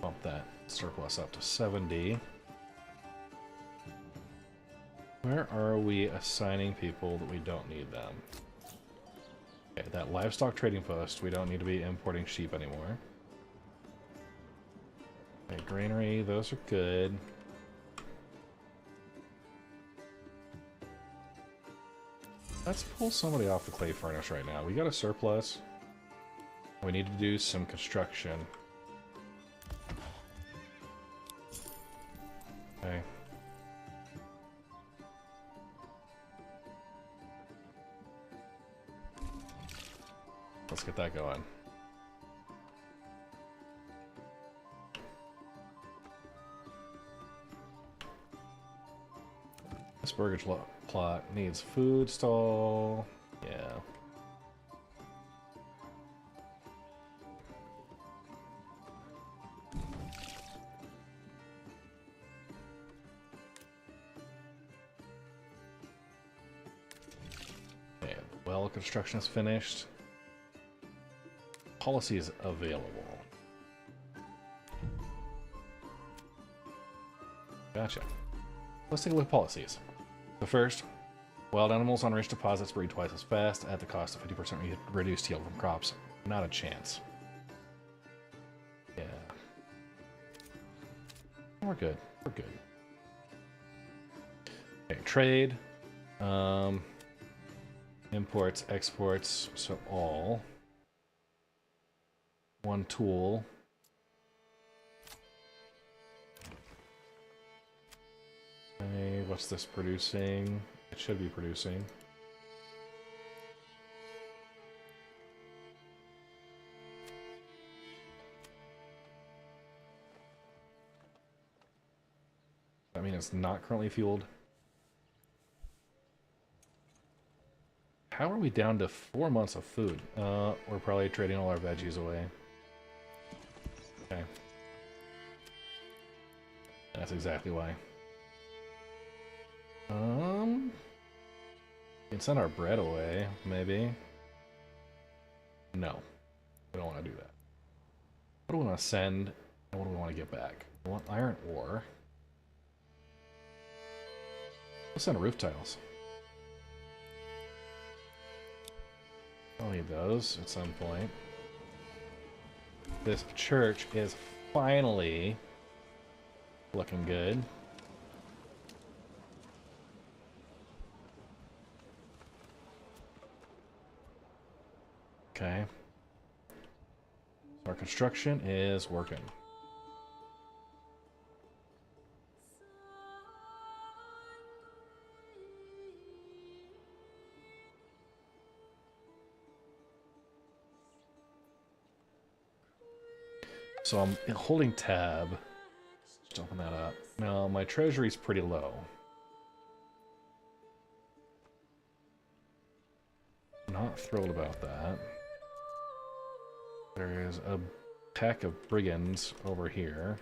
Speaker 1: Bump that surplus up to 70. Where are we assigning people that we don't need them? Okay, that livestock trading post, we don't need to be importing sheep anymore. Okay, granary, those are good. Let's pull somebody off the clay furnace right now. We got a surplus. We need to do some construction. Okay. get that going. This burger plot needs food stall. Yeah. Okay, well, construction is finished. Policies available. Gotcha. Let's take a look at policies. The first, wild animals on rich deposits breed twice as fast at the cost of 50% reduced yield from crops. Not a chance. Yeah. We're good. We're good. Okay, trade. Imports, exports, so all. One tool. Okay, what's this producing? It should be producing. I mean, it's not currently fueled. How are we down to 4 months of food? We're probably trading all our veggies away. Okay. That's exactly why. We can send our bread away, maybe. No. We don't want to do that. What do we want to send, and what do we want to get back? We want iron ore. Let's send roof tiles. I'll need those at some point. This church is finally looking good. Okay. So our construction is working. So I'm holding tab. Just open that up. Now my treasury's pretty low. Not thrilled about that. There's a pack of brigands over here.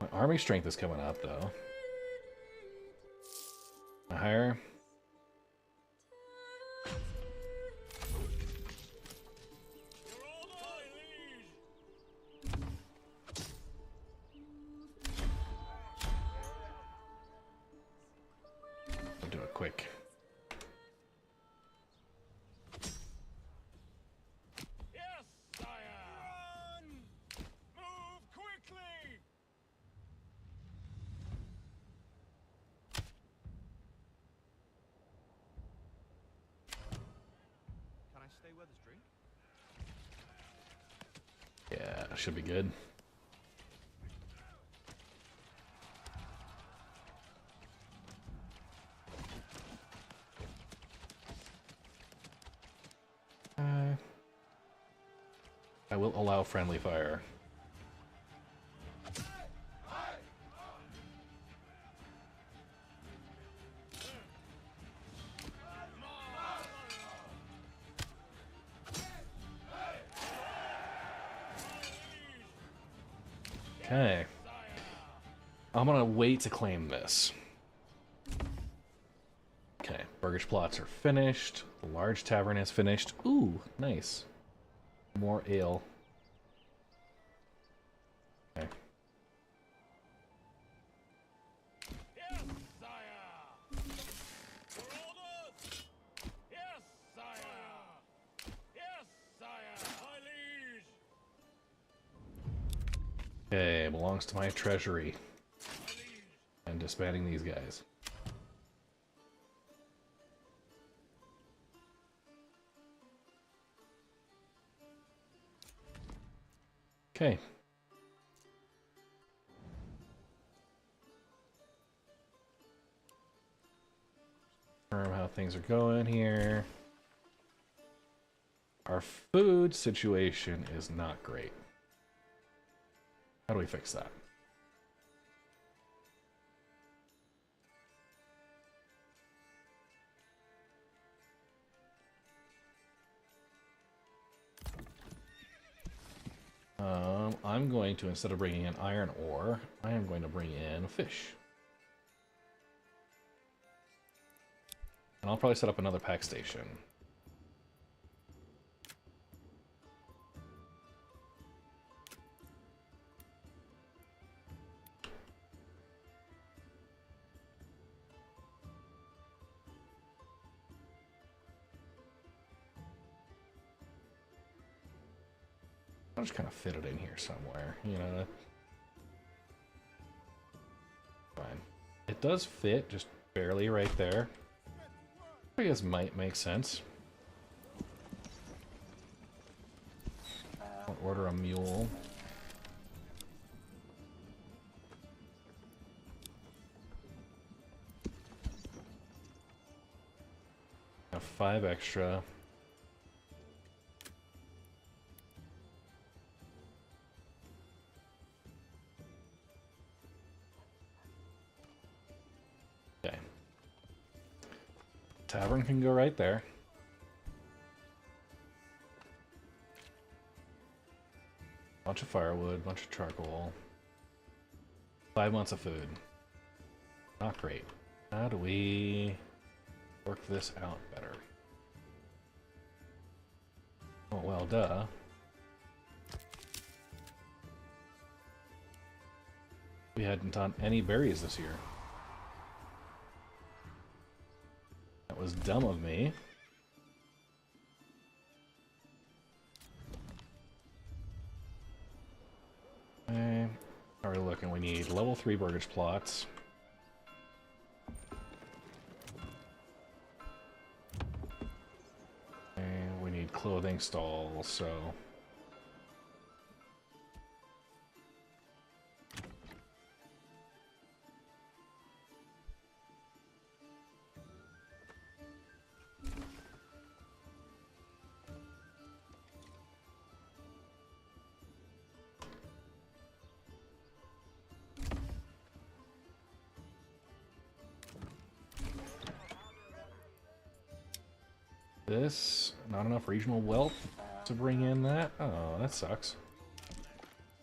Speaker 1: My army strength is coming up though. Higher. Quick.
Speaker 4: Yes, sire. Run! Move quickly!
Speaker 7: Can I stay where there's drink?
Speaker 1: Yeah, should be good. I will allow friendly fire. Okay. I'm gonna wait to claim this. Okay, burgage plots are finished. The large tavern is finished. Ooh, nice. More ale. Okay.
Speaker 4: Yes, sire! For orders! Yes, sire! Yes, sire! My liege!
Speaker 1: Okay, belongs to my treasury. And disbanding these guys. Okay. things are going here. Our food situation is not great. How do we fix that? I'm going to, instead of bringing in iron ore, I am going to bring in fish. And I'll probably set up another pack station. I'll just kind of fit it in here somewhere, you know. Fine. It does fit, just barely right there. I guess might make sense. I'll order a mule. Have 5 extra. Okay. Tavern can go right there. Bunch of firewood, bunch of charcoal. 5 months of food. Not great. How do we work this out better? Oh, well, duh. We hadn't done any berries this year. That was dumb of me. Okay. How are we looking? We need level 3 burgage plots. And we need clothing stalls, so... This, not enough regional wealth to bring in that. Oh, that sucks.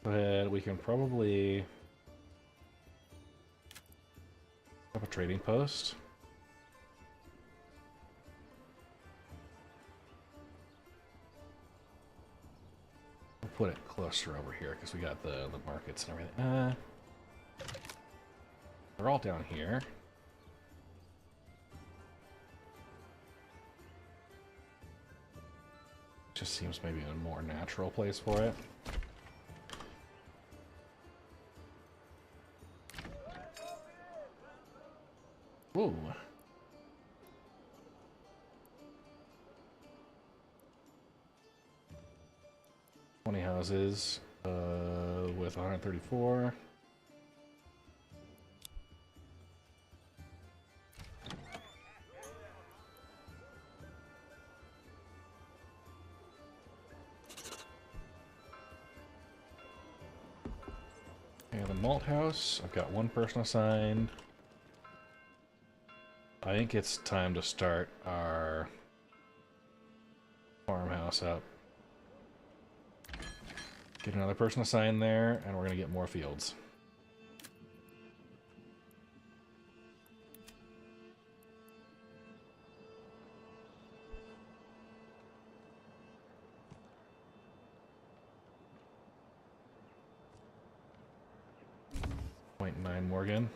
Speaker 1: But we can probably have a trading post. We'll put it closer over here because we got the markets and everything. They're all down here. Just seems maybe a more natural place for it. Ooh. "20 houses with 134. And the malt house, I've got 1 person assigned. I think it's time to start our farmhouse up. Get another person assigned there, and we're gonna get more fields. .9 Morgan.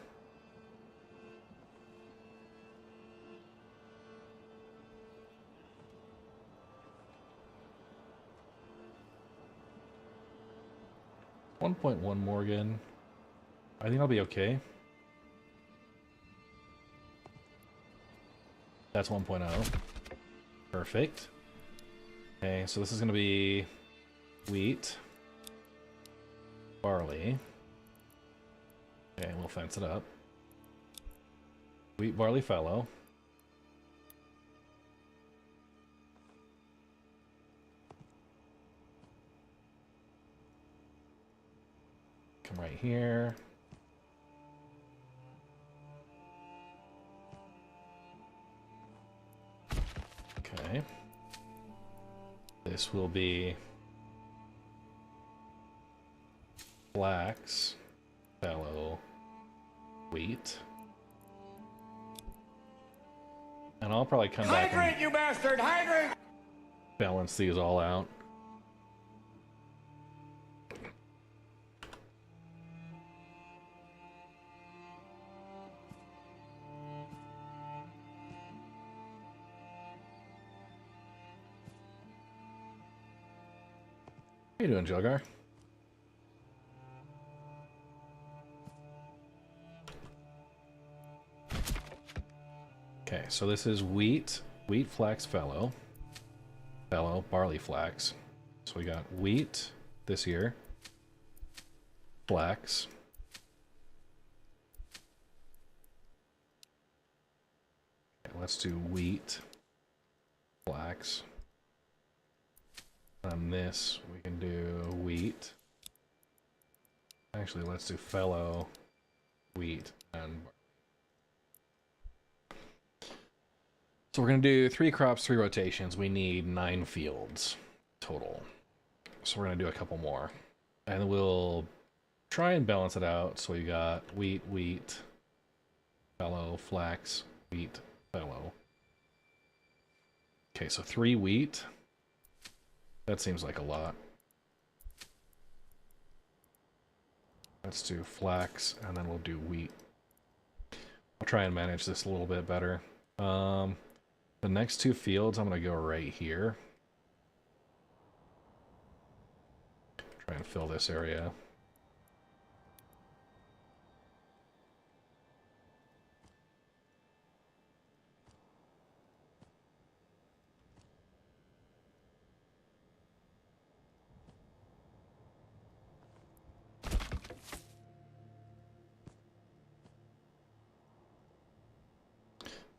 Speaker 1: .1 Morgan. I think I'll be okay. That's 1.0. Perfect. Okay, so this is gonna be wheat, barley. Okay, we'll fence it up. Wheat, barley, fallow. Come right here. Okay. This will be flax, fallow, wheat. And I'll probably come back and
Speaker 4: you bastard! Hydrant!
Speaker 1: balance these all out. How you doing, Jogar? Okay, so this is wheat, flax, fallow, barley, flax. So we got wheat this year, flax, okay, let's do wheat, flax. On this, we can do wheat. Actually, let's do fallow, wheat, and so we're going to do 3 crops, 3 rotations. We need 9 fields total. So we're going to do a couple more. And we'll try and balance it out. So we got wheat, fallow, flax, wheat, fallow. Okay, so 3 wheat. That seems like a lot. Let's do flax, and then we'll do wheat. I'll try and manage this a little bit better. The next 2 fields, I'm going to go right here. Try and fill this area.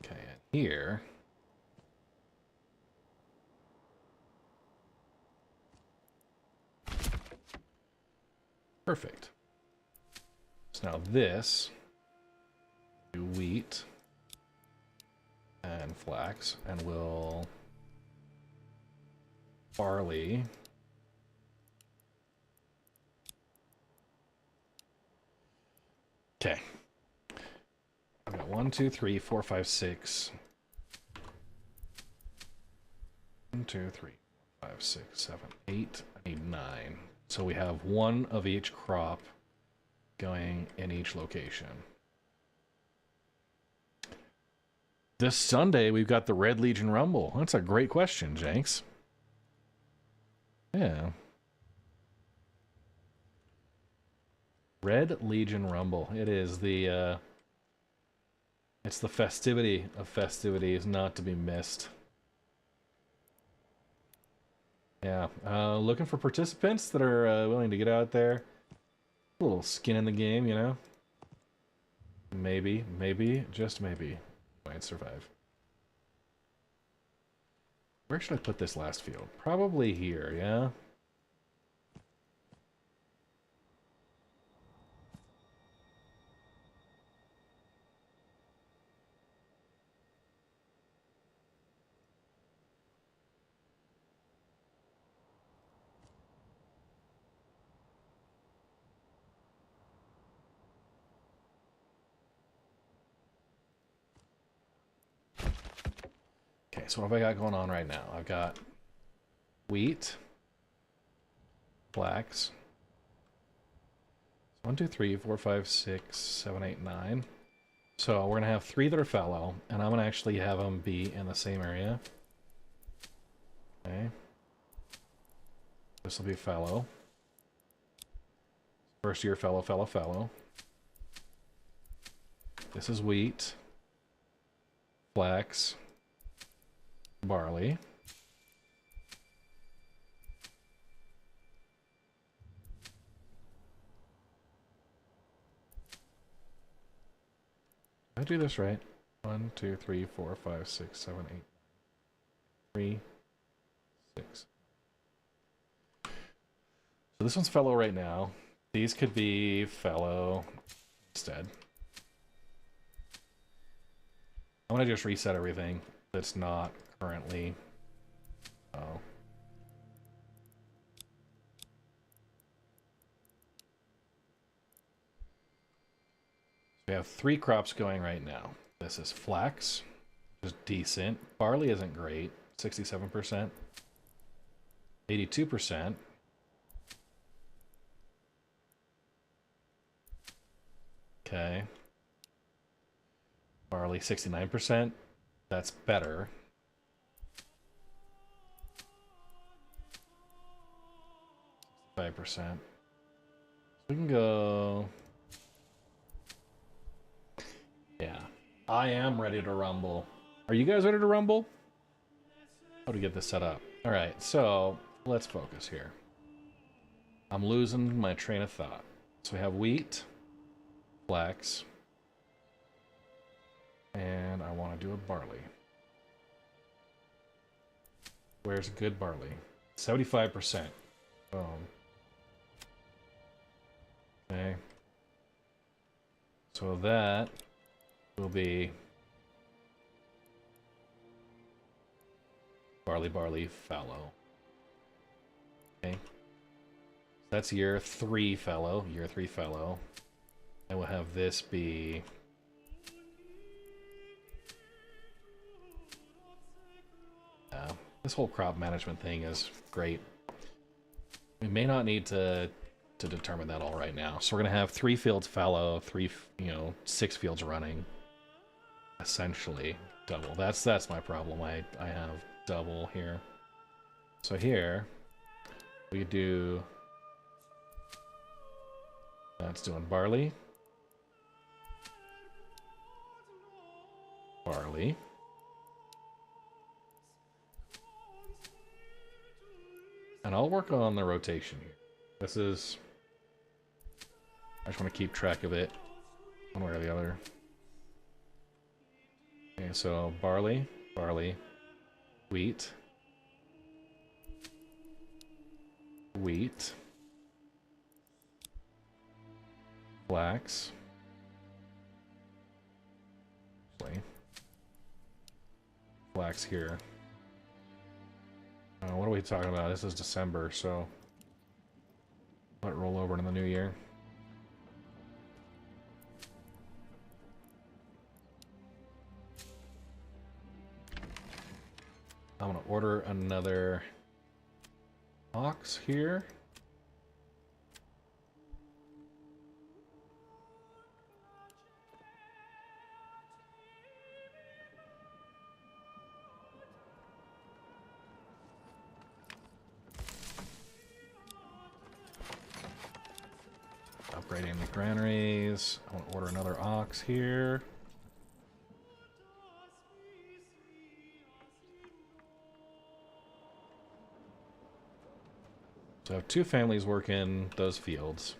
Speaker 1: Okay, and here. Perfect. So now this, do wheat and flax, and we'll barley. Okay. I've got 1, 2, 3, 4, 5, 6. 1, 2, 3, 4, 5, 6, 7, 8. I need 9. So we have 1 of each crop going in each location. This Sunday, we've got the Red Legion Rumble. That's a great question, Jenks. Yeah. Red Legion Rumble. It is the, it's the festivity of festivities not to be missed. Yeah, looking for participants that are willing to get out there. A little skin in the game, you know? Maybe, just maybe, might survive. Where should I put this last field? Probably here, yeah? Okay, so what have I got going on right now? I've got wheat, flax. 1, 2, 3, 4, 5, 6, 7, 8, 9. So we're gonna have 3 that are fallow, and I'm gonna actually have them be in the same area. Okay. This will be fallow. First year fallow, fallow. This is wheat, flax, barley. Did I do this right? 1, 2, 3, 4, 5, 6, 7, 8, 3, 6. So this one's fallow right now. These could be fallow instead. I want to just reset everything that's not currently. Oh. We have 3 crops going right now. This is flax, which is decent. Barley isn't great, 67%. 82%. Okay. Barley, 69%. That's better. %. We can go. Yeah. I am ready to rumble. Are you guys ready to rumble? How to get this set up? Alright, so let's focus here. I'm losing my train of thought. So we have wheat, flax, and I want to do a barley. Where's good barley? 75%. Boom. Okay. So that will be barley, fallow. Okay. That's year 3 fallow. Year 3 fallow. I will have this be this whole crop management thing is great. We may not need to determine that all right now. So we're gonna have 3 fields fallow, 6 fields running. Essentially double. That's my problem. I have double here. So here we do. That's doing barley. Barley. And I'll work on the rotation here. This is... I just want to keep track of it one way or the other. Okay, so barley, wheat, flax, flax here. What are we talking about? This is December, so let it roll over into the new year. I'm gonna order another ox here. Upgrading the granaries. I want to order another ox here. So I have 2 families working those fields.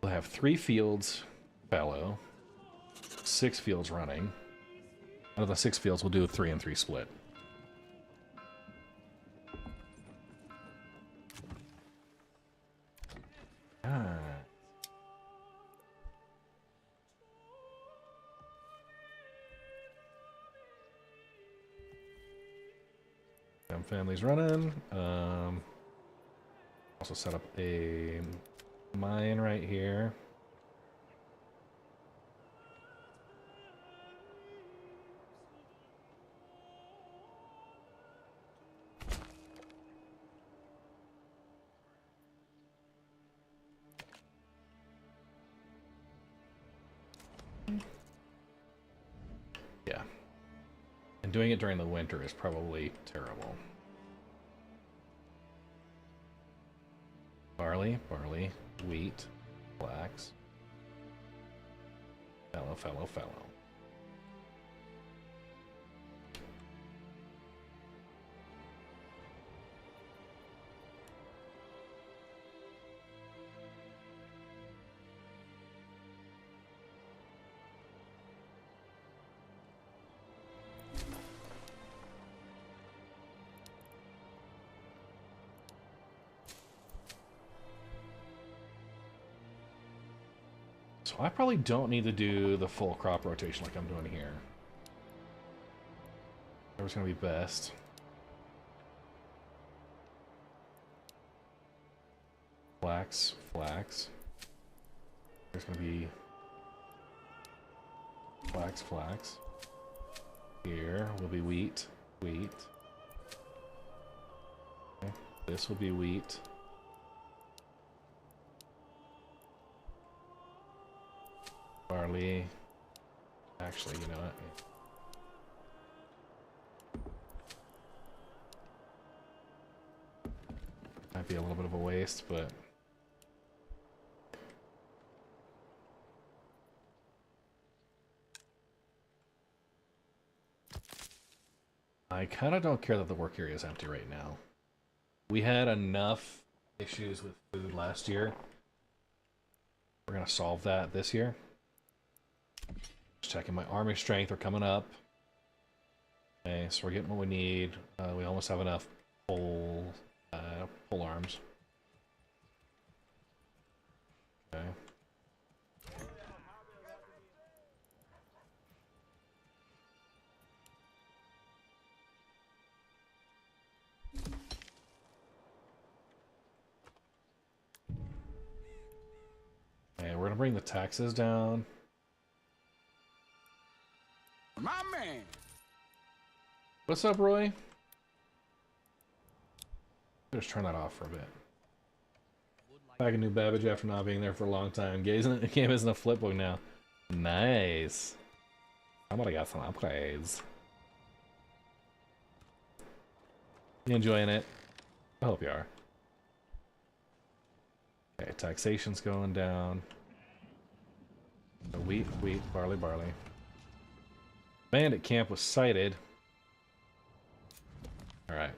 Speaker 1: We'll have 3 fields fallow, 6 fields running. Out of the 6 fields, we'll do a 3 and 3 split. Family's running. Also set up a mine right here. Yeah. And doing it during the winter is probably terrible. Barley, wheat, flax, fallow. So I probably don't need to do the full crop rotation like I'm doing here. Whatever's gonna be best. Flax, flax. There's gonna be flax, flax. Here will be wheat, wheat. Okay. This will be wheat. Barley. Actually, you know what? Might be a little bit of a waste, but I kind of don't care that the work area is empty right now. We had enough issues with food last year. We're gonna solve that this year. Just checking my army strength. We're coming up. Okay, so we're getting what we need. We almost have enough pole arms. Okay. And we're gonna bring the taxes down.
Speaker 4: My man.
Speaker 1: What's up, Roy? Just turn that off for a bit. Back a new Babbage after not being there for a long time. The game isn't a flipbook now. Nice. I'm gonna get some upgrades. You enjoying it? I hope you are. Okay, taxation's going down. Wheat, wheat, barley, barley. Bandit camp was sighted. Alright.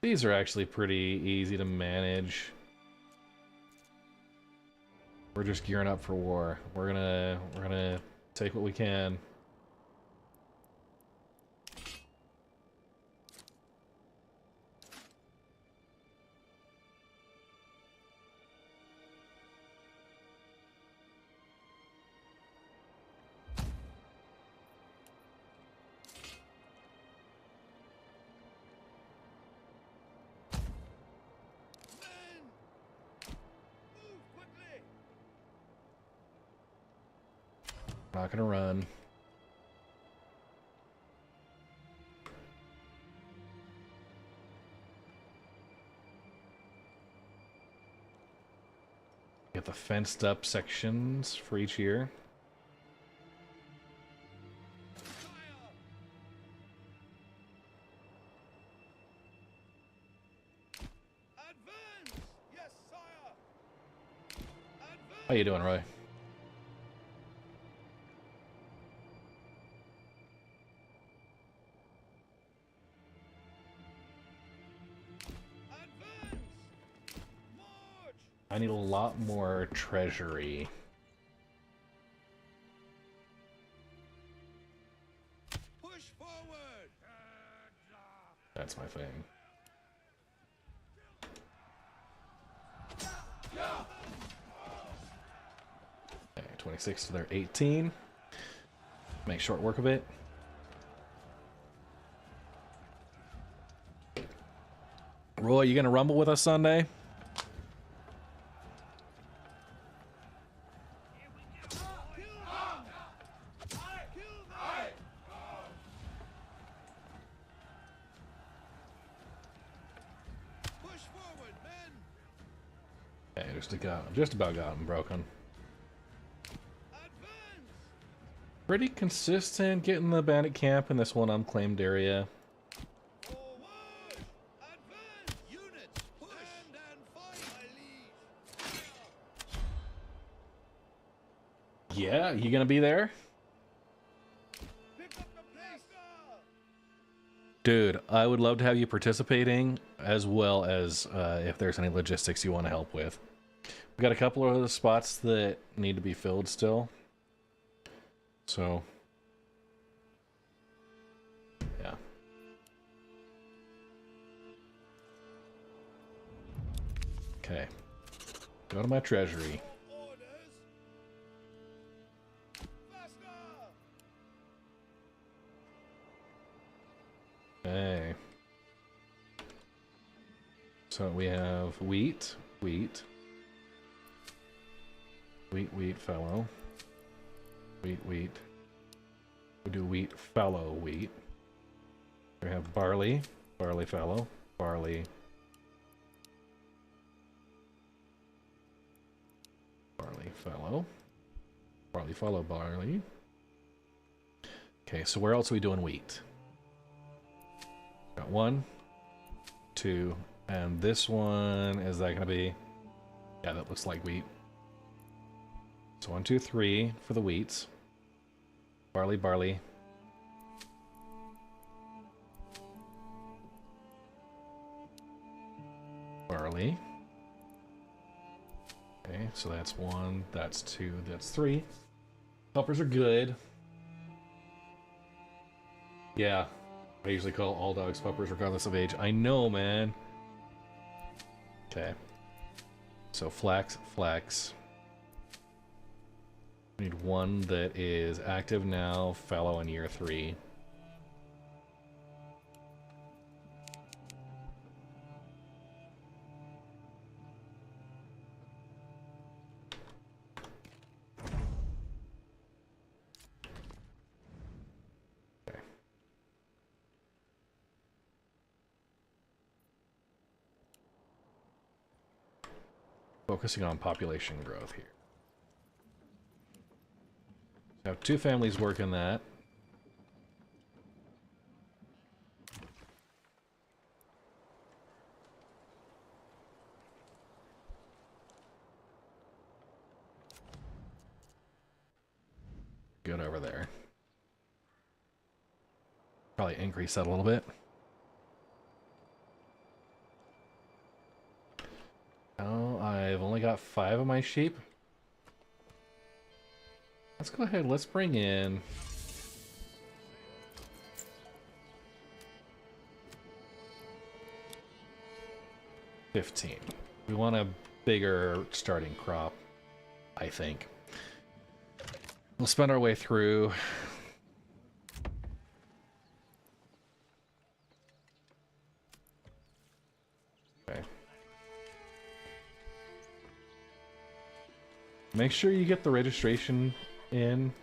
Speaker 1: These are actually pretty easy to manage. We're just gearing up for war. We're gonna take what we can. Not gonna run. Get the fenced up sections for each year.
Speaker 4: Advance! Yes, sire! Advance!
Speaker 1: How you doing, Roy?
Speaker 4: Advance! March!
Speaker 1: I need a lot more treasury.
Speaker 4: Push forward!
Speaker 1: That's my thing. Okay, 26 to their 18. Make short work of it. Roy, you gonna rumble with us Sunday?
Speaker 4: Push forward, men!
Speaker 1: Okay, just about got him broken.
Speaker 4: Advance!
Speaker 1: Pretty consistent getting the bandit camp in this one unclaimed area.
Speaker 4: Forward! Advance! Units, push! Stand and fight, my liege!
Speaker 1: Yeah, you gonna be there?
Speaker 4: Pick up the pace!
Speaker 1: Dude, I would love to have you participating, as well as if there's any logistics you want to help with. We got a couple of the spots that need to be filled still. So, yeah. Okay. Go to my treasury.
Speaker 4: Orders!
Speaker 1: So we have wheat, wheat, fallow, wheat. We do wheat, fallow, wheat. We have barley, fallow, barley, fallow, fallow, barley. Okay, so where else are we doing wheat? Got 1, 2, and this one, is that gonna be? Yeah, that looks like wheat. So 1, 2, 3 for the wheats. Barley. Barley. Okay, so that's 1, that's 2, that's 3. Puppers are good. Yeah, I usually call all dogs puppers regardless of age. I know, man. Okay. So flax. We need 1 that is active now, fallow in year 3. Okay. Focusing on population growth here. Have 2 families working that. Good over there. Probably increase that a little bit. Oh, I've only got 5 of my sheep. Let's go ahead, let's bring in... $15. We want a bigger starting crop, I think. We'll spend our way through. Okay. Make sure you get the registration in,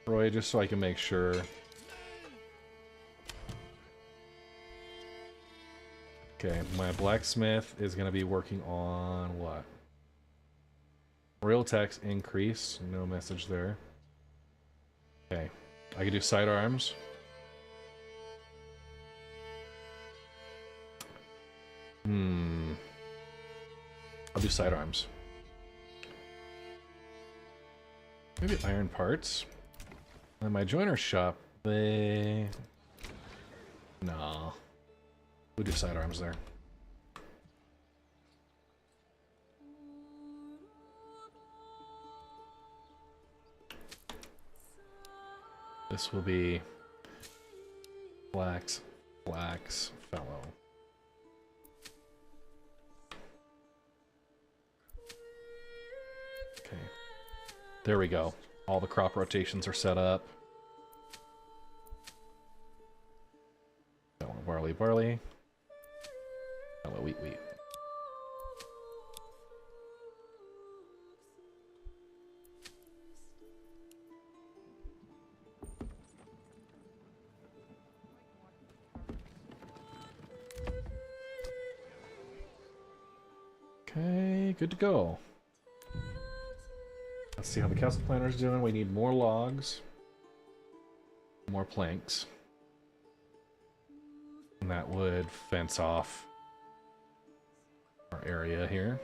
Speaker 1: Roy, just so I can make sure. Okay, my blacksmith is going to be working on what? Royal tax increase. No message there. Okay, I can do sidearms. I'll do sidearms. Maybe iron parts. And my joiner shop, they... No. We'll do sidearms there. This will be flax, fallow. Okay. There we go. All the crop rotations are set up. Fallow, barley. Fallow, wheat. Okay, good to go. Let's see how the castle planner's doing. We need more logs, more planks, and that would fence off our area here.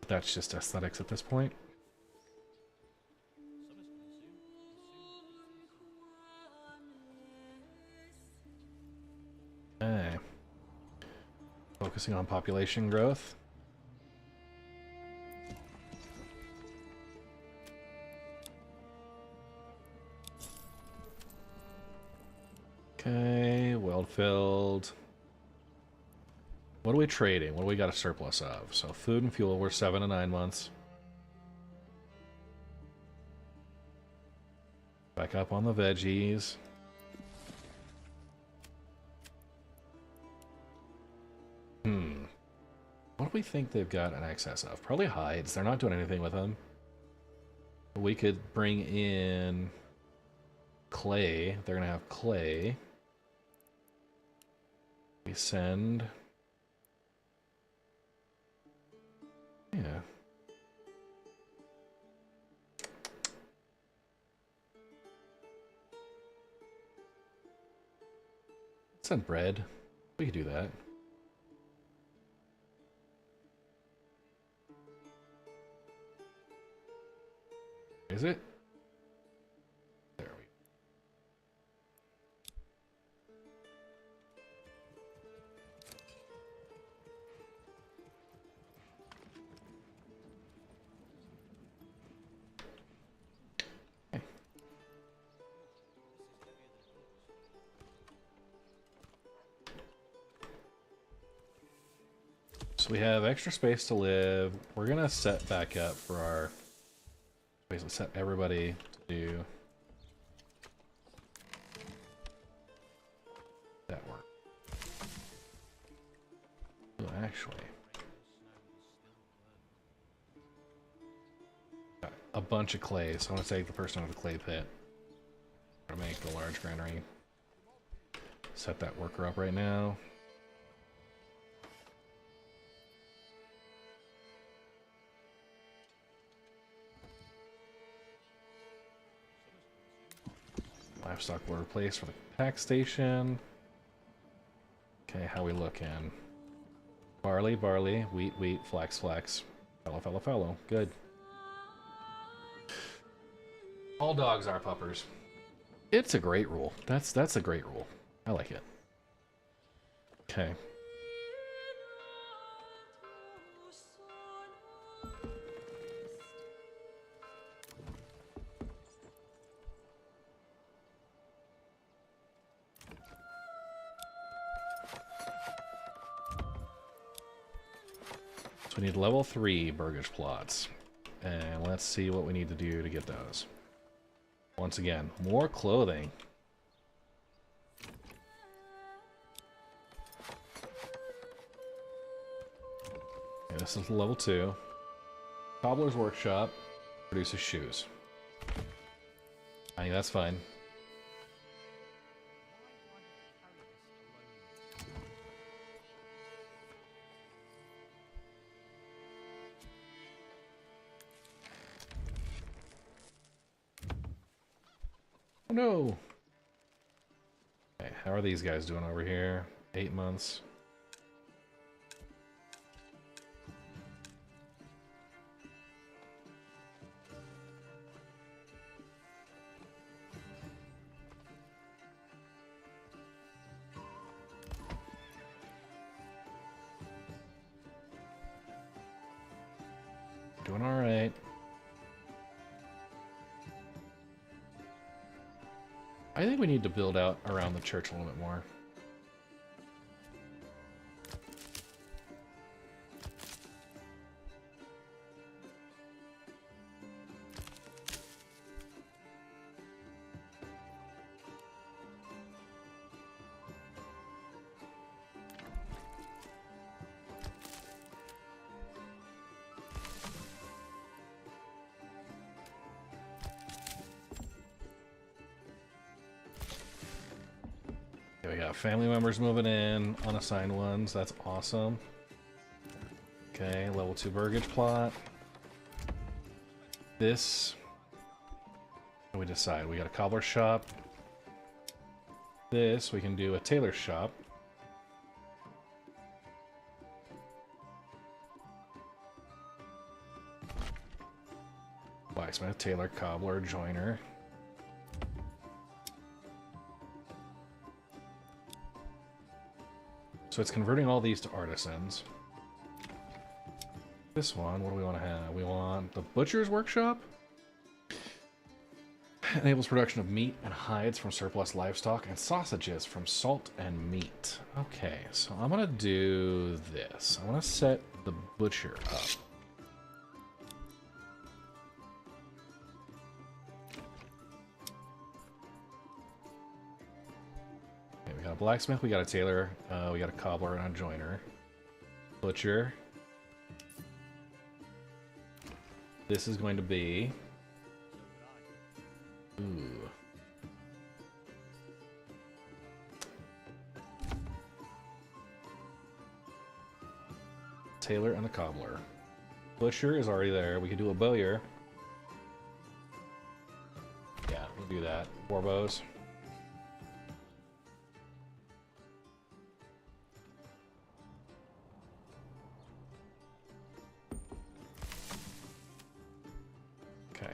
Speaker 1: That's just aesthetics at this point. Okay. Focusing on population growth. Okay, well filled. What are we trading? What do we got a surplus of? So food and fuel, we're 7 to 9 months. Back up on the veggies. What do we think they've got an excess of? Probably hides. They're not doing anything with them. We could bring in clay. They're gonna have clay. We send... Yeah. Send bread. We could do that. Is it? There we go. Okay. So we have extra space to live. We're gonna set back up for our... Basically set everybody to do that work. Oh, actually, got a bunch of clay, so I want to take the person out of the clay pit. I'm gonna make the large granary. Set that worker up right now. Livestock were replaced for the pack station. Okay, how we looking? Barley, barley, wheat, wheat, flax, flax. Fellow, fellow, fellow. Good. All dogs are puppers. It's a great rule. That's a great rule. I like it. Okay. So we need level 3 burgage plots. And let's see what we need to do to get those. Once again, more clothing. Okay, this is level 2. Cobbler's workshop produces shoes. I think that's fine. Oh no! Okay, how are these guys doing over here? 8 months. Doing alright. I think we need to build out around the church a little bit more. We got family members moving in, unassigned ones. That's awesome. Okay, level 2 burgage plot. This. What do we decide? We got a cobbler shop. This, we can do a tailor shop. Blacksmith, tailor, cobbler, joiner. So it's converting all these to artisans. This one, what do we want to have? We want the butcher's workshop. Enables production of meat and hides from surplus livestock and sausages from salt and meat. Okay, so I'm gonna do this. I want to set the butcher up. Blacksmith, we got a tailor, we got a cobbler and a joiner. Butcher. This is going to be... Ooh. Tailor and the cobbler. Butcher is already there. We could do a bowyer. Yeah, we'll do that. 4 bows. Okay.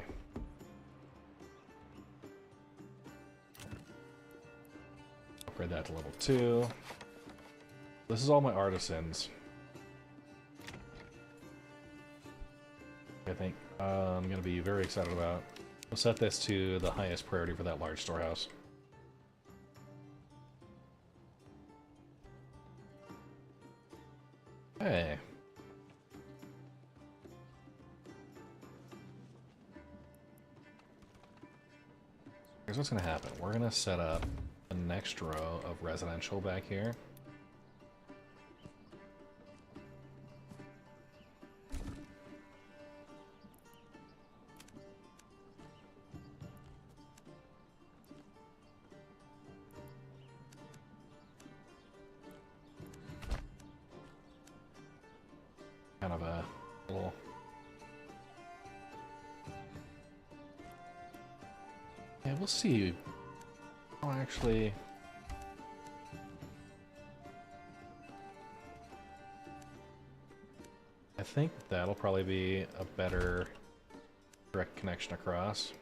Speaker 1: Upgrade that to level 2. This is all my artisans. I think I'm going to be very excited about. We'll set this to the highest priority for that large storehouse. Hey. Here's what's going to happen. We're going to set up the next row of residential back here. Kind of a little... Yeah, we'll see. Oh, actually... I think that'll probably be a better direct connection across.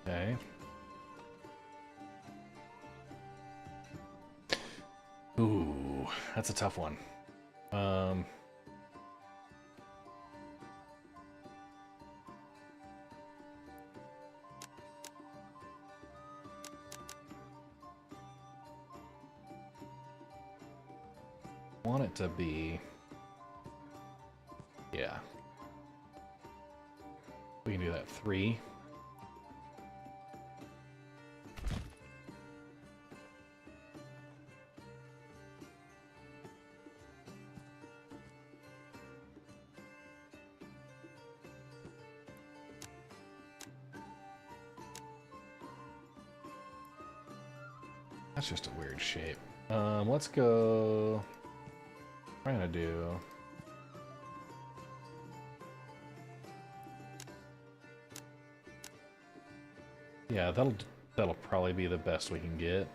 Speaker 1: Okay. Ooh, that's a tough one. Want it to be... Yeah. We can do that 3. That's just a weird shape. Let's go... Trying to do... Yeah, that'll probably be the best we can get.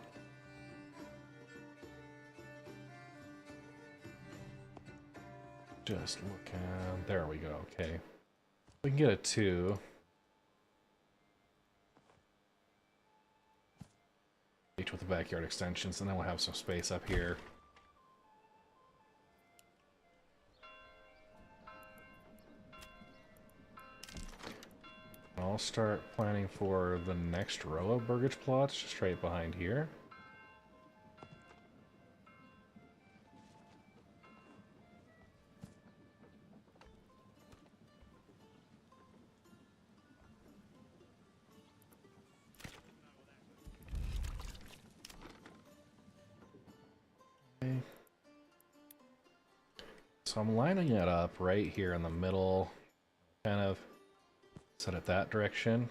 Speaker 1: Just looking... There we go, okay. We can get a 2. Each with the backyard extensions, and then we'll have some space up here. I'll start planning for the next row of burgage plots, just right behind here. Okay. So I'm lining it up right here in the middle, kind of set it that direction.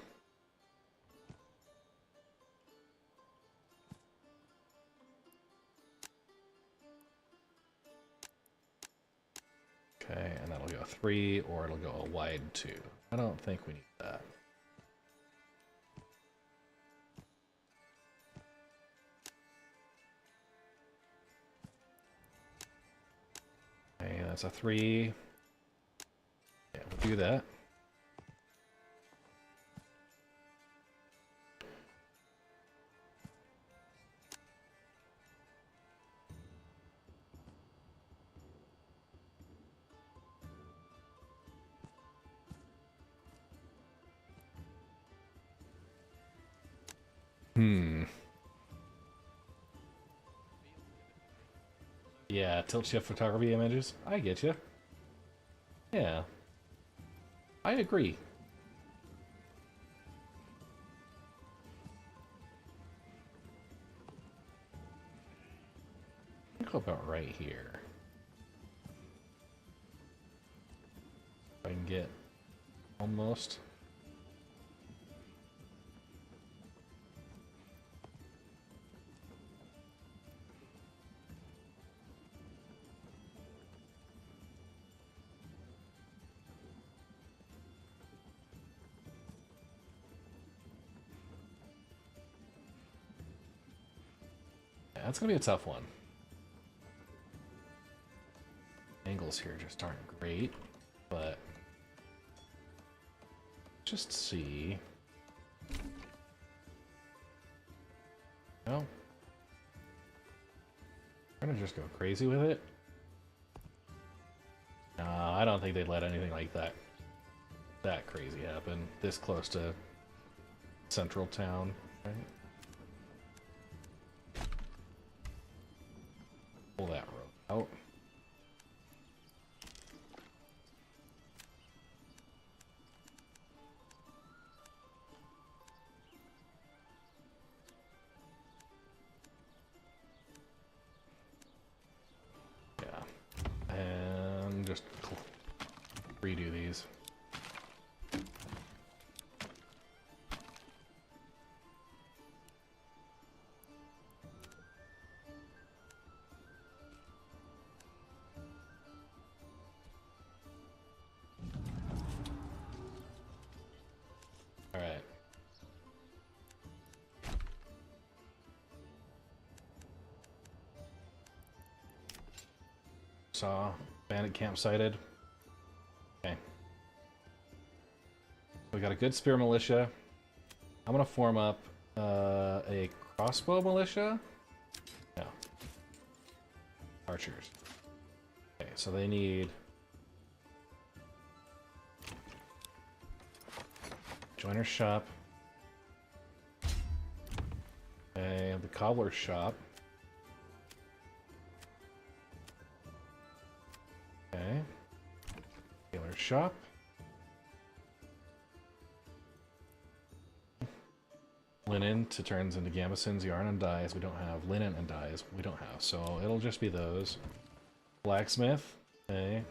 Speaker 1: Okay, and that'll go 3, or it'll go a wide 2. I don't think we need that. Okay, that's a 3. Yeah, we'll do that. Yeah, tilt shift photography images. I get you. Yeah. I agree. Go about right here. If I can get almost. Yeah, that's gonna be a tough one. Angles here just aren't great, but just see. No. I'm gonna just go crazy with it. Nah, I don't think they'd let anything like that crazy happen this close to central town, right? Pull that rope out. Yeah. And just redo these. All right. Saw bandit camp sighted. Okay. We got a good spear militia. I'm gonna form up a crossbow militia. No. Archers. Okay, so they need joiner's shop. Okay, the cobbler's shop. Okay. Tailor's shop. Linen to turns into gambesons, yarn and dyes. We don't have linen and dyes. We don't have, so it'll just be those. Blacksmith. Okay.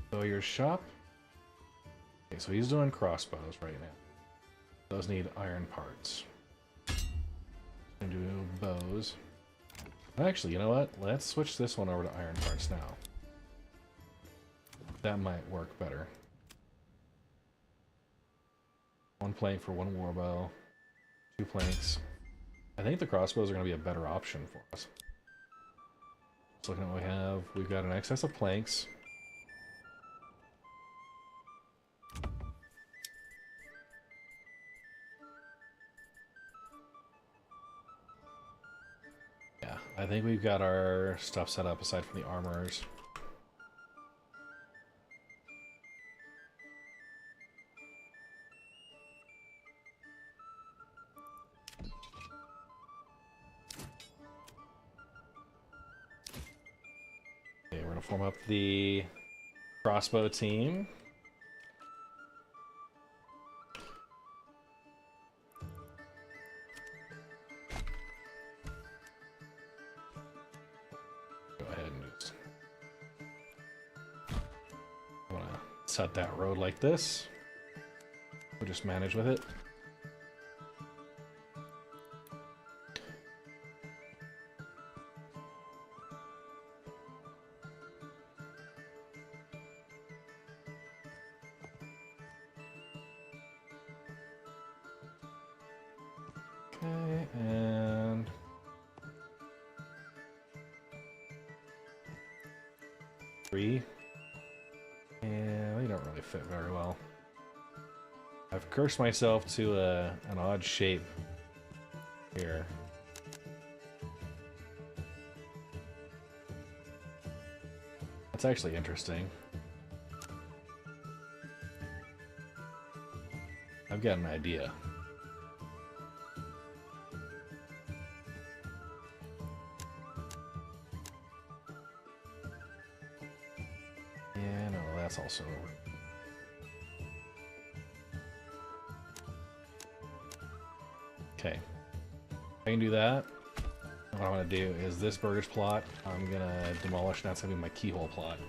Speaker 1: Bowyer's shop. Okay, so he's doing crossbows right now. Those need iron parts. Gonna do bows. Actually, you know what? Let's switch this one over to iron parts now. That might work better. One plank for one warbow. 2 planks. I think the crossbows are going to be a better option for us. Just looking at what we have. We've got an excess of planks. Yeah, I think we've got our stuff set up aside from the armorers. Okay, we're gonna form up the crossbow team. Set that road like this. We'll just manage with it. Okay, and three. Yeah, they don't really fit very well. I've cursed myself to an odd shape here. That's actually interesting. I've got an idea. Yeah, no, that's also... Okay. I can do that. What I'm going to do is this burgers plot, I'm going to demolish, and that's going to be my keyhole plot.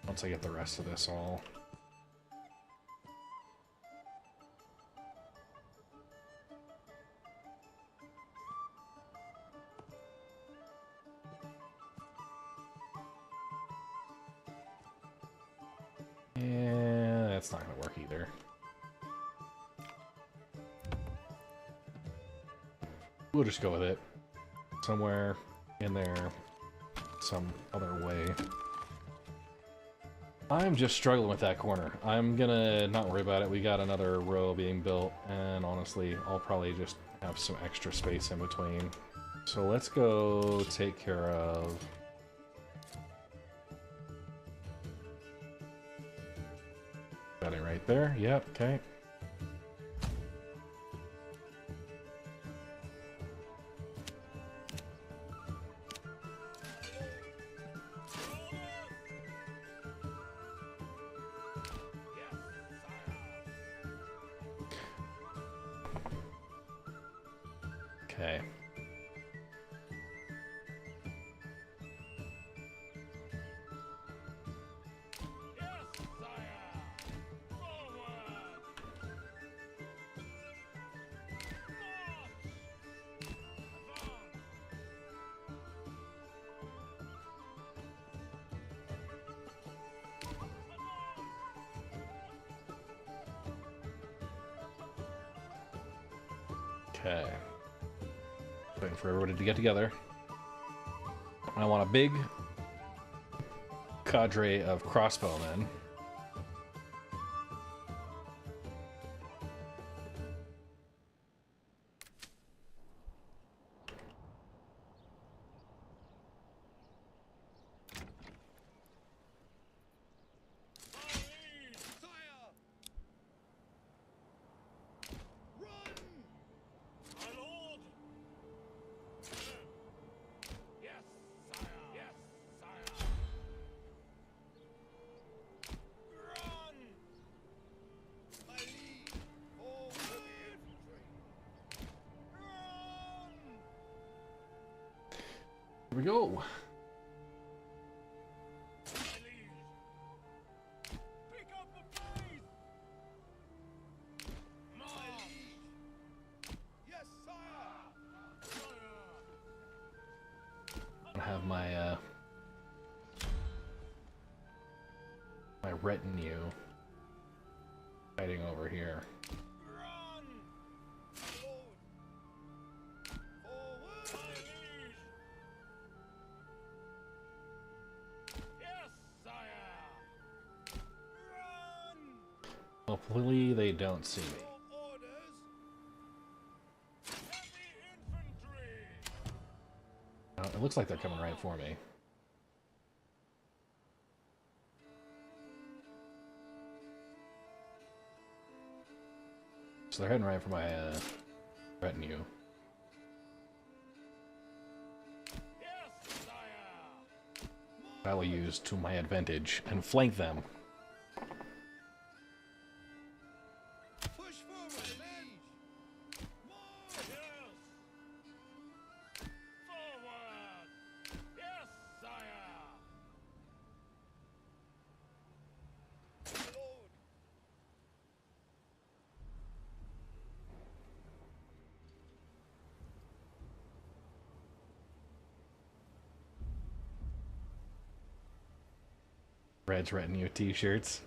Speaker 1: Once I get the rest of this all. Yeah, that's not going to work either. We'll just go with it. Somewhere in there, some other way. I'm just struggling with that corner. I'm gonna not worry about it. We got another row being built, and honestly, I'll probably just have some extra space in between. So let's go take care of... Got it right there. Yep, okay. Okay. Okay. Waiting for everybody to get together. I want a big cadre of crossbowmen. Here we go. I have my my retinue fighting over here. Hopefully they don't see me. Oh, it looks like they're coming right for me. So they're heading right for my retinue. I will use to my advantage and flank them. Red's retinue t-shirts.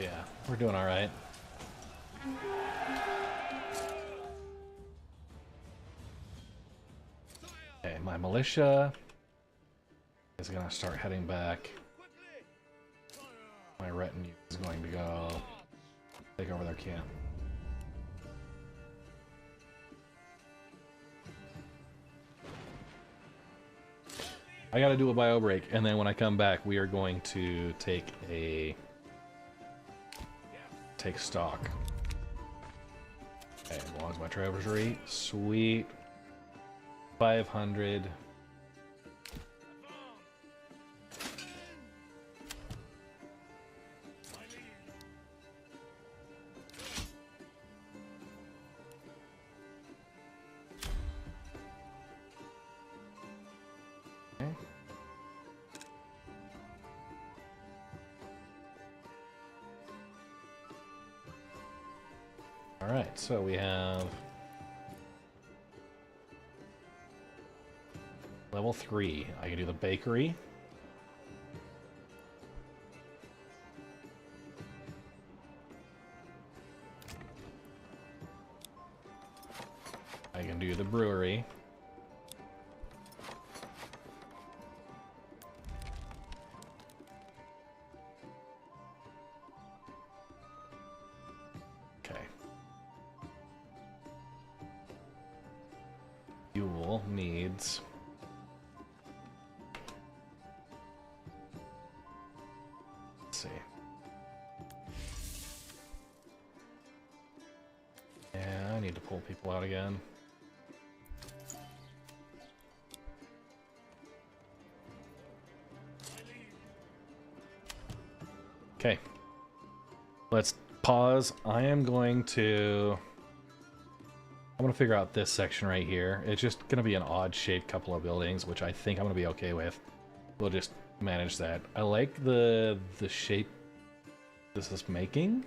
Speaker 1: Yeah, we're doing all right. Okay, my militia is gonna start heading back. My retinue is going to go take over their camp. I gotta do a bio break, and then when I come back, we are going to take stock. Okay, as long as my treasury, sweet. 500. Okay. All right, so we have level 3. I can do the bakery. I can do the brewery. Okay. Fuel needs... Let's see. Yeah, I need to pull people out again. Okay. Let's pause. I'm gonna figure out this section right here. It's just gonna be an odd shaped couple of buildings, which I think I'm gonna be okay with. We'll just manage that. I like the shape this is making.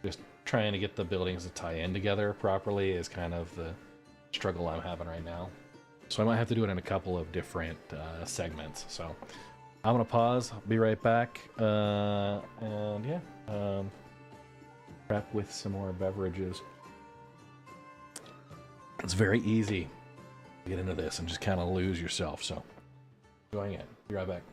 Speaker 1: Just trying to get the buildings to tie in together properly is kind of the struggle I'm having right now. So I might have to do it in a couple of different segments. So I'm gonna pause. I'll be right back. And yeah, prep with some more beverages. It's very easy to get into this and just kind of lose yourself. So enjoying it. Be right back.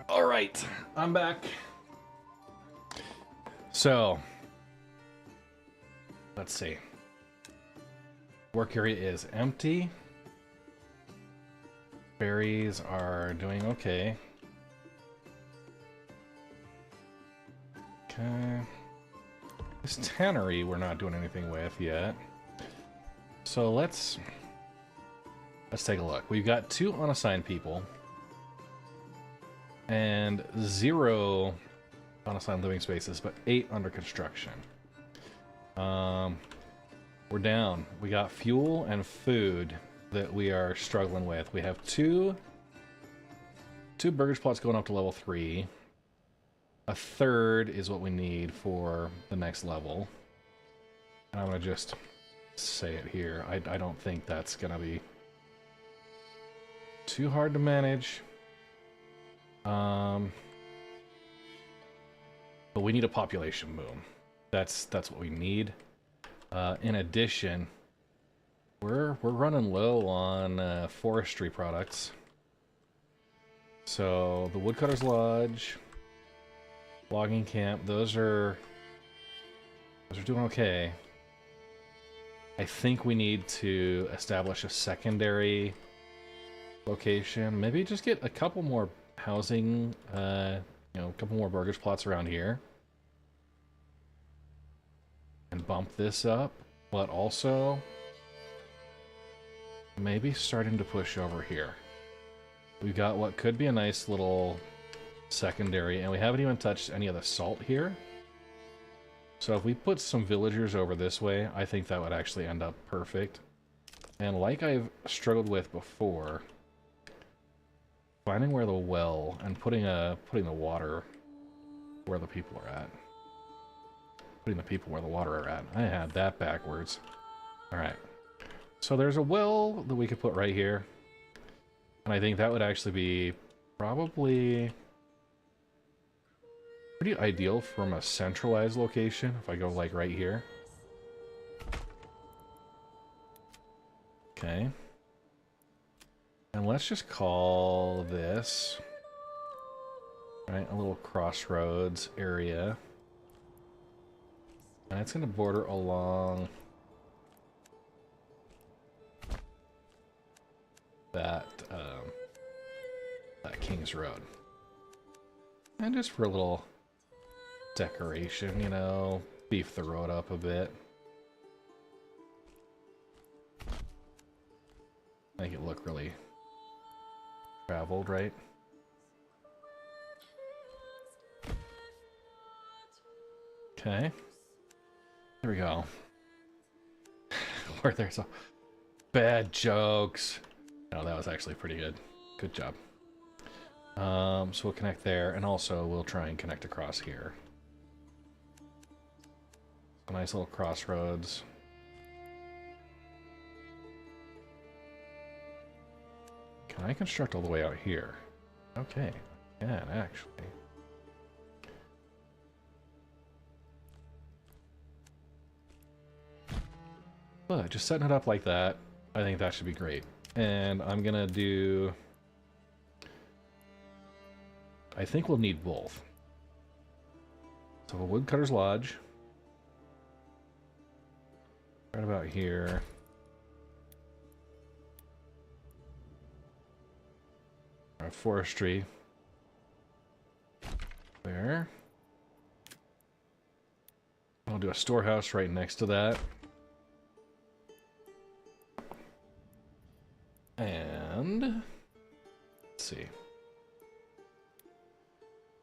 Speaker 1: All right, I'm back. So, let's see. Work area is empty. Berries are doing okay. Okay. This tannery we're not doing anything with yet. So let's take a look. We've got 2 unassigned people and 0 unassigned living spaces, but 8 under construction. We're down. We got fuel and food that we are struggling with. We have two burgage plots going up to level 3. A third is what we need for the next level. And I'm gonna just say it here. I don't think that's gonna be too hard to manage. But we need a population boom. That's what we need. In addition, we're running low on forestry products. So the Woodcutter's Lodge, logging camp, those are doing okay. I think we need to establish a secondary location. Maybe just get a couple more housing, a couple more burgage plots around here. And bump this up, but also maybe starting to push over here. We've got what could be a nice little secondary, and we haven't even touched any of the salt here. So if we put some villagers over this way, I think that would actually end up perfect. And like I've struggled with before, finding where the well and putting the water where the people are at. Putting the people where the water are at. I had that backwards. Alright. So there's a well that we could put right here. And I think that would actually be probably pretty ideal from a centralized location if I go like right here. Okay. And let's just call this, right, a little crossroads area. And it's going to border along that King's Road. And just for a little decoration, you know, beef the road up a bit. Make it look really traveled, right? Okay. There we go. Where there's a bad jokes. No, that was actually pretty good. Good job. So we'll connect there, and also we'll try and connect across here. A nice little crossroads. Can I construct all the way out here? Okay, I can actually. But just setting it up like that, I think that should be great. And I'm gonna do... I think we'll need both. So a Woodcutter's Lodge. Right about here. Our forestry. There. I'll do a storehouse right next to that. And let's see.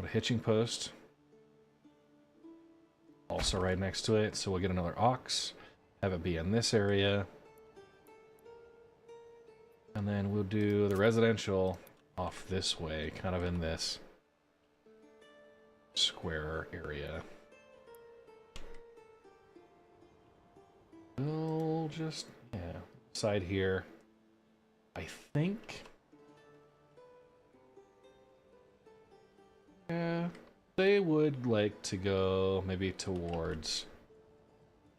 Speaker 1: A hitching post. Also right next to it, so we'll get another ox. Have it be in this area. And then we'll do the residential off this way, kind of in this square area. We'll just, yeah, side here. I think... yeah, they would like to go maybe towards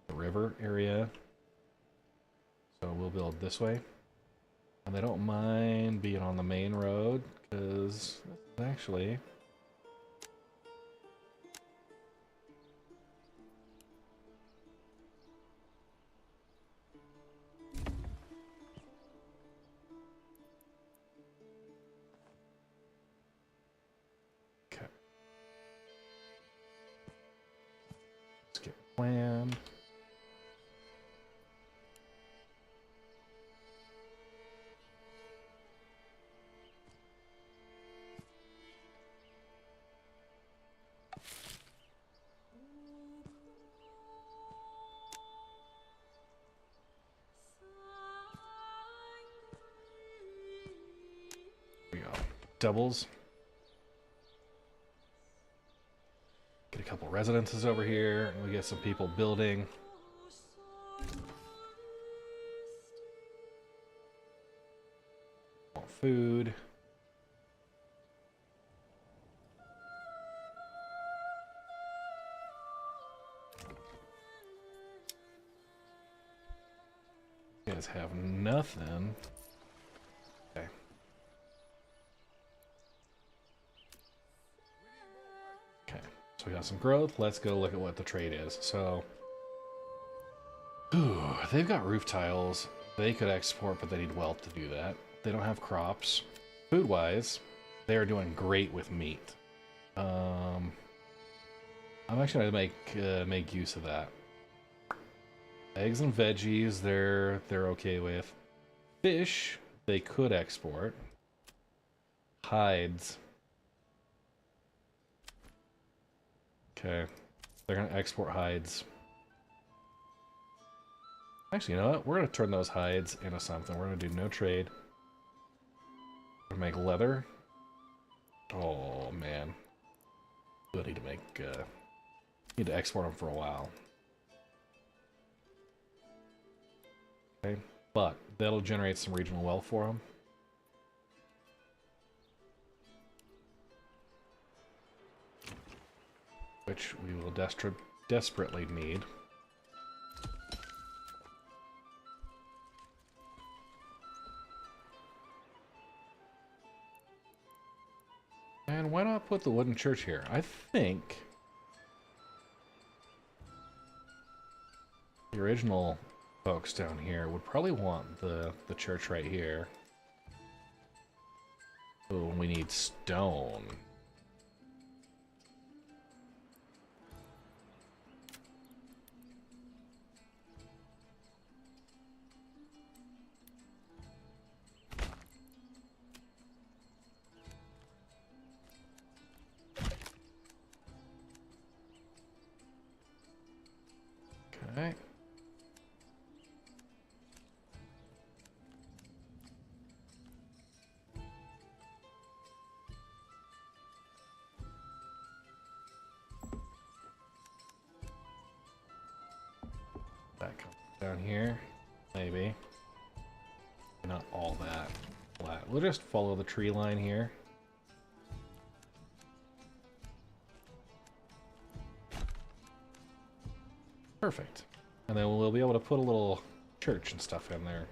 Speaker 1: the river area. So we'll build this way. And they don't mind being on the main road, because actually... Land. There we go. Doubles. Get a couple residences over here, and we get some people building. Want food. You guys have nothing. Okay. Okay. So we got some growth. Let's go look at what the trade is. So, ooh, they've got roof tiles. They could export, but they need wealth to do that. They don't have crops. Food-wise, they are doing great with meat. I'm actually gonna make use of that. Eggs and veggies, they're okay with. Fish, they could export. Hides. Okay, they're gonna export hides. Actually, you know what? We're gonna turn those hides into something. We're gonna do no trade. We're gonna make leather. Oh man, we'll need to make. Need to export them for a while. Okay, but that'll generate some regional wealth for them. Which we will desperately need. And why not put the wooden church here? I think the original folks down here would probably want the church right here. Oh, we need stone. Okay. That comes down here, maybe. Not all that flat. We'll just follow the tree line here. Perfect. And then we'll be able to put a little church and stuff in there.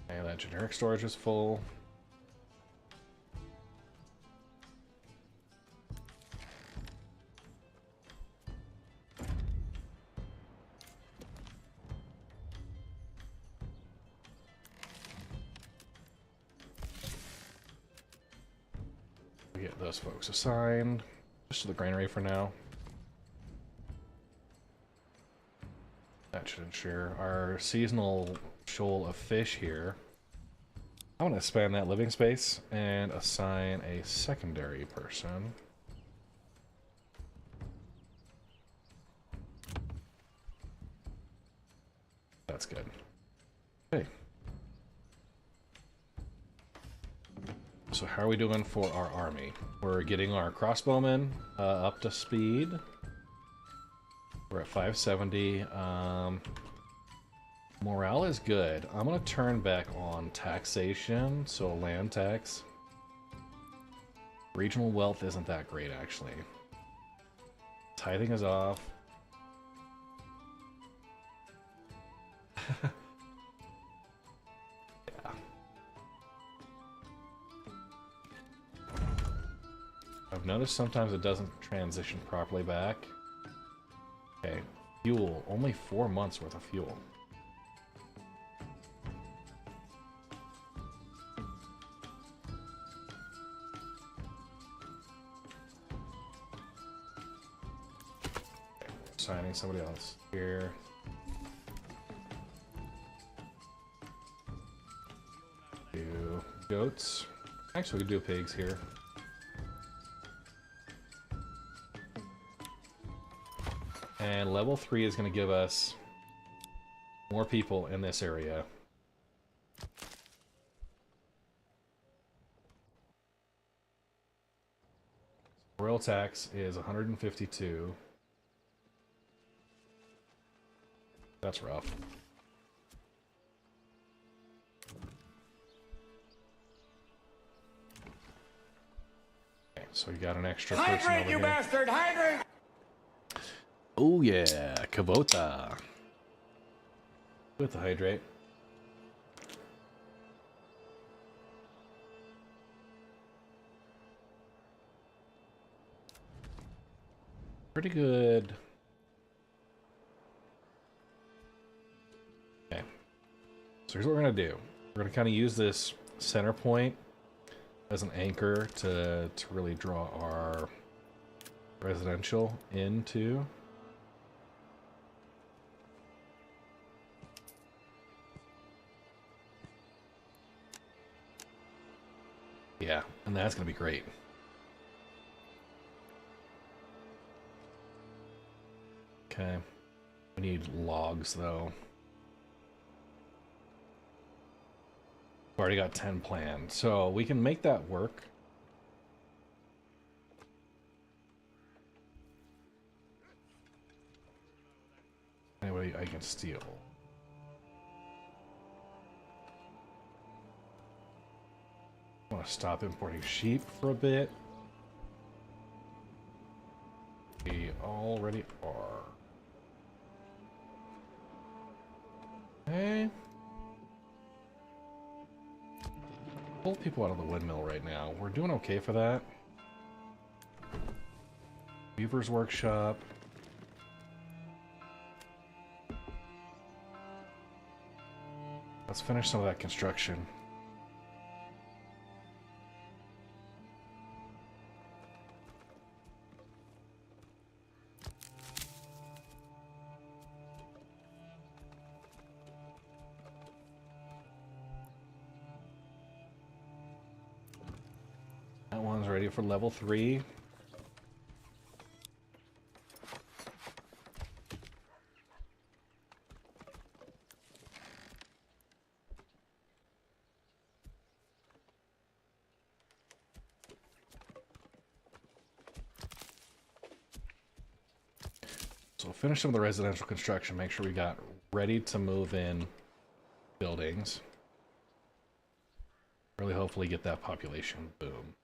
Speaker 1: Okay, that generic storage is full. We get those folks assigned. Just to the granary for now. That should ensure our seasonal shoal of fish here. I want to expand that living space and assign a secondary person. That's good. Okay. So how are we doing for our army? We're getting our crossbowmen up to speed. We're at 570. Morale is good. I'm gonna turn back on taxation, so land tax. Regional wealth isn't that great, actually. Tithing is off. Yeah. I've noticed sometimes it doesn't transition properly back. Okay, fuel. Only 4 months worth of fuel. Signing somebody else here. Do goats. Actually, we could do pigs here. And level 3 is going to give us more people in this area. Royal tax is 152. That's rough. Okay, so you got an extra person
Speaker 5: Hydrate,
Speaker 1: over
Speaker 5: you
Speaker 1: here.
Speaker 5: bastard! Hydrate!
Speaker 1: Oh yeah, Kavota. With the hydrate. Pretty good. Okay. So here's what we're gonna do. We're gonna kind of use this center point as an anchor to really draw our residential into. Yeah, and that's gonna be great. Okay. We need logs though. We've already got 10 planned, so we can make that work. Anybody I can steal. I want to stop importing sheep for a bit. We already are. Okay. Pull people out of the windmill right now. We're doing okay for that. Weaver's workshop. Let's finish some of that construction. That one's ready for level 3. So finish some of the residential construction, make sure we got ready to move in buildings. Really hopefully get that population boom.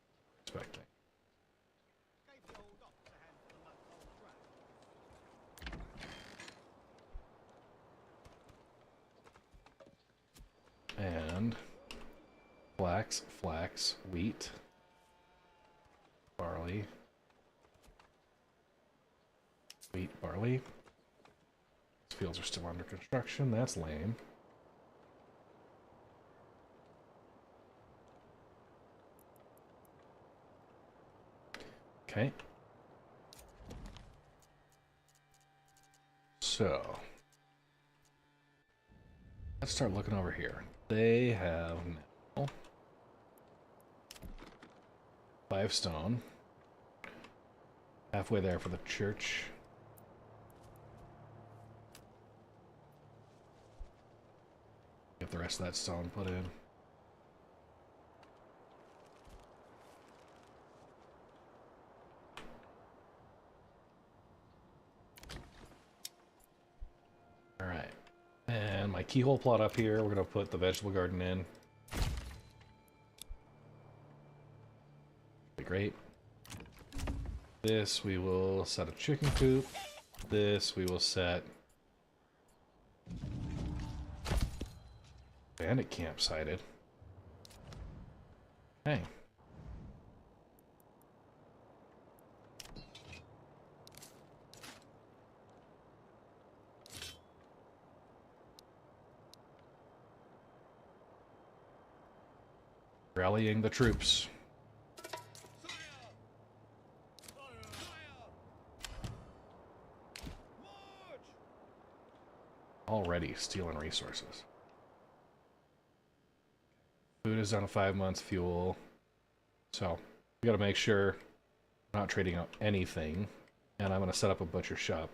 Speaker 1: Expecting. And flax, wheat, barley, wheat, barley. These fields are still under construction. That's lame. Okay. So let's start looking over here. They have now 5 stone. Halfway there for the church. Get the rest of that stone put in. Alright. And my keyhole plot up here, we're going to put the vegetable garden in. Be great. This we will set a chicken coop. This we will set bandit camp sited. Hey. Rallying the troops. already stealing resources. Food is down to 5 months, fuel. So, we gotta make sure we're not trading out anything. And I'm gonna set up a butcher shop.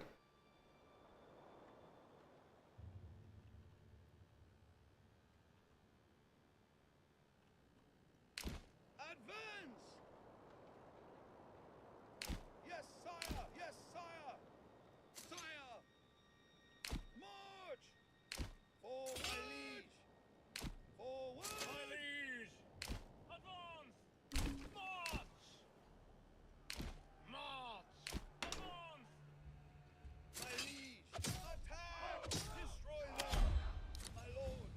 Speaker 4: Advance! Yes, sire! Yes, sire! Sire! March! For my liege! Forward! My liege! Advance! March! March! Advance! My liege! Attack! Destroy them! My lord!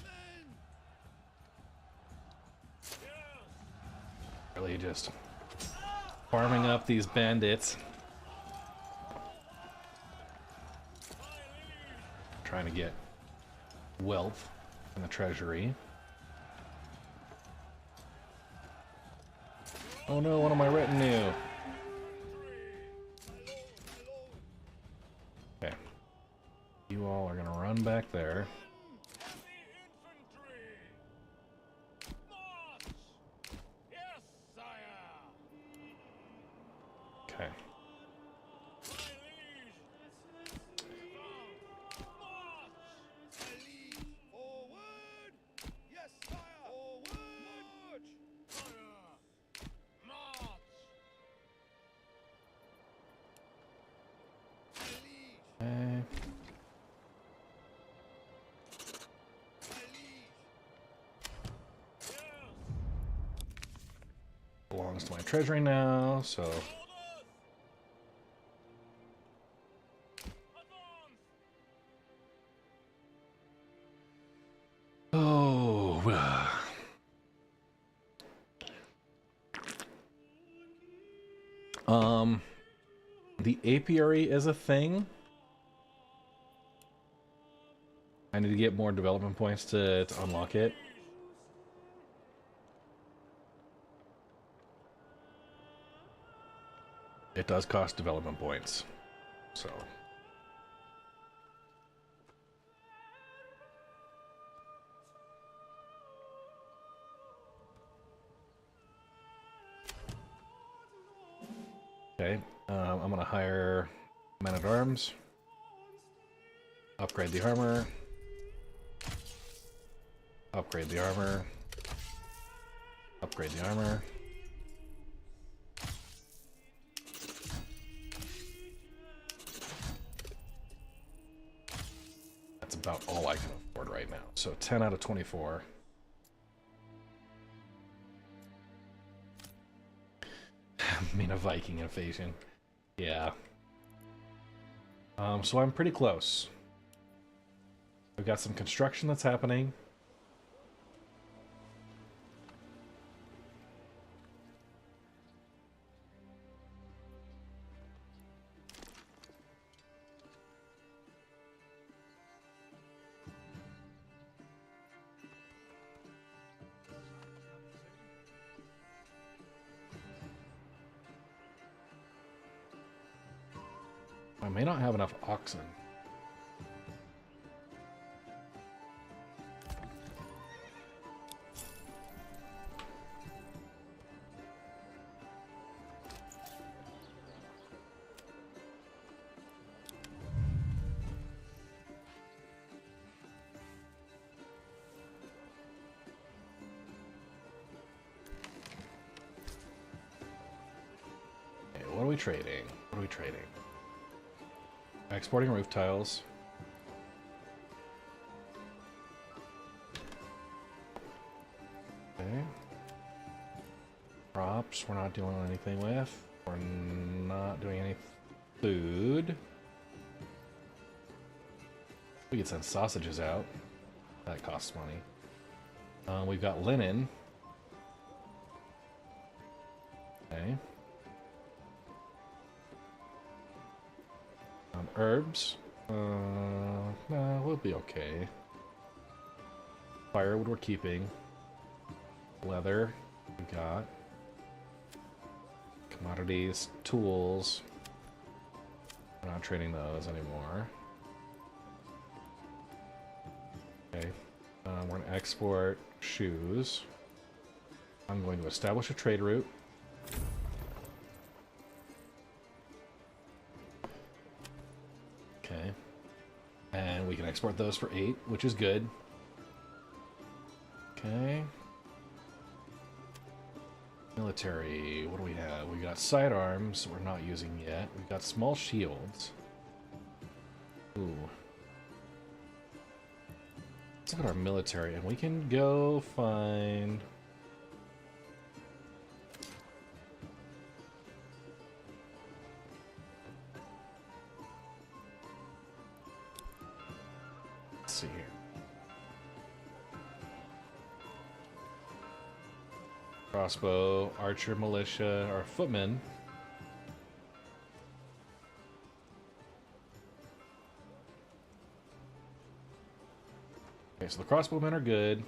Speaker 4: Men!
Speaker 1: Really just farming up these bandits. Trying to get wealth in the treasury. Oh no, one of my retinue. Okay. You all are gonna run back there.
Speaker 4: Heavy infantry! March! Yes, sire!
Speaker 1: Okay.
Speaker 4: My liege! March! My liege! Forward! Yes, sire! Forward! March! Sire! March! My liege!
Speaker 1: Okay.
Speaker 4: My liege! Yes!
Speaker 1: Belongs to my treasury now, so
Speaker 4: Orders! Advance!
Speaker 1: oh. The apiary is a thing. I need to get more development points to unlock it. It does cost development points, so. Okay, I'm gonna hire men at arms, upgrade the armor, upgrade the armor, upgrade the armor. That's about all I can afford right now. So 10 out of 24. I mean, a Viking invasion. Yeah. So I'm pretty close. We've got some construction that's happening. I may not have enough oxen. Okay, what are we trading? What are we trading? Exporting roof tiles. Okay. Crops, we're not doing anything with. We're not doing any food. We could send sausages out. That costs money. We've got linen. Okay. Herbs. No, we'll be okay. Firewood we're keeping. Leather we got. Commodities, tools. We're not trading those anymore. Okay. We're going to export shoes. I'm going to establish a trade route. Okay. And we can export those for 8, which is good. Okay. Military, what do we have? We got sidearms we're not using yet. We've got small shields. Ooh. Let's look at our military, and we can go find... Let's see here. Crossbow, archer, militia, or footmen. Okay, so the crossbowmen are good.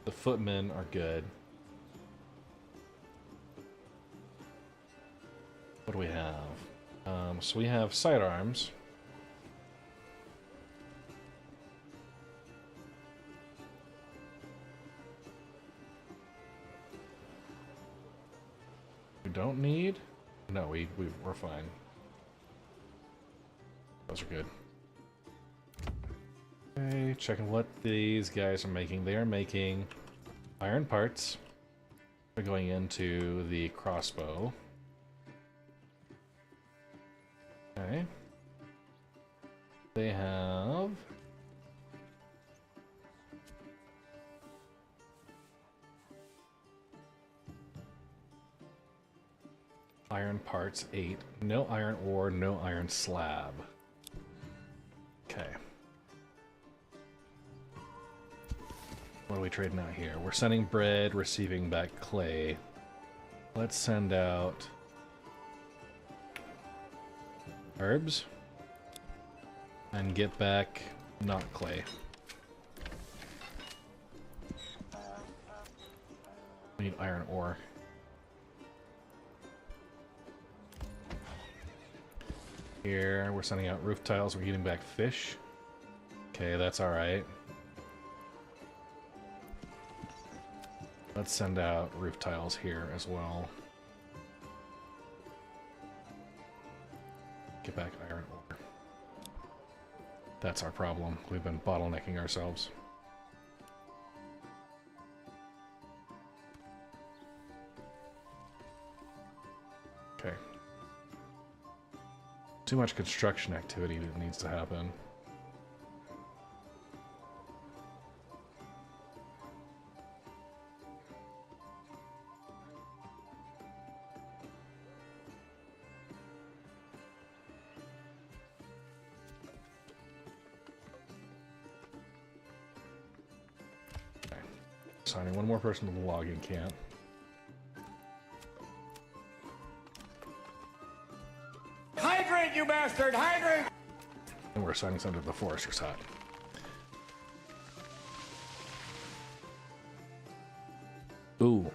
Speaker 1: The footmen are good. What do we have? So we have sidearms. We don't need? No, we're fine. Those are good. Okay, checking what these guys are making. They are making iron parts. They're going into the crossbow. Okay. They have... Iron parts 8. No iron ore, no iron slab. Okay. What are we trading out here? We're sending bread, receiving back clay. Let's send out herbs and get back not clay. We need iron ore. Here, we're sending out roof tiles, we're getting back fish. Okay, that's alright. Let's send out roof tiles here as well. Get back iron ore. That's our problem. We've been bottlenecking ourselves. Okay. Too much construction activity that needs to happen. Okay. Assigning one more person to the logging camp.
Speaker 4: Hydrant, you bastard! Hydrant!
Speaker 1: And we're assigning some to the forester's hut. Ooh.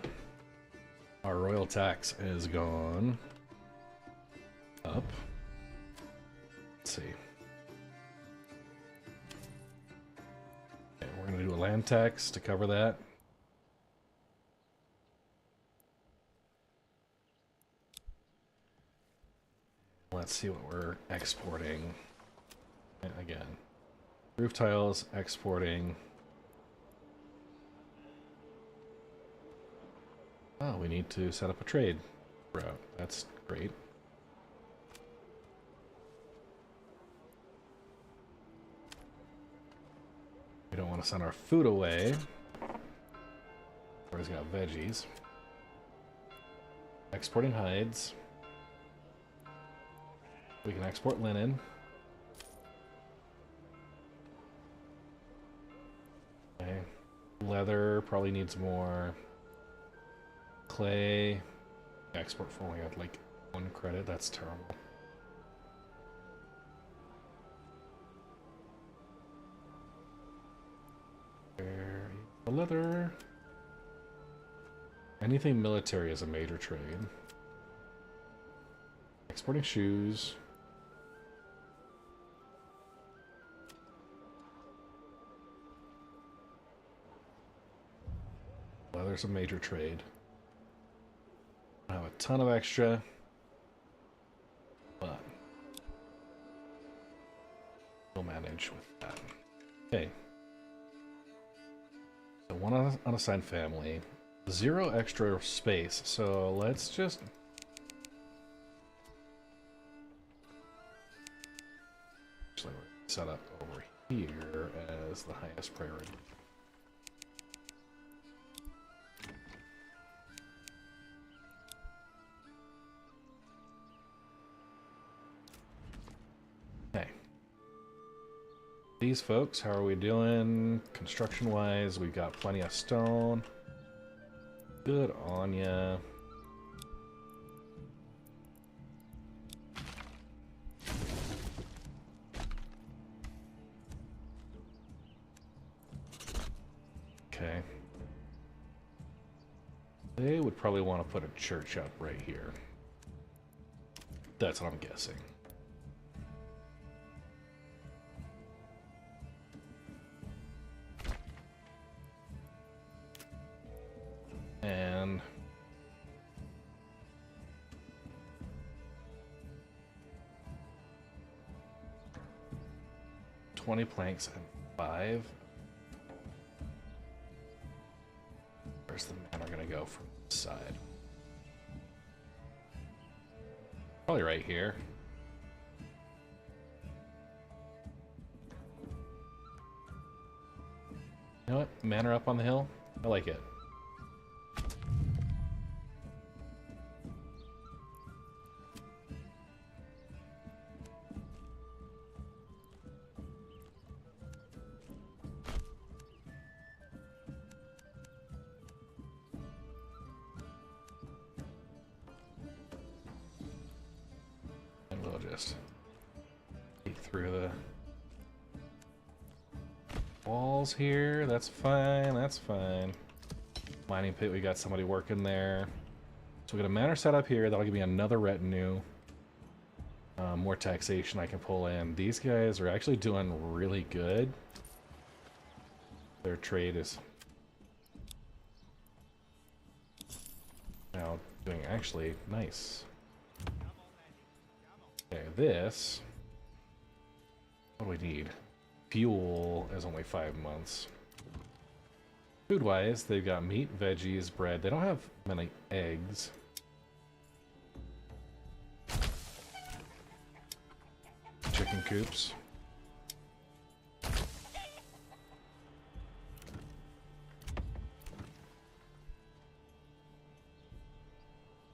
Speaker 1: Our royal tax has gone up. Let's see. Okay, we're going to do a land tax to cover that. Let's see what we're exporting. And again, roof tiles, exporting. Oh, we need to set up a trade route. That's great. We don't want to send our food away. Where's got veggies? Exporting hides. We can export linen. Okay. Leather probably needs more. Clay. Export for only had like 1 credit. That's terrible. leather. Anything military is a major trade. Exporting shoes. Leather's a major trade. I have a ton of extra, but we'll manage with that. Okay. So one unassigned family. 0 extra space, so let's just... Actually, we're set up over here as the highest priority. Okay. These folks, how are we doing construction-wise? We've got plenty of stone. Good on ya. Okay. They would probably want to put a church up right here. That's what I'm guessing. And 20 planks and 5. Where's the manor gonna go from this side? Probably right here. You know what? Manor up on the hill? I like it. And we'll just peek through the walls here. That's fine, that's fine. Mining pit, we got somebody working there. So we got a manor set up here. That'll give me another retinue. More taxation I can pull in. These guys are actually doing really good. Their trade is now doing actually nice. Okay, this... What do we need? Fuel is only 5 months. Food-wise, they've got meat, veggies, bread. They don't have many eggs. Chicken coops.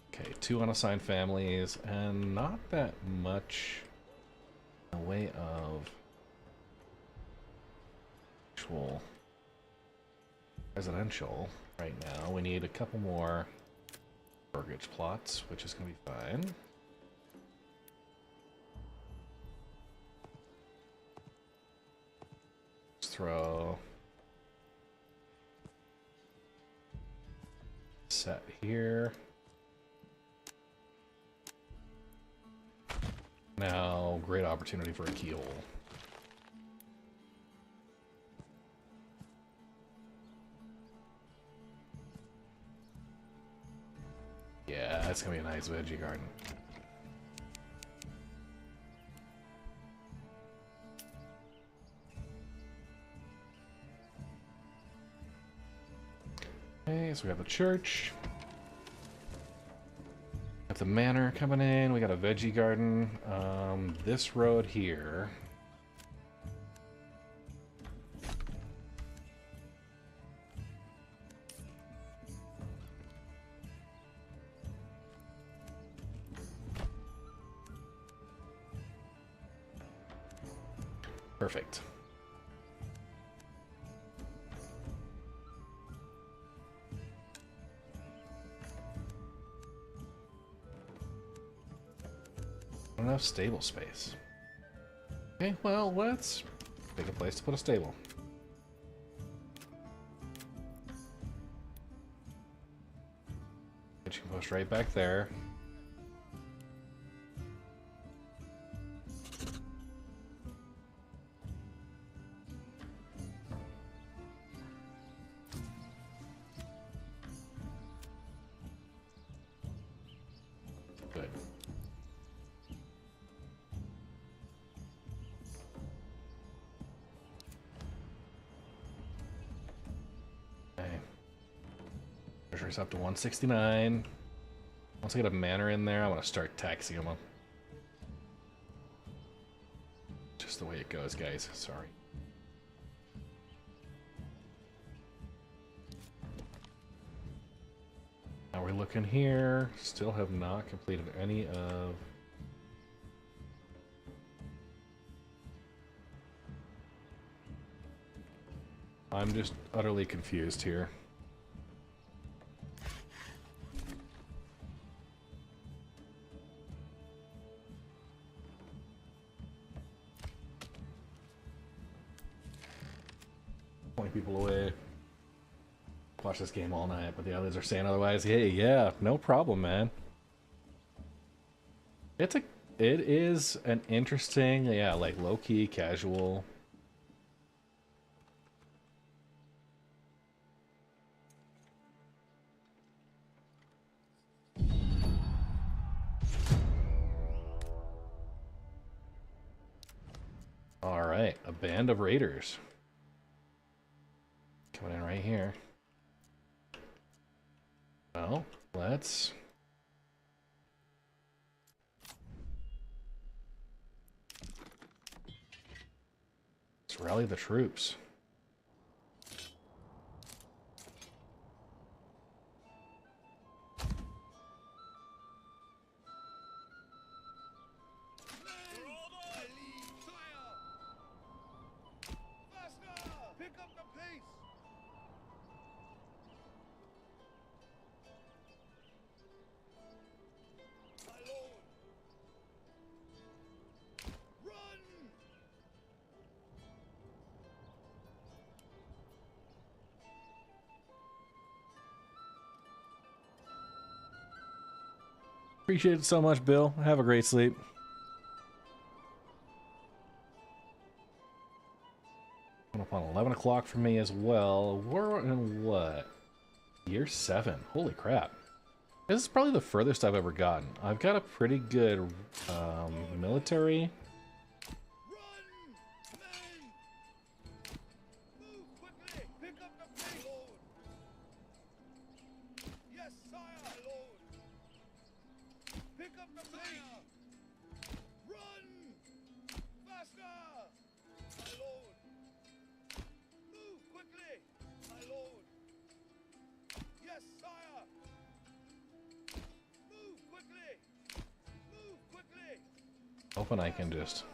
Speaker 1: Okay, 2 unassigned families, and not that much in the way of actual residential right now. We need a couple more mortgage plots, which is going to be fine. Let's throw set here. Now, great opportunity for a keyhole. Yeah, that's gonna be a nice veggie garden. Okay, so we have the church. Got the manor coming in. We got a veggie garden. This road here. Perfect. Not enough stable space. Okay, well, let's pick a place to put a stable. straight back there. Good. Okay. Treasury's up to 169. Once I get a manor in there, I want to start taxing them. Just the way it goes, guys. Sorry. Now we're looking here. Still have not completed any of... I'm just utterly confused here. People away. Watch this game all night, but the others are saying otherwise. Hey, yeah, no problem, man. It is an interesting, yeah, like low-key, casual. All right, a band of raiders. Coming in right here. Well, let's rally the troops.
Speaker 4: Pick up the pace! My lord! Run!
Speaker 1: Appreciate it so much, Bill. Have a great sleep. Coming up on 11 o'clock for me as well. We're in what? Year 7. Holy crap. This is probably the furthest I've ever gotten. I've got a pretty good military.
Speaker 4: Run! Men! Move quickly! Pick up the pace! Lord! Yes, sire! My lord! Pick up the pace! Run! Faster! My lord! Move quickly! My lord! Yes, sire! Move quickly! Move quickly!
Speaker 1: Hoping I can just...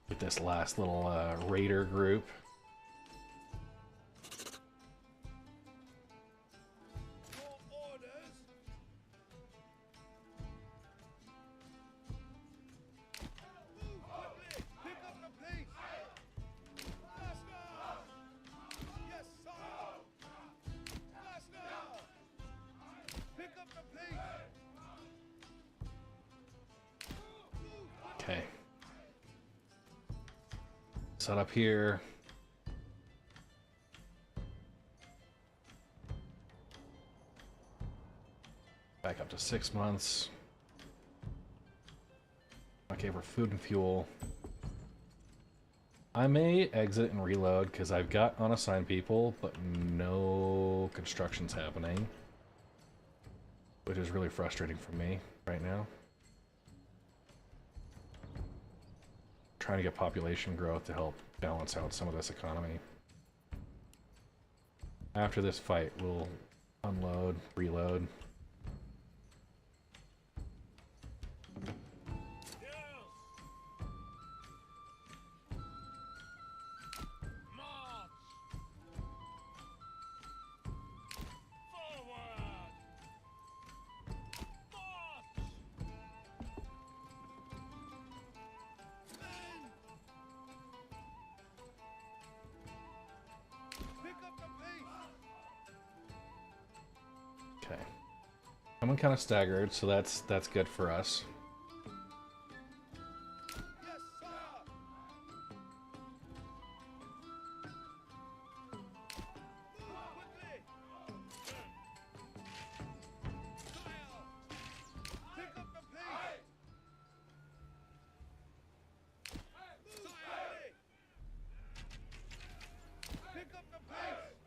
Speaker 1: get this last little raider group.
Speaker 4: Your orders! Move quickly! Pick up the pace! Faster! Yes, sire! Faster! Pick up the pace! Move quickly!
Speaker 1: Okay. Set up here. Back up to 6 months. Okay, for food and fuel. I may exit and reload because I've got unassigned people, but no construction's happening. Which is really frustrating for me right now. Trying to get population growth to help balance out some of this economy. After this fight, we'll unload, reload.
Speaker 4: Men!
Speaker 1: Okay. I'm kind of staggered, so that's good for us.
Speaker 4: Yes, sire. Move quickly. Sire. Pick up the pace. Move quickly. Pick up the pace.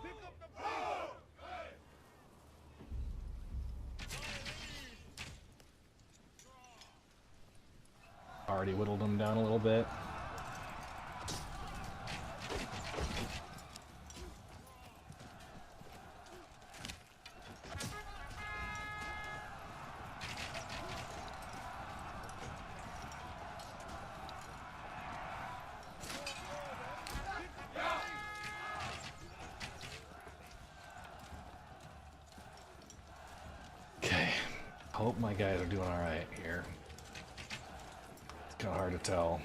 Speaker 4: Pick up the pace.
Speaker 1: Already whittled them down a little bit. Okay. Hope my guys are doing all right here. It's kind of hard to tell.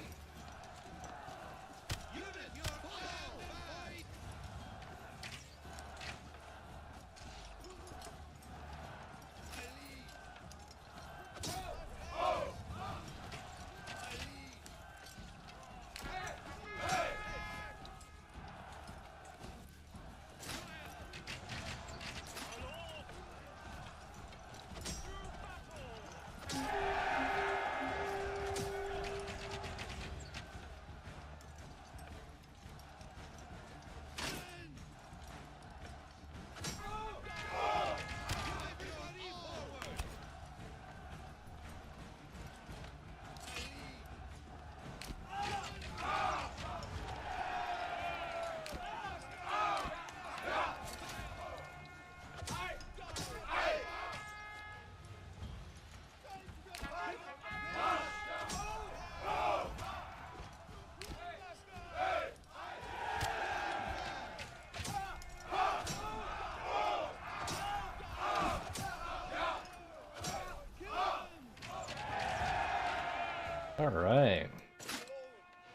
Speaker 1: All right.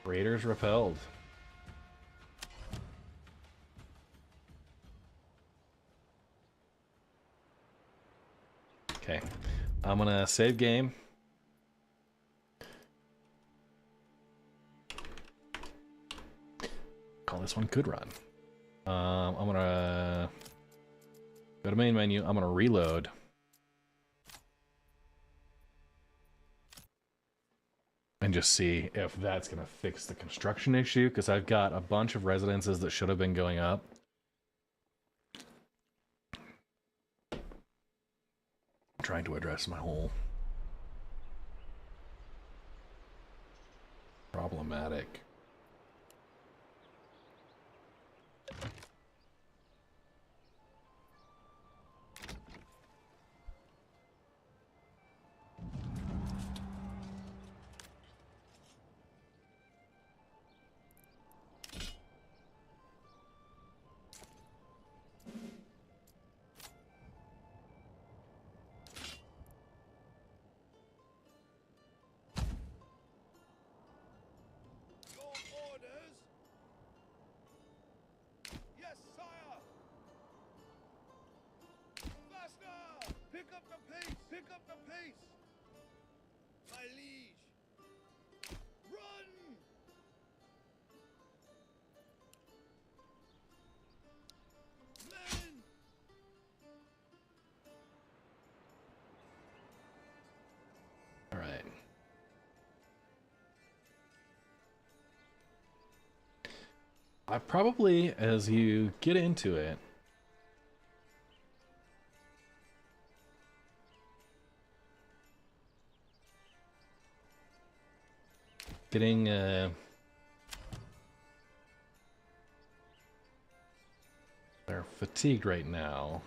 Speaker 1: Raiders repelled. Okay. I'm gonna save game. Call this one good run. I'm gonna go to main menu. I'm gonna reload. And just see if that's going to fix the construction issue, because I've got a bunch of residences that should have been going up. I'm trying to address my whole problematic.
Speaker 4: Your orders. Yes, sire. Faster. Pick up the pace. Pick up the pace. My liege. Run. Men.
Speaker 1: All right. I probably, as you get into it, getting they're fatigued right now.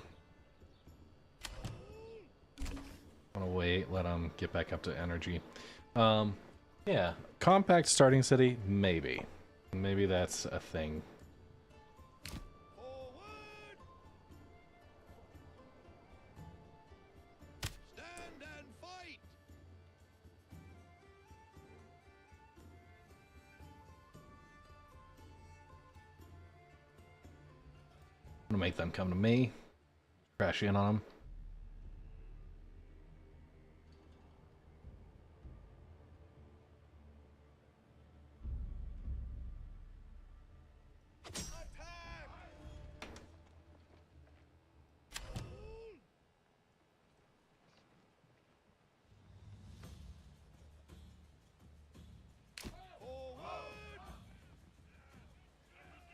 Speaker 1: I'm gonna wait, let them get back up to energy. Yeah, compact starting city, maybe. Maybe that's a thing.
Speaker 4: Forward. Stand and fight.
Speaker 1: I'm gonna make them come to me. crash in on them.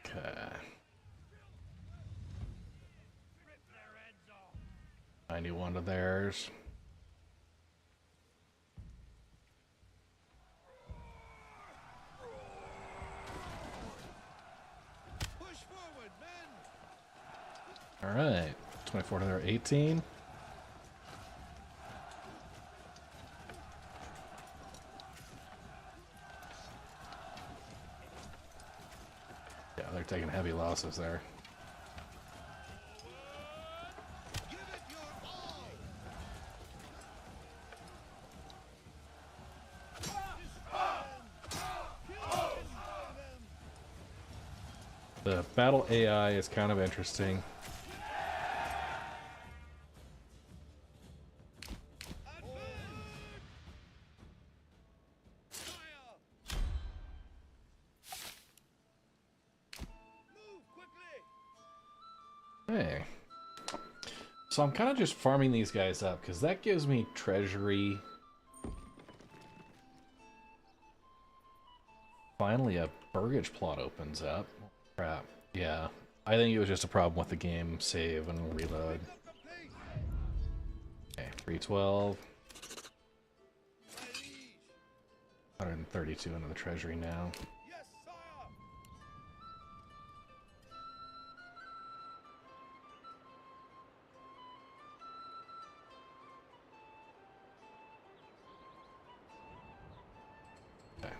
Speaker 1: Okay. 91 to theirs.
Speaker 4: Push forward, men.
Speaker 1: All right. 24 to their 18. Yeah, they're taking heavy losses there.
Speaker 4: Give it your all.
Speaker 1: The battle AI is kind of interesting. Hey. So I'm kind of just farming these guys up because that gives me treasury. Finally, a burgage plot opens up. Crap. Yeah. I think it was just a problem with the game save and reload. Okay, 312. 132 into the treasury now.
Speaker 4: Yes, sire.
Speaker 1: Okay.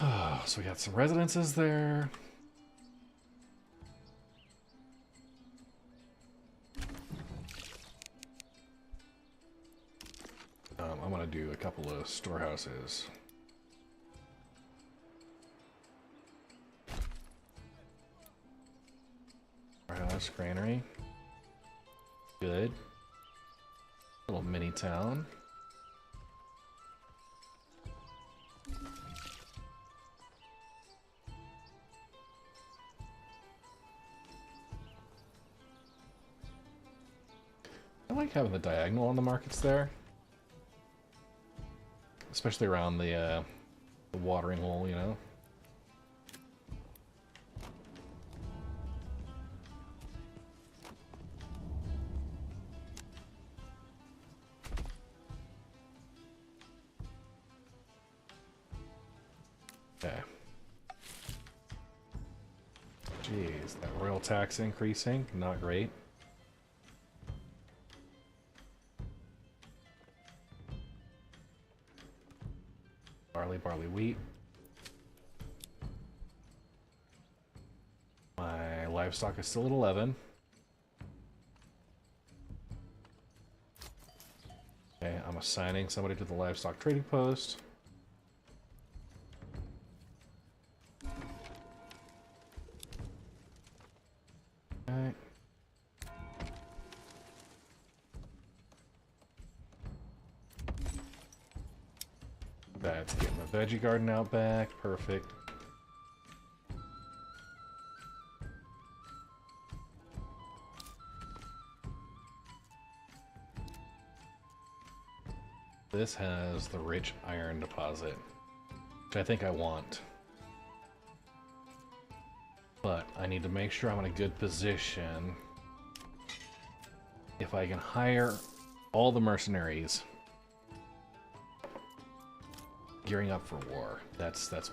Speaker 1: Oh, so we got some residences there. I'm gonna do a couple of storehouses. Storehouse, granary. Good. Little mini town. I like having the diagonal on the markets there. Especially around the watering hole, you know? Okay. Jeez, that royal tax increasing, not great. Barley, wheat. My livestock is still at 11. Okay, I'm assigning somebody to the livestock trading post. Okay. That's getting the veggie garden out back. Perfect. This has the rich iron deposit, which I think I want. But I need to make sure I'm in a good position. If I can hire all the mercenaries gearing up for war. That's what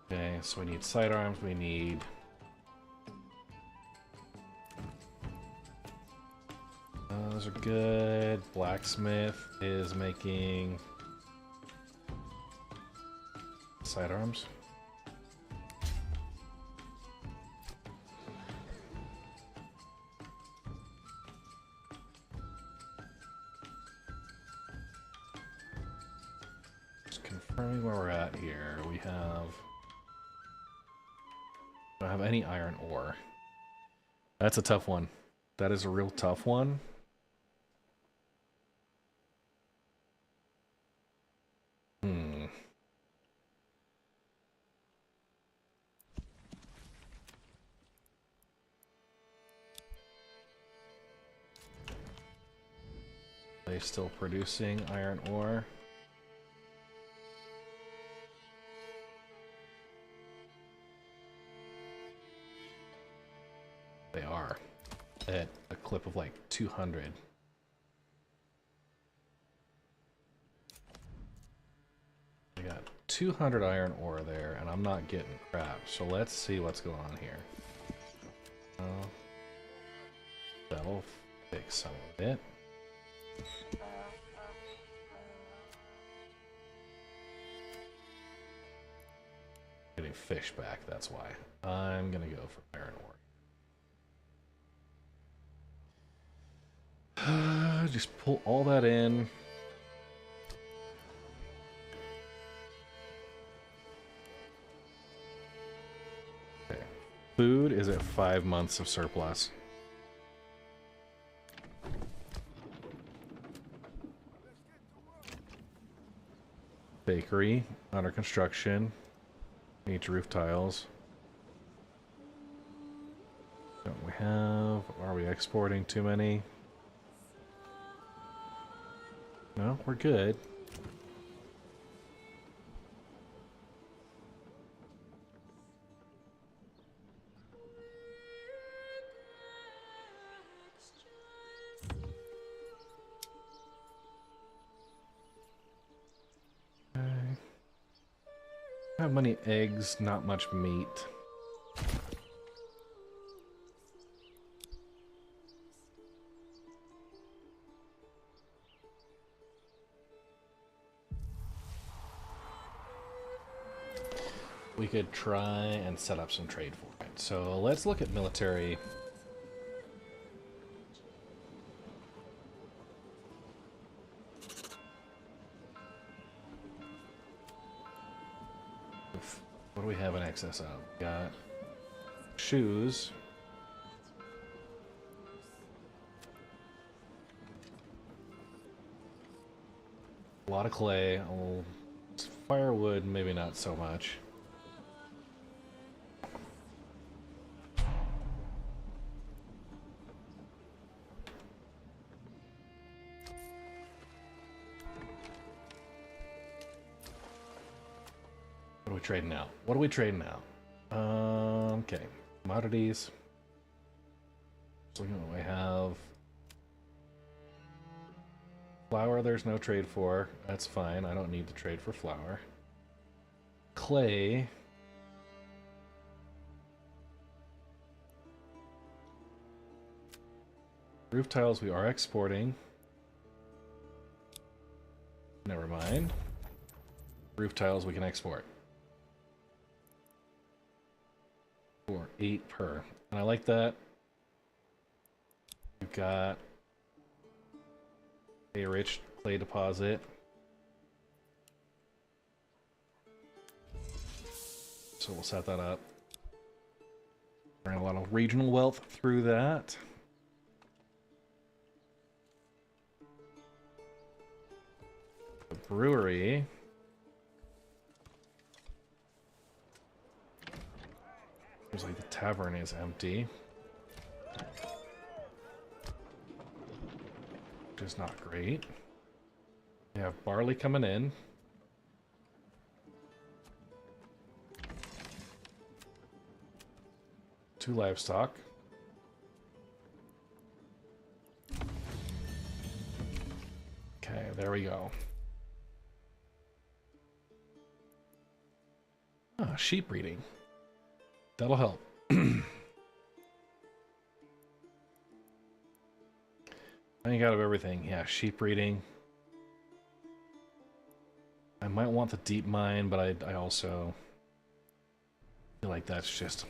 Speaker 1: we're... Okay, so we need sidearms, we need... those are good. Blacksmith is making sidearms. Just confirming where we're at here. We have... don't have any iron ore. That's a tough one. That is a real tough one. They still producing iron ore? They are. At a clip of like 200. I got 200 iron ore there, and I'm not getting crap. So let's see what's going on here. That'll fix some of it. Getting fish back, that's why. I'm gonna go for iron ore. Just pull all that in. Okay. Food is at 5 months of surplus. Bakery under construction. Needs roof tiles. Don't we have? Are we exporting too many? No, we're good. Okay. Not many eggs, not much meat. We could try and set up some trade for it. So let's look at military. What do we have in excess of? We got shoes. A lot of clay. Oh, firewood, maybe not so much. What are we trading now? What are we trading now? Okay. Commodities. So we have flour, there's no trade for. That's fine. I don't need to trade for flour. Clay. Roof tiles we are exporting. Never mind. Roof tiles we can export. For 8 per. And I like that. We've got a rich clay deposit. So we'll set that up. Earn a lot of regional wealth through that. The brewery. Seems like the tavern is empty. Which is not great. We have barley coming in. Two livestock. Okay, there we go. Ah, sheep breeding. That'll help. I think out of everything, yeah, sheep breeding. I might want the deep mine, but I also feel like that's just...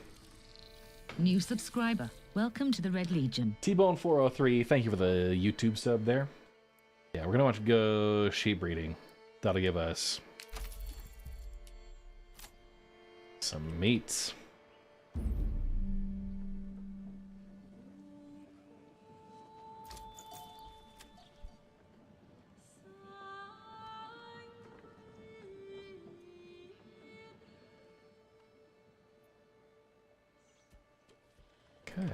Speaker 3: New subscriber. Welcome to the Red Legion.
Speaker 1: T-Bone 403, thank you for the YouTube sub there. Yeah, we're gonna want to go sheep breeding. That'll give us some meats. Okay.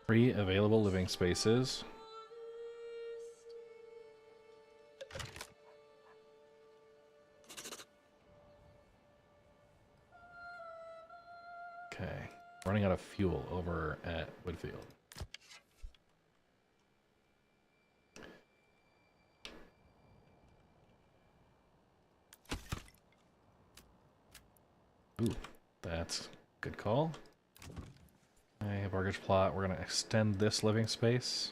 Speaker 1: 3 available living spaces. Okay. Running out of fuel over at Woodfield. Ooh, that's a good call. Okay, mortgage plot. We're going to extend this living space.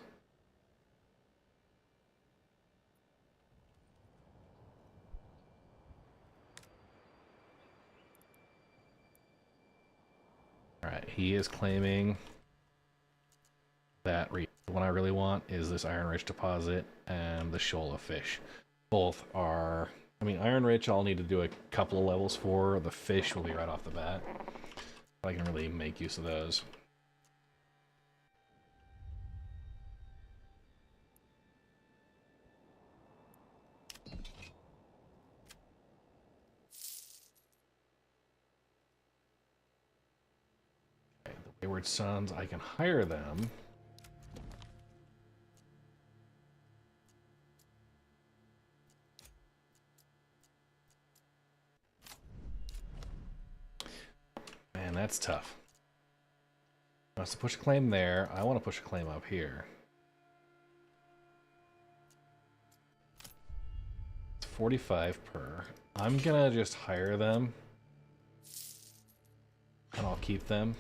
Speaker 1: Alright, he is claiming that the one I really want is this Iron Rich deposit and the shoal of fish. Both are... I mean, Iron Rich I'll need to do a couple of levels for. The fish will be right off the bat. I can really make use of those. Okay, the Wayward Sons, I can hire them. Man, that's tough. Wants to push a claim there. I want to push a claim up here. It's 45 per. I'm gonna just hire them. And I'll keep them.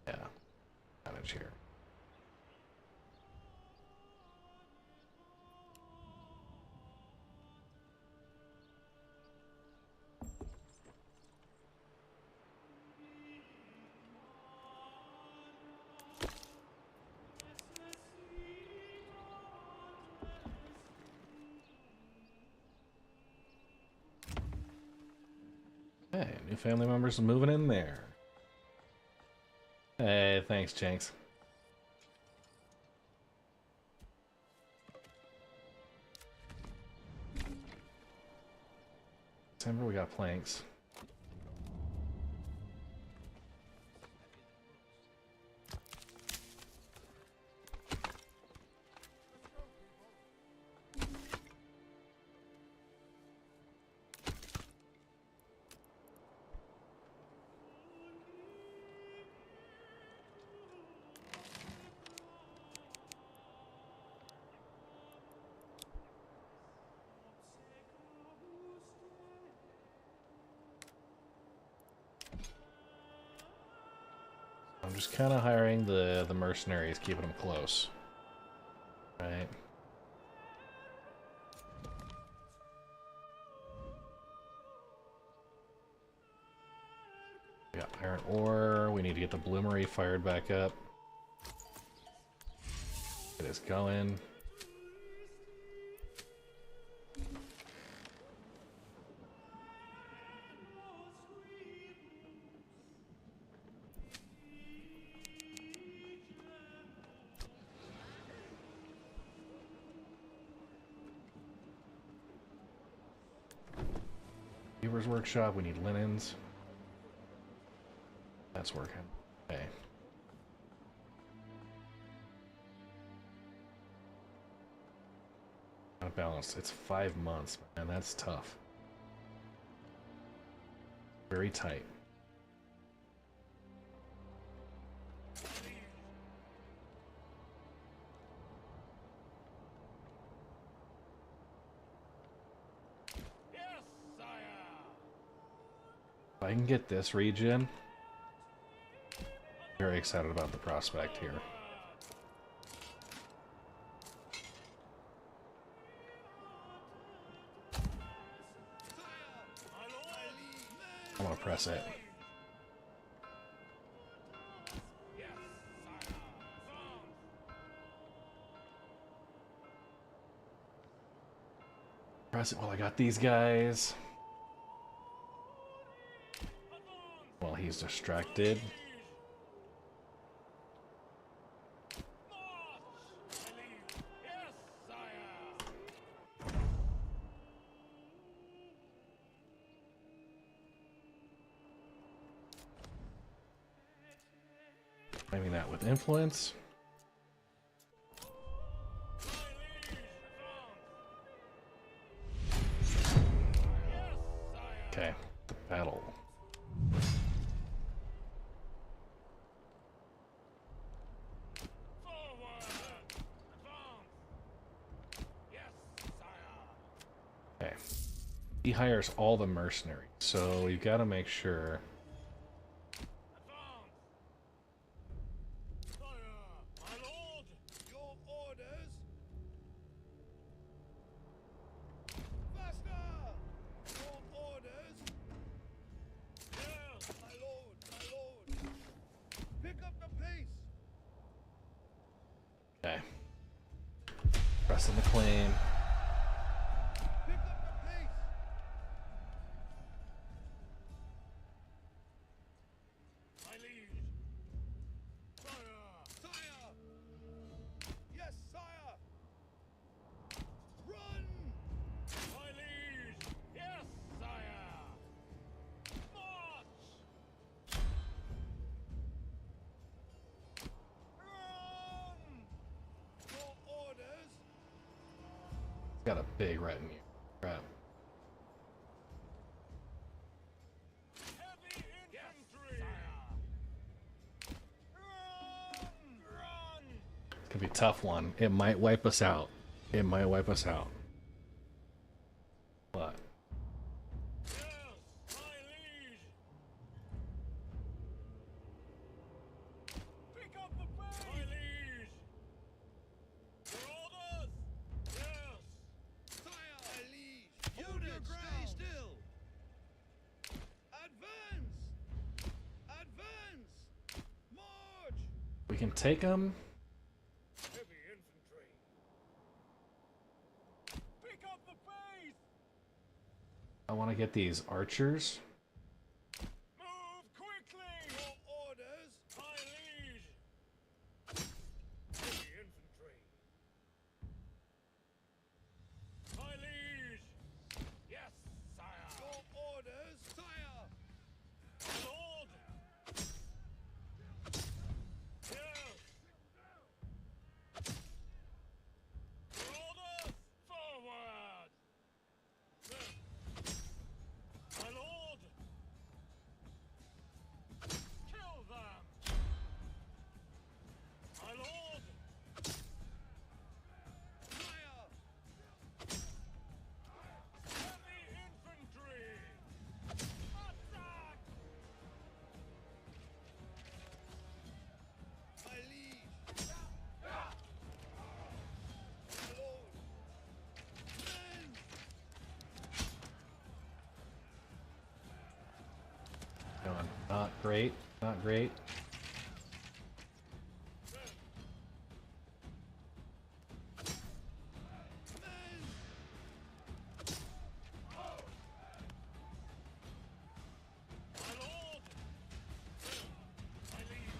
Speaker 1: Yeah. Manage here. Hey, new family members moving in there. Hey, thanks, Jenks. December, we got planks. I'm just kind of hiring the mercenaries, keeping them close. Right. We got iron ore. We need to get the bloomery fired back up. Get this going. Weaver's workshop, we need linens. That's working. Okay. Not balanced. It's 5 months, man. That's tough. Very tight. I can get this region, very excited about the prospect here. I want to press it. Press it while I got these guys. While he's distracted. Maybe that with influence. Okay, battle. Okay. He hires all the mercenaries, so you gotta make sure.
Speaker 4: Your orders. Faster. Your orders. Yes, my lord, my lord. Pick up the pace.
Speaker 1: Okay. Pressing the claim.
Speaker 4: Pick up the pace. My liege. Sire. Yes, sire. Run. My liege. Yes, sire. March. Run. Your orders.
Speaker 1: Got a big retinue. Crap.
Speaker 4: Heavy infantry. Run.
Speaker 1: It's gonna be a tough one. It might wipe us out. It might wipe us out. But
Speaker 4: Yes, my liege. Pick up the pace. My liege. Your orders. Yes. Sire. My liege. Hold your ground. Stay still. Advance. Advance. March.
Speaker 1: we can take them.
Speaker 4: Heavy infantry. Pick up the pace.
Speaker 1: I want to get these archers.
Speaker 4: Move quickly. Your orders. My liege. Heavy infantry. My liege. Yes, sire. Your orders, sire. My lord. Yes. Your orders. Forward. My lord. Kill them. My lord. Fire. Heavy infantry. Attack. My liege. My lord. Men.
Speaker 1: Going not great. Not great.
Speaker 4: My lord. My liege.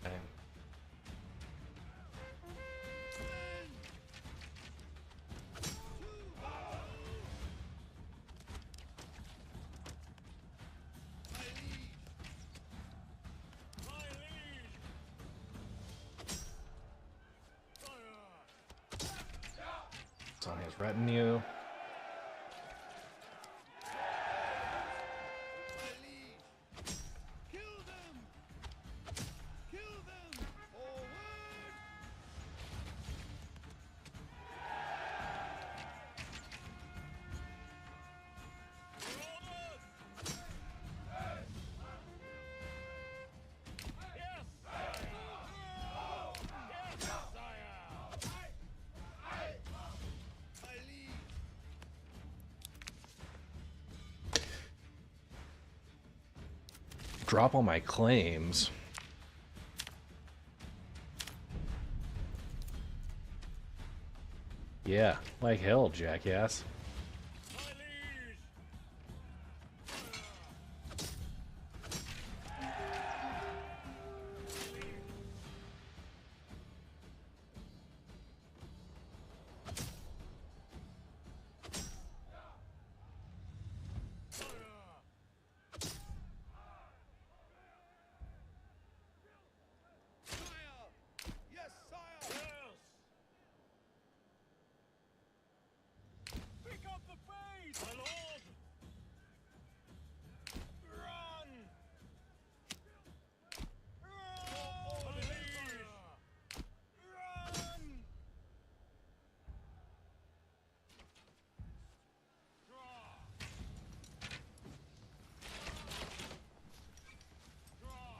Speaker 1: Okay.
Speaker 4: My liege! Fire!
Speaker 1: It's on his retinue.
Speaker 4: My liege! Kill them! Kill them! Forward! Your orders! Yes! Yes, sire! My liege!
Speaker 1: Drop all my claims. Yeah, like hell, jackass.
Speaker 4: My liege! Sire! Yes, sire! Yes! Pick up the pace! My lord! Run! Run! My liege! Run! Draw! Draw!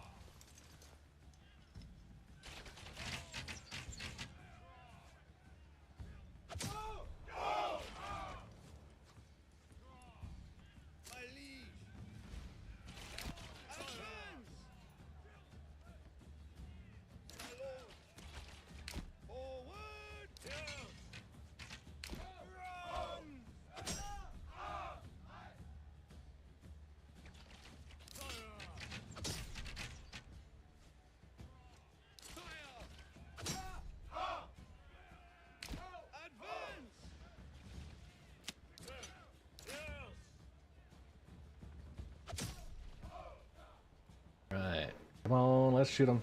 Speaker 4: My liege! Advance! My lord! Forward! Yes! Run! Fire! Advance! Yes!
Speaker 1: Right. Come on, let's shoot him.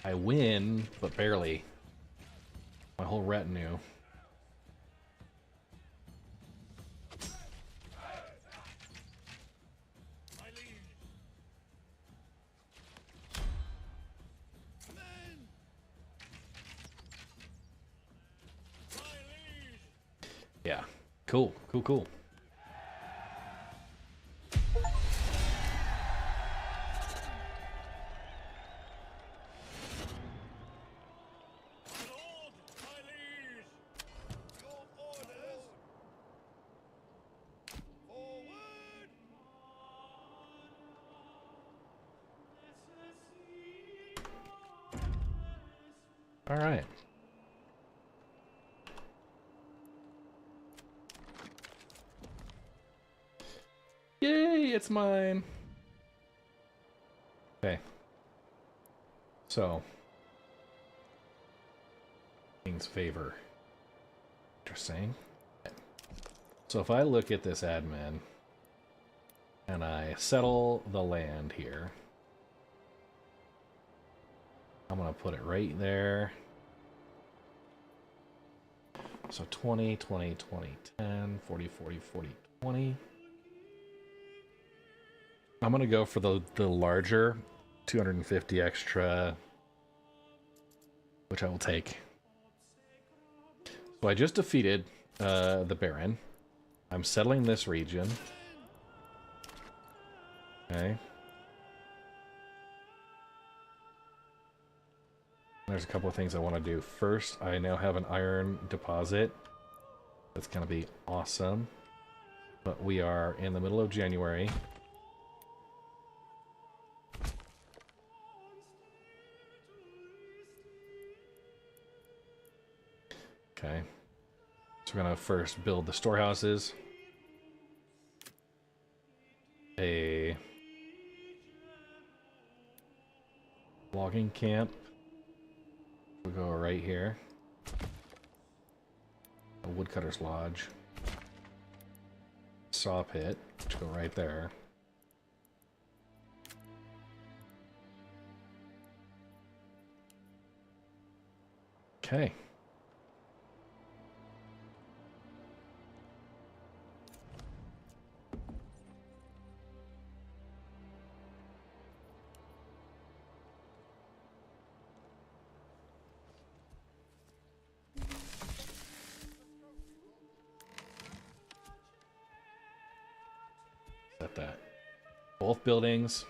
Speaker 1: I win, but barely. My whole retinue.
Speaker 4: My liege! Men! My liege!
Speaker 1: Yeah. Cool, cool, cool.
Speaker 4: My lord! My liege! Your orders! Forward!
Speaker 1: All right. Yay, it's mine. Okay. So. King's favor. Interesting. So if I look at this admin and I settle the land here, I'm going to put it right there. So 20, 20, 20, 10, 40, 40, 40, 20. I'm going to go for the larger 250 extra, which I will take. So I just defeated the Baron. I'm settling this region. Okay. There's a couple of things I want to do. First, I now have an iron deposit. That's going to be awesome. But we are in the middle of January. Okay. So we're gonna first build the storehouses. A logging camp. We'll go right here. A woodcutter's lodge. Saw pit, which go right there. Okay. Set that. Both buildings.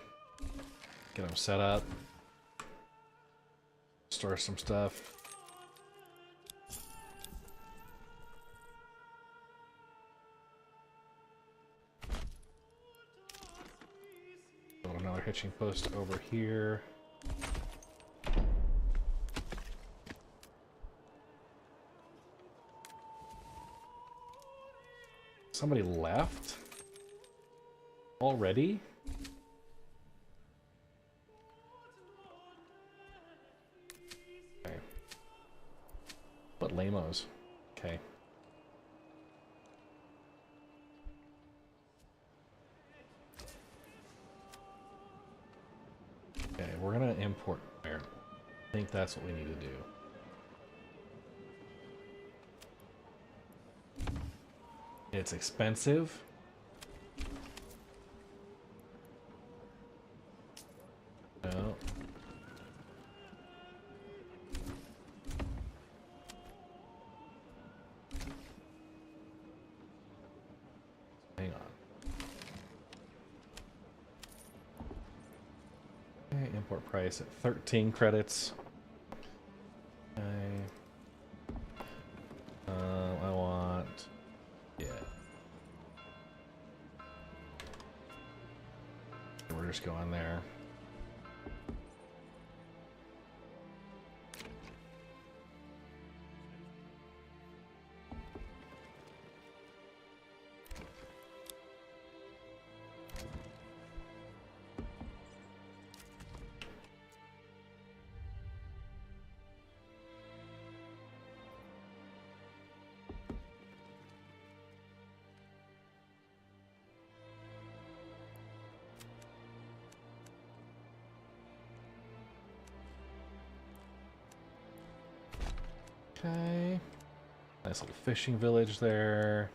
Speaker 1: Get them set up. Store some stuff. Build another hitching post over here. Somebody left? Already? Okay. What lamos? Okay. Okay, we're gonna import there. I think that's what we need to do. It's expensive. No. Hang on. Okay, import price at 13 credits. Okay. I want... Yeah. We're just going there. Okay. Nice little fishing village there.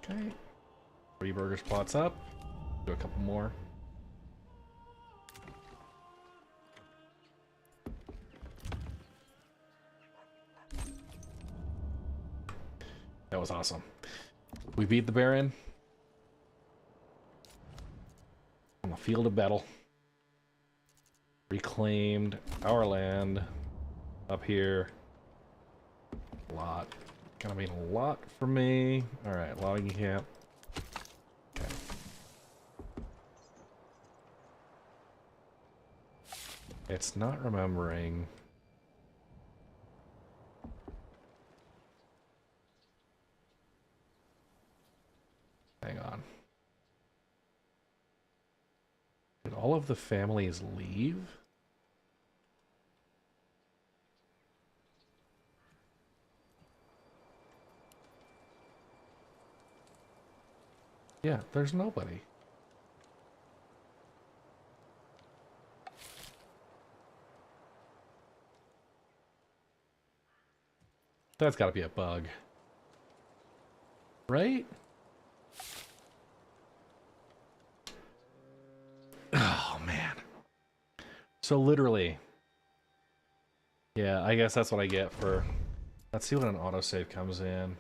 Speaker 1: Okay. 3 burger spots up. Do a couple more. That was awesome. We beat the Baron on the field of battle. Reclaimed our land up here. A lot. Gonna mean a lot for me. Alright, logging camp. Okay. It's not remembering. Hang on. Did all of the families leave? Yeah, there's nobody. That's gotta be a bug. Right? Oh, man. So literally. Yeah, I guess that's what I get for... Let's see what an autosave comes in.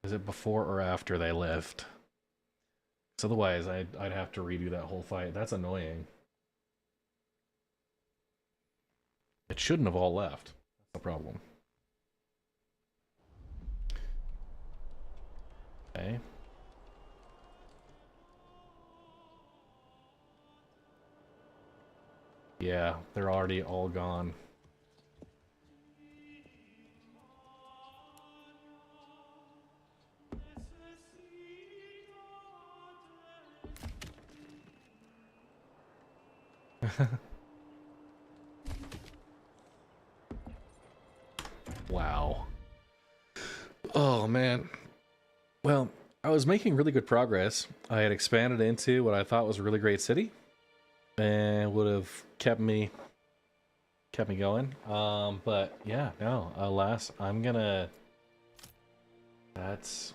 Speaker 1: Is it before or after they left? So otherwise, I'd have to redo that whole fight. That's annoying. it shouldn't have all left. That's the problem. Okay. Yeah, they're already all gone. Wow. Oh, man. Well, I was making really good progress. I had expanded into what I thought was a really great city, and would have kept me going. But yeah, no, alas, I'm gonna. That's.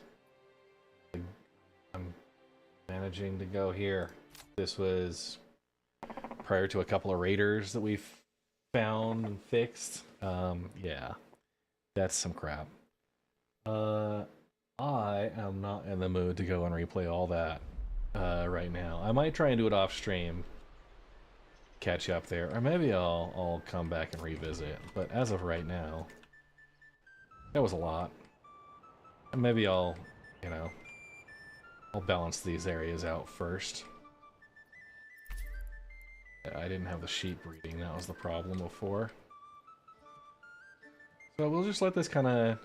Speaker 1: I'm managing to go here. This was prior to a couple of raiders that we've found and fixed. Yeah, that's some crap. I am not in the mood to go and replay all that right now. I might try and do it off stream, catch up there, or maybe I'll come back and revisit. But as of right now, that was a lot. And maybe I'll balance these areas out first. Yeah, I didn't have the sheep breeding, that was the problem before. So we'll just let this kind of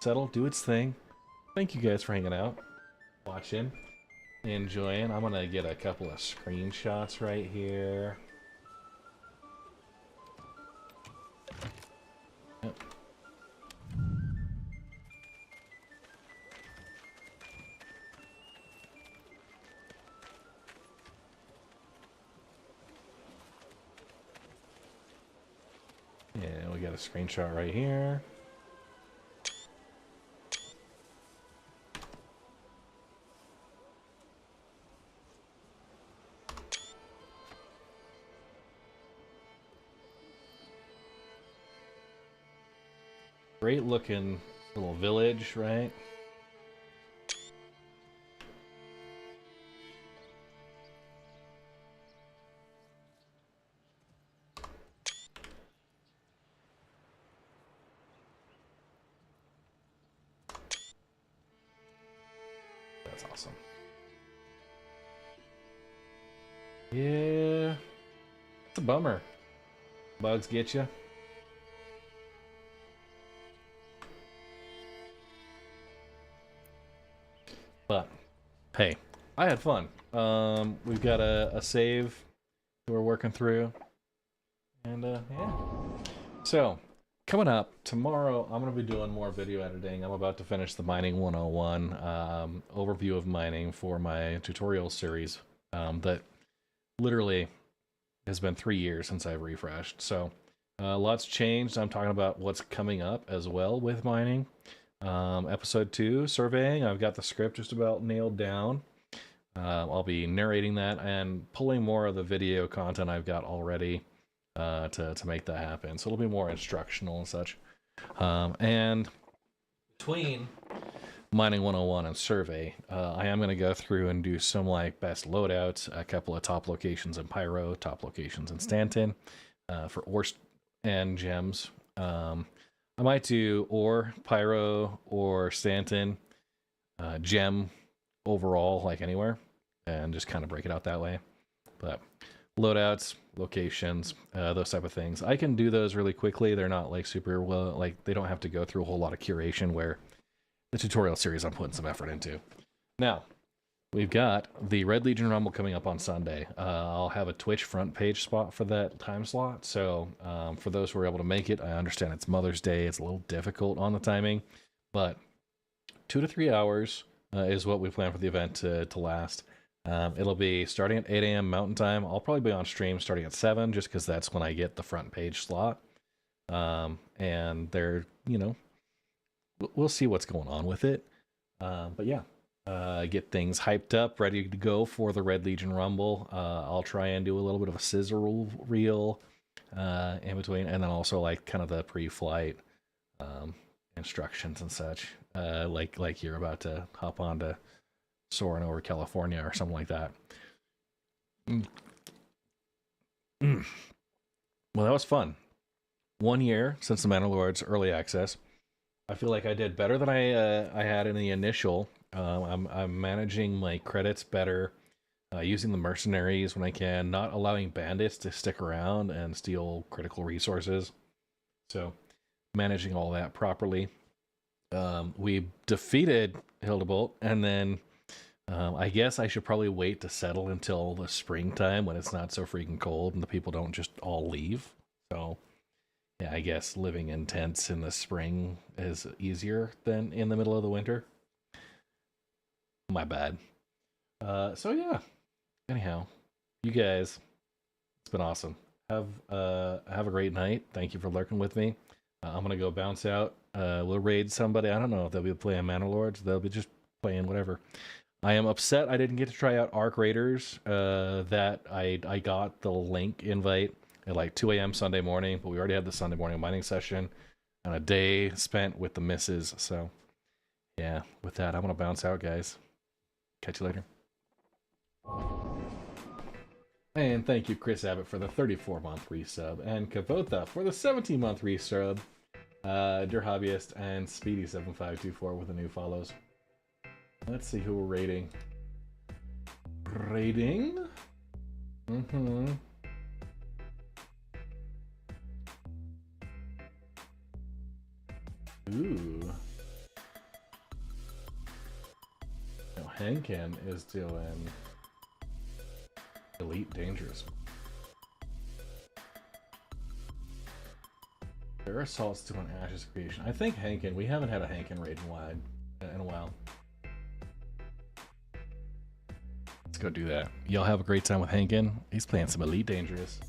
Speaker 1: settle, do its thing. Thank you guys for hanging out, watching, enjoying. I'm gonna get a couple of screenshots right here. Yep. Yeah, we got a screenshot right here. Great looking little village, right? That's awesome. Yeah, it's a bummer. Bugs get you. But hey, I had fun. We've got a save that we're working through, and yeah. So coming up tomorrow, I'm gonna be doing more video editing. I'm about to finish the Mining 101 overview of mining for my tutorial series. That literally has been 3 years since I've refreshed. So lots changed. I'm talking about what's coming up as well with mining. Episode 2, surveying, I've got the script just about nailed down. I'll be narrating that and pulling more of the video content I've got already to make that happen. So it'll be more instructional and such. And between Mining 101 and Survey, I am going to go through and do some like best loadouts, a couple of top locations in Pyro, top locations in Stanton, for ore and gems. I might do ore, Pyro, or Stanton, gem overall, like anywhere, and just kind of break it out that way. But loadouts, locations, those type of things, I can do those really quickly. They're not like super well, like they don't have to go through a whole lot of curation, where the tutorial series I'm putting some effort into. Now, we've got the Red Legion Rumble coming up on Sunday. I'll have a Twitch front page spot for that time slot. So for those who are able to make it, I understand it's Mother's Day. It's a little difficult on the timing, but 2 to 3 hours is what we plan for the event to last. It'll be starting at 8 a.m. Mountain Time. I'll probably be on stream starting at 7, just because that's when I get the front page slot. And they're, we'll see what's going on with it. But yeah. Get things hyped up, ready to go for the Red Legion Rumble. I'll try and do a little bit of a scissor reel in between, and then also like kind of the pre-flight instructions and such. Like you're about to hop on to soaring over California or something like that. Well, that was fun. 1 year since the Manor Lords early access. I feel like I did better than I had in the initial. I'm managing my credits better, using the mercenaries when I can, not allowing bandits to stick around and steal critical resources. So managing all that properly. We defeated Hildebolt, and then I guess I should probably wait to settle until the springtime when it's not so freaking cold and the people don't just all leave. So yeah, I guess living in tents in the spring is easier than in the middle of the winter. My bad. So yeah. Anyhow, you guys, it's been awesome. Have a great night. Thank you for lurking with me. I'm gonna go bounce out. We'll raid somebody. I don't know if they'll be playing Manor Lords. They'll be just playing whatever. I am upset I didn't get to try out Arc Raiders. That I got the link invite at like 2 a.m. Sunday morning, but we already had the Sunday morning mining session and a day spent with the misses. So yeah, with that, I'm gonna bounce out, guys. Catch you later. And thank you, Chris Abbott, for the 34-month resub, and Kavotha for the 17-month resub. Dear Hobbyist and Speedy7524 with the new follows. Let's see who we're rating. Rating? Ooh. No, Henkin is doing Elite Dangerous. Their assault's doing Ash's Creation. I think Henkin, we haven't had a Henkin raid in a while. Let's go do that. Y'all have a great time with Henkin. He's playing some Elite Dangerous.